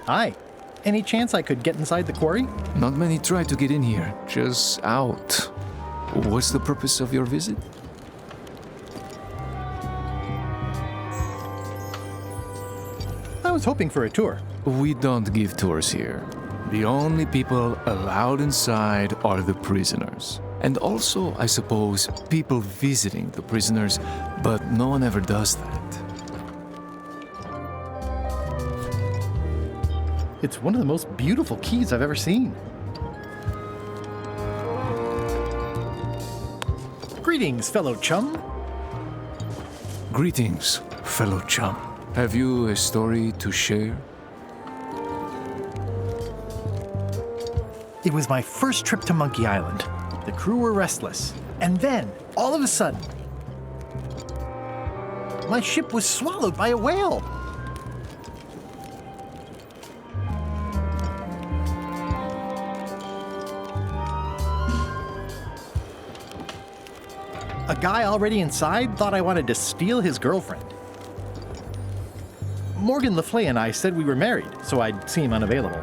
Hi. Any chance I could get inside the quarry? Not many try to get in here, just out. What's the purpose of your visit? I was hoping for a tour. We don't give tours here. The only people allowed inside are the prisoners. And also, I suppose, people visiting the prisoners, but no one ever does that. It's one of the most beautiful keys I've ever seen. Greetings, fellow chum. Greetings, fellow chum. Have you a story to share? It was my first trip to Monkey Island. The crew were restless. And then, all of a sudden, my ship was swallowed by a whale. A guy already inside thought I wanted to steal his girlfriend. Morgan LaFleur and I said we were married, so I'd seem unavailable.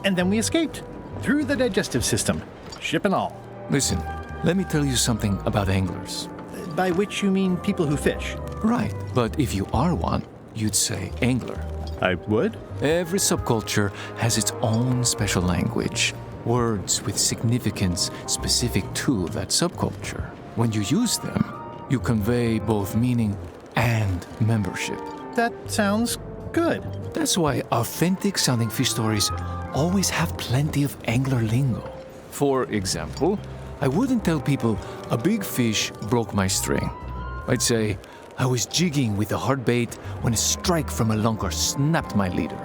And then we escaped, through the digestive system, ship and all. Listen, let me tell you something about anglers. By which you mean people who fish? Right, but if you are one, you'd say angler. I would? Every subculture has its own special language. Words with significance specific to that subculture. When you use them, you convey both meaning and membership. That sounds good. That's why authentic sounding fish stories always have plenty of angler lingo. For example, I wouldn't tell people a big fish broke my string. I'd say I was jigging with a hard bait when a strike from a lunker snapped my leader.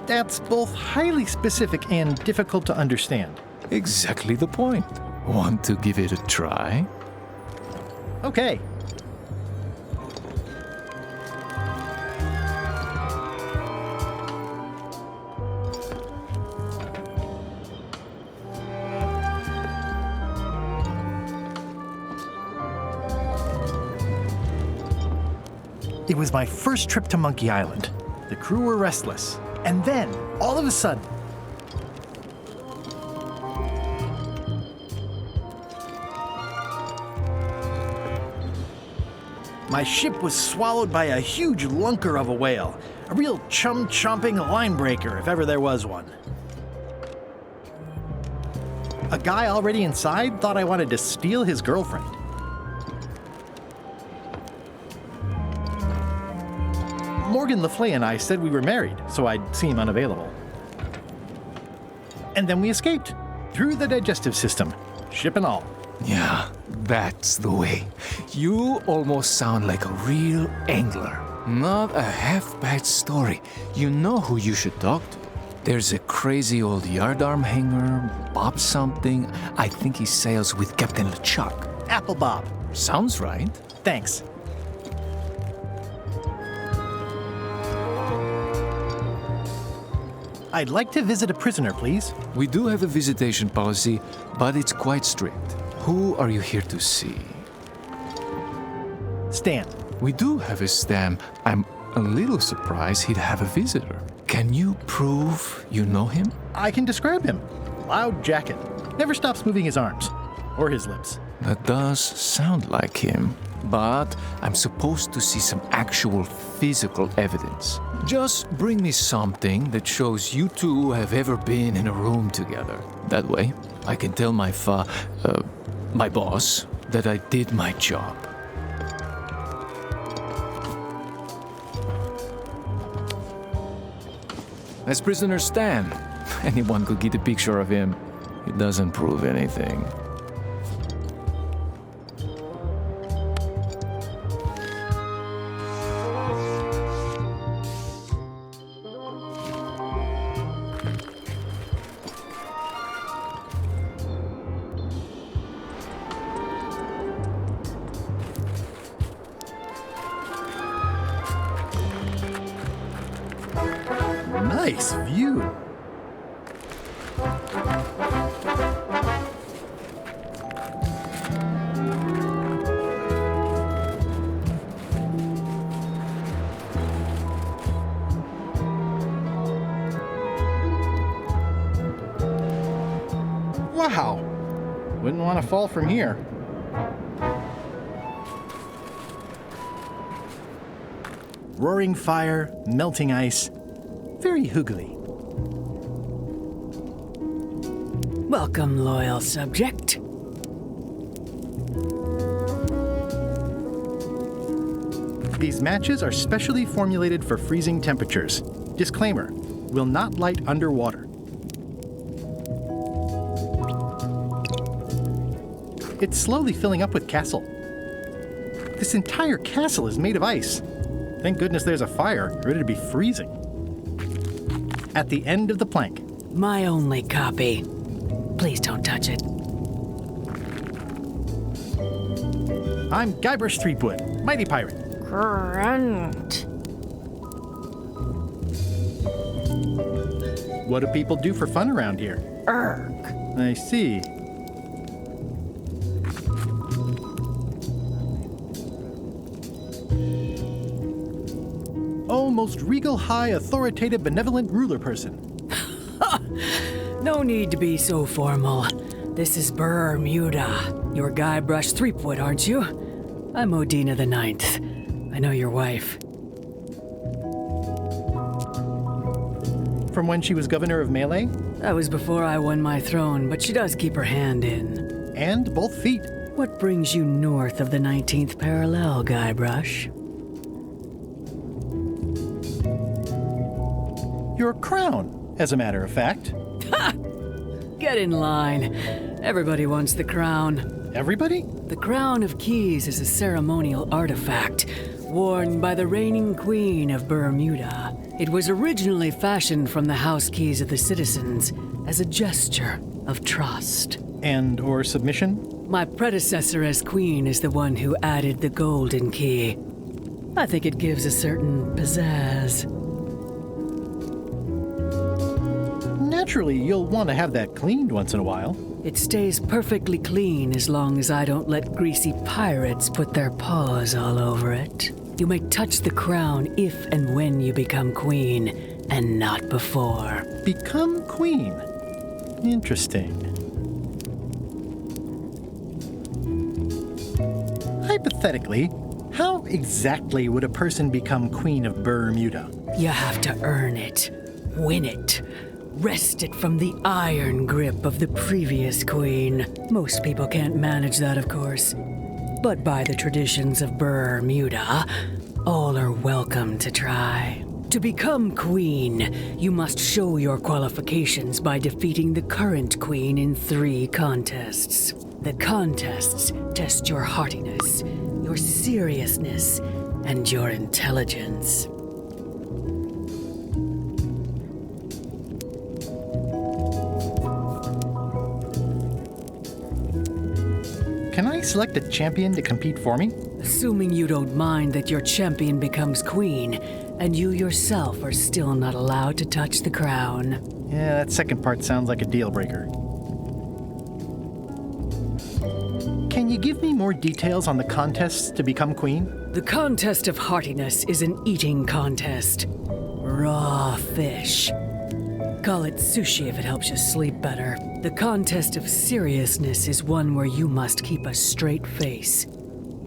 That's both highly specific and difficult to understand. Exactly the point. Want to give it a try? Okay. It was my first trip to Monkey Island. The crew were restless. And then, all of a sudden, my ship was swallowed by a huge lunker of a whale. A real chum-chomping line breaker, if ever there was one. A guy already inside thought I wanted to steal his girlfriend. Morgan Le Fay and I said we were married, so I'd seem unavailable. And then we escaped, through the digestive system, ship and all. Yeah, that's the way. You almost sound like a real angler. Not a half-bad story. You know who you should talk to. There's a crazy old yardarm hanger, Bob something. I think he sails with Captain LeChuck. Apple Bob. Sounds right. Thanks. I'd like to visit a prisoner, please. We do have a visitation policy, but it's quite strict. Who are you here to see? Stan. We do have a Stan. I'm a little surprised he'd have a visitor. Can you prove you know him? I can describe him. Loud jacket. Never stops moving his arms. Or his lips. That does sound like him. But I'm supposed to see some actual physical evidence. Just bring me something that shows you two have ever been in a room together. That way, I can tell my boss that I did my job. That's prisoner Stan. Anyone could get a picture of him. It doesn't prove anything. Nice view. Wow. Wouldn't want to fall from here. Roaring fire, melting ice. Very hoogly. Welcome, loyal subject. These matches are specially formulated for freezing temperatures. Disclaimer, will not light underwater. It's slowly filling up with castle. This entire castle is made of ice. Thank goodness there's a fire, ready to be freezing. At the end of the plank. My only copy. Please don't touch it. I'm Guybrush Threepwood, mighty pirate. Grunt. What do people do for fun around here? Erg. I see. Oh, most regal, high, authoritative, benevolent ruler person. No need to be so formal. This is Bermuda. You're Guybrush Threepwood, aren't you? I'm Odina the Ninth. I know your wife. From when she was governor of Melee? That was before I won my throne, but she does keep her hand in. And both feet. What brings you north of the 19th parallel, Guybrush? Your crown, as a matter of fact. Ha! Get in line. Everybody wants the crown. Everybody? The crown of keys is a ceremonial artifact worn by the reigning queen of Bermuda. It was originally fashioned from the house keys of the citizens as a gesture of trust. And or submission? My predecessor as queen is the one who added the golden key. I think it gives a certain pizzazz. Naturally, you'll want to have that cleaned once in a while. It stays perfectly clean as long as I don't let greasy pirates put their paws all over it. You may touch the crown if and when you become queen, and not before. Become queen? Interesting. Hypothetically, how exactly would a person become queen of Bermuda? You have to earn it, win it, wrest it from the iron grip of the previous queen. Most people can't manage that, of course. But by the traditions of Bermuda, All are welcome to try. To become queen, you must show your qualifications by defeating the current queen in 3 contests. The contests test your heartiness, your seriousness, and your intelligence. Can I select a champion to compete for me? Assuming you don't mind that your champion becomes queen, and you yourself are still not allowed to touch the crown. Yeah, that second part sounds like a deal breaker. Can you give me more details on the contests to become queen? The contest of heartiness is an eating contest. Raw fish. Call it sushi if it helps you sleep better. The contest of seriousness is one where you must keep a straight face.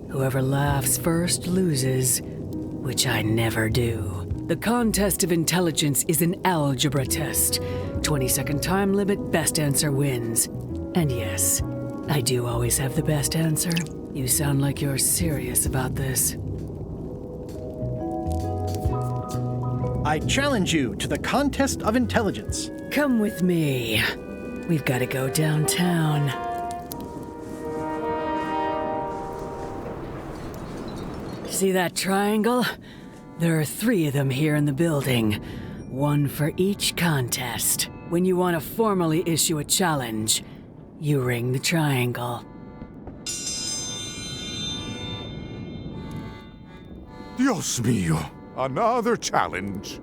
Whoever laughs first loses, which I never do. The contest of intelligence is an algebra test. 20-second time limit, best answer wins. And yes, I do always have the best answer. You sound like you're serious about this. I challenge you to the contest of intelligence. Come with me. We've got to go downtown. See that triangle? There are 3 of them here in the building. 1 for each contest. When you want to formally issue a challenge, you ring the triangle. Dios mío, another challenge.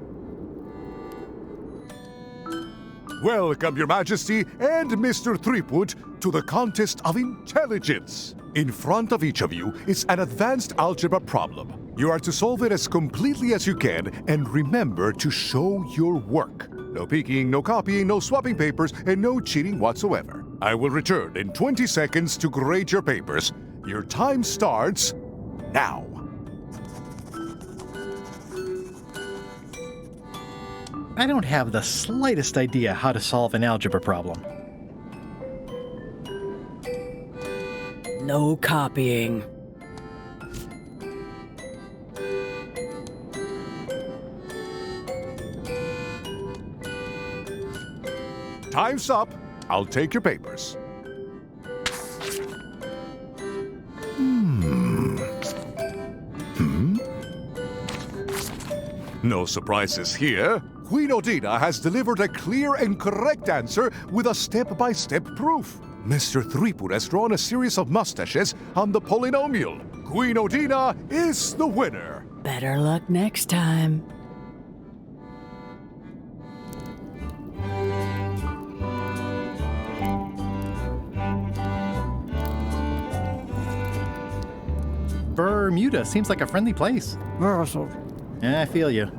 Welcome, Your Majesty and Mr. Threepwood, to the contest of intelligence. In front of each of you is an advanced algebra problem. You are to solve it as completely as you can, and remember to show your work. No peeking, no copying, no swapping papers, and no cheating whatsoever. I will return in 20 seconds to grade your papers. Your time starts now. I don't have the slightest idea how to solve an algebra problem. No copying. Time's up. I'll take your papers. No surprises here. Queen Odina has delivered a clear and correct answer with a step-by-step proof. Mr. Threepwood has drawn a series of mustaches on the polynomial. Queen Odina is the winner. Better luck next time. Bermuda seems like a friendly place. Yeah, I feel you.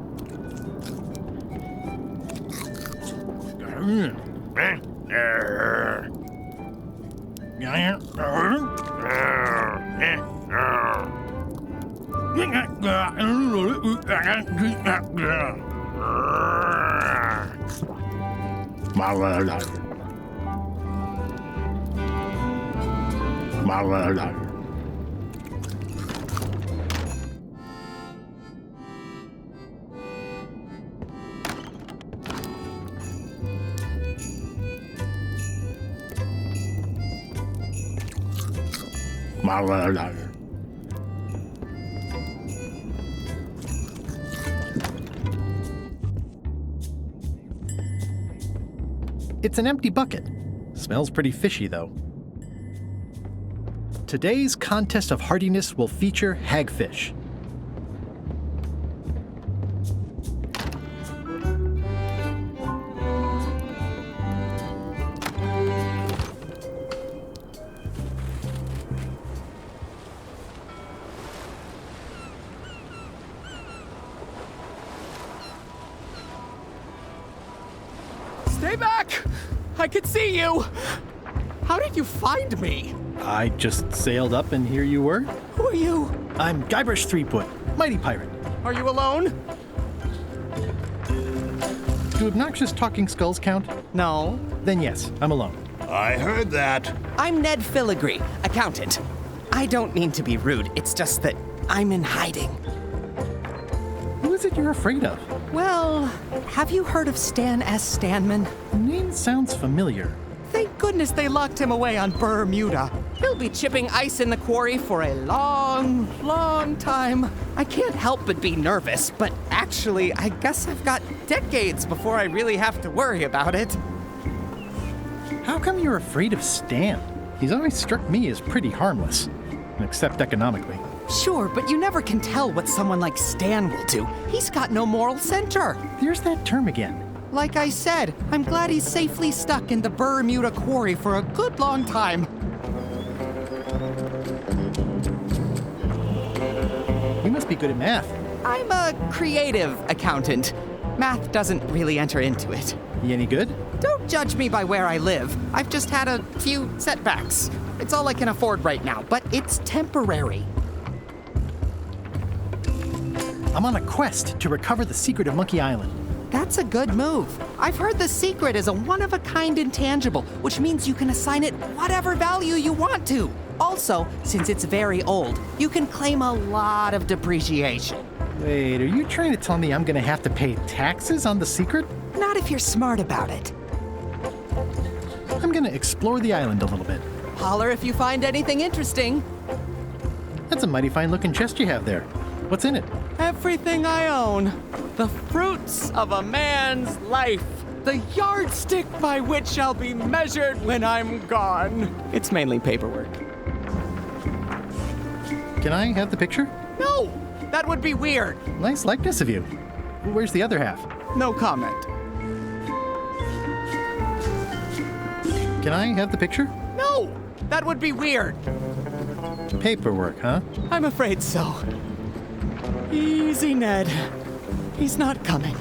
It's an empty bucket. Smells pretty fishy, though. Today's contest of hardiness will feature hagfish. Stay back! I can see you! How did you find me? I just sailed up and here you were. Who are you? I'm Guybrush Threepwood, mighty pirate. Are you alone? Do obnoxious talking skulls count? No. Then yes, I'm alone. I heard that. I'm Ned Filigree, accountant. I don't mean to be rude, it's just that I'm in hiding. it you're afraid of? Well, have you heard of Stan S. Stanman? The name sounds familiar. Thank goodness they locked him away on Bermuda. He'll be chipping ice in the quarry for a long, long time. I can't help but be nervous, but actually, I guess I've got decades before I really have to worry about it. How come you're afraid of Stan? He's always struck me as pretty harmless, except economically. Sure, but you never can tell what someone like Stan will do. He's got no moral center. There's that term again. Like I said, I'm glad he's safely stuck in the Bermuda quarry for a good long time. You must be good at math. I'm a creative accountant. Math doesn't really enter into it. You any good? Don't judge me by where I live. I've just had a few setbacks. It's all I can afford right now, but it's temporary. I'm on a quest to recover the secret of Monkey Island. That's a good move. I've heard the secret is a one-of-a-kind intangible, which means you can assign it whatever value you want to. Also, since it's very old, you can claim a lot of depreciation. Wait, are you trying to tell me I'm gonna have to pay taxes on the secret? Not if you're smart about it. I'm gonna explore the island a little bit. Holler if you find anything interesting. That's a mighty fine-looking chest you have there. What's in it? Everything I own. The fruits of a man's life. The yardstick by which I'll be measured when I'm gone. It's mainly paperwork. Can I have the picture? No! That would be weird. Nice likeness of you. Where's the other half? No comment. Can I have the picture? No! That would be weird. Paperwork, huh? I'm afraid so. Easy, Ned. He's not coming.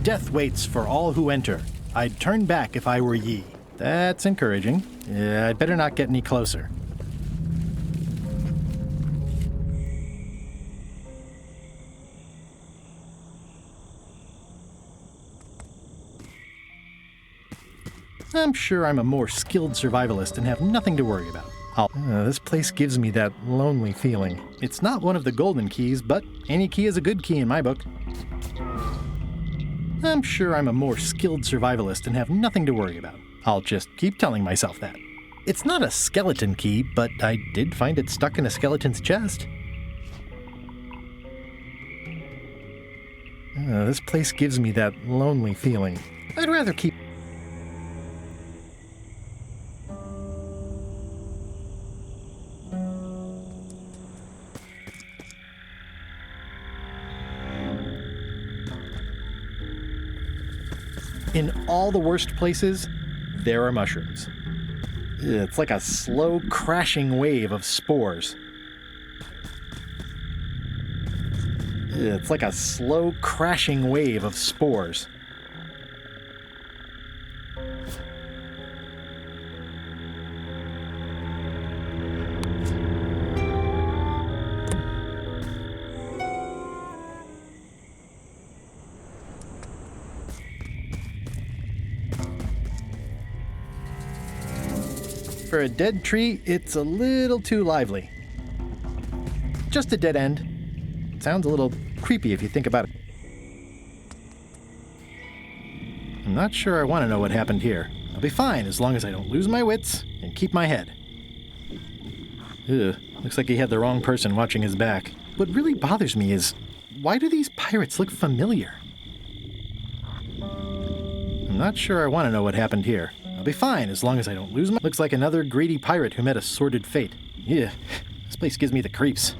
Death waits for all who enter. I'd turn back if I were ye. That's encouraging. Yeah, I'd better not get any closer. I'm sure I'm a more skilled survivalist and have nothing to worry about. This place gives me that lonely feeling. It's not one of the golden keys, but any key is a good key in my book. I'm sure I'm a more skilled survivalist and have nothing to worry about. I'll just keep telling myself that. It's not a skeleton key, but I did find it stuck in a skeleton's chest. This place gives me that lonely feeling. I'd rather keep... In all the worst places, there are mushrooms. It's like a slow crashing wave of spores. It's like a slow crashing wave of spores. For a dead tree, it's a little too lively. Just a dead end. Sounds a little creepy if you think about it. I'm not sure I want to know what happened here. I'll be fine as long as I don't lose my wits and keep my head. Ugh, looks like he had the wrong person watching his back. What really bothers me is, why do these pirates look familiar? I'm not sure I want to know what happened here. I'll be fine as long as I don't lose my... Looks like another greedy pirate who met a sordid fate. Yeah, this place gives me the creeps.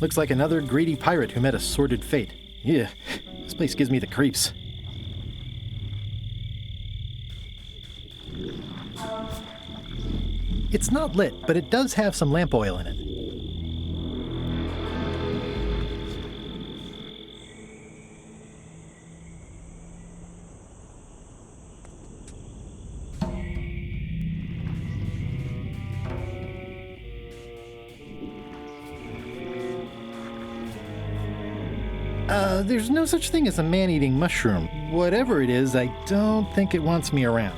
Looks like another greedy pirate who met a sordid fate. Yeah, this place gives me the creeps. It's not lit, but it does have some lamp oil in it. There's no such thing as a man-eating mushroom. Whatever it is, I don't think it wants me around.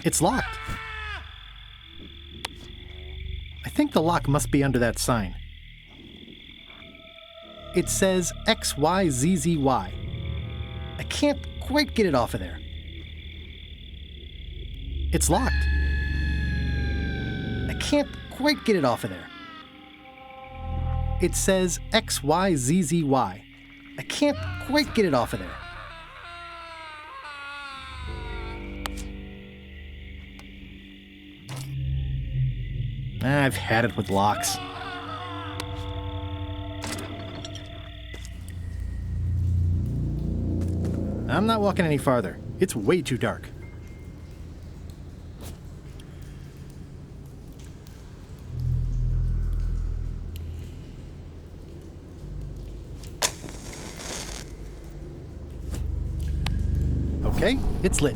It's locked. I think the lock must be under that sign. It says XYZZY. I can't quite get it off of there. It's locked. I can't quite get it off of there. It says XYZZY. I can't quite get it off of there. I've had it with locks. I'm not walking any farther. It's way too dark. Okay, it's lit.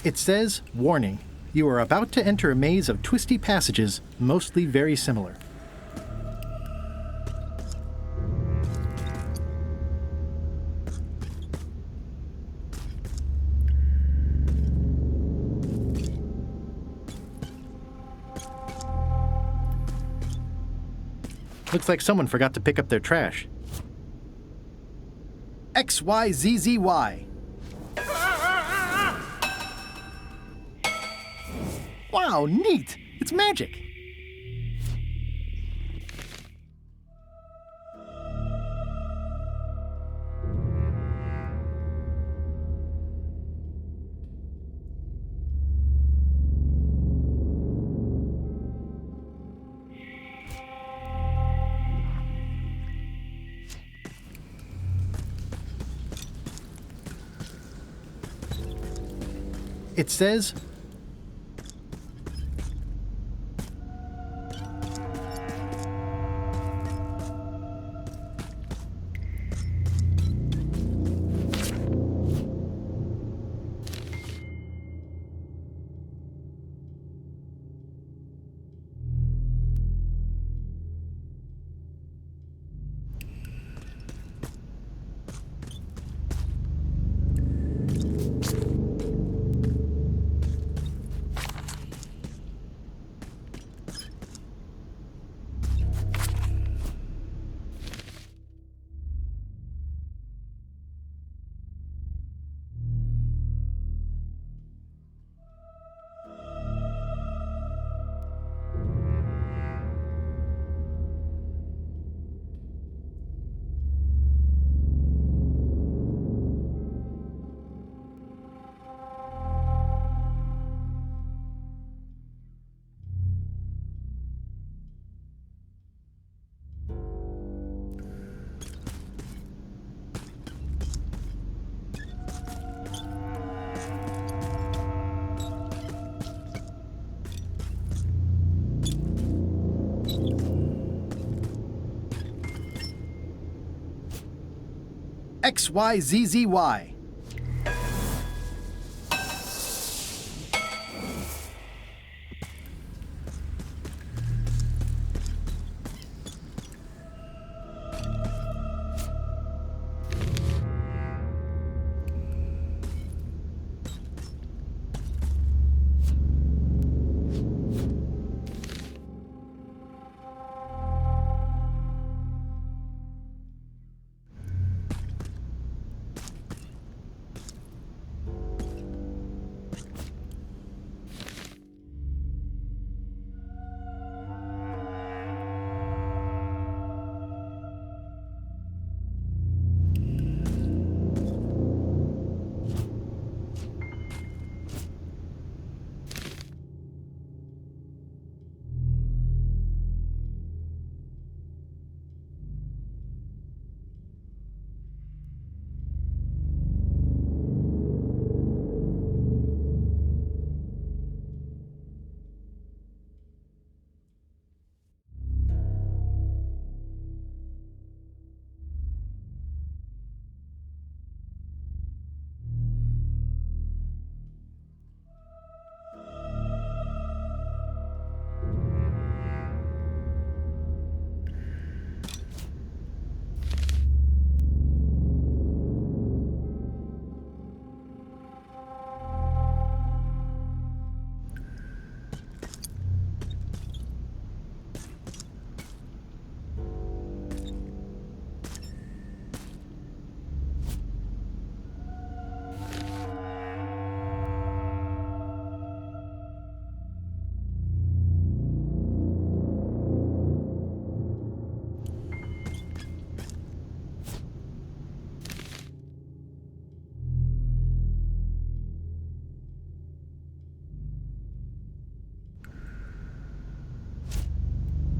It says, "Warning, you are about to enter a maze of twisty passages, mostly very similar." Looks like someone forgot to pick up their trash. XYZZY. Wow, neat! It's magic! It says, XYZZY.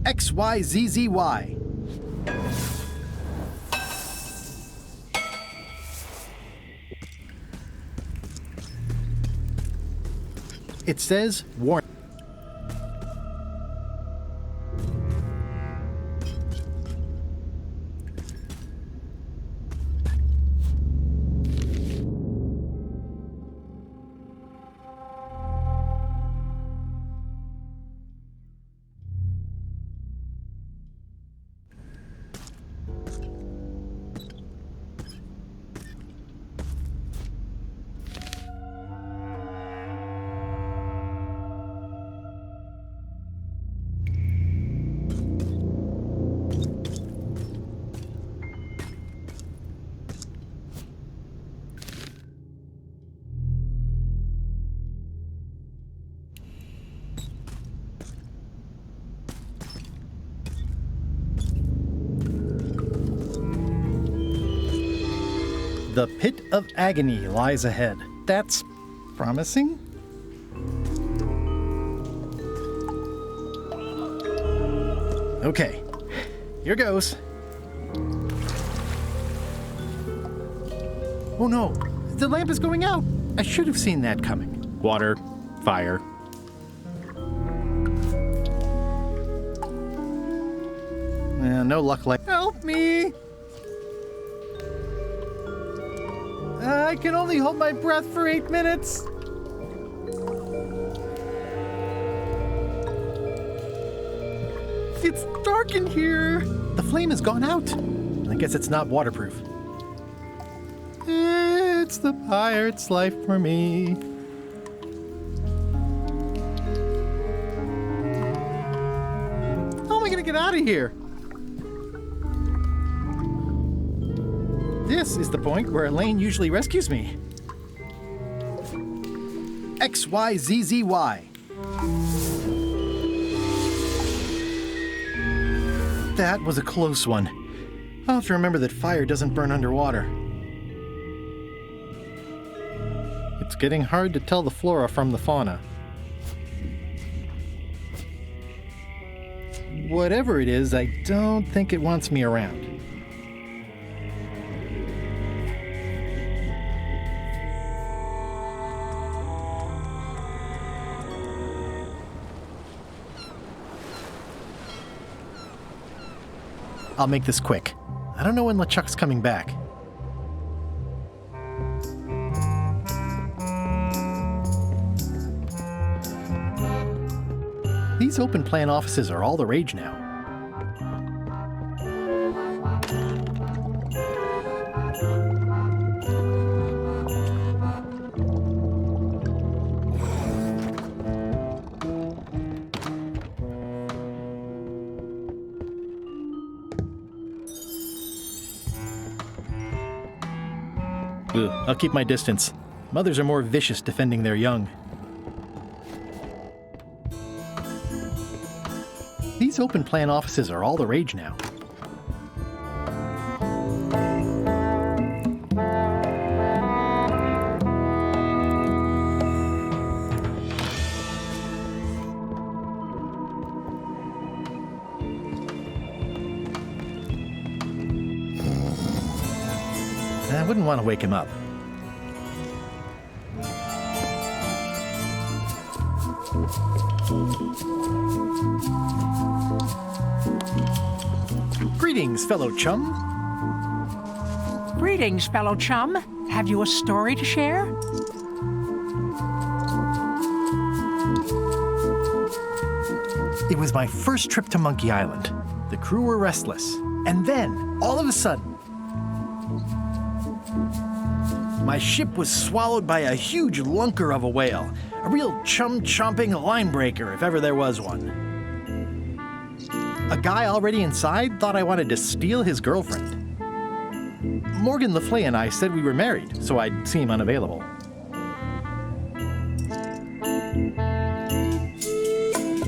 XYZZY. It says warning. The pit of agony lies ahead. That's promising. Okay, here goes. Oh no, the lamp is going out. I should have seen that coming. Water, fire. No luck like. Help me! I can only hold my breath for 8 minutes. It's dark in here. The flame has gone out. I guess it's not waterproof. It's the pirate's life for me. How am I gonna get out of here? This is the point where Elaine usually rescues me. XYZZY. That was a close one. I'll have to remember that fire doesn't burn underwater. It's getting hard to tell the flora from the fauna. Whatever it is, I don't think it wants me around. I'll make this quick. I don't know when LeChuck's coming back. These open plan offices are all the rage now. I'll keep my distance. Mothers are more vicious defending their young. These open plan offices are all the rage now. I wouldn't want to wake him up. Greetings, fellow chum. Greetings, fellow chum. Have you a story to share? It was my first trip to Monkey Island. The crew were restless. And then, all of a sudden, my ship was swallowed by a huge lunker of a whale. A real chum-chomping line breaker, if ever there was one. A guy already inside thought I wanted to steal his girlfriend. Morgan Le Fay and I said we were married, so I'd seem unavailable.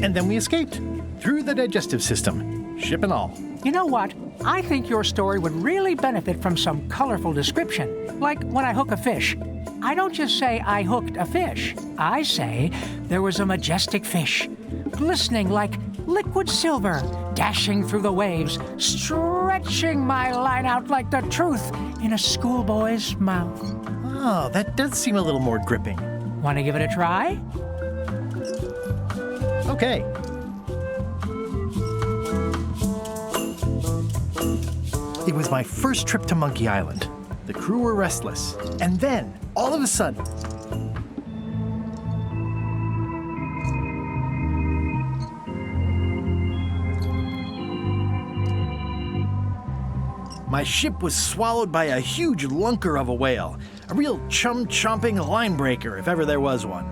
And then we escaped, through the digestive system, ship and all. You know what? I think your story would really benefit from some colorful description. Like when I hook a fish. I don't just say I hooked a fish. I say there was a majestic fish, glistening like liquid silver, dashing through the waves, stretching my line out like the truth in a schoolboy's mouth. Oh, that does seem a little more gripping. Want to give it a try? Okay. It was my first trip to Monkey Island. The crew were restless. And then, all of a sudden, my ship was swallowed by a huge lunker of a whale. A real chum-chomping line breaker, if ever there was one.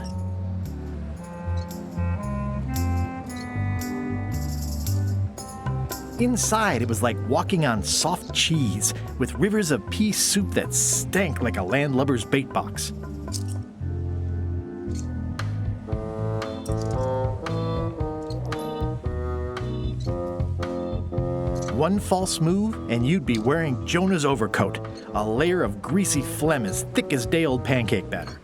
Inside, it was like walking on soft cheese, with rivers of pea soup that stank like a landlubber's bait box. One false move, and you'd be wearing Jonah's overcoat, a layer of greasy phlegm as thick as day-old pancake batter.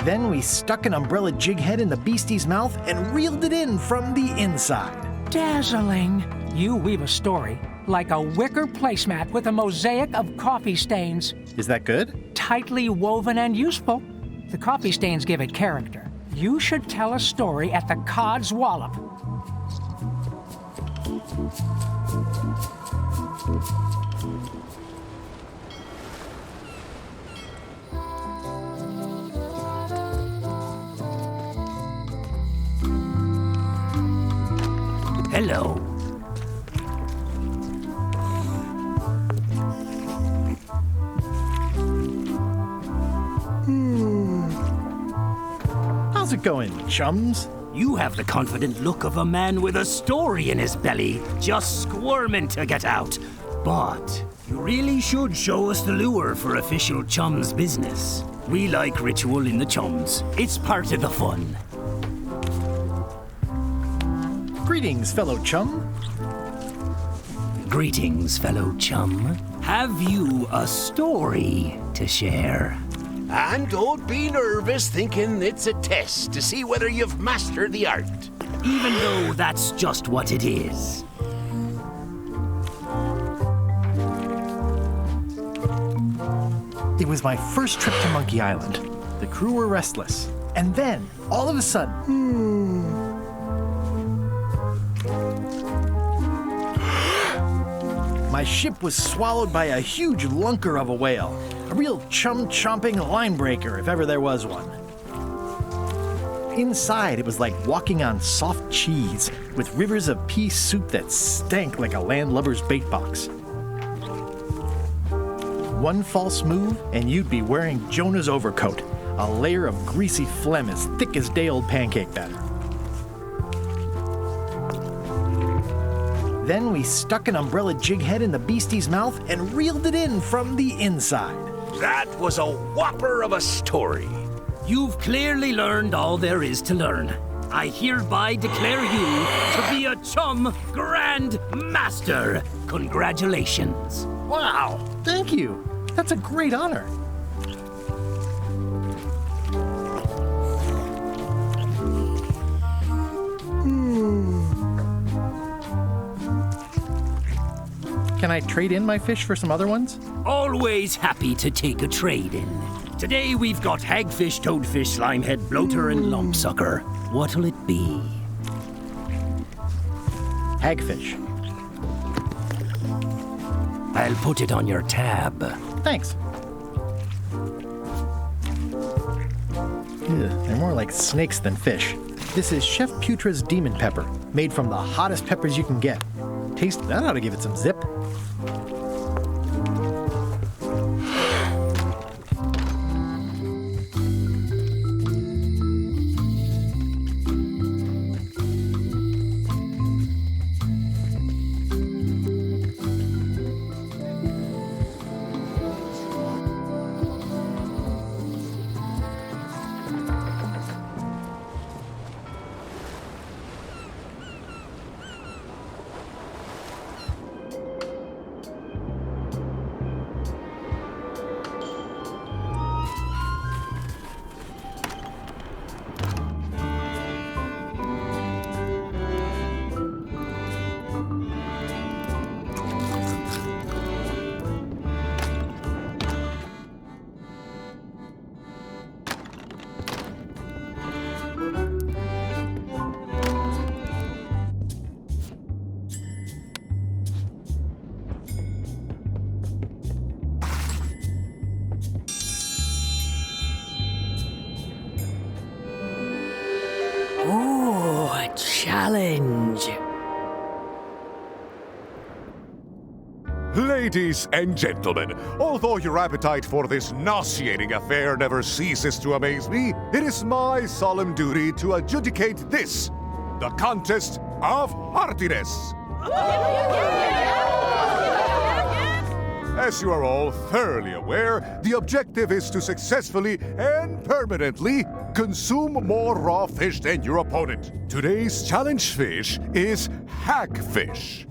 Then we stuck an umbrella jig head in the beastie's mouth and reeled it in from the inside. Dazzling. You weave a story like a wicker placemat with a mosaic of coffee stains. Is that good? Tightly woven and useful. The coffee stains give it character. You should tell a story at the Cod's Wallop. Hello. How's it going, chums? You have the confident look of a man with a story in his belly, just squirming to get out. But you really should show us the lure for official chums business. We like ritual in the chums. It's part of the fun. Greetings, fellow chum. Greetings, fellow chum. Have you a story to share? And don't be nervous thinking it's a test to see whether you've mastered the art. Even though that's just what it is. It was my first trip to Monkey Island. The crew were restless. And then, all of a sudden, my ship was swallowed by a huge lunker of a whale. A real chum-chomping line breaker, if ever there was one. Inside, it was like walking on soft cheese, with rivers of pea soup that stank like a landlubber's bait box. One false move, and you'd be wearing Jonah's overcoat, a layer of greasy phlegm as thick as day-old pancake batter. Then we stuck an umbrella jig head in the beastie's mouth and reeled it in from the inside. That was a whopper of a story. You've clearly learned all there is to learn. I hereby declare you to be a chum grand master. Congratulations. Wow, thank you. That's a great honor. Can I trade in my fish for some other ones? Always happy to take a trade-in. Today we've got hagfish, toadfish, slimehead, bloater, and lumpsucker. What'll it be? Hagfish. I'll put it on your tab. Thanks. Ugh, they're more like snakes than fish. This is Chef Putra's Demon Pepper, made from the hottest peppers you can get. Taste that ought to give it some zip. Ladies and gentlemen, although your appetite for this nauseating affair never ceases to amaze me, it is my solemn duty to adjudicate this, the contest of heartiness. As you are all thoroughly aware, the objective is to successfully and permanently consume more raw fish than your opponent. Today's challenge fish is hagfish.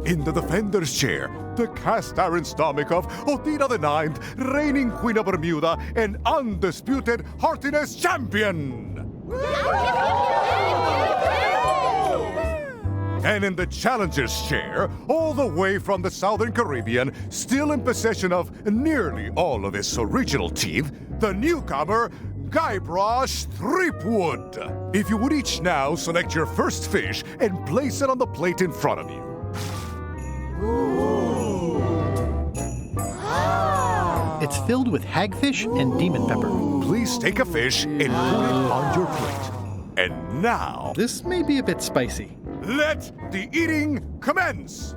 In the defender's chair, the cast iron stomach of Otina IX, reigning Queen of Bermuda and undisputed heartiness champion. And in the challenger's chair, all the way from the Southern Caribbean, still in possession of nearly all of his original teeth, the newcomer, Guybrush Threepwood. If you would each now select your first fish and place it on the plate in front of you. It's filled with hagfish and demon pepper. Please take a fish and put it on your plate. And now... This may be a bit spicy. Let the eating commence!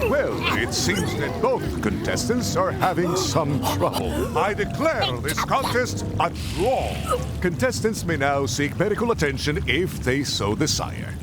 Well, it seems that both contestants are having some trouble. I declare this contest a draw. Contestants may now seek medical attention if they so desire.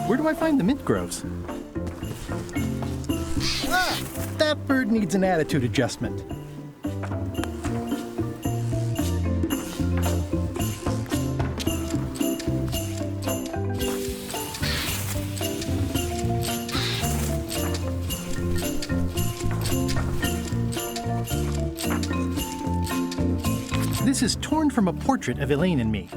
Where do I find the mint groves? Ah, that bird needs an attitude adjustment. This is torn from a portrait of Elaine and me.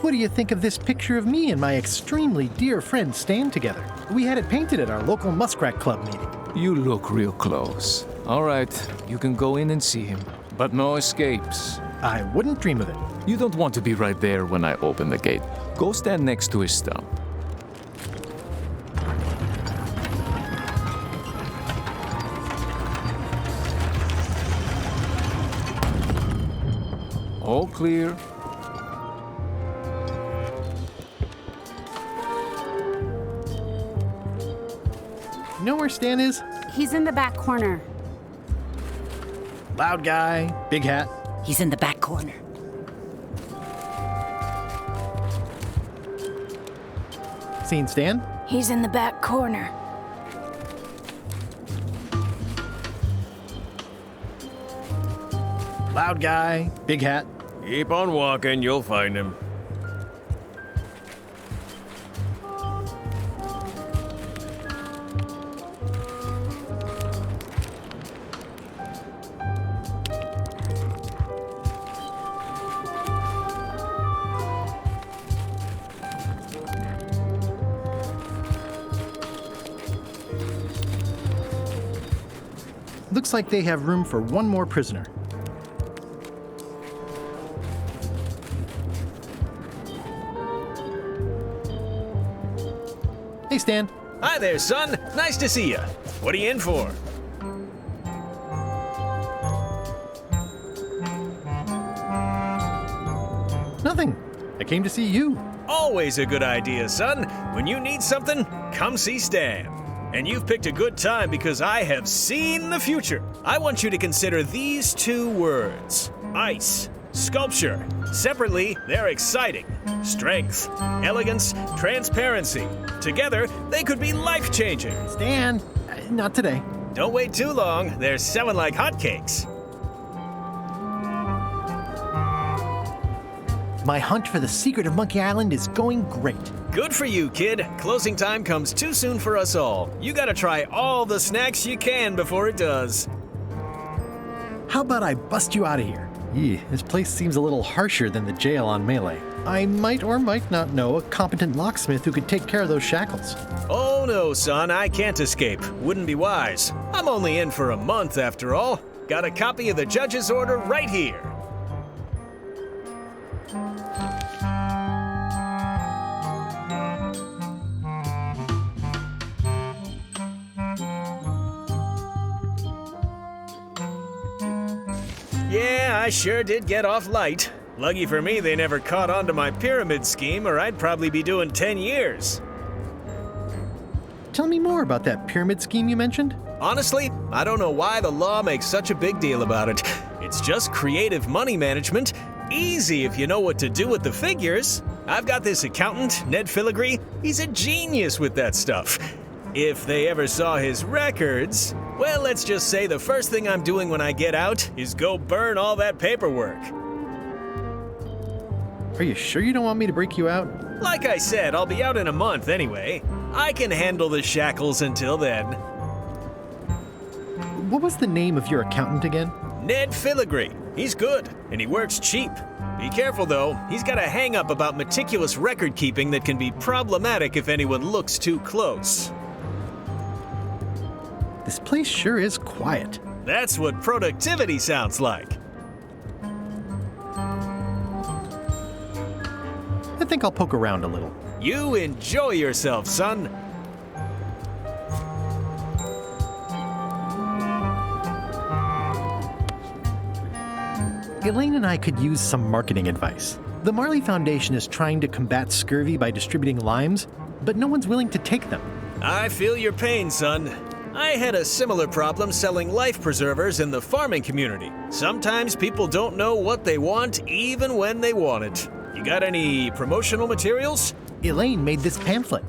What do you think of this picture of me and my extremely dear friend Stan together? We had it painted at our local Muskrat Club meeting. You look real close. All right, you can go in and see him, but no escapes. I wouldn't dream of it. You don't want to be right there when I open the gate. Go stand next to his stump. All clear. You know where Stan is? He's in the back corner. Loud guy, big hat. He's in the back corner. Seen Stan? He's in the back corner. Loud guy, big hat. Keep on walking, you'll find him. Looks like they have room for one more prisoner. Hey, Stan. Hi there, son. Nice to see you. What are you in for? Nothing. I came to see you. Always a good idea, son. When you need something, come see Stan. And you've picked a good time because I have seen the future. I want you to consider these two words: ice, sculpture. Separately, they're exciting. Strength, elegance, transparency. Together, they could be life-changing. Stan, not today. Don't wait too long. They're selling like hotcakes. My hunt for the secret of Monkey Island is going great. Good for you, kid. Closing time comes too soon for us all. You gotta try all the snacks you can before it does. How about I bust you out of here? This place seems a little harsher than the jail on Melee. I might or might not know a competent locksmith who could take care of those shackles. Oh no, son, I can't escape. Wouldn't be wise. I'm only in for a month after all. Got a copy of the judge's order right here. Yeah, I sure did get off light. Lucky for me, they never caught on to my pyramid scheme, or I'd probably be doing 10 years. Tell me more about that pyramid scheme you mentioned. Honestly, I don't know why the law makes such a big deal about it. It's just creative money management. Easy if you know what to do with the figures. I've got this accountant, Ned Filigree. He's a genius with that stuff. If they ever saw his records, well, let's just say the first thing I'm doing when I get out is go burn all that paperwork. Are you sure you don't want me to break you out? Like I said, I'll be out in a month anyway. I can handle the shackles until then. What was the name of your accountant again? Ned Filigree. He's good, and he works cheap. Be careful though, he's got a hang-up about meticulous record keeping that can be problematic if anyone looks too close. This place sure is quiet. That's what productivity sounds like. I think I'll poke around a little. You enjoy yourself, son. Elaine and I could use some marketing advice. The Marley Foundation is trying to combat scurvy by distributing limes, but no one's willing to take them. I feel your pain, son. I had a similar problem selling life preservers in the farming community. Sometimes people don't know what they want even when they want it. You got any promotional materials? Elaine made this pamphlet.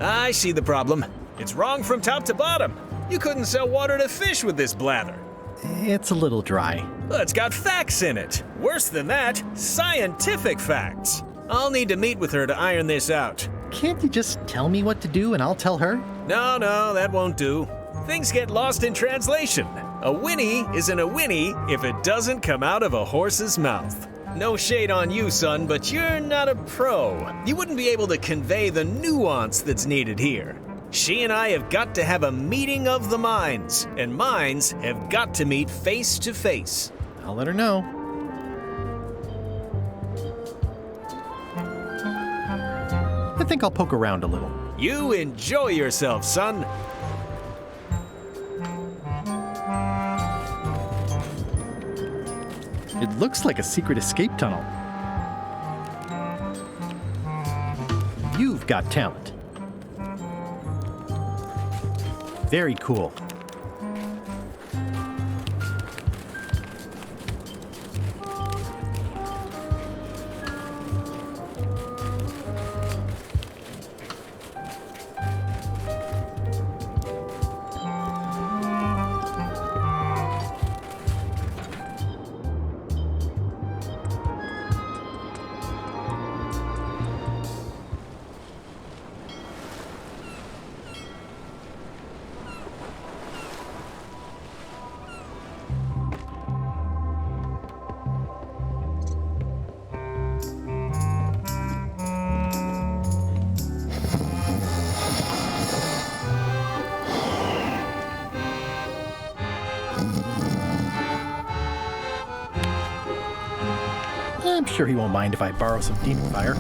I see the problem. It's wrong from top to bottom. You couldn't sell water to fish with this blather. It's a little dry. Well, it's got facts in it. Worse than that, scientific facts. I'll need to meet with her to iron this out. Can't you just tell me what to do and I'll tell her? No, that won't do. Things get lost in translation. A whinny isn't a whinny if it doesn't come out of a horse's mouth. No shade on you, son, but you're not a pro. You wouldn't be able to convey the nuance that's needed here. She and I have got to have a meeting of the minds, and minds have got to meet face to face. I'll let her know. I think I'll poke around a little. You enjoy yourself, son. It looks like a secret escape tunnel. You've got talent. Very cool. sure he won't mind if I borrow some demon fire.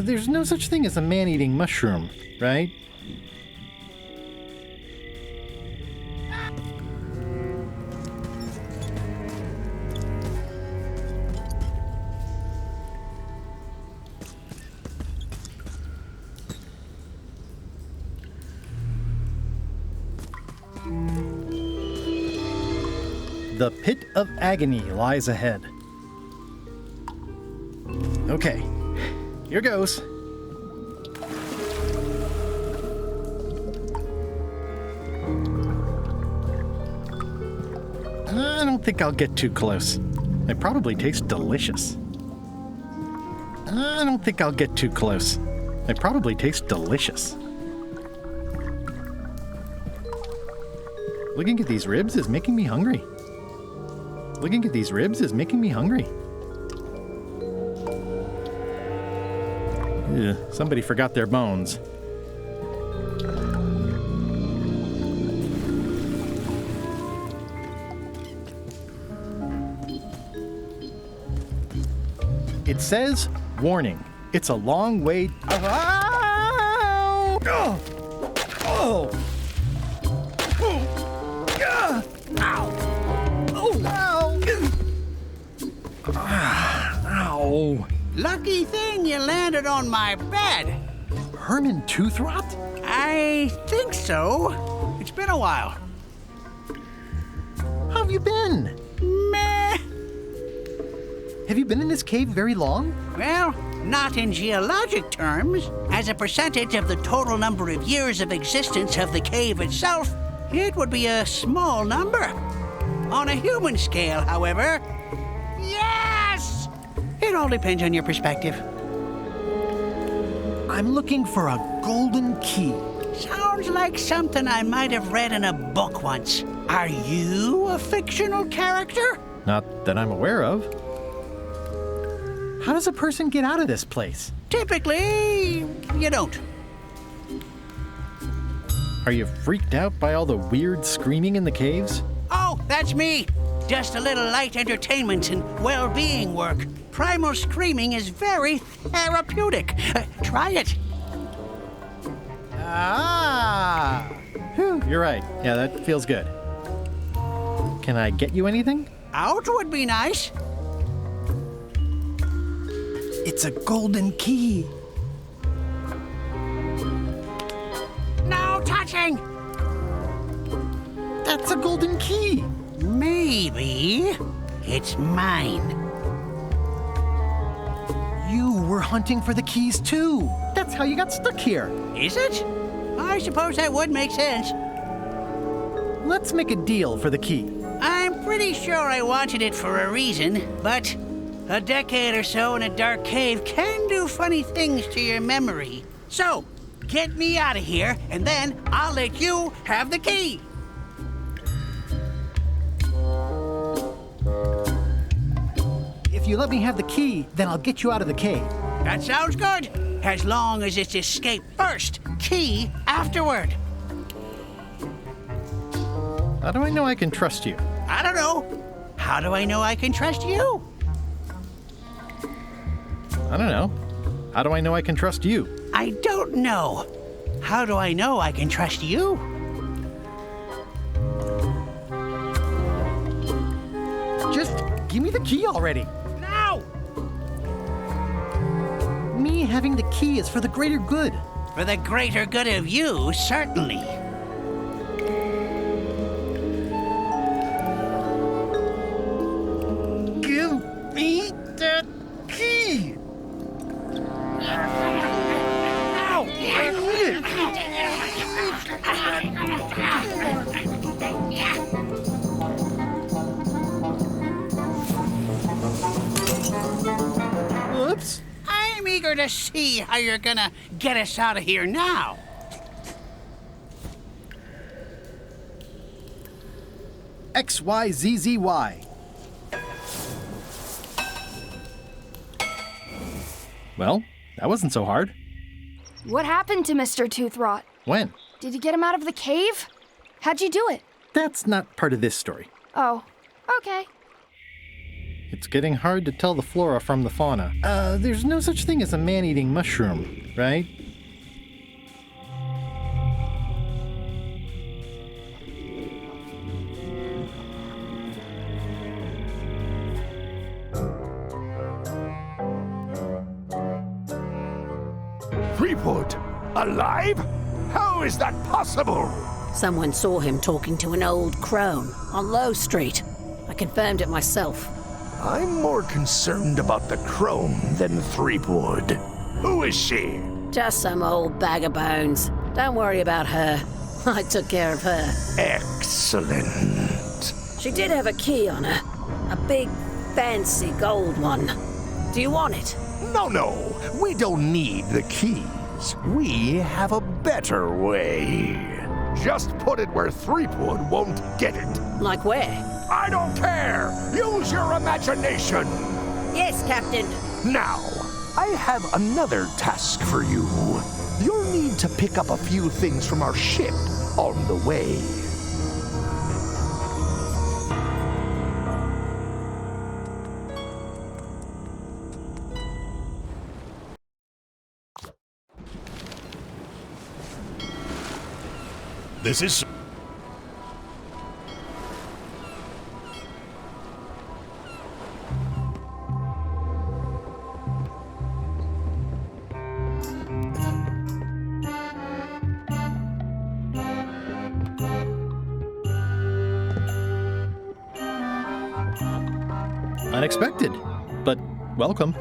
There's no such thing as a man-eating mushroom, right? The pit of agony lies ahead. Okay. Here goes. I don't think I'll get too close. It probably tastes delicious. I don't think I'll get too close. It probably tastes delicious. Looking at these ribs is making me hungry. Looking at these ribs is making me hungry. Ugh, somebody forgot their bones. It says, warning, it's a long way. Ow! Oh! Oh! Ow! Ow! Ow! Lucky thing you landed on my bed. Herman tooth rot? I think so. It's been a while. How have you been? Meh. Have you been in this cave very long? Well, not in geologic terms. As a percentage of the total number of years of existence of the cave itself, it would be a small number. On a human scale, however, yes! It all depends on your perspective. I'm looking for a golden key. Sounds like something I might have read in a book once. Are you a fictional character? Not that I'm aware of. How does a person get out of this place? Typically, you don't. Are you freaked out by all the weird screaming in the caves? Oh, that's me. Just a little light entertainment and well-being work. Primal screaming is very therapeutic. Try it. Ah! Whew, you're right. Yeah, that feels good. Can I get you anything? Out would be nice. It's a golden key. No touching! That's a golden key. Maybe it's mine. You were hunting for the keys too. That's how you got stuck here. Is it? I suppose that would make sense. Let's make a deal for the key. I'm pretty sure I wanted it for a reason, but a decade or so in a dark cave can do funny things to your memory. So, get me out of here, and then I'll let you have the key. If you let me have the key, then I'll get you out of the cave. That sounds good. As long as it's escape first, key afterward. How do I know I can trust you? I don't know. How do I know I can trust you? I don't know. How do I know I can trust you? I don't know. How do I know I can trust you? Just give me the key already. No! Me having the key is for the greater good. For the greater good of you, certainly. Give me that key. Ow! I need it. Whoops. I'm eager eager to see how you're gonna get us out of here now. XYZZY. Well, that wasn't so hard. What happened to Mr. Toothrot? When? Did you get him out of the cave? How'd you do it? That's not part of this story. Oh, okay. It's getting hard to tell the flora from the fauna. There's no such thing as a man-eating mushroom, right? Threepwood? Alive? How is that possible? Someone saw him talking to an old crone on Low Street. I confirmed it myself. I'm more concerned about the crone than Threepwood. Who is she? Just some old bag of bones. Don't worry about her. I took care of her. Excellent. She did have a key on her. A big, fancy gold one. Do you want it? No. We don't need the keys. We have a better way. Just put it where Threepwood won't get it. Like where? I don't care! Use your imagination! Yes, Captain. Now, I have another task for you. You'll need to pick up a few things from our ship on the way. This is... Unexpected, but welcome.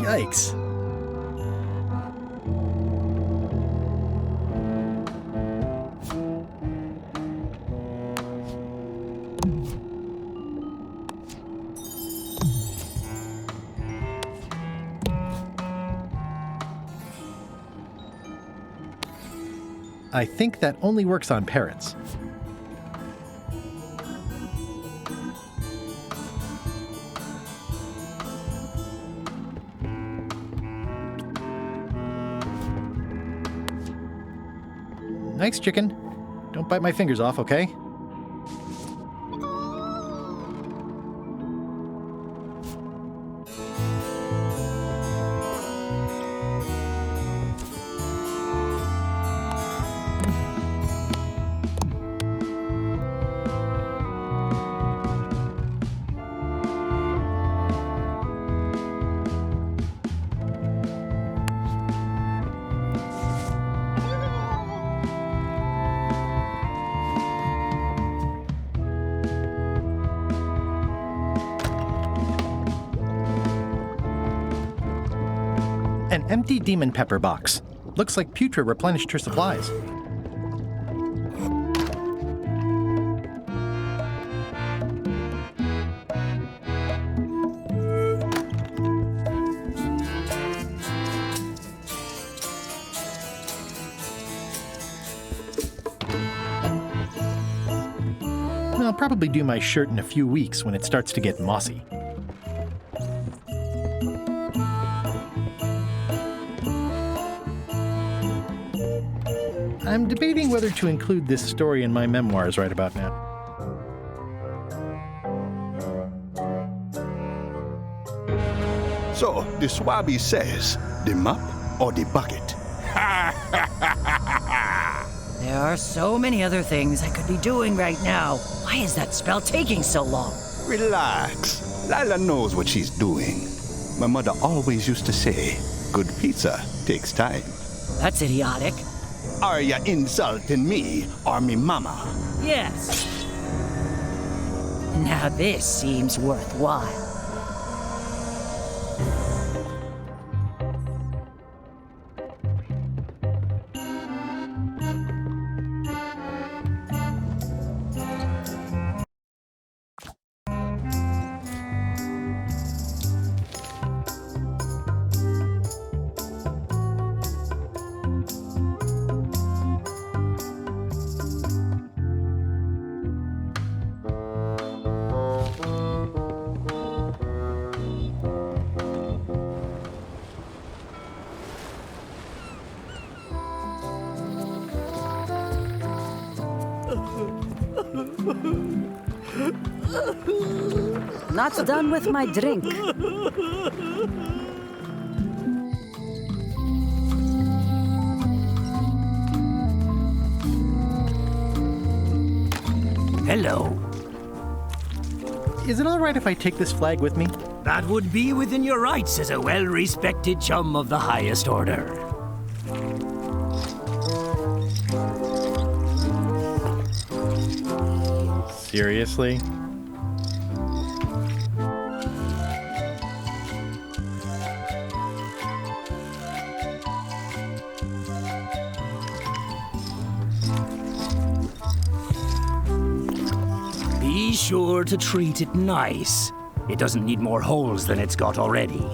Yikes. I think that only works on parrots. Nice chicken. Don't bite my fingers off, okay? An empty demon pepper box. Looks like Putra replenished her supplies. I'll probably do my shirt in a few weeks when it starts to get mossy. I'm debating whether to include this story in my memoirs right about now. So, the Swabby says, the mop or the bucket? There are so many other things I could be doing right now. Why is that spell taking so long? Relax. Lila knows what she's doing. My mother always used to say, good pizza takes time. That's idiotic. Are you insulting me or me mama? Yes. Now this seems worthwhile. Not done with my drink. Hello. Is it all right if I take this flag with me? That would be within your rights as a well-respected chum of the highest order. Seriously? Be sure to treat it nice. It doesn't need more holes than it's got already.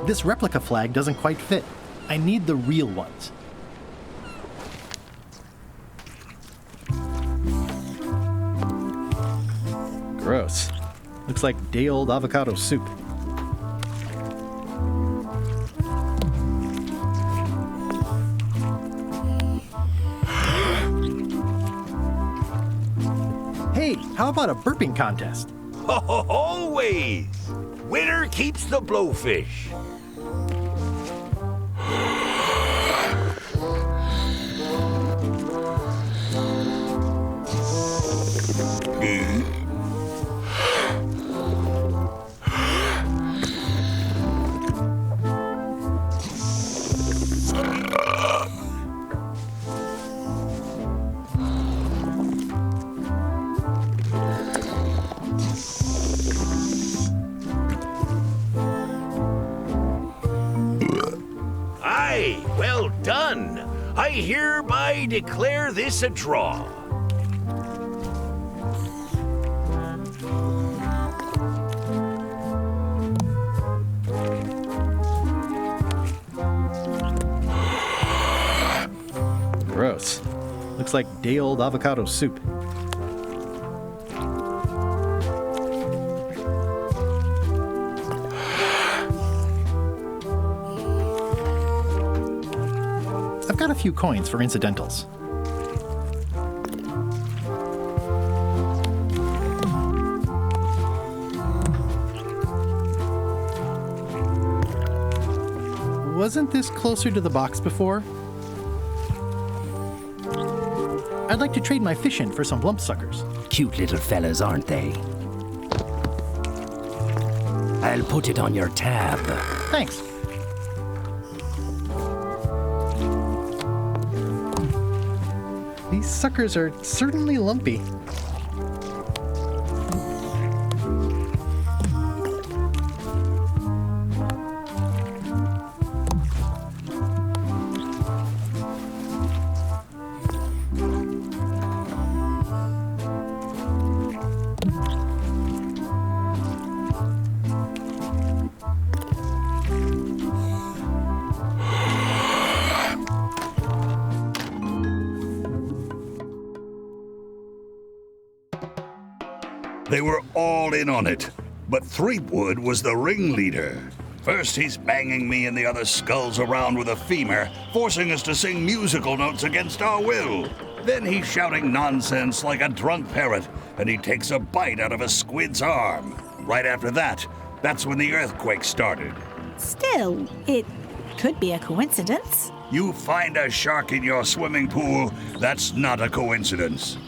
This replica flag doesn't quite fit. I need the real ones. Gross. Looks like day-old avocado soup. Hey, how about a burping contest? Always! Winner keeps the blowfish. Aye, well done. I hereby declare this a draw. Gross. Looks like day-old avocado soup. I've got a few coins for incidentals. Wasn't this closer to the box before? I'd like to trade my fish in for some lump suckers. Cute little fellas, aren't they? I'll put it on your tab. Thanks. These suckers are certainly lumpy. They were all in on it, but Threepwood was the ringleader. First, he's banging me and the other skulls around with a femur, forcing us to sing musical notes against our will. Then he's shouting nonsense like a drunk parrot, and he takes a bite out of a squid's arm. Right after that, that's when the earthquake started. Still, it could be a coincidence. You find a shark in your swimming pool, that's not a coincidence.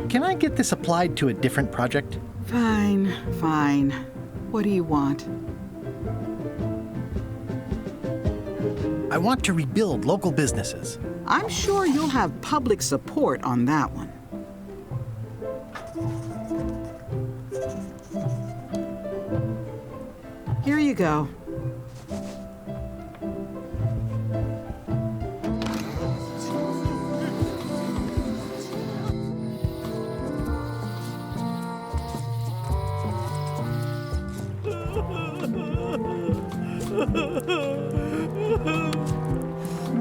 Can I get this applied to a different project? Fine, fine. What do you want? I want to rebuild local businesses. I'm sure you'll have public support on that one. Here you go.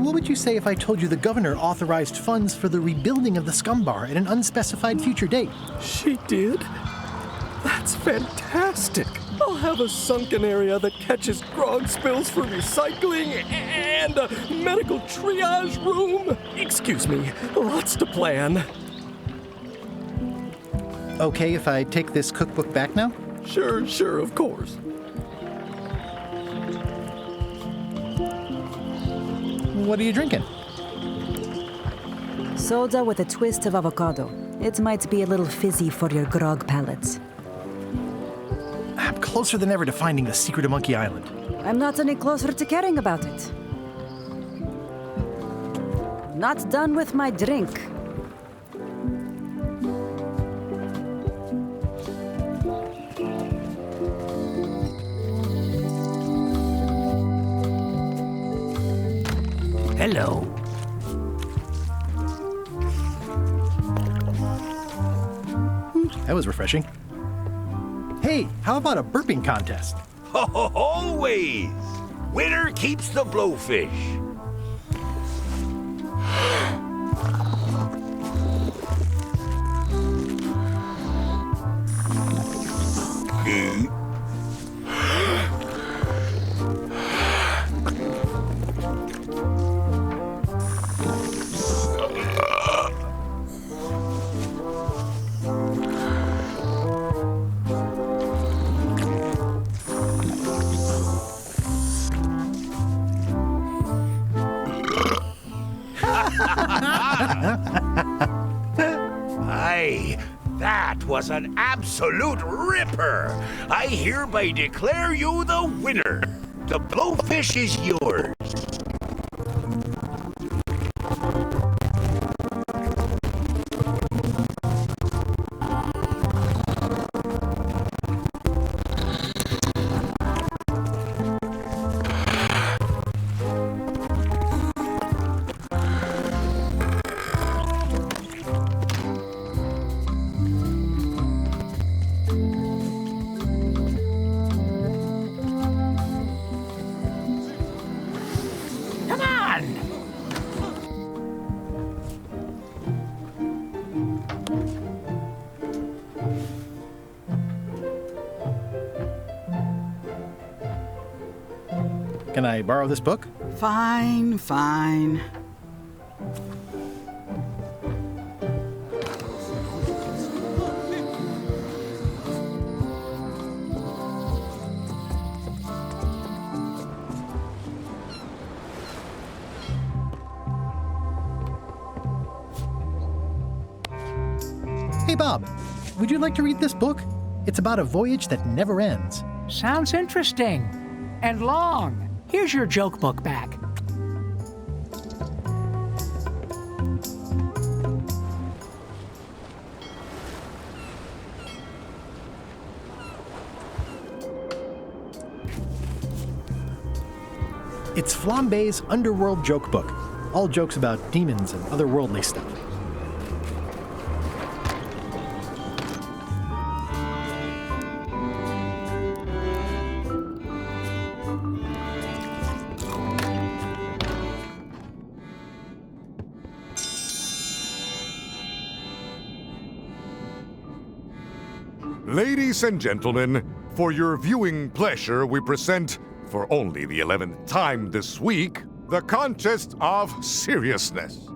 What would you say if I told you the governor authorized funds for the rebuilding of the scum bar at an unspecified future date? She did? That's fantastic. I'll have a sunken area that catches grog spills for recycling and a medical triage room. Excuse me, lots to plan. Okay if I take this cookbook back now? Sure, of course. What are you drinking? Soda with a twist of avocado. It might be a little fizzy for your grog palates. I'm closer than ever to finding the secret of Monkey Island. I'm not any closer to caring about it. Not done with my drink. Hello. That was refreshing. Hey, how about a burping contest? Always! Winner keeps the blowfish. Aye, that was an absolute ripper. I hereby declare you the winner. The blowfish is yours. Can I borrow this book? Fine. Hey, Bob, would you like to read this book? It's about a voyage that never ends. Sounds interesting. And long. Here's your joke book back. It's Flambe's Underworld Joke Book. All jokes about demons and otherworldly stuff. Ladies and gentlemen, for your viewing pleasure, we present, for only the 11th time this week, the Contest of Seriousness.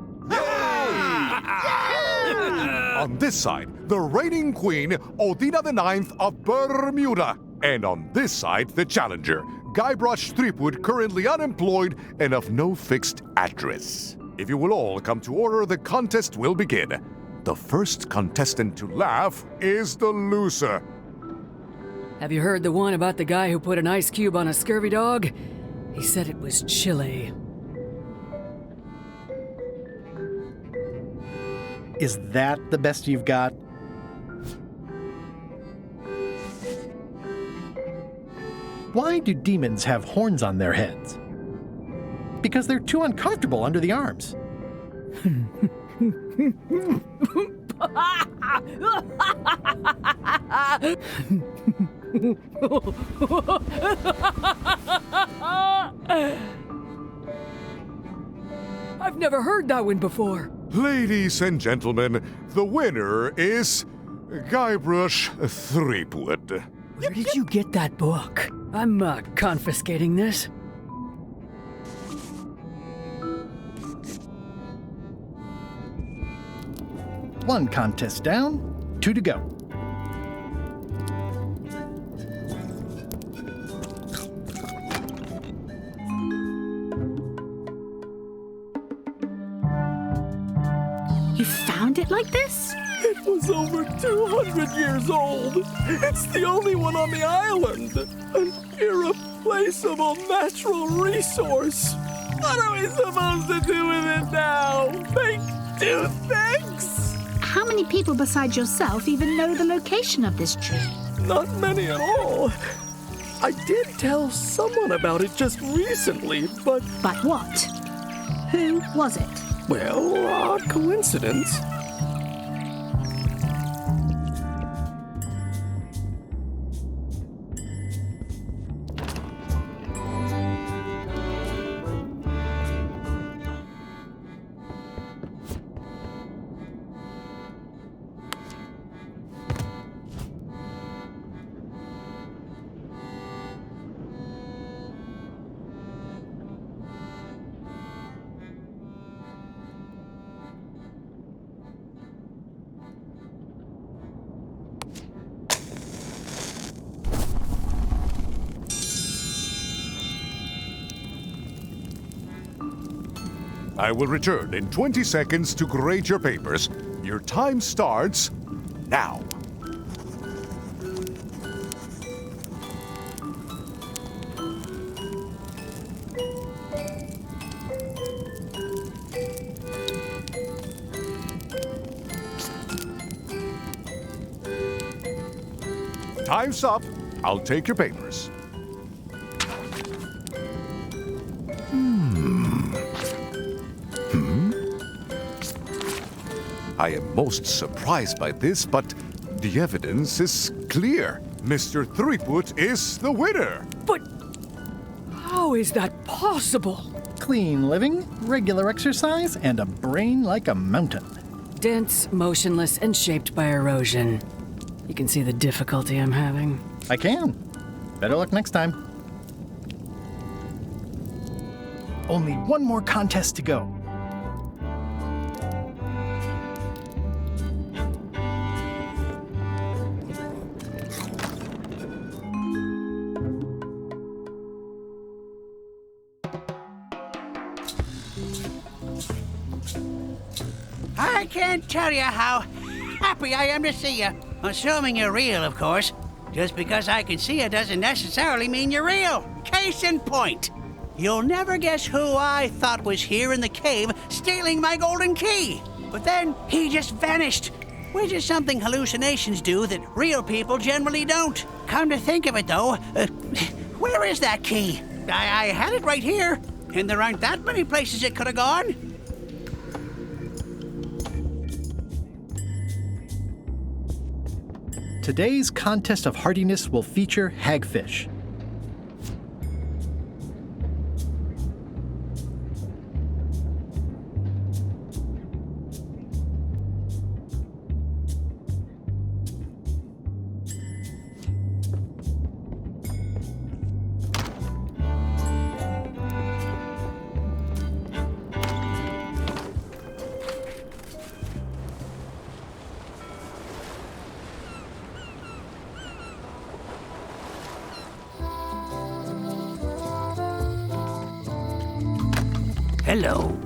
On this side, the reigning queen, Odina IX of Bermuda. And on this side, the challenger, Guybrush Threepwood, currently unemployed and of no fixed address. If you will all come to order, the contest will begin. The first contestant to laugh is the loser. Have you heard the one about the guy who put an ice cube on a scurvy dog? He said it was chilly. Is that the best you've got? Why do demons have horns on their heads? Because they're too uncomfortable under the arms. I've never heard that one before. Ladies and gentlemen, the winner is Guybrush Threepwood. Where did you get that book? I'm confiscating this. One contest down, 2 to go. You found it like this? It was over 200 years old. It's the only one on the island. An irreplaceable natural resource. What are we supposed to do with it now? Make two things? How many people besides yourself even know the location of this tree? Not many at all. I did tell someone about it just recently, but... But what? Who was it? Well, odd coincidence. I will return in 20 seconds to grade your papers. Your time starts now. Time's up. I'll take your papers. I am most surprised by this, but the evidence is clear. Mr. Threepwood is the winner. But how is that possible? Clean living, regular exercise, and a brain like a mountain. Dense, motionless, and shaped by erosion. You can see the difficulty I'm having. I can. Better luck next time. Only one more contest to go. I can't tell you how happy I am to see you. Assuming you're real, of course. Just because I can see you doesn't necessarily mean you're real. Case in point. You'll never guess who I thought was here in the cave stealing my golden key. But then he just vanished, which is something hallucinations do that real people generally don't. Come to think of it, though, where is that key? I had it right here, and there aren't that many places it could have gone. Today's contest of hardiness will feature hagfish. Hello.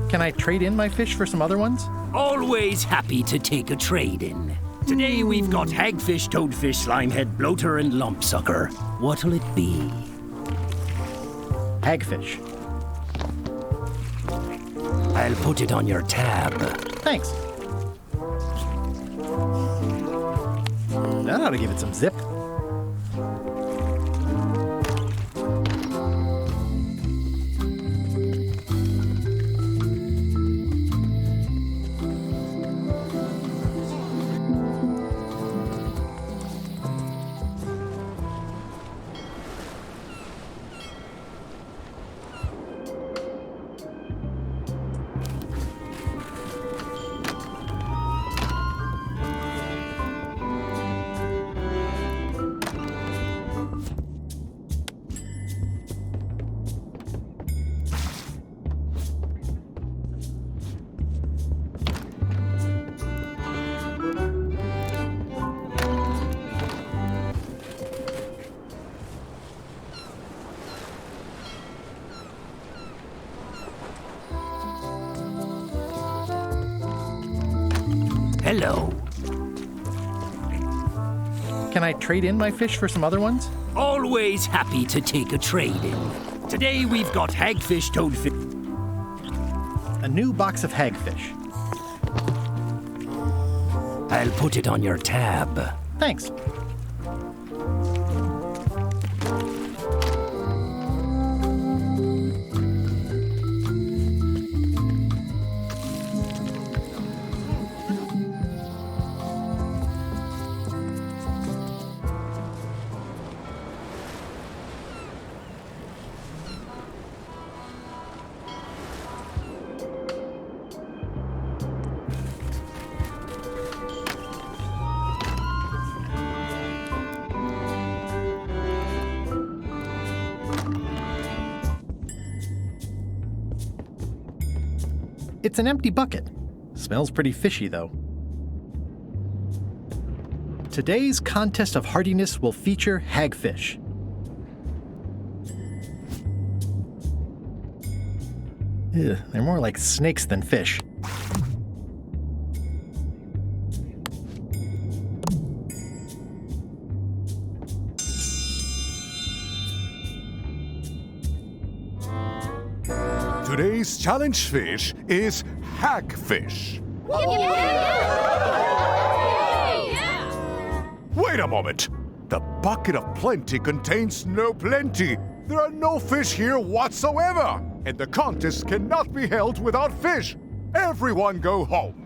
Can I trade in my fish for some other ones? Always happy to take a trade-in. Today we've got hagfish, toadfish, slimehead, bloater, and lumpsucker. What'll it be? Hagfish. I'll put it on your tab. Thanks. That ought to give it some zip. hello. Can I trade in my fish for some other ones? Always happy to take a trade-in. Today we've got hagfish, toadfish. A new box of hagfish. I'll put it on your tab. Thanks. It's an empty bucket. Smells pretty fishy, though. Today's contest of hardiness will feature hagfish. Ugh, they're more like snakes than fish. Today's challenge fish is hagfish. Wait a moment! The bucket of plenty contains no plenty. There are no fish here whatsoever, and the contest cannot be held without fish. Everyone go home.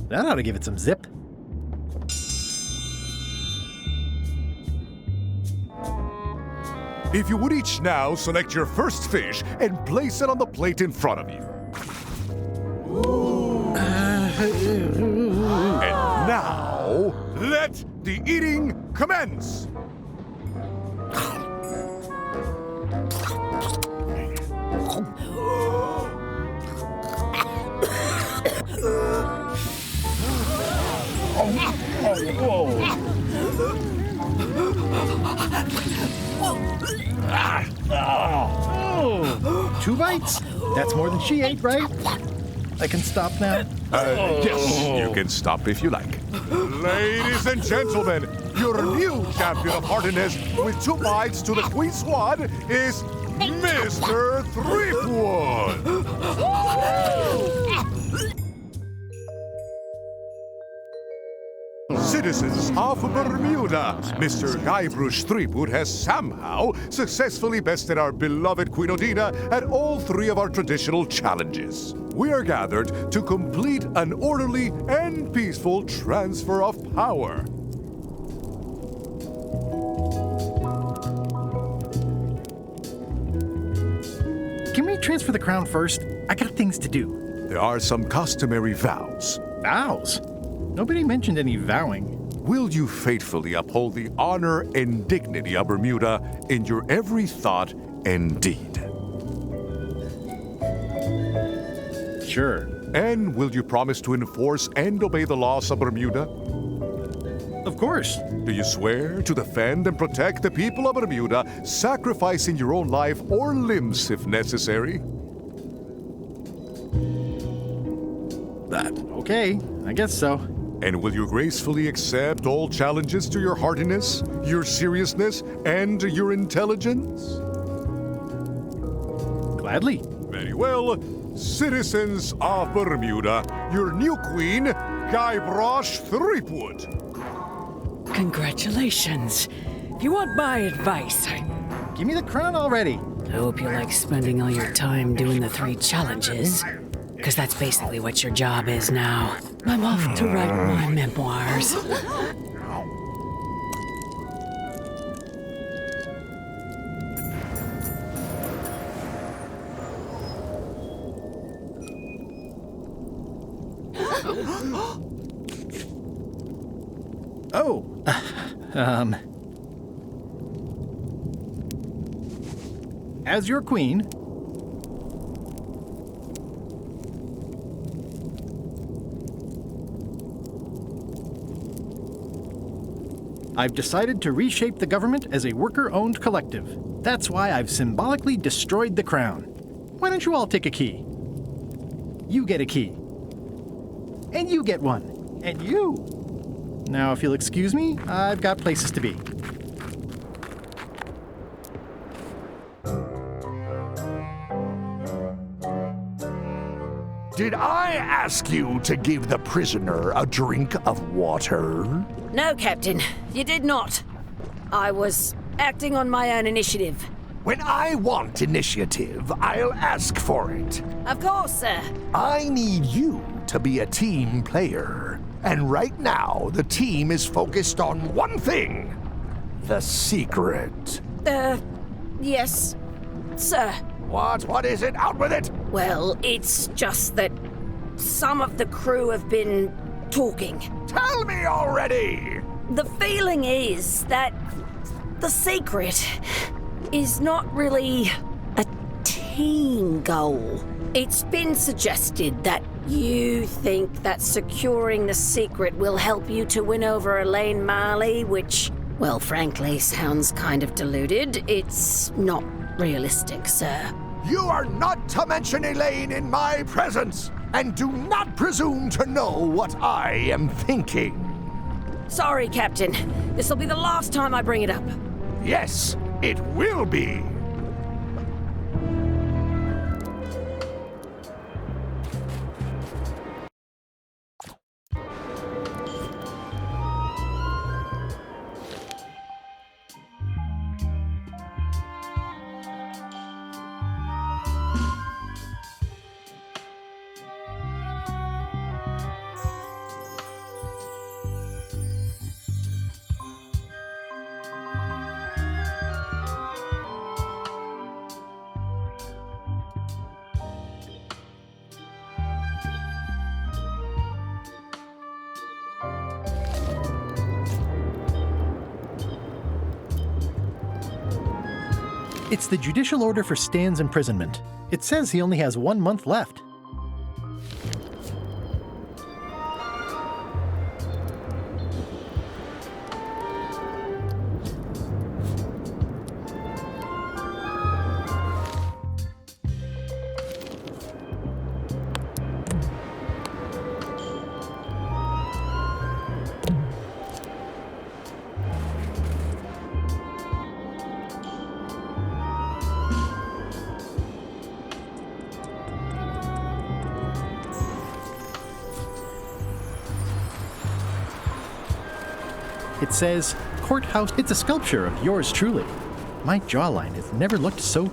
That ought to give it some zip. If you would each now select your first fish and place it on the plate in front of you. And now, let the eating commence! Two bites? That's more than she ate, right? I can stop now? Yes, you can stop if you like. Ladies and gentlemen, your new champion of hardiness with 2 bites to the Queen Squad is Mr. Threepwood! Citizens of Bermuda, Mr. Guybrush Threepwood has somehow successfully bested our beloved Queen Odina at all 3 of our traditional challenges. We are gathered to complete an orderly and peaceful transfer of power. Can we transfer the crown first? I got things to do. There are some customary vows. Vows? Nobody mentioned any vowing. Will you faithfully uphold the honor and dignity of Bermuda in your every thought and deed? Sure. And will you promise to enforce and obey the laws of Bermuda? Of course. Do you swear to defend and protect the people of Bermuda, sacrificing your own life or limbs if necessary? Okay, I guess so. And will you gracefully accept all challenges to your hardiness, your seriousness, and your intelligence? Gladly. Very well. Citizens of Bermuda, your new queen, Guybrush Threepwood. Congratulations. If you want my advice, give me the crown already. I hope you like spending all your time doing the 3 challenges. Because that's basically what your job is now. I'm off to write my memoirs. Oh, as your queen, I've decided to reshape the government as a worker-owned collective. That's why I've symbolically destroyed the crown. Why don't you all take a key? You get a key. And you get one. And you. Now, if you'll excuse me, I've got places to be. Did I ask you to give the prisoner a drink of water? No, Captain, you did not. I was acting on my own initiative. When I want initiative, I'll ask for it. Of course, sir. I need you to be a team player. And right now, the team is focused on one thing. The secret. Yes, sir. What is it? Out with it! Well, it's just that some of the crew have been talking. Tell me already! The feeling is that the secret is not really a team goal. It's been suggested that you think that securing the secret will help you to win over Elaine Marley, which, well, frankly, sounds kind of deluded. It's not realistic, sir. You are not to mention Elaine in my presence, and do not presume to know what I am thinking. Sorry, Captain. This'll be the last time I bring it up. Yes, it will be. It's the judicial order for Stan's imprisonment. It says he only has 1 month left. It says, Courthouse. It's a sculpture of yours truly. My jawline has never looked so...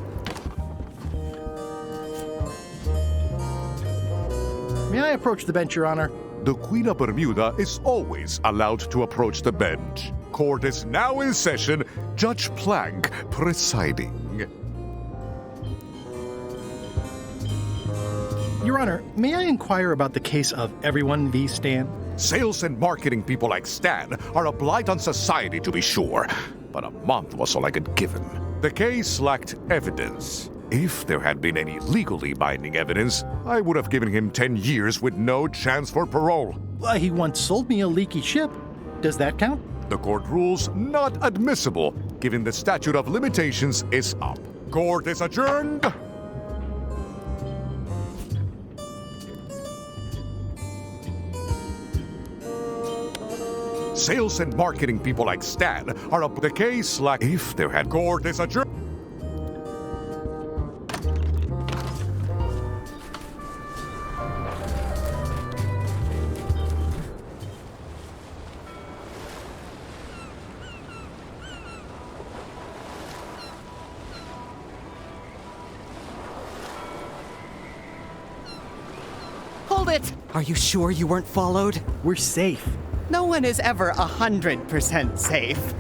May I approach the bench, Your Honor? The Queen of Bermuda is always allowed to approach the bench. Court is now in session. Judge Plank presiding. Your Honor, may I inquire about the case of Everyone v. Stan? Sales and marketing people like Stan are a blight on society, to be sure, but a month was all I could give him. The case lacked evidence. If there had been any legally binding evidence, I would have given him 10 years with no chance for parole. He once sold me a leaky ship. Does that count? The court rules not admissible, given the statute of limitations is up. Court is adjourned. Sales and marketing people like Stan are up. The case like if there had court is adjourned. Hold it! Are you sure you weren't followed? We're safe. No one is ever 100% safe.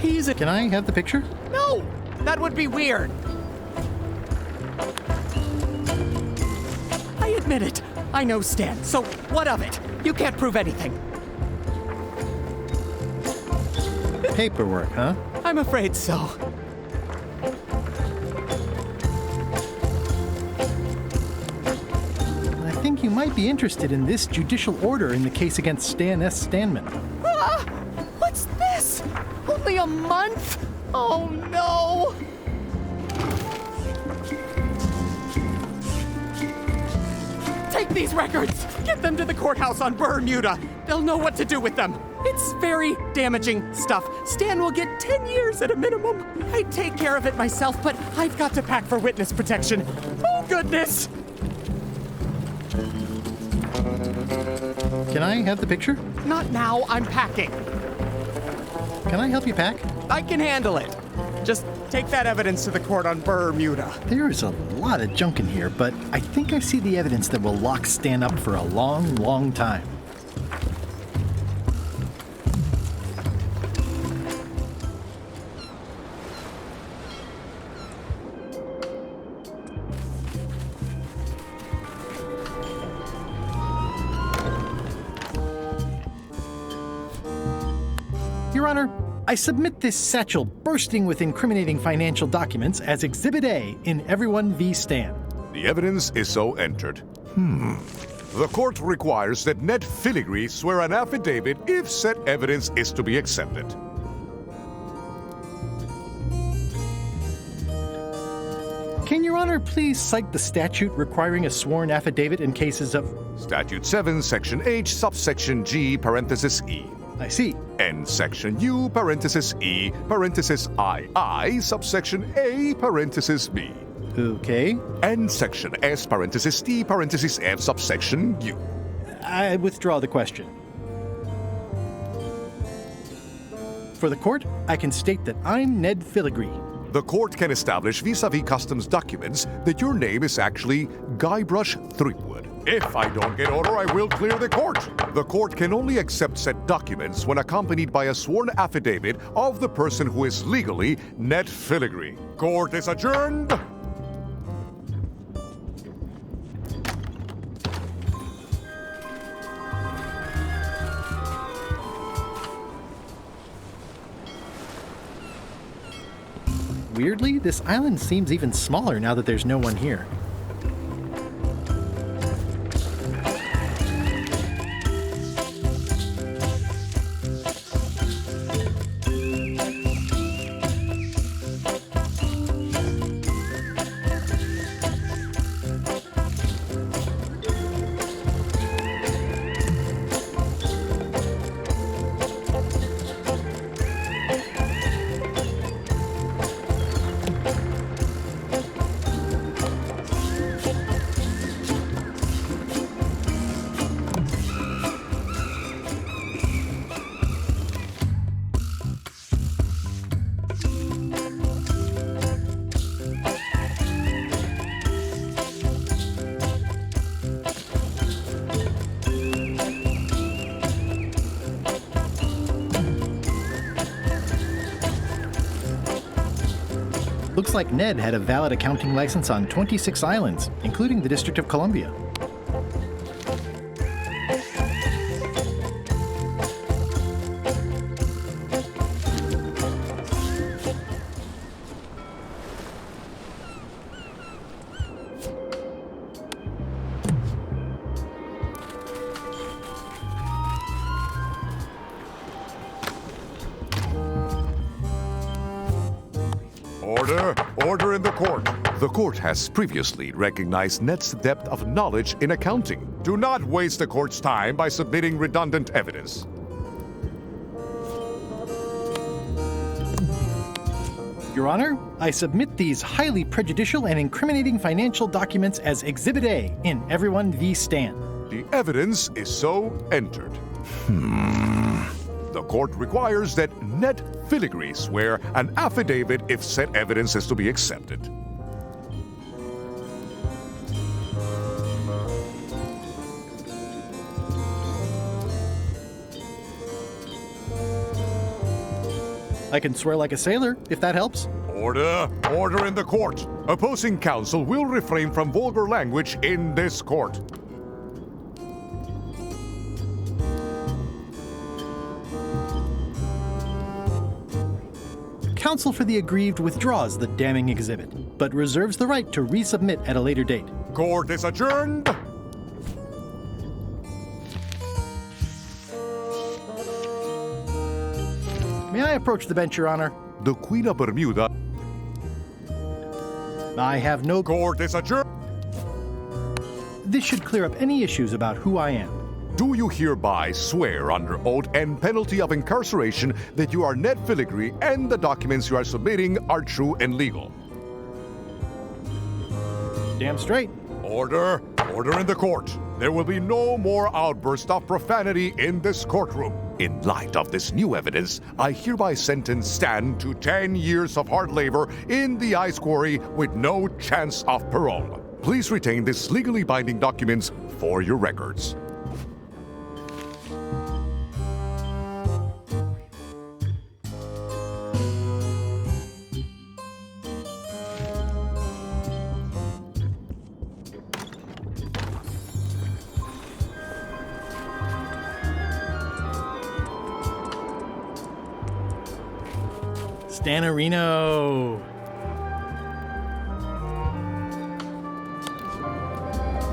He's a... Can I have the picture? No! That would be weird. I admit it. I know Stan, so what of it? You can't prove anything. Paperwork, huh? I'm afraid so. I think you might be interested in this judicial order in the case against Stan S. Stanman. Ah! What's this? Only a month? Oh no! Take these records! Get them to the courthouse on Bermuda! They'll know what to do with them! It's very damaging stuff. Stan will get 10 years at a minimum. I'd take care of it myself, but I've got to pack for witness protection. Oh, goodness! Can I have the picture? Not now, I'm packing. Can I help you pack? I can handle it. Just take that evidence to the court on Bermuda. There's a lot of junk in here, but I think I see the evidence that will lock Stan up for a long, long time. Your Honor, I submit this satchel bursting with incriminating financial documents as Exhibit A in Everyone v. Stan. The evidence is so entered. The court requires that Ned Filigree swear an affidavit if said evidence is to be accepted. Can Your Honor please cite the statute requiring a sworn affidavit in cases of... Statute 7, Section H, subsection G, parenthesis E. I see. And Section U, parenthesis E, parenthesis I, subsection A, parenthesis B. Okay. And Section S, parenthesis T, parenthesis F, subsection U. I withdraw the question. For the court, I can state that I'm Ned Filigree. The court can establish vis-a-vis customs documents that your name is actually Guybrush Threepwood. If I don't get order, I will clear the court. The court can only accept said documents when accompanied by a sworn affidavit of the person who is legally Ned Filigree. Court is adjourned. Weirdly, this island seems even smaller now that there's no one here. Looks like Ned had a valid accounting license on 26 islands, including the District of Columbia. Order in the court. The court has previously recognized Ned's depth of knowledge in accounting. Do not waste the court's time by submitting redundant evidence. Your Honor, I submit these highly prejudicial and incriminating financial documents as Exhibit A in Everyone v. Stan. The evidence is so entered. The court requires that Ned Filigree swear an affidavit if said evidence is to be accepted. I can swear like a sailor, if that helps. Order in the court. Opposing counsel will refrain from vulgar language in this court. Counsel for the Aggrieved withdraws the damning exhibit, but reserves the right to resubmit at a later date. Court is adjourned. May I approach the bench, Your Honor? The Queen of Bermuda. I have no... Court is adjourned. This should clear up any issues about who I am. Do you hereby swear under oath and penalty of incarceration that you are Ned Filigree and the documents you are submitting are true and legal? Damn straight. Order. Order in the court. There will be no more outbursts of profanity in this courtroom. In light of this new evidence, I hereby sentence Stan to 10 years of hard labor in the ice quarry with no chance of parole. Please retain this legally binding documents for your records. Stanarino.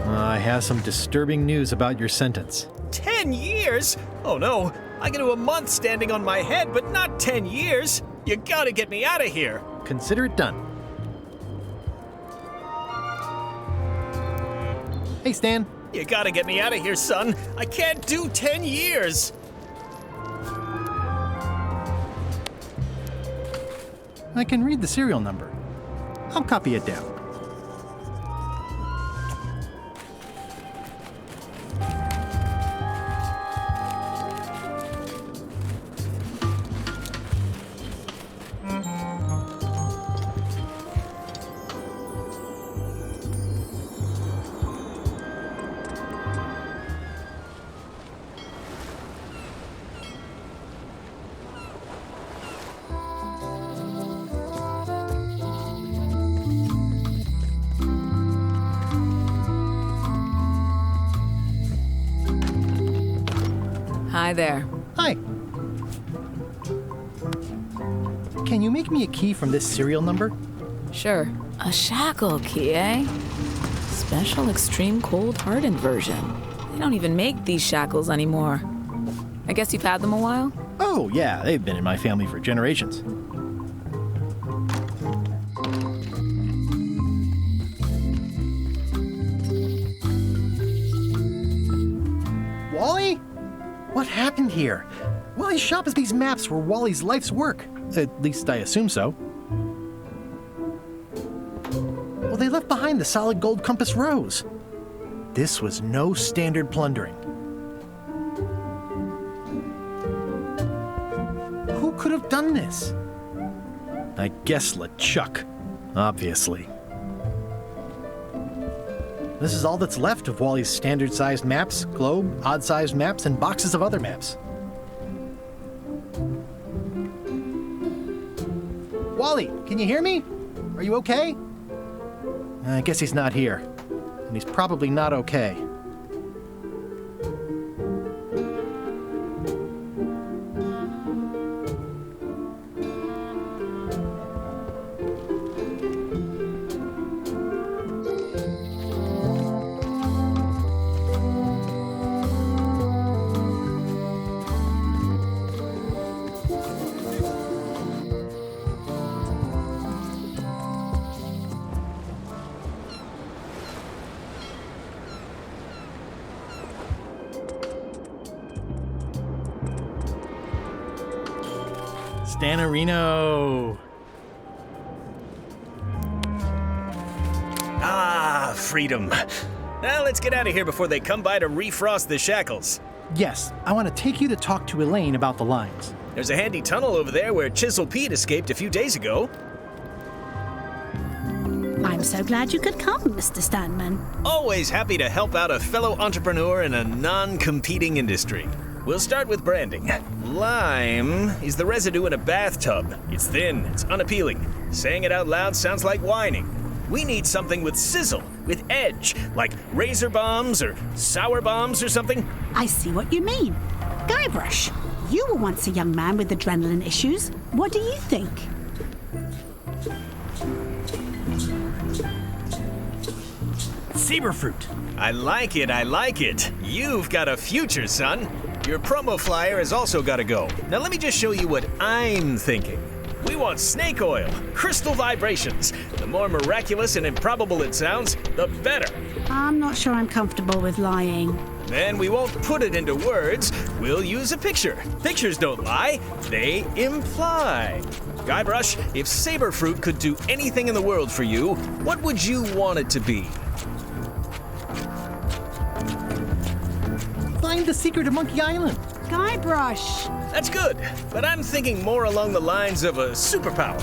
I have some disturbing news about your sentence. 10 years? Oh no, I can do a month standing on my head, but not 10 years. You gotta get me out of here. Consider it done. Hey, Stan. You gotta get me out of here, son. I can't do 10 years. I can read the serial number. I'll copy it down. Hi there. Hi. Can you make me a key from this serial number? Sure. A shackle key, eh? Special extreme cold hardened version. They don't even make these shackles anymore. I guess you've had them a while? Oh, yeah, they've been in my family for generations. Wally? What happened here? Wally's shop is these maps were Wally's life's work. At least I assume so. Well, they left behind the solid gold compass rose. This was no standard plundering. Who could have done this? I guess LeChuck, obviously. This is all that's left of Wally's standard-sized maps, globe, odd-sized maps, and boxes of other maps. Wally, can you hear me? Are you okay? I guess he's not here. And he's probably not okay. Stanarino. Ah, freedom. Now let's get out of here before they come by to refrost the shackles. Yes, I want to take you to talk to Elaine about the lines. There's a handy tunnel over there where Chisel Pete escaped a few days ago. I'm so glad you could come, Mr. Stanman. Always happy to help out a fellow entrepreneur in a non-competing industry. We'll start with branding. Lime is the residue in a bathtub. It's thin, it's unappealing. Saying it out loud sounds like whining. We need something with sizzle, with edge, like razor bombs or sour bombs or something. I see what you mean. Guybrush, you were once a young man with adrenaline issues. What do you think? Saberfruit. I like it, I like it. You've got a future, son. Your promo flyer has also got to go. Now let me just show you what I'm thinking. We want snake oil, crystal vibrations. The more miraculous and improbable it sounds, the better. I'm not sure I'm comfortable with lying. Then we won't put it into words. We'll use a picture. Pictures don't lie, they imply. Guybrush, if Saberfruit could do anything in the world for you, what would you want it to be? Find the secret of Monkey Island. Guybrush. That's good, but I'm thinking more along the lines of a superpower.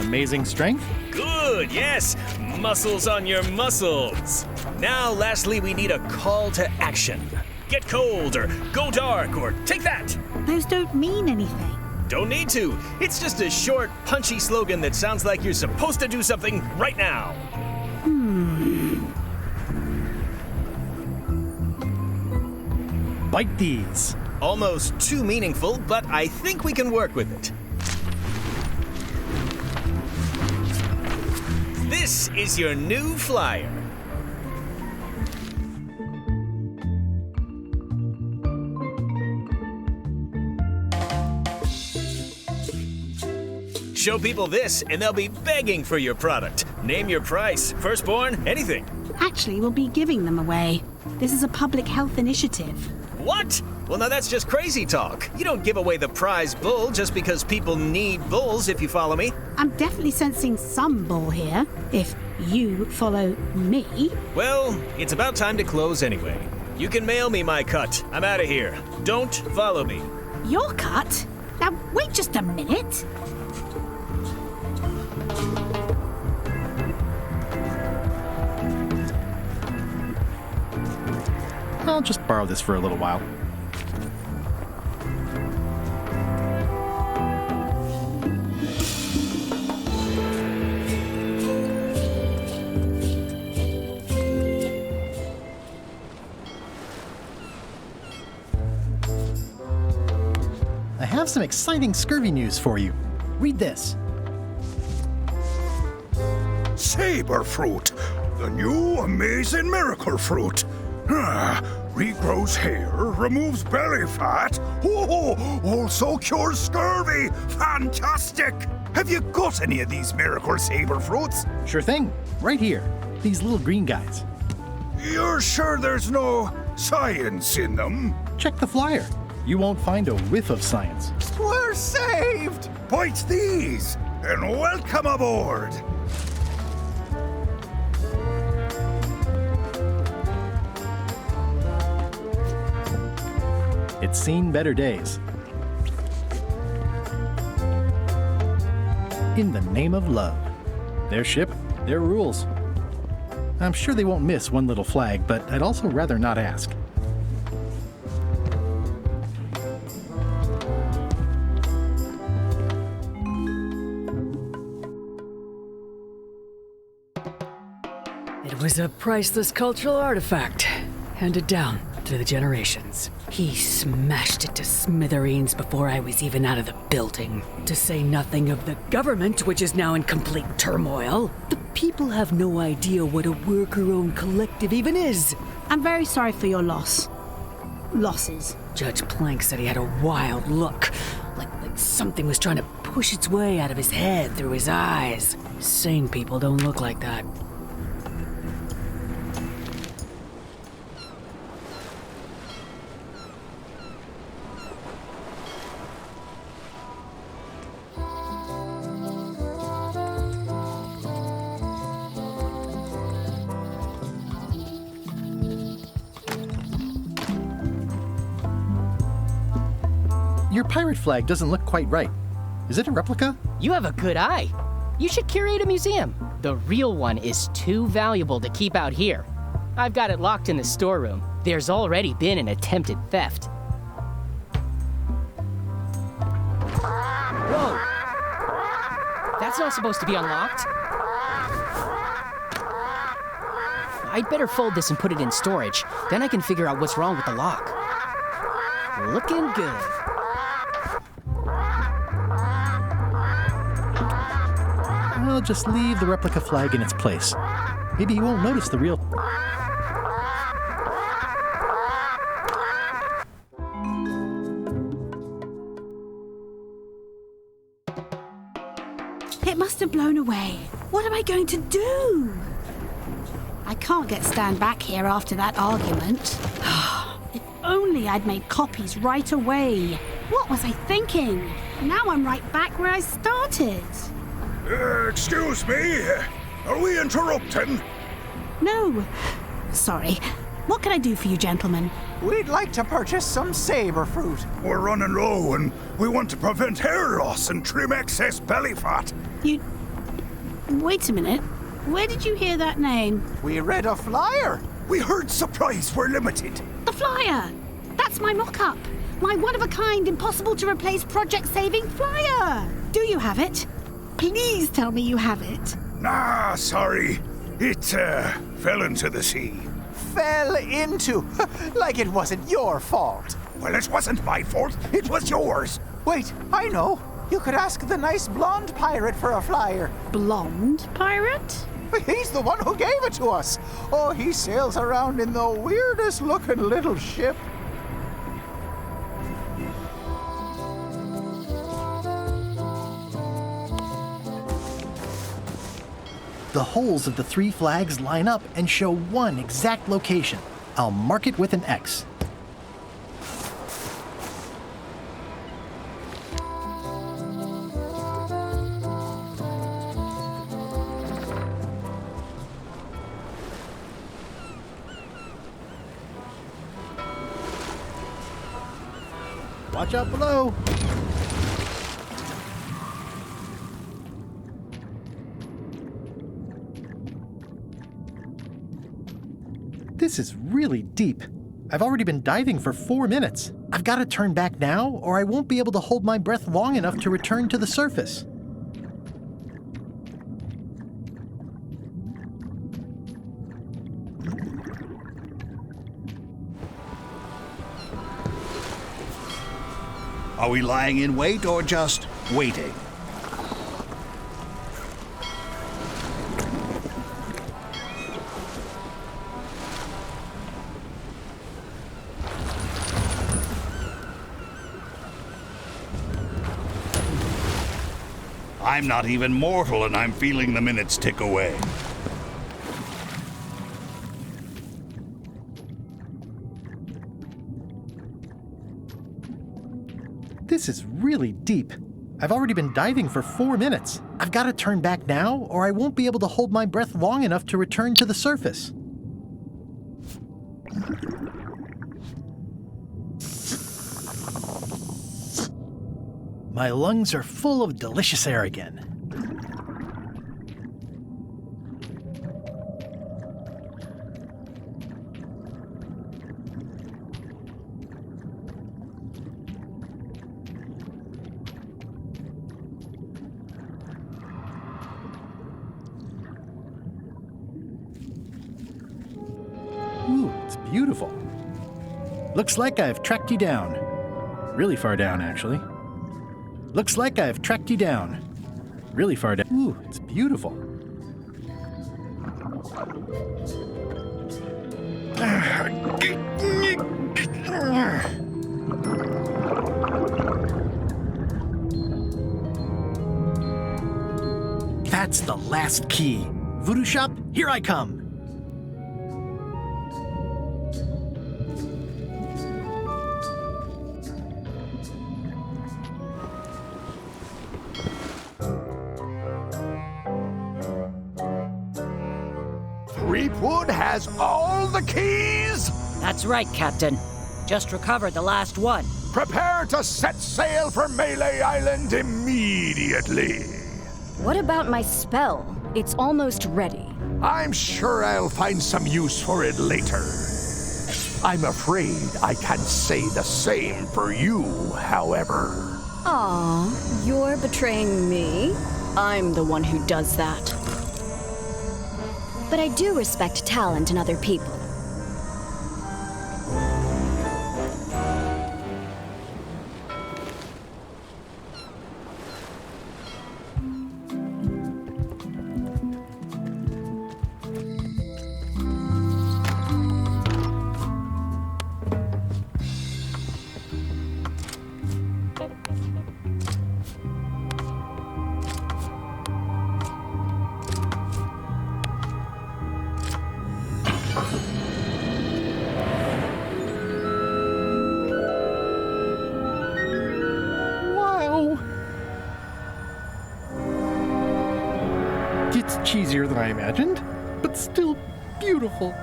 Amazing strength? Good, yes. Muscles on your muscles. Now, lastly, we need a call to action. Get cold, or go dark, or take that. Those don't mean anything. Don't need to. It's just a short, punchy slogan that sounds like you're supposed to do something right now. Bite these. Almost too meaningful, but I think we can work with it. This is your new flyer. Show people this, and they'll be begging for your product. Name your price, firstborn, anything. Actually, we'll be giving them away. This is a public health initiative. What? Well, now that's just crazy talk. You don't give away the prize bull just because people need bulls, if you follow me. I'm definitely sensing some bull here, if you follow me. Well, it's about time to close anyway. You can mail me my cut. I'm out of here. Don't follow me. Your cut? Now, wait just a minute. I'll just borrow this for a little while. I have some exciting scurvy news for you. Read this. Saberfruit, the new amazing miracle fruit. Regrows hair, removes belly fat, also cures scurvy. Fantastic! Have you got any of these miracle saber fruits? Sure thing. Right here. These little green guys. You're sure there's no science in them? Check the flyer. You won't find a whiff of science. We're saved! Bite these, and welcome aboard! It's seen better days. In the name of love. Their ship, their rules. I'm sure they won't miss one little flag, but I'd also rather not ask. It was a priceless cultural artifact, handed down through the generations. He smashed it to smithereens before I was even out of the building. To say nothing of the government, which is now in complete turmoil. The people have no idea what a worker-owned collective even is. I'm very sorry for your loss. Losses. Judge Plank said he had a wild look, like something was trying to push its way out of his head through his eyes. Sane people don't look like that. Your pirate flag doesn't look quite right. Is it a replica? You have a good eye. You should curate a museum. The real one is too valuable to keep out here. I've got it locked in the storeroom. There's already been an attempted theft. Whoa! That's not supposed to be unlocked. I'd better fold this and put it in storage. Then I can figure out what's wrong with the lock. Looking good. I'll just leave the replica flag in its place. Maybe he won't notice the real... It must have blown away. What am I going to do? I can't get Stan back here after that argument. If only I'd made copies right away. What was I thinking? Now I'm right back where I started. Excuse me? Are we interrupting? No. Sorry. What can I do for you, gentlemen? We'd like to purchase some saber fruit. We're running low and we want to prevent hair loss and trim excess belly fat. Wait a minute. Where did you hear that name? We read a flyer. We heard supplies were limited. The flyer! That's my mock-up. My one-of-a-kind, impossible-to-replace project-saving flyer. Do you have it? Please tell me you have it. Nah, sorry. It fell into the sea. Fell into? Like it wasn't your fault. Well, it wasn't my fault. It was yours. Wait, I know. You could ask the nice blonde pirate for a flyer. Blonde pirate? He's the one who gave it to us. Oh, he sails around in the weirdest looking little ship. The holes of the 3 flags line up and show one exact location. I'll mark it with an X. Watch out below. This is really deep. I've already been diving for 4 minutes. I've got to turn back now, or I won't be able to hold my breath long enough to return to the surface. Are we lying in wait or just waiting? I'm not even mortal and I'm feeling the minutes tick away. This is really deep. I've already been diving for 4 minutes. I've got to turn back now, or I won't be able to hold my breath long enough to return to the surface. My lungs are full of delicious air again. Ooh, it's beautiful. Looks like I've tracked you down. Really far down, actually. Looks like I've tracked you down. Really far down. Ooh, it's beautiful. That's the last key. Voodoo Shop, here I come. Creepwood has all the keys? That's right, Captain. Just recovered the last one. Prepare to set sail for Melee Island immediately. What about my spell? It's almost ready. I'm sure I'll find some use for it later. I'm afraid I can't say the same for you, however. Aw, you're betraying me? I'm the one who does that. But I do respect talent in other people. cheesier than I imagined, but still beautiful.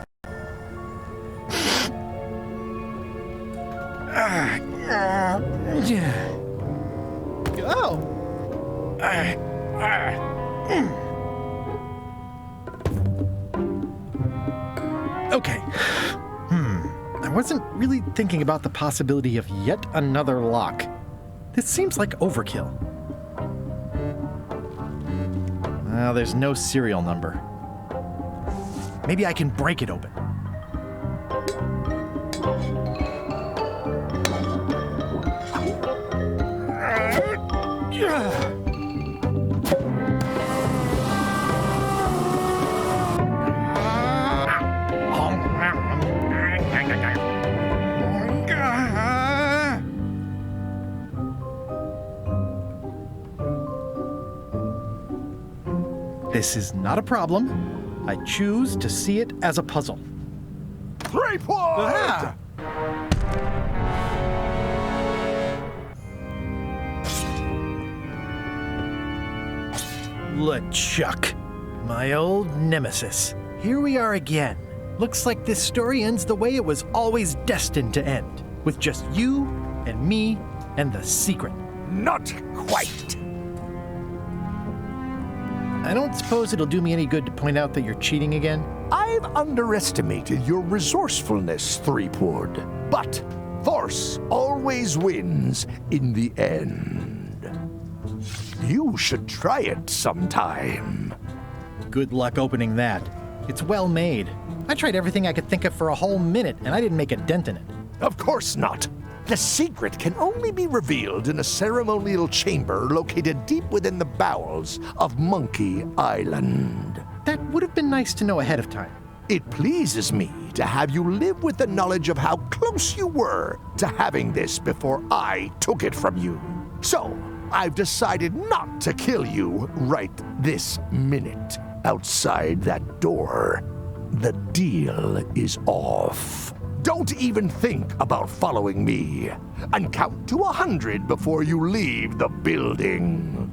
Oh! Okay. I wasn't really thinking about the possibility of yet another lock. This seems like overkill. Well, there's no serial number. Maybe I can break it open. This is not a problem. I choose to see it as a puzzle. 3 points! LeChuck, my old nemesis. Here we are again. Looks like this story ends the way it was always destined to end, with just you and me and the secret. Not quite. I don't suppose it'll do me any good to point out that you're cheating again? I've underestimated your resourcefulness, Threepwood. But force always wins in the end. You should try it sometime. Good luck opening that. It's well made. I tried everything I could think of for a whole minute, and I didn't make a dent in it. Of course not. The secret can only be revealed in a ceremonial chamber located deep within the bowels of Monkey Island. That would have been nice to know ahead of time. It pleases me to have you live with the knowledge of how close you were to having this before I took it from you. So, I've decided not to kill you right this minute. Outside that door, the deal is off. Don't even think about following me, and count to 100 before you leave the building.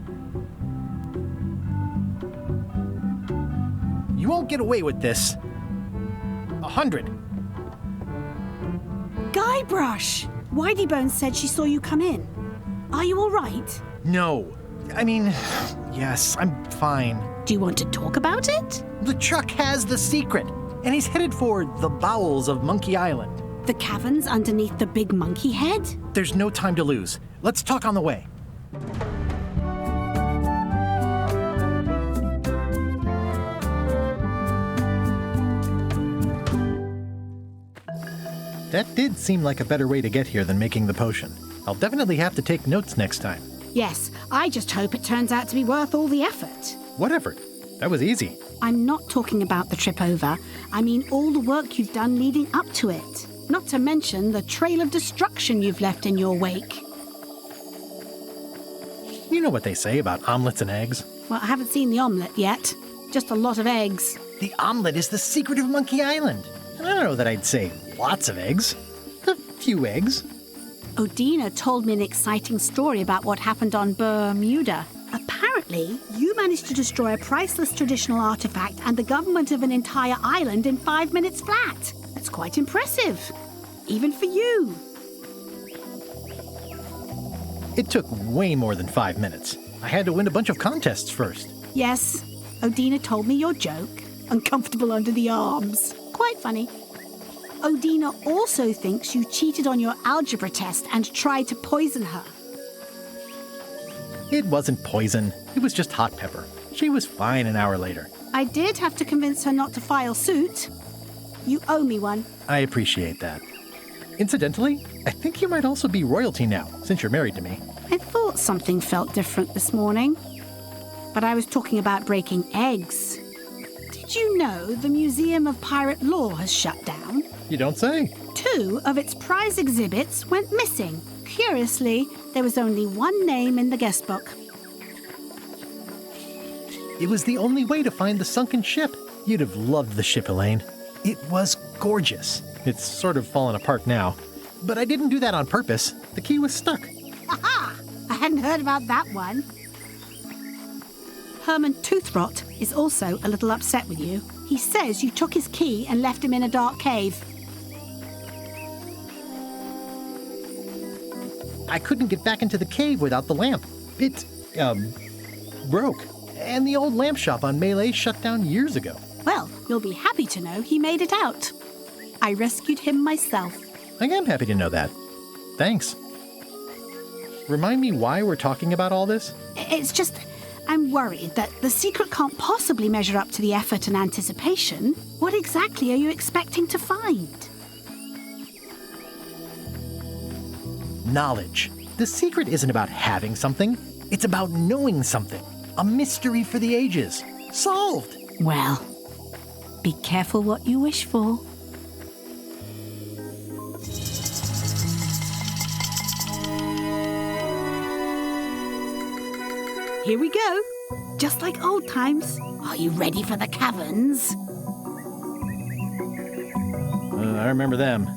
You won't get away with this. 100. Guybrush! Whiteybones said she saw you come in. Are you all right? No. I mean, yes, I'm fine. Do you want to talk about it? LeChuck has the secret, and he's headed for the bowels of Monkey Island. The caverns underneath the big monkey head? There's no time to lose. Let's talk on the way. That did seem like a better way to get here than making the potion. I'll definitely have to take notes next time. Yes, I just hope it turns out to be worth all the effort. What effort? That was easy. I'm not talking about the trip over. I mean all the work you've done leading up to it. Not to mention the trail of destruction you've left in your wake. You know what they say about omelets and eggs? Well, I haven't seen the omelette yet. Just a lot of eggs. The omelet is the secret of Monkey Island. And I don't know that I'd say lots of eggs. A few eggs. Odina told me an exciting story about what happened on Bermuda. Apparently, you managed to destroy a priceless traditional artifact and the government of an entire island in 5 minutes flat. That's quite impressive. Even for you. It took way more than 5 minutes. I had to win a bunch of contests first. Yes, Odina told me your joke. Uncomfortable under the arms. Quite funny. Odina also thinks you cheated on your algebra test and tried to poison her. It wasn't poison. It was just hot pepper. She was fine an hour later. I did have to convince her not to file suit. You owe me one. I appreciate that. Incidentally, I think you might also be royalty now, since you're married to me. I thought something felt different this morning. But I was talking about breaking eggs. Did you know the Museum of Pirate Lore has shut down? You don't say. 2 of its prize exhibits went missing. Curiously, there was only one name in the guest book. It was the only way to find the sunken ship. You'd have loved the ship, Elaine. It was gorgeous. It's sort of fallen apart now. But I didn't do that on purpose. The key was stuck. Aha! I hadn't heard about that one. Herman Toothrot is also a little upset with you. He says you took his key and left him in a dark cave. I couldn't get back into the cave without the lamp. It, broke. And the old lamp shop on Melee shut down years ago. Well, you'll be happy to know he made it out. I rescued him myself. I am happy to know that. Thanks. Remind me why we're talking about all this? It's just, I'm worried that the secret can't possibly measure up to the effort and anticipation. What exactly are you expecting to find? Knowledge. The secret isn't about having something. It's about knowing something. A mystery for the ages. Solved. Well, be careful what you wish for. Here we go. Just like old times. Are you ready for the caverns? I remember them.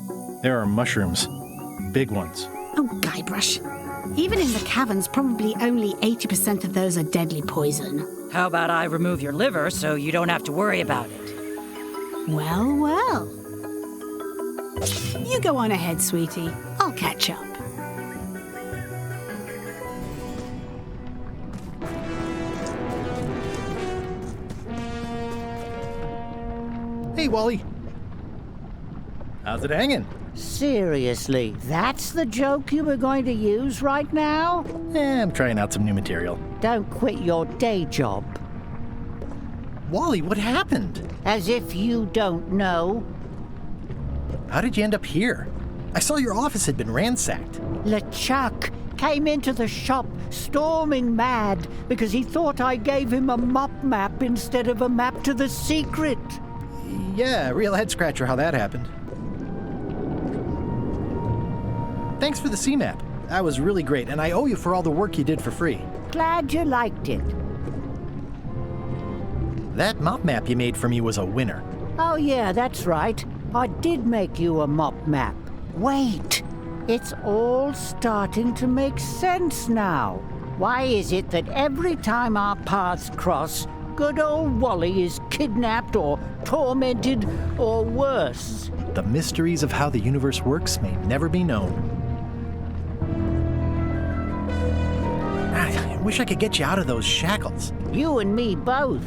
There are mushrooms. Big ones. Oh, Guybrush. Even in the caverns, probably only 80% of those are deadly poison. How about I remove your liver so you don't have to worry about it? Well, well. You go on ahead, sweetie. I'll catch up. Hey, Wally. How's it hanging? Seriously, that's the joke you were going to use right now? I'm trying out some new material. Don't quit your day job. Wally, what happened? As if you don't know. How did you end up here? I saw your office had been ransacked. LeChuck came into the shop storming mad because he thought I gave him a mop map instead of a map to the secret. Yeah, real head scratcher how that happened. Thanks for the C-map. That was really great, and I owe you for all the work you did for free. Glad you liked it. That mop map you made for me was a winner. Oh yeah, that's right. I did make you a mop map. Wait, it's all starting to make sense now. Why is it that every time our paths cross, good old Wally is kidnapped or tormented or worse? The mysteries of how the universe works may never be known. I wish I could get you out of those shackles. You and me both.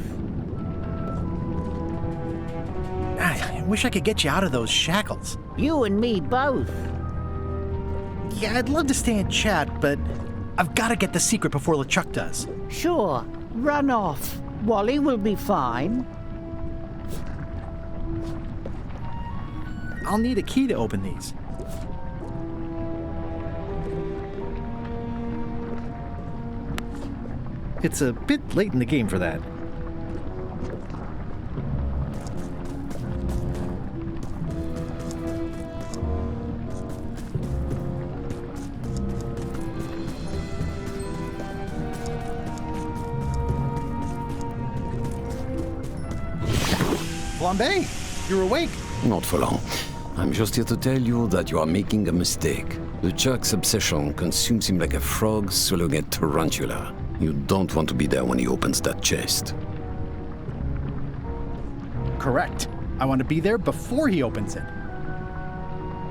I wish I could get you out of those shackles. You and me both. Yeah, I'd love to stay and chat, but I've got to get the secret before LeChuck does. Sure, run off. Wally will be fine. I'll need a key to open these. It's a bit late in the game for that. Flambe, you're awake. Not for long. I'm just here to tell you that you are making a mistake. LeChuck's obsession consumes him like a frog swallowing a tarantula. You don't want to be there when he opens that chest. Correct. I want to be there before he opens it.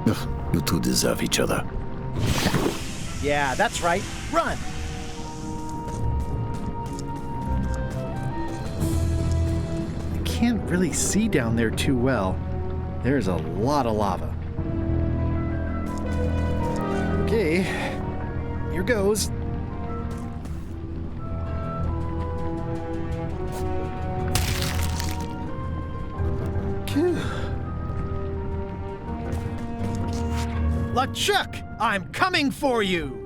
Ugh, you two deserve each other. Yeah, that's right. Run! I can't really see down there too well. There's a lot of lava. Okay, here goes. LeChuck, I'm coming for you!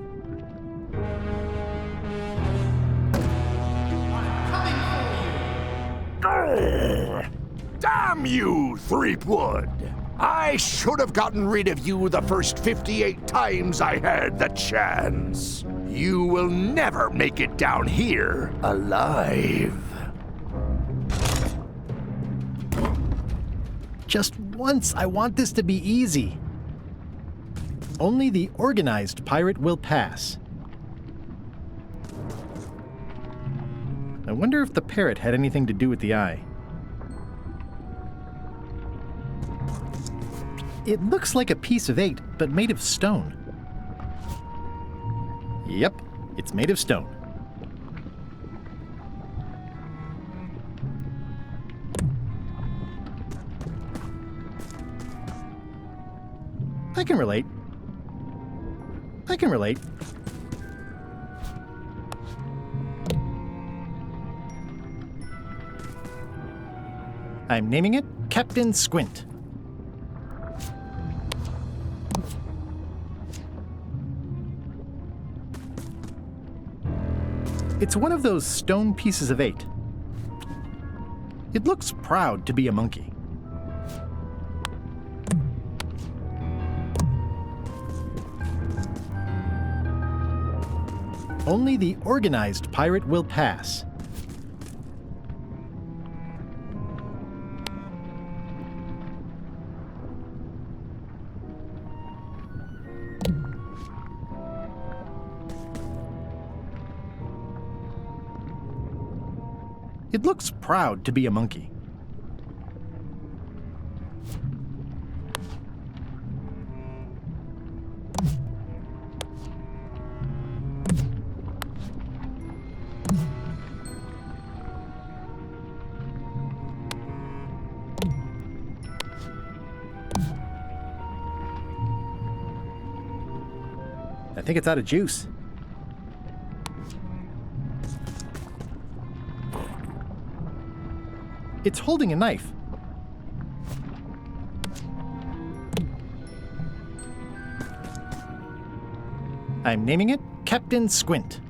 Damn you, Threepwood! I should have gotten rid of you the first 58 times I had the chance. You will never make it down here alive. Just once, I want this to be easy. Only the organized pirate will pass. I wonder if the parrot had anything to do with the eye. It looks like a piece of 8, but made of stone. Yep, it's made of stone. I can relate. I can relate. I'm naming it Captain Squint. It's one of those stone pieces of 8. It looks proud to be a monkey. Only the organized pirate will pass. It looks proud to be a monkey. I think it's out of juice. It's holding a knife. I'm naming it Captain Squint.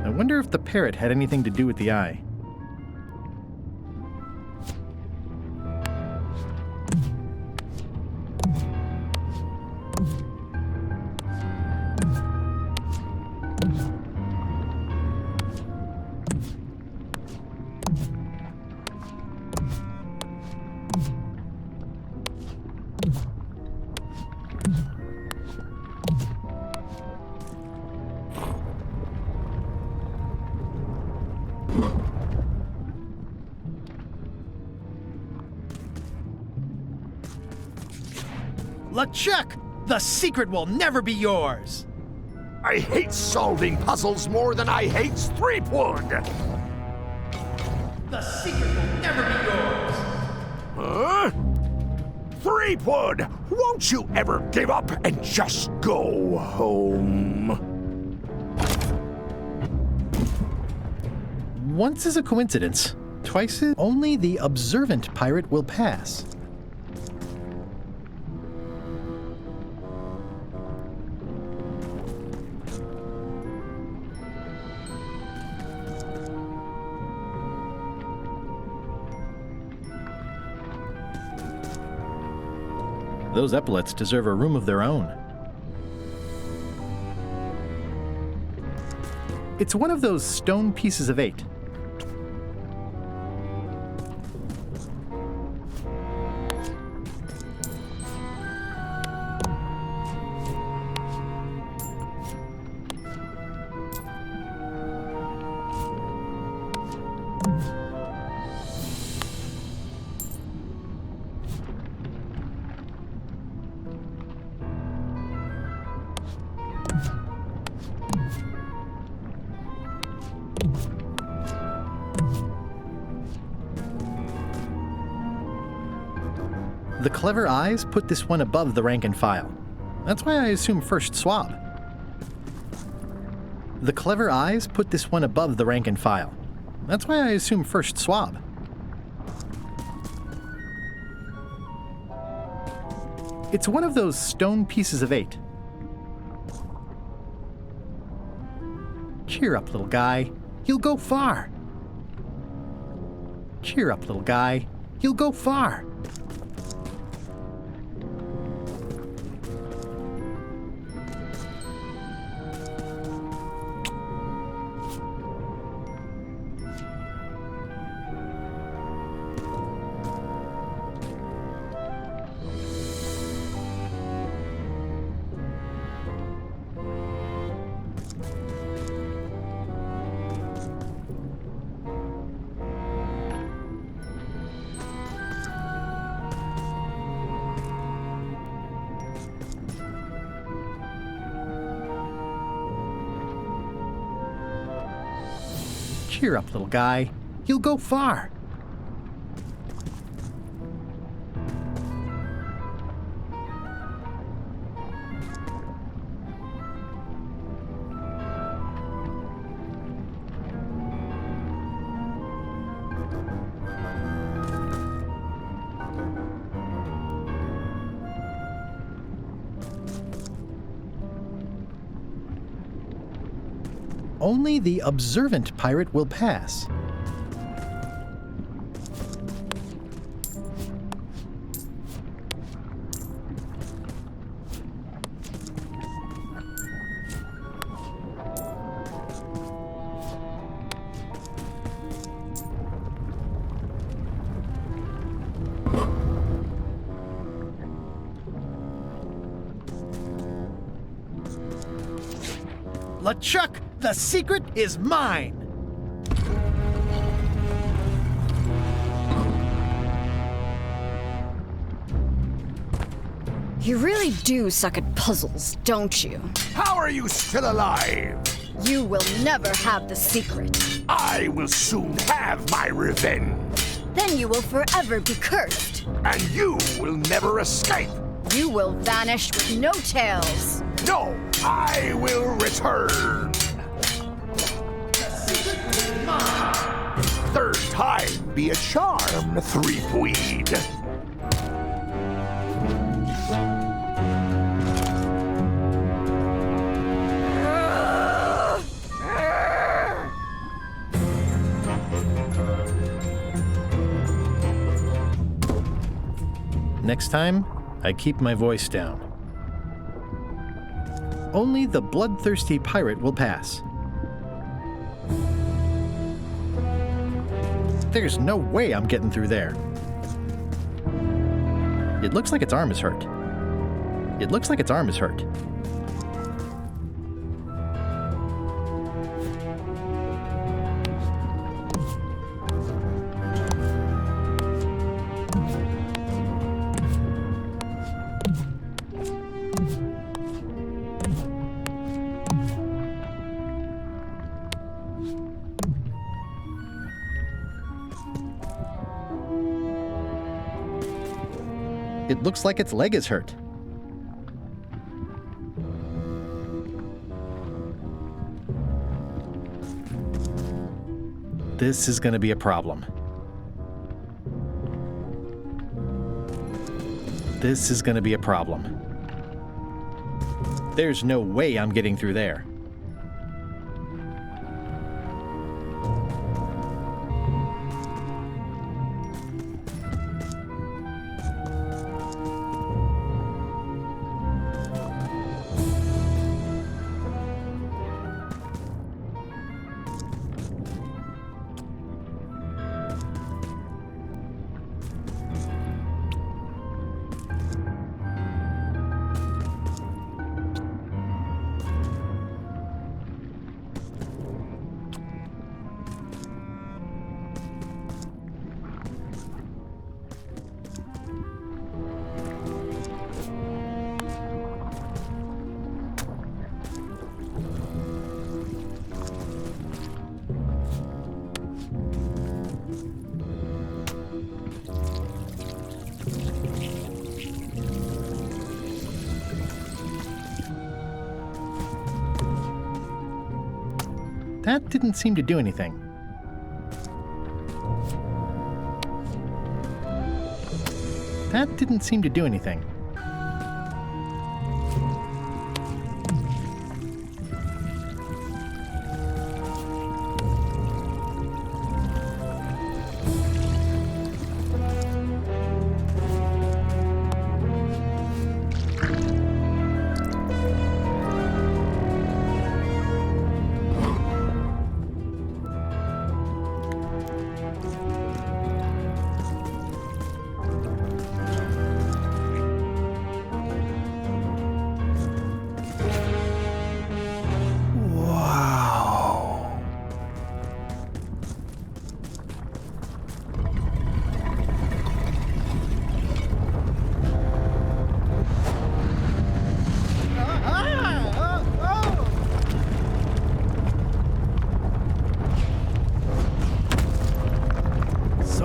I wonder if the parrot had anything to do with the eye. LeChuck! The secret will never be yours! I hate solving puzzles more than I hate Threepwood! The secret will never be yours! Huh? Threepwood! Won't you ever give up and just go home? Once is a coincidence. Twice is only the observant pirate will pass. Those epaulets deserve a room of their own. It's one of those stone pieces of 8. The clever eyes put this one above the rank and file. That's why I assume first swab. The clever eyes put this one above the rank and file. That's why I assume first swab. It's one of those stone pieces of 8. Cheer up, little guy. You'll go far. Cheer up, little guy. You'll go far. Cheer up, little guy. You'll go far. Only the observant pirate will pass. LeChuck, the secret is mine! You really do suck at puzzles, don't you? How are you still alive? You will never have the secret. I will soon have my revenge. Then you will forever be cursed. And you will never escape. You will vanish with no tails. No, I will return. Third time be a charm, three-weed. Next time, I keep my voice down. Only the bloodthirsty pirate will pass. There's no way I'm getting through there. It looks like its arm is hurt. It looks like its arm is hurt. It looks like its leg is hurt. This is going to be a problem. This is going to be a problem. There's no way I'm getting through there. That didn't seem to do anything. That didn't seem to do anything.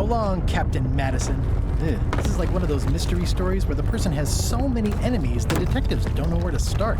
Long, Captain Madison. This is like one of those mystery stories where the person has so many enemies the detectives don't know where to start.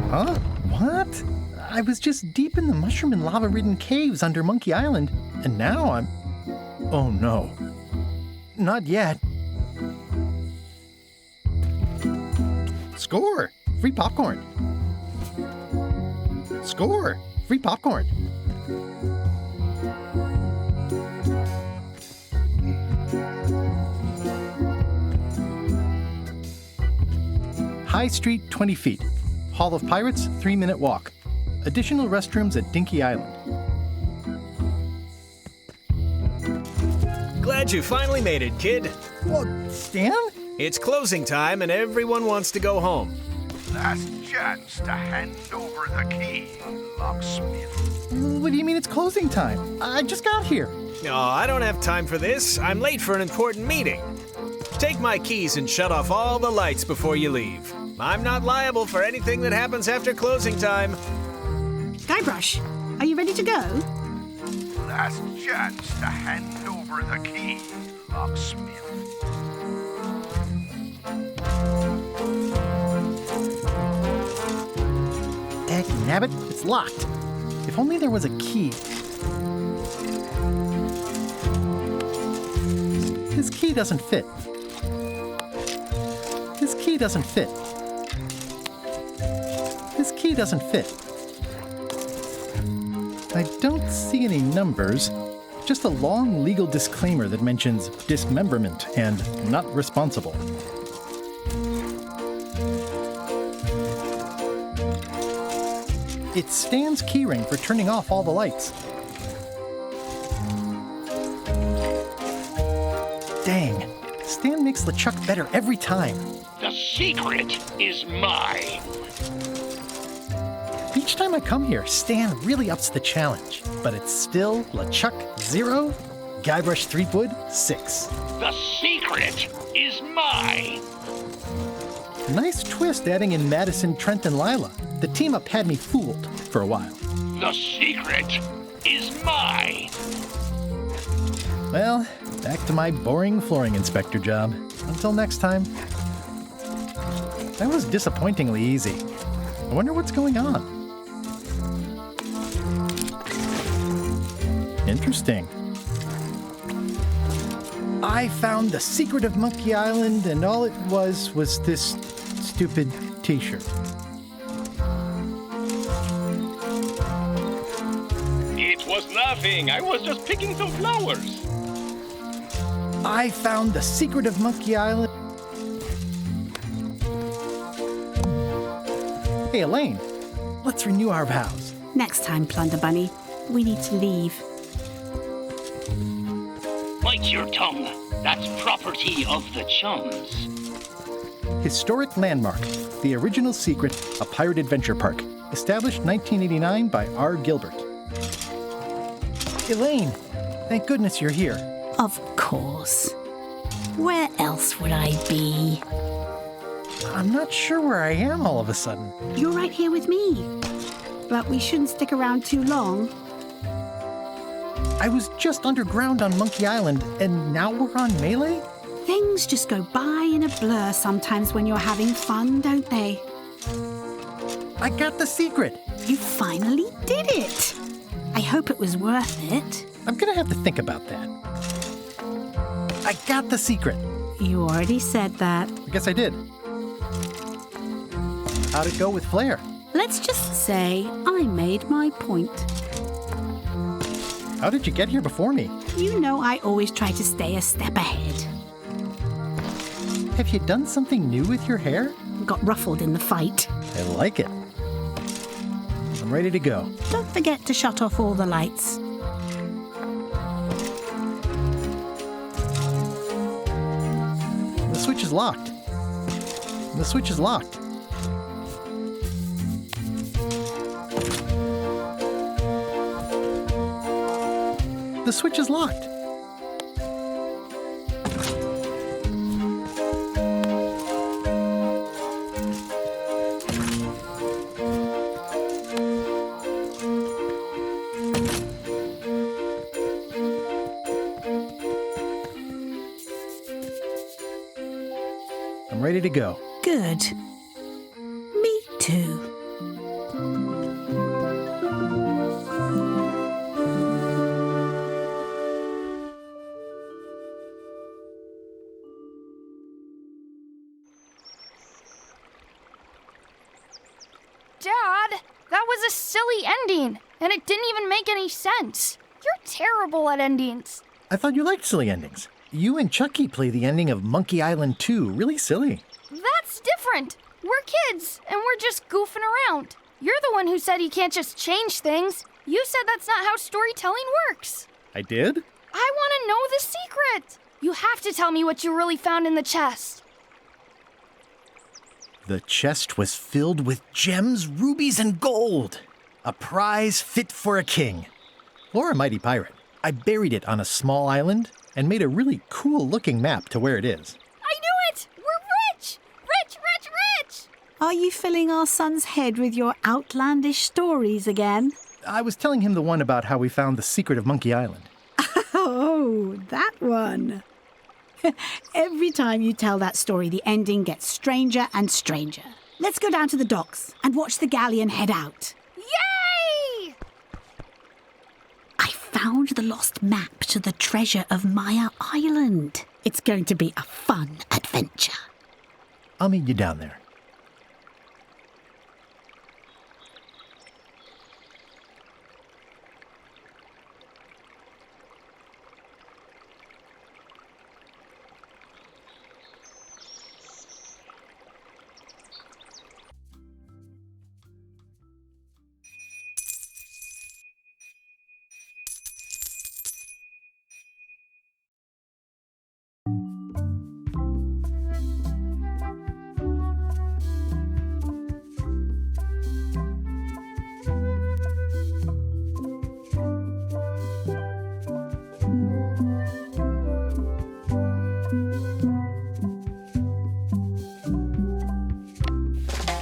Huh? What? I was just deep in the mushroom and lava-ridden caves under Monkey Island, and now I'm... Oh no. Not yet. Score! Free popcorn! Score! Free popcorn! High Street, 20 feet. Hall of Pirates, 3-minute walk. Additional restrooms at Dinky Island. Glad you finally made it, kid. What, Stan? It's closing time and everyone wants to go home. Last chance to hand over the key, locksmith. What do you mean it's closing time? I just got here. No, I don't have time for this. I'm late for an important meeting. Take my keys and shut off all the lights before you leave. I'm not liable for anything that happens after closing time. Guybrush, are you ready to go? Last chance to hand over the key, locksmith. Dagnabbit, it's locked. If only there was a key. His key doesn't fit. His key doesn't fit. His key doesn't fit. I don't see any numbers, just a long legal disclaimer that mentions dismemberment and not responsible. It's Stan's keyring for turning off all the lights. Dang, Stan makes LeChuck better every time. The secret is mine. Each time I come here, Stan really ups the challenge. But it's still LeChuck 0, Guybrush Threepwood 6. The secret is mine. Nice twist adding in Madison, Trent, and Lila. The team-up had me fooled for a while. The secret is mine. Well, back to my boring flooring inspector job. Until next time. That was disappointingly easy. I wonder what's going on. Interesting. I found the secret of Monkey Island, and all it was this stupid t-shirt. It was nothing. I was just picking some flowers. I found the secret of Monkey Island. Hey, Elaine, let's renew our vows. Next time, Plunder Bunny, we need to leave. Bite your tongue. That's property of the chums. Historic landmark, the original secret, a pirate adventure park, established 1989 by R. Gilbert. Elaine, thank goodness you're here. Of course. Where else would I be? I'm not sure where I am all of a sudden. You're right here with me. But we shouldn't stick around too long. I was just underground on Monkey Island, and now we're on Melee? Things just go by in a blur sometimes when you're having fun, don't they? I got the secret. You finally did it. I hope it was worth it. I'm gonna have to think about that. I got the secret. You already said that. I guess I did. How'd it go with Flair? Let's just say I made my point. How did you get here before me? You know I always try to stay a step ahead. Have you done something new with your hair? Got ruffled in the fight. I like it. I'm ready to go. Don't forget to shut off all the lights. The switch is locked. The switch is locked. The switch is locked. I'm ready to go. Good. Me too. Dad, that was a silly ending, and it didn't even make any sense. You're terrible at endings. I thought you liked silly endings. You and Chucky play the ending of Monkey Island 2. Really silly. That's different. We're kids, and we're just goofing around. You're the one who said you can't just change things. You said that's not how storytelling works. I did? I want to know the secret. You have to tell me what you really found in the chest. The chest was filled with gems, rubies, and gold. A prize fit for a king. Or a mighty pirate. I buried it on a small island and made a really cool-looking map to where it is. I knew it! We're rich! Rich, rich, rich! Are you filling our son's head with your outlandish stories again? I was telling him the one about how we found the secret of Monkey Island. Oh, that one. Every time you tell that story, the ending gets stranger and stranger. Let's go down to the docks and watch the galleon head out. Yay! I found the lost map to the treasure of Maya Island. It's going to be a fun adventure. I'll meet you down there.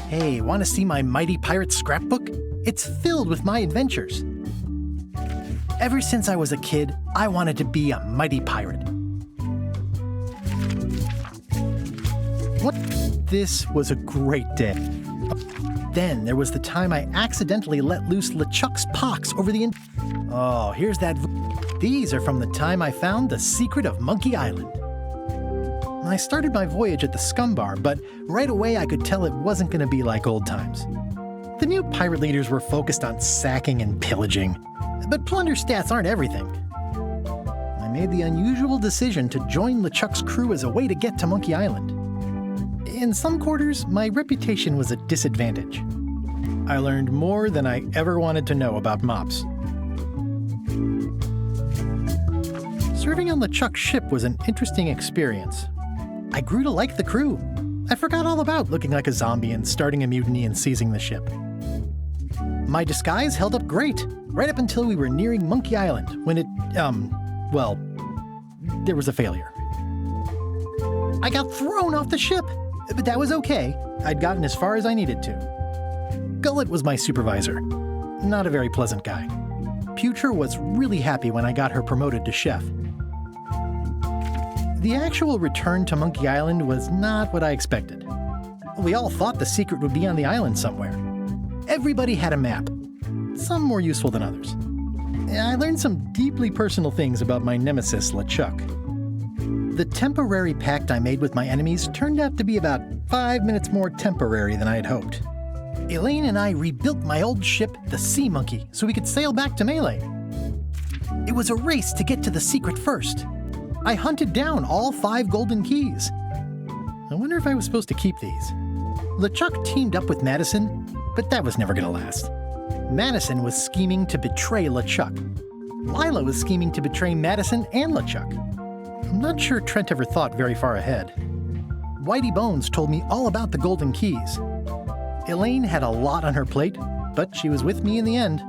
Hey, want to see my Mighty Pirate Scrapbook? It's filled with my adventures. Ever since I was a kid, I wanted to be a mighty pirate. This was a great day. Then there was the time I accidentally let loose LeChuck's pox over the Oh, here's that. These are from the time I found the secret of Monkey Island. I started my voyage at the Scum Bar, but right away I could tell it wasn't going to be like old times. The new pirate leaders were focused on sacking and pillaging, but plunder stats aren't everything. I made the unusual decision to join LeChuck's crew as a way to get to Monkey Island. In some quarters, my reputation was a disadvantage. I learned more than I ever wanted to know about mops. Serving on LeChuck's ship was an interesting experience. I grew to like the crew. I forgot all about looking like a zombie and starting a mutiny and seizing the ship. My disguise held up great, right up until we were nearing Monkey Island, when there was a failure. I got thrown off the ship, but that was okay. I'd gotten as far as I needed to. Gullet was my supervisor. Not a very pleasant guy. Putre was really happy when I got her promoted to chef. The actual return to Monkey Island was not what I expected. We all thought the secret would be on the island somewhere. Everybody had a map, some more useful than others. I learned some deeply personal things about my nemesis, LeChuck. The temporary pact I made with my enemies turned out to be about 5 minutes more temporary than I had hoped. Elaine and I rebuilt my old ship, the Sea Monkey, so we could sail back to Melee. It was a race to get to the secret first. I hunted down all 5 golden keys. I wonder if I was supposed to keep these. LeChuck teamed up with Madison, but that was never going to last. Madison was scheming to betray LeChuck. Lila was scheming to betray Madison and LeChuck. I'm not sure Trent ever thought very far ahead. Whitey Bones told me all about the golden keys. Elaine had a lot on her plate, but she was with me in the end.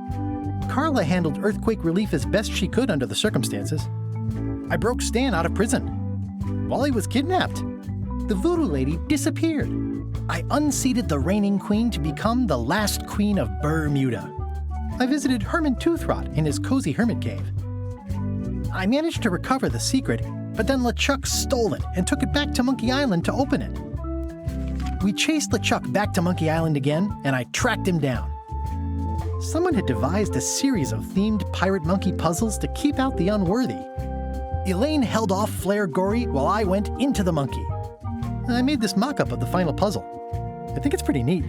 Carla handled earthquake relief as best she could under the circumstances. I broke Stan out of prison. Wally was kidnapped. The voodoo lady disappeared. I unseated the reigning queen to become the last queen of Bermuda. I visited Herman Toothrot in his cozy hermit cave. I managed to recover the secret, but then LeChuck stole it and took it back to Monkey Island to open it. We chased LeChuck back to Monkey Island again, and I tracked him down. Someone had devised a series of themed pirate monkey puzzles to keep out the unworthy. Elaine held off Flare Gory while I went into the monkey. I made this mock-up of the final puzzle. I think it's pretty neat.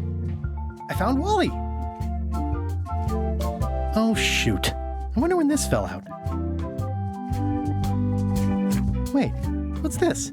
I found Wally. Oh, shoot. I wonder when this fell out. Wait, what's this?